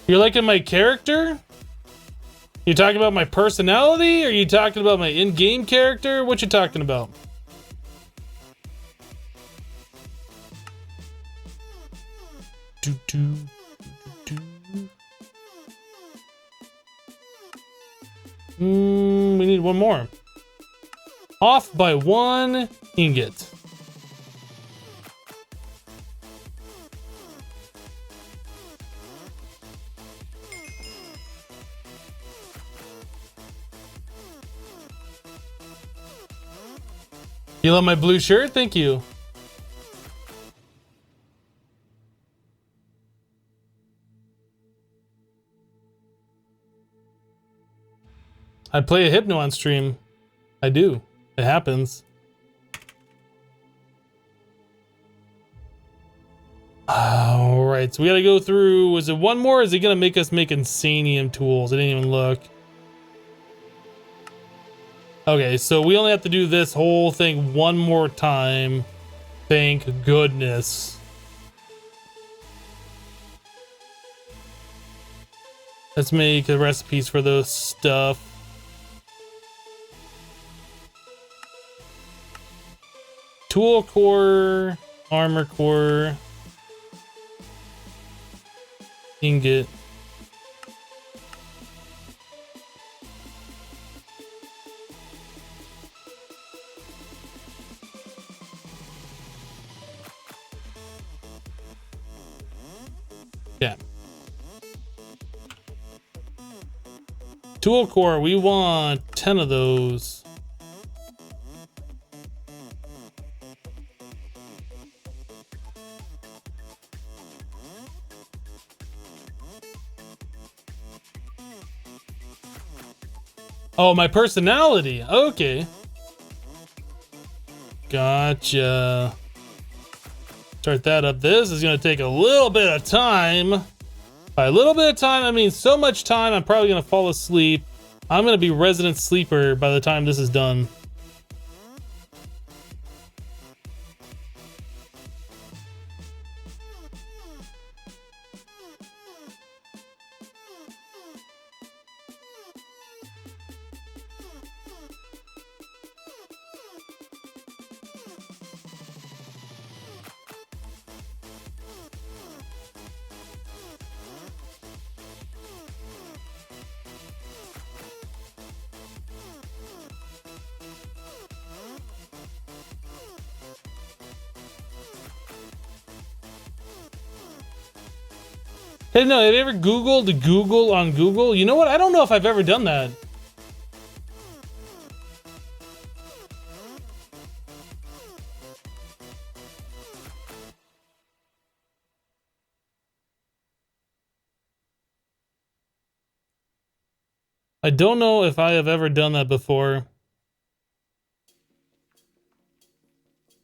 You're liking my character? You talking about my personality? Or are you talking about my in-game character? What you talking about? We need one more. Off by 1 ingot. You love my blue shirt? Thank you. I play a Hypno on stream. I do. It happens. Alright, so we gotta go through. Was it one more? Or is it gonna make us make Insanium tools? I didn't even look. Okay, so we only have to do this whole thing one more time. Thank goodness. Let's make the recipes for those stuff. Tool core, armor core, ingot. Yeah. Tool core, we want 10 of those. Oh, my personality. Okay. Gotcha. Start that up. This is going to take a little bit of time. By a little bit of time, I mean so much time, I'm probably going to fall asleep. I'm going to be resident sleeper by the time this is done. Hey, no, have you ever Googled Google on Google? You know what? I don't know if I've ever done that. I don't know if I have ever done that before.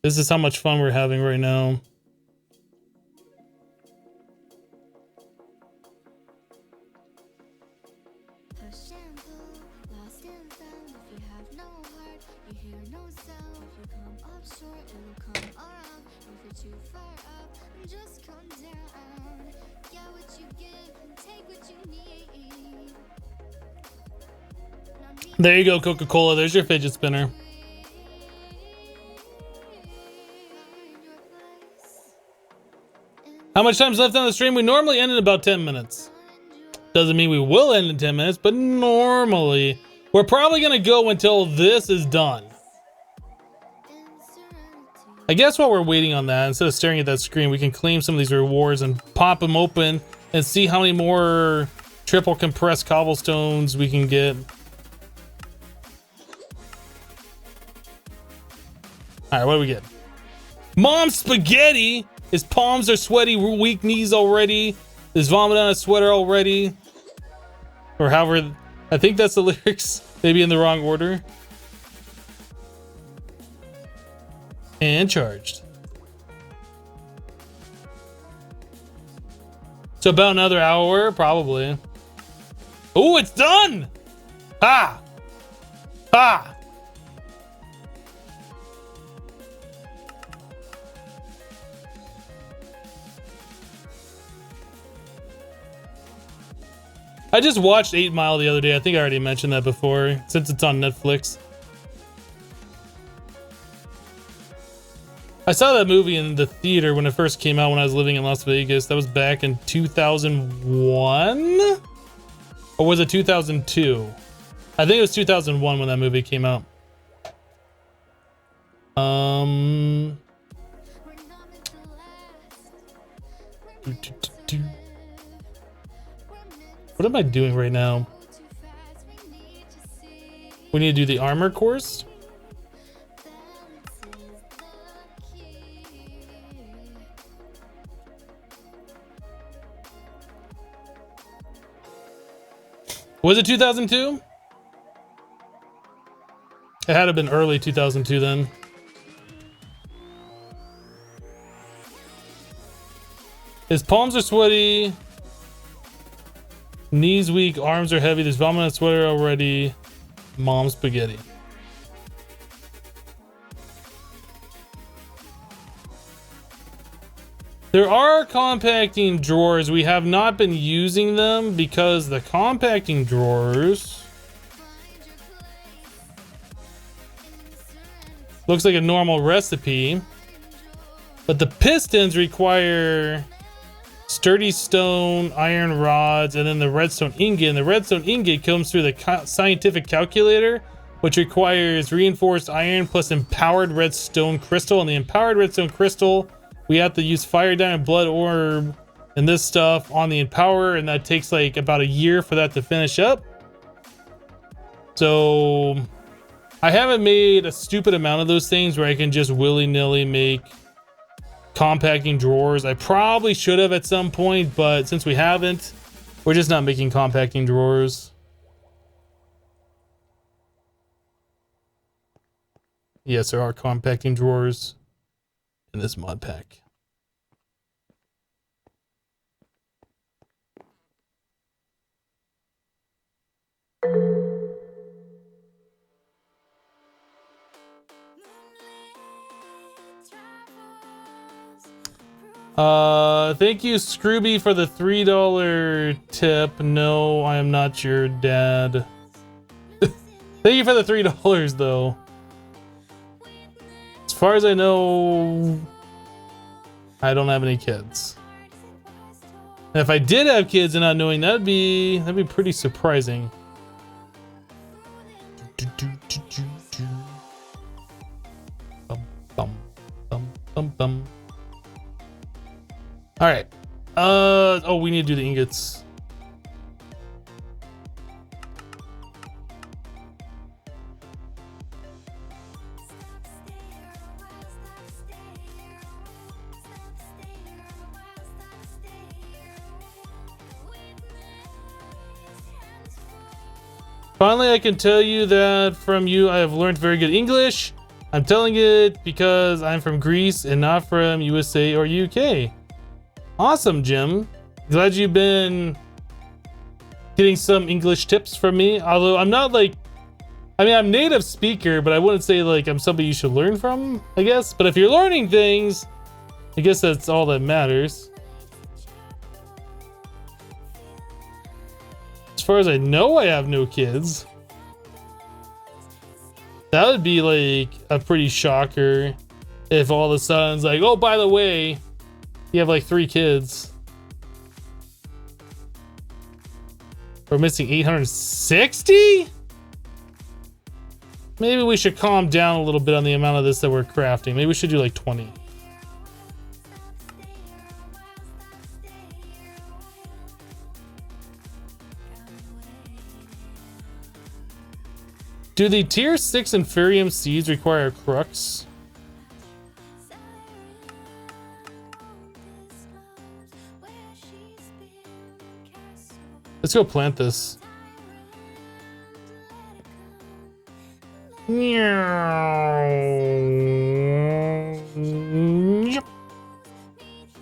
This is how much fun we're having right now. There you go, Coca-Cola. There's your fidget spinner. How much time's left on the stream? We normally end in about 10 minutes. Doesn't mean we will end in 10 minutes, but normally we're probably going to go until this is done. I guess while we're waiting on that, instead of staring at that screen, we can claim some of these rewards and pop them open and see how many more triple compressed cobblestones we can get. All right, what do we get? Mom spaghetti. His palms are sweaty, weak knees already. His vomit on a sweater already. Or however, I think that's the lyrics. Maybe in the wrong order. And charged. So about another hour, probably. Oh, it's done! Ha! Ha! I just watched 8 Mile the other day. I think I already mentioned that before, since it's on Netflix. I saw that movie in the theater when it first came out when I was living in Las Vegas. That was back in 2001? Or was it 2002? I think it was 2001 when that movie came out. What am I doing right now? We need to do the armor course. Was it 2002? It had to have been early 2002 then. His palms are sweaty. Knees weak, arms are heavy. There's vomit on a sweater already. Mom spaghetti. There are compacting drawers. We have not been using them because the compacting drawers looks like a normal recipe, but the pistons require sturdy stone, iron rods, and then the redstone ingot. And the redstone ingot comes through the scientific calculator, which requires reinforced iron plus empowered redstone crystal. And the empowered redstone crystal, we have to use fire diamond, blood orb, and this stuff on the empower, and that takes like about a year for that to finish up. So I haven't made a stupid amount of those things where I can just willy-nilly make compacting drawers. I probably should have at some point, but since we haven't, we're just not making compacting drawers. Yes, there are compacting drawers in this mod pack. Thank you, Scrooby, for the $3 tip. No, I am not your dad. Thank you for the $3 though. As far as I know, I don't have any kids. And if I did have kids and not knowing, that'd be pretty surprising. All right. Oh, we need to do the ingots. Finally, I can tell you that from you, I have learned very good English. I'm telling it because I'm from Greece and not from USA or UK. Awesome, Jim. Glad you've been getting some English tips from me. Although I'm not like, I mean, I'm native speaker, but I wouldn't say like I'm somebody you should learn from, I guess. But if you're learning things, I guess that's all that matters. As far as I know, I have no kids. That would be like a pretty shocker if all of a sudden it's like, oh, by the way, you have like 3 kids. We're missing 860? Maybe we should calm down a little bit on the amount of this that we're crafting. Maybe we should do like 20. Do the tier 6 Inferium seeds require crux? Let's go plant this.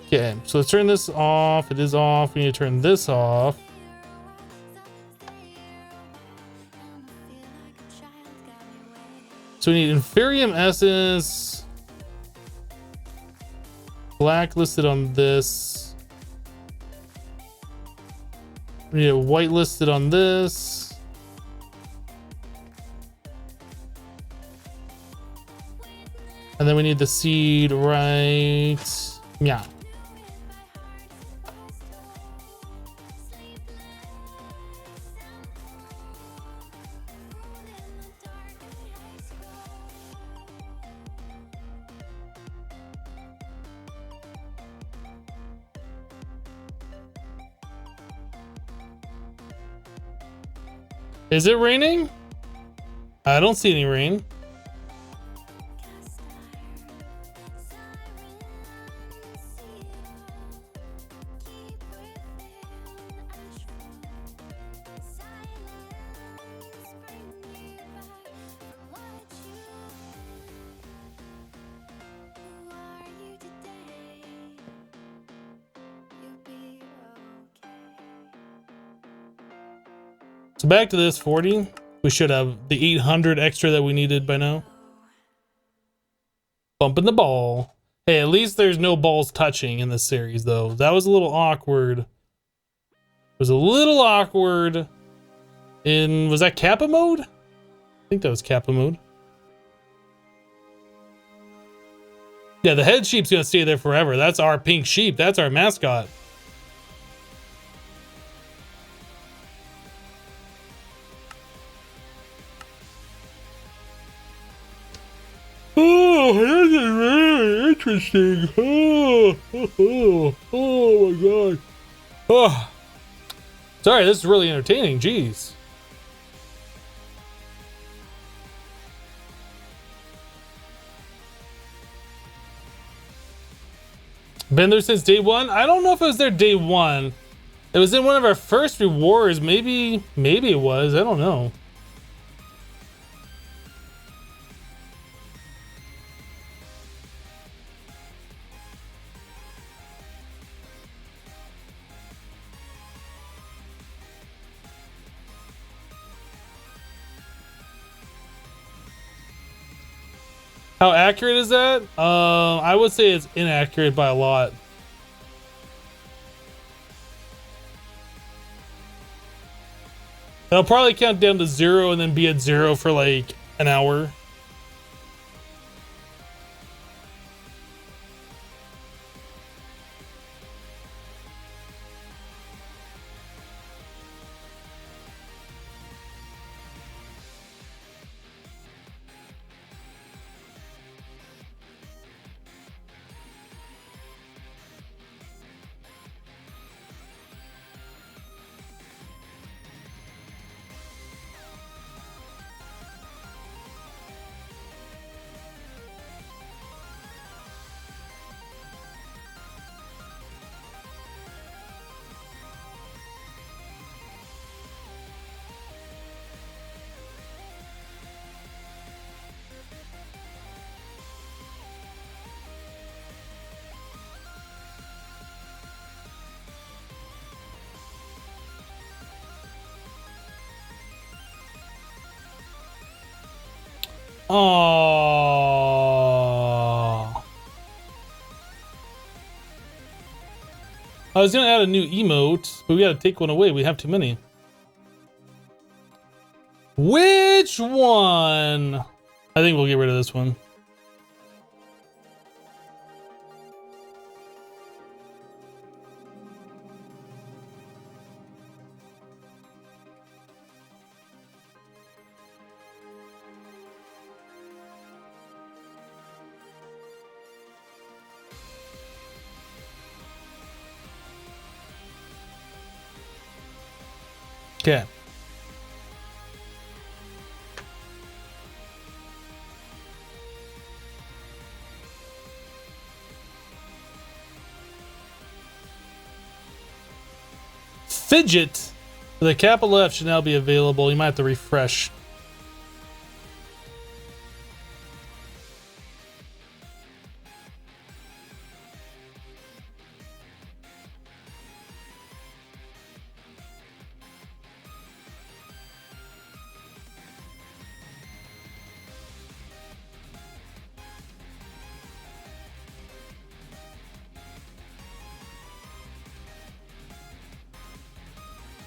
Okay, so let's turn this off. It is off. We need to turn this off. So we need Inferium Essence. Black listed on this. We need a white listed on this. And then we need the seed right. Yeah. Is it raining? I don't see any rain. So back to this 40. We should have the 800 extra that we needed by now. Bumping the ball. Hey, at least there's no balls touching in this series, though. That was a little awkward. It was a little awkward in... Was that Kappa mode? I think that was Kappa mode. Yeah, the head sheep's gonna stay there forever. That's our pink sheep. That's our mascot. Oh, this is really interesting. Oh my god. Oh. Sorry, this is really entertaining. Jeez. Been there since day one? I don't know if it was there day one. It was in one of our first rewards. Maybe it was. I don't know. How accurate is that? I would say it's inaccurate by a lot. It'll probably count down to 0 and then be at 0 for like an hour. Oh. I was gonna add a new emote, but we gotta take one away. We have too many. Which one? I think we'll get rid of this one. Okay. Fidget with a capital F should now be available. You might have to refresh.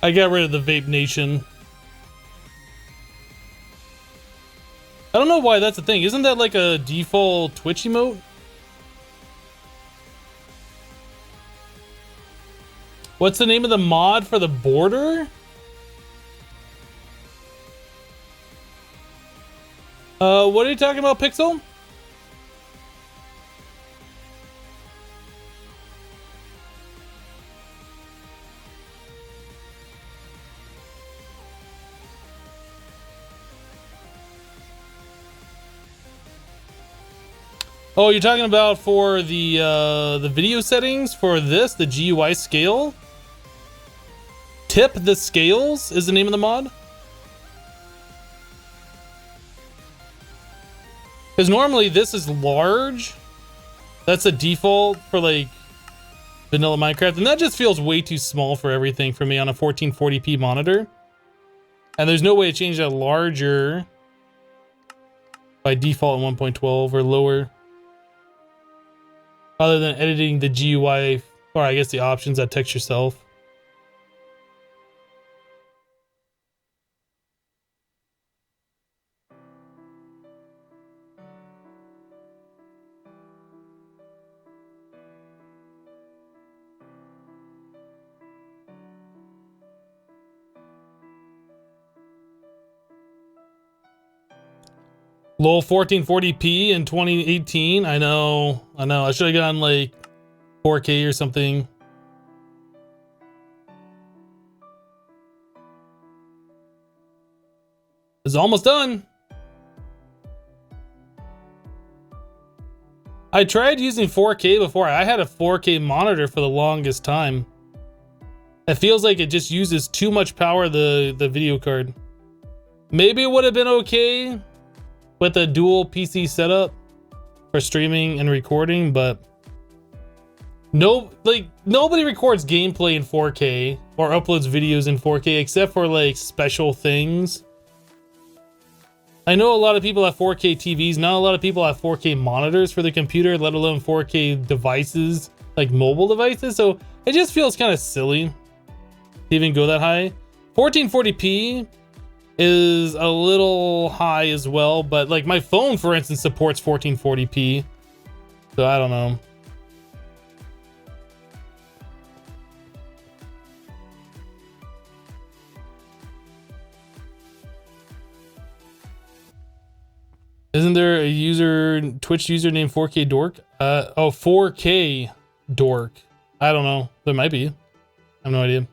I got rid of the Vape Nation. I don't know why that's a thing. Isn't that like a default Twitch emote? What's the name of the mod for the border? What are you talking about, Pixel? Oh, you're talking about for the video settings for this, the GUI scale? Tip the Scales is the name of the mod? Because normally this is large. That's a default for like vanilla Minecraft, and that just feels way too small for everything for me on a 1440p monitor. And there's no way to change that larger by default in 1.12 or lower. Other than editing the GUI, or I guess the options that text yourself. Low 1440p in 2018. I know. I should have gone like 4K or something. It's almost done. I tried using 4K before. I had a 4K monitor for the longest time. It feels like it just uses too much power, the video card. Maybe it would have been okay with a dual PC setup for streaming and recording, but nobody records gameplay in 4K or uploads videos in 4K except for like special things. I know a lot of people have 4K TVs, not a lot of people have 4K monitors for their computer, let alone 4K devices, like mobile devices, so it just feels kind of silly to even go that high. 1440p is a little high as well, but like my phone, for instance, supports 1440p, so I don't know. Isn't there a Twitch user named 4K Dork? Oh, 4K Dork. I don't know. There might be. I have no idea.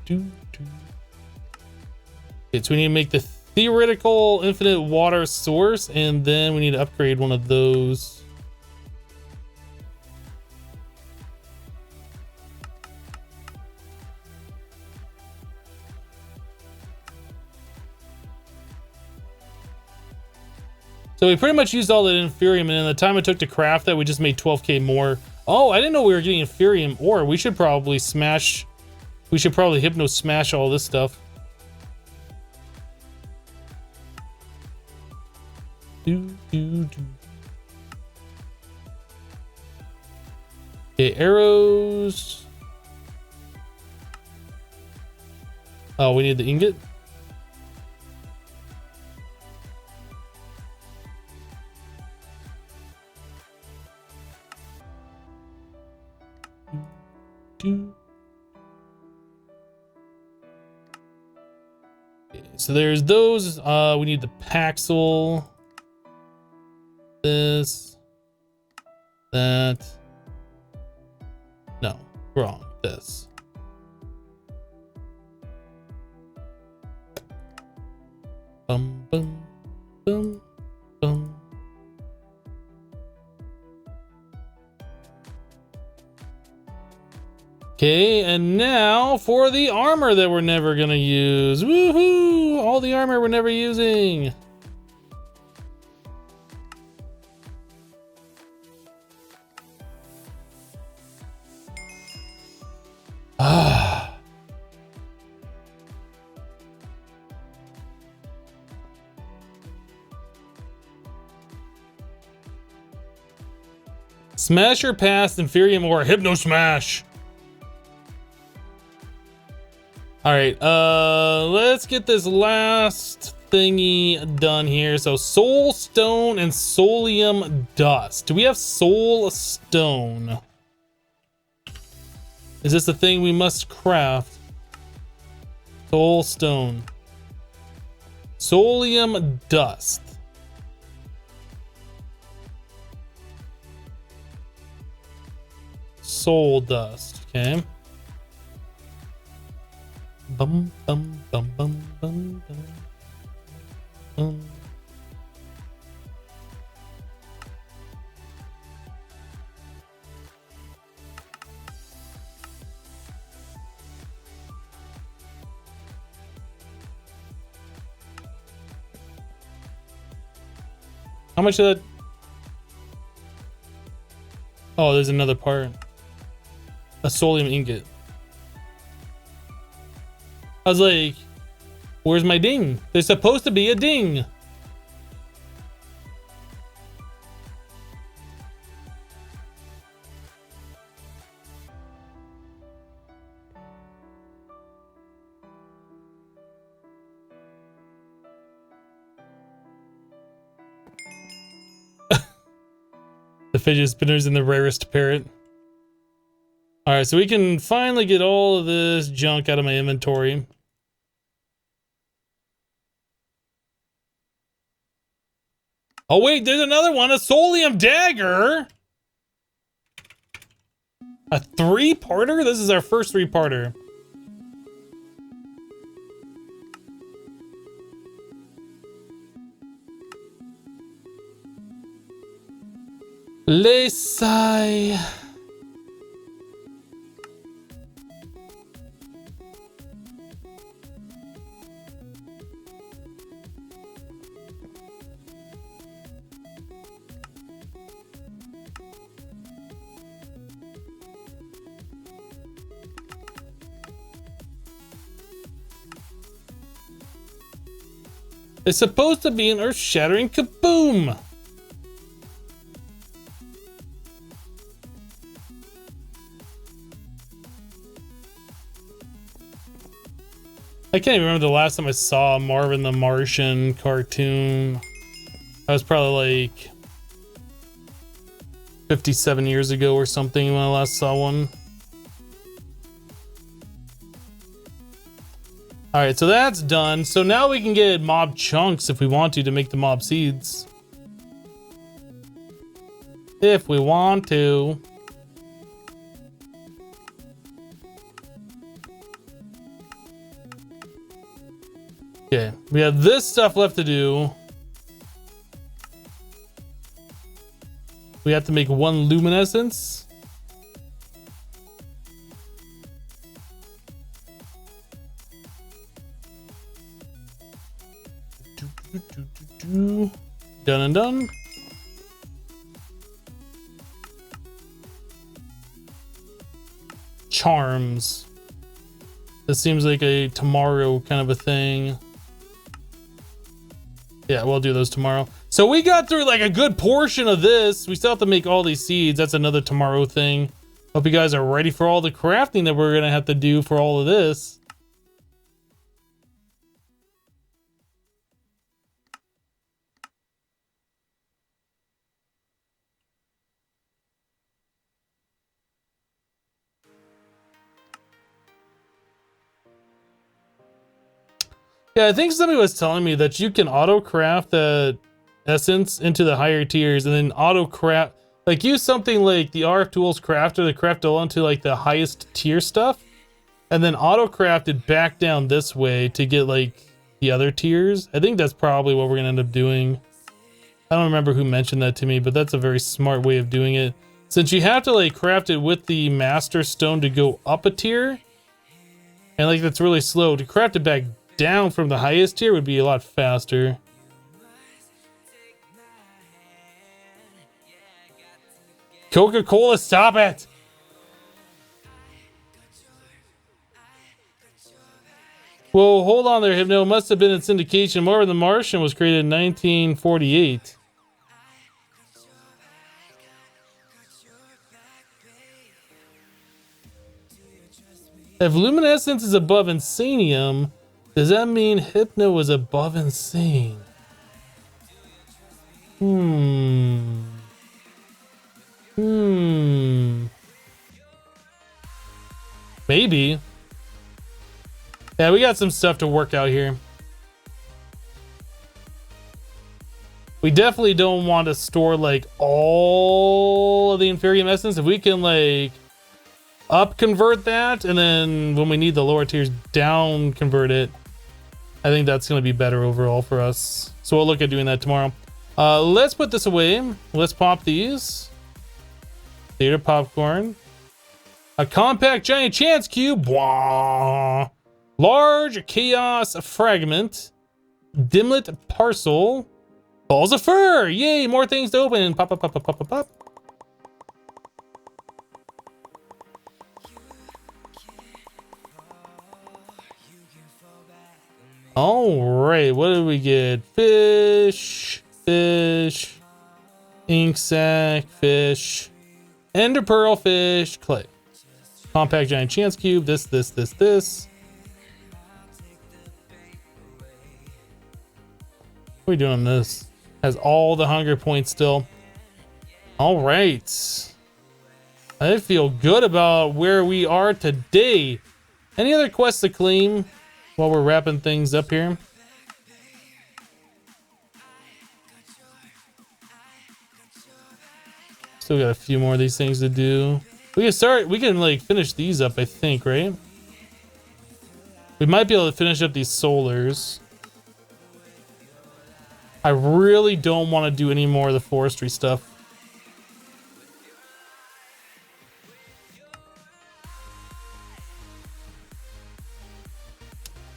Okay, so we need to make the theoretical infinite water source, and then we need to upgrade one of those. So we pretty much used all that inferium, and in the time it took to craft that, we just made 12k more. Oh, I didn't know we were getting inferium ore. We should probably smash... We should probably hypno smash all this stuff. Okay, arrows. Oh, we need the ingot. Okay, so there's those. We need the Paxel. This. That. No, wrong. This. Bum bum bum bum. Okay, and now for the armor that we're never gonna use. Woohoo! All the armor we're never using. Ah. Smash or pass inferium or hypno smash. All right, let's get this last thingy done here. So soul stone and soulium dust. Do we have soul stone? Is this the thing we must craft? Soul stone. Soulium dust. Soul dust, okay. Bum bum bum bum bum bum bum. How much of that? Oh, there's another part. A soulium ingot. I was like, where's my ding? There's supposed to be a ding. The fidget spinner's in the rarest parrot. All right, so we can finally get all of this junk out of my inventory. Oh wait, there's another one, a soulium dagger. A 3-parter? This is our first 3-parter. Lesai. It's supposed to be an earth-shattering kaboom. I can't even remember the last time I saw Marvin the Martian cartoon. That was probably like 57 years ago or something when I last saw one. All right, so that's done. So now we can get mob chunks if we want to make the mob seeds. If we want to. Okay, we have this stuff left to do. We have to make 1 luminescence. Done and done. Charms. This seems like a tomorrow kind of a thing. Yeah, we'll do those tomorrow. So we got through like a good portion of this. We still have to make all these seeds. That's another tomorrow thing. Hope you guys are ready for all the crafting that we're gonna have to do for all of this. Yeah, I think somebody was telling me that you can auto craft the essence into the higher tiers and then auto craft, like use something like the RF Tools crafter to craft it onto like the highest tier stuff and then auto craft it back down this way to get like the other tiers. I think that's probably what we're gonna end up doing. I don't remember who mentioned that to me, but that's a very smart way of doing it. Since you have to like craft it with the master stone to go up a tier, and like that's really slow, to craft it back down from the highest tier would be a lot faster. Coca-Cola, stop it! Well, hold on there, Hypno. Must have been in syndication. More of the Martian was created in 1948. If luminescence is above insanium, does that mean Hypno was above insane? Maybe. Yeah, we got some stuff to work out here. We definitely don't want to store like all of the Inferium Essence. If we can like up convert that, and then when we need the lower tiers down convert it, I think that's going to be better overall for us. So we'll look at doing that tomorrow. Let's put this away. Let's pop these. Theater popcorn. A compact giant chance cube. Bwah. Large chaos fragment. Dimlet parcel. Balls of fur. Yay, more things to open. Pop, pop, pop, pop, pop, pop, pop. All right, what did we get? Fish, fish, ink sac, fish, ender pearl, fish, clay. Compact giant chance cube, this. What are we doing on this? Has all the hunger points still. All right. I feel good about where we are today. Any other quests to claim while we're wrapping things up here? Still got a few more of these things to do. We can like finish these up, I think, right? We might be able to finish up these solars. I really don't want to do any more of the forestry stuff.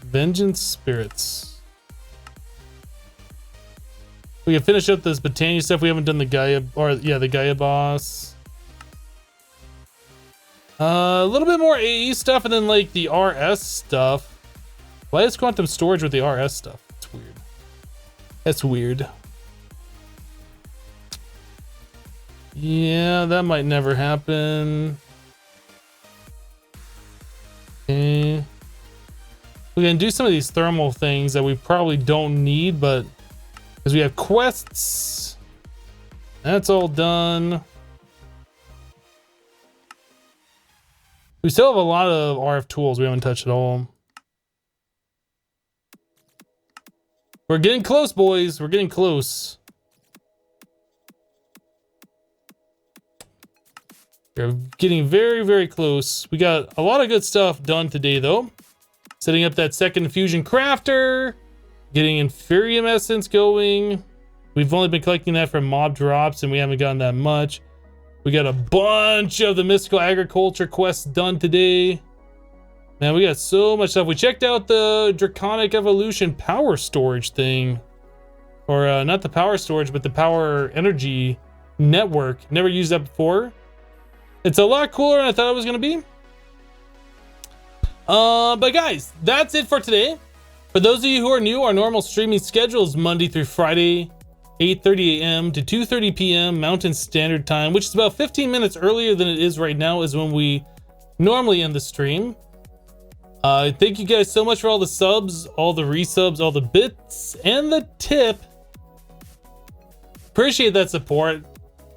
Vengeance spirits. We can finish up this Botania stuff. We haven't done the Gaia, or yeah, the Gaia boss. A little bit more AE stuff, and then like the RS stuff. Why is quantum storage with the RS stuff? It's weird. That's weird. Yeah, that might never happen. Okay. We can do some of these thermal things that we probably don't need, but because we have quests, that's all done. We still have a lot of RF tools we haven't touched at all. We're getting close, boys. We're getting close. We're getting very, very close. We got a lot of good stuff done today, though. Setting up that second fusion crafter. Getting Inferium Essence going. We've only been collecting that from mob drops, and we haven't gotten that much. We got a bunch of the mystical agriculture quests done today. Man, we got so much stuff. We checked out the Draconic evolution power storage thing. or not the power storage, but the power energy network. Never used that before. It's a lot cooler than I thought it was going to be. But guys, that's it for today. For those of you who are new, our normal streaming schedule is Monday through Friday, 8:30 a.m. to 2:30 p.m. Mountain Standard Time, which is about 15 minutes earlier than it is right now, is when we normally end the stream. Thank you guys so much for all the subs, all the resubs, all the bits, and the tip. Appreciate that support.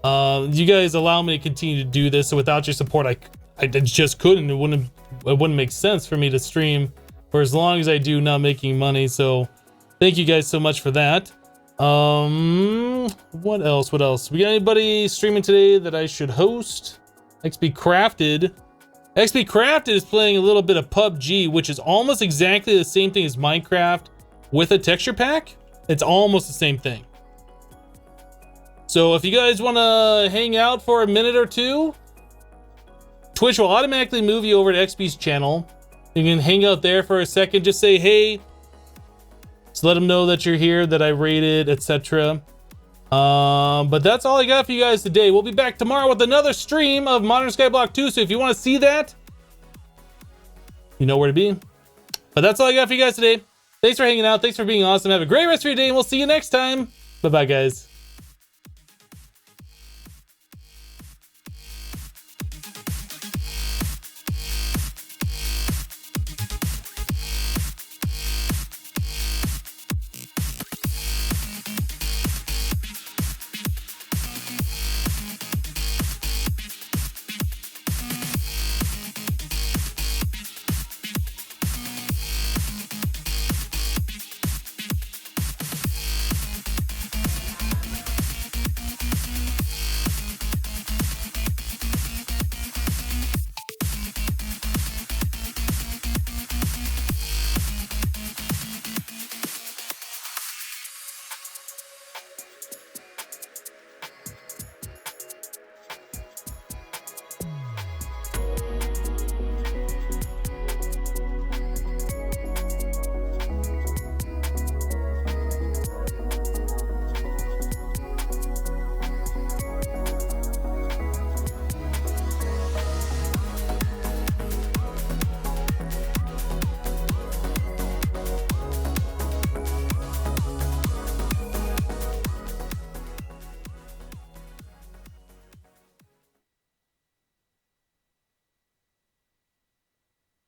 You guys allow me to continue to do this. So without your support, I just couldn't. It wouldn't make sense for me to stream for as long as I do, not making money. So thank you guys so much for that. What else? We got anybody streaming today that I should host? XP Crafted is playing a little bit of PUBG, which is almost exactly the same thing as Minecraft with a texture pack. It's almost the same thing. So if you guys want to hang out for a minute or two, Twitch will automatically move you over to XP's channel. You can hang out there for a second, just say hey, just let them know that you're here, that I rated, etc. But that's all I got for you guys today. We'll be back tomorrow with another stream of Modern Skyblock 2, so if you want to see that, you know where to be. But that's all I got for you guys today. Thanks for hanging out. Thanks for being awesome. Have a great rest of your day, and we'll see you next time. Bye-bye, guys.